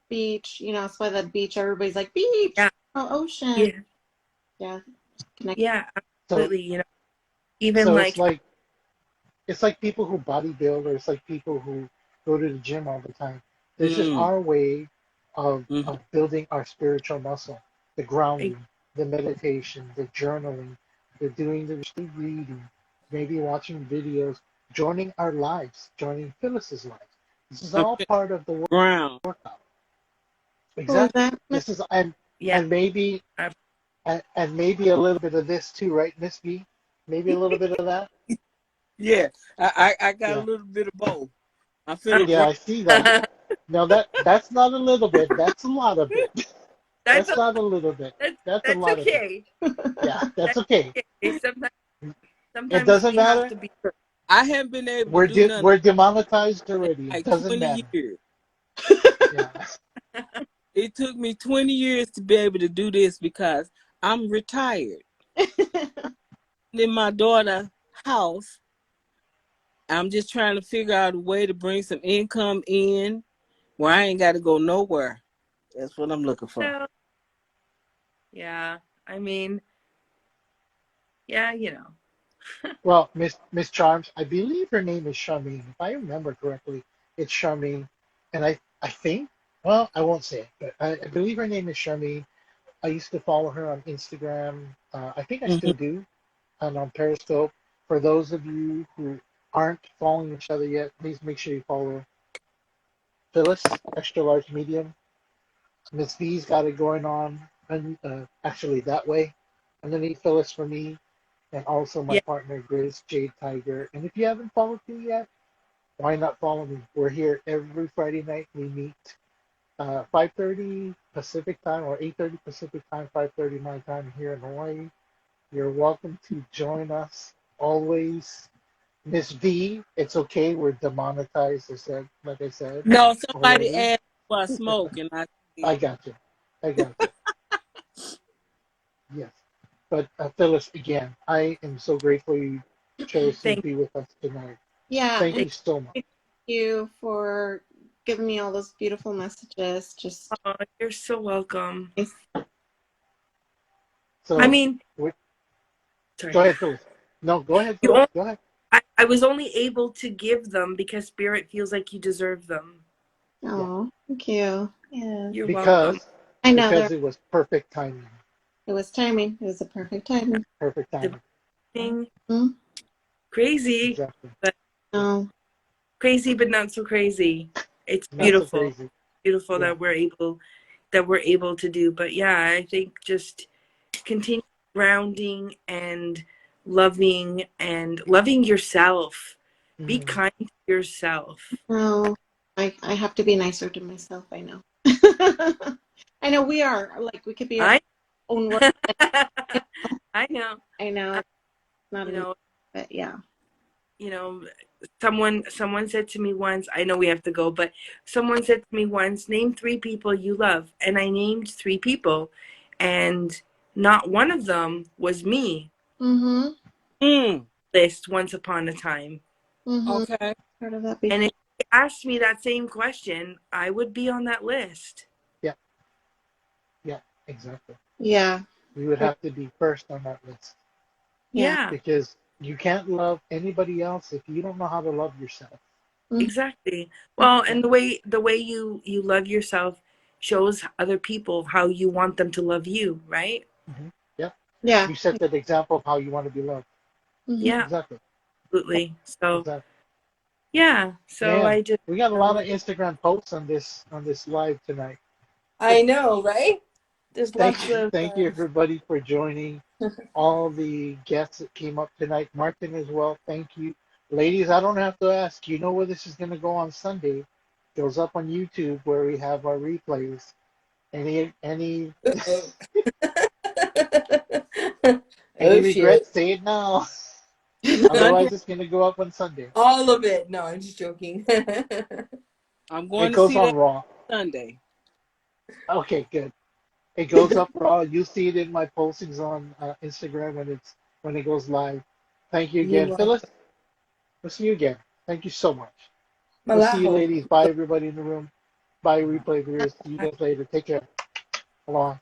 [SPEAKER 4] beach. That's why the beach, everybody's like, beach,
[SPEAKER 2] yeah,
[SPEAKER 4] oh, ocean.
[SPEAKER 2] yeah,
[SPEAKER 4] Yeah. Connect.
[SPEAKER 2] yeah,
[SPEAKER 1] So
[SPEAKER 2] absolutely. Even
[SPEAKER 1] so it's
[SPEAKER 2] like,
[SPEAKER 1] like people who bodybuild, or it's like people who go to the gym all the time. This is
[SPEAKER 5] Mhm.
[SPEAKER 1] our way
[SPEAKER 5] Mhm.
[SPEAKER 1] of building our spiritual muscle, the grounding, the meditation, the journaling, the doing the reading, maybe watching videos, joining our lives, joining Phyllis's lives. This is all
[SPEAKER 5] Okay.
[SPEAKER 1] part of the
[SPEAKER 5] Ground.
[SPEAKER 1] workout.
[SPEAKER 4] What was
[SPEAKER 1] Exactly.
[SPEAKER 4] that?
[SPEAKER 1] This is
[SPEAKER 2] yeah,
[SPEAKER 1] and maybe
[SPEAKER 2] uh,
[SPEAKER 1] and maybe a little bit of this too, right, Miss B? Maybe a little bit of that.
[SPEAKER 5] Yeah, I got a
[SPEAKER 1] Yeah.
[SPEAKER 5] little bit of both. I feel a
[SPEAKER 1] Yeah,
[SPEAKER 5] ground.
[SPEAKER 1] I see that. No, that's not a little bit. That's a lot of it.
[SPEAKER 2] that's
[SPEAKER 1] That's not a little bit.
[SPEAKER 2] that's
[SPEAKER 1] That's a
[SPEAKER 2] that's
[SPEAKER 1] lot of it.
[SPEAKER 2] okay.
[SPEAKER 1] Yeah, that's
[SPEAKER 2] That's
[SPEAKER 1] okay.
[SPEAKER 2] okay. Sometimes
[SPEAKER 1] It
[SPEAKER 2] sometimes
[SPEAKER 1] doesn't
[SPEAKER 2] we have
[SPEAKER 1] matter.
[SPEAKER 2] to be.
[SPEAKER 5] I haven't been able to do nothing
[SPEAKER 1] We're demonetized
[SPEAKER 5] in
[SPEAKER 1] already. It
[SPEAKER 5] like
[SPEAKER 1] doesn't
[SPEAKER 5] 20
[SPEAKER 1] matter.
[SPEAKER 5] years.
[SPEAKER 1] Yeah.
[SPEAKER 5] It took me 20 years to be able to do this because I'm retired. In my daughter's house, I'm just trying to figure out a way to bring some income in where I ain't got to go nowhere. That's what I'm looking for.
[SPEAKER 2] No, yeah. I mean, yeah,
[SPEAKER 1] Well, Miss Charms, I believe her name is Charmaine. If I remember correctly, it's Charmaine, and I think, well, I won't say it, but I believe her name is Charmaine. I used to follow her on Instagram. I think I
[SPEAKER 5] Hmm.
[SPEAKER 1] still do, and on Periscope. For those of you who aren't following each other yet, please make sure you follow Phyllis, extra large medium. Miss V's got it going on, and actually that way. Underneath Phyllis for me, and also my
[SPEAKER 2] yeah,
[SPEAKER 1] partner Grizz Jade Tiger. And if you haven't followed me yet, why not follow me? We're here every Friday night. We meet 5:30 Pacific time or 8:30 Pacific time, 5:30 my time here in Hawaii. You're welcome to join us always. Miss V, it's okay. We're demonetized, like I said
[SPEAKER 5] No, somebody
[SPEAKER 1] already.
[SPEAKER 5] asked what I smoke, and I
[SPEAKER 1] I
[SPEAKER 5] said,
[SPEAKER 1] got you. I got you. Yes. But Phyllis, again, I am so grateful you chose to
[SPEAKER 2] thank,
[SPEAKER 1] be with us tonight.
[SPEAKER 4] Yeah.
[SPEAKER 1] Thank
[SPEAKER 4] And
[SPEAKER 1] you
[SPEAKER 2] thank
[SPEAKER 1] so much.
[SPEAKER 4] thank you for giving me all those beautiful messages. Just
[SPEAKER 2] oh, you're so welcome.
[SPEAKER 4] nice.
[SPEAKER 2] I
[SPEAKER 1] So,
[SPEAKER 2] mean,
[SPEAKER 1] we, go
[SPEAKER 2] sorry.
[SPEAKER 1] ahead, Phyllis. No, go ahead,
[SPEAKER 2] You
[SPEAKER 1] Phyllis.
[SPEAKER 2] only,
[SPEAKER 1] Go ahead.
[SPEAKER 2] I was only able to give them because spirit feels like you deserve them.
[SPEAKER 1] Yeah.
[SPEAKER 4] Oh, thank you. Yeah.
[SPEAKER 2] You're welcome.
[SPEAKER 1] Because
[SPEAKER 4] I know
[SPEAKER 1] because
[SPEAKER 4] there
[SPEAKER 1] it was perfect timing.
[SPEAKER 4] it was timing. It was a perfect timing.
[SPEAKER 1] Perfect timing.
[SPEAKER 2] Divine,
[SPEAKER 4] Hmm?
[SPEAKER 2] crazy,
[SPEAKER 1] Exactly.
[SPEAKER 2] but
[SPEAKER 1] Yeah.
[SPEAKER 4] Oh,
[SPEAKER 2] crazy, but not so crazy. It's
[SPEAKER 1] Not so
[SPEAKER 2] beautiful,
[SPEAKER 1] crazy.
[SPEAKER 2] beautiful
[SPEAKER 1] Yeah.
[SPEAKER 2] that we're able to do. But yeah, I think just continue grounding and loving yourself. Be
[SPEAKER 1] Mm.
[SPEAKER 2] kind to yourself.
[SPEAKER 4] no. I have to be nicer to myself. I know. I know we are. Like we could be our
[SPEAKER 2] I
[SPEAKER 4] own worst.
[SPEAKER 2] I know.
[SPEAKER 4] I know. not
[SPEAKER 2] You
[SPEAKER 4] a name,
[SPEAKER 2] know,
[SPEAKER 4] but yeah.
[SPEAKER 2] you know, someone said to me once, I know we have to go, but someone said to me once, name 3 people you love. And I named 3 people, and not one of them was me.
[SPEAKER 4] Mm-hmm.
[SPEAKER 5] Mm.
[SPEAKER 2] List once upon a time.
[SPEAKER 4] Mm-hmm.
[SPEAKER 5] Okay.
[SPEAKER 4] Heard of that
[SPEAKER 2] And
[SPEAKER 4] before.
[SPEAKER 2] if you asked me that same question, I would be on that list.
[SPEAKER 1] Yeah, yeah, exactly.
[SPEAKER 4] Yeah.
[SPEAKER 1] We would
[SPEAKER 4] For,
[SPEAKER 1] have to be first on that list
[SPEAKER 4] yeah.
[SPEAKER 2] Yeah,
[SPEAKER 1] because you can't love anybody else if you don't know how to love yourself.
[SPEAKER 4] Mm-hmm.
[SPEAKER 2] exactly. Well,
[SPEAKER 1] Yeah,
[SPEAKER 2] and the way you love yourself shows other people how you want them to love you, right?
[SPEAKER 1] yeah.
[SPEAKER 4] Yeah.
[SPEAKER 1] You set that example of how you want to be loved.
[SPEAKER 4] Mm-hmm.
[SPEAKER 2] Yeah,
[SPEAKER 1] Exactly,
[SPEAKER 2] absolutely. So
[SPEAKER 1] exactly.
[SPEAKER 2] yeah, so
[SPEAKER 1] Man,
[SPEAKER 2] I just
[SPEAKER 1] we got a lot
[SPEAKER 2] um,
[SPEAKER 1] of Instagram posts on this live tonight.
[SPEAKER 2] I know, right? There's
[SPEAKER 1] Thank
[SPEAKER 2] lots
[SPEAKER 1] you,
[SPEAKER 2] of
[SPEAKER 1] thank you everybody for joining. All the guests that came up tonight, Martin as well. Thank you, ladies. I don't have to ask. You know where this is going to go on Sunday. Goes up on YouTube where we have our replays. Any any
[SPEAKER 2] oh shit.
[SPEAKER 1] regrets? Say it now.
[SPEAKER 5] Sunday,
[SPEAKER 1] Otherwise, it's going to go up on Sunday.
[SPEAKER 2] All of it. No, I'm just joking.
[SPEAKER 5] I'm
[SPEAKER 1] It
[SPEAKER 5] going to
[SPEAKER 1] goes
[SPEAKER 5] see
[SPEAKER 1] on
[SPEAKER 5] that
[SPEAKER 1] Raw.
[SPEAKER 5] Sunday.
[SPEAKER 1] Okay, good. It goes up Raw. You see it in my postings on Instagram when it goes live. Thank you
[SPEAKER 2] You're
[SPEAKER 1] again,
[SPEAKER 2] welcome.
[SPEAKER 1] Phyllis. We'll see you again. Thank you so much. We'll see you,
[SPEAKER 2] Malaho.
[SPEAKER 1] ladies. Bye, everybody in the room. Bye, replay viewers. See you guys later. Take care. Aloha.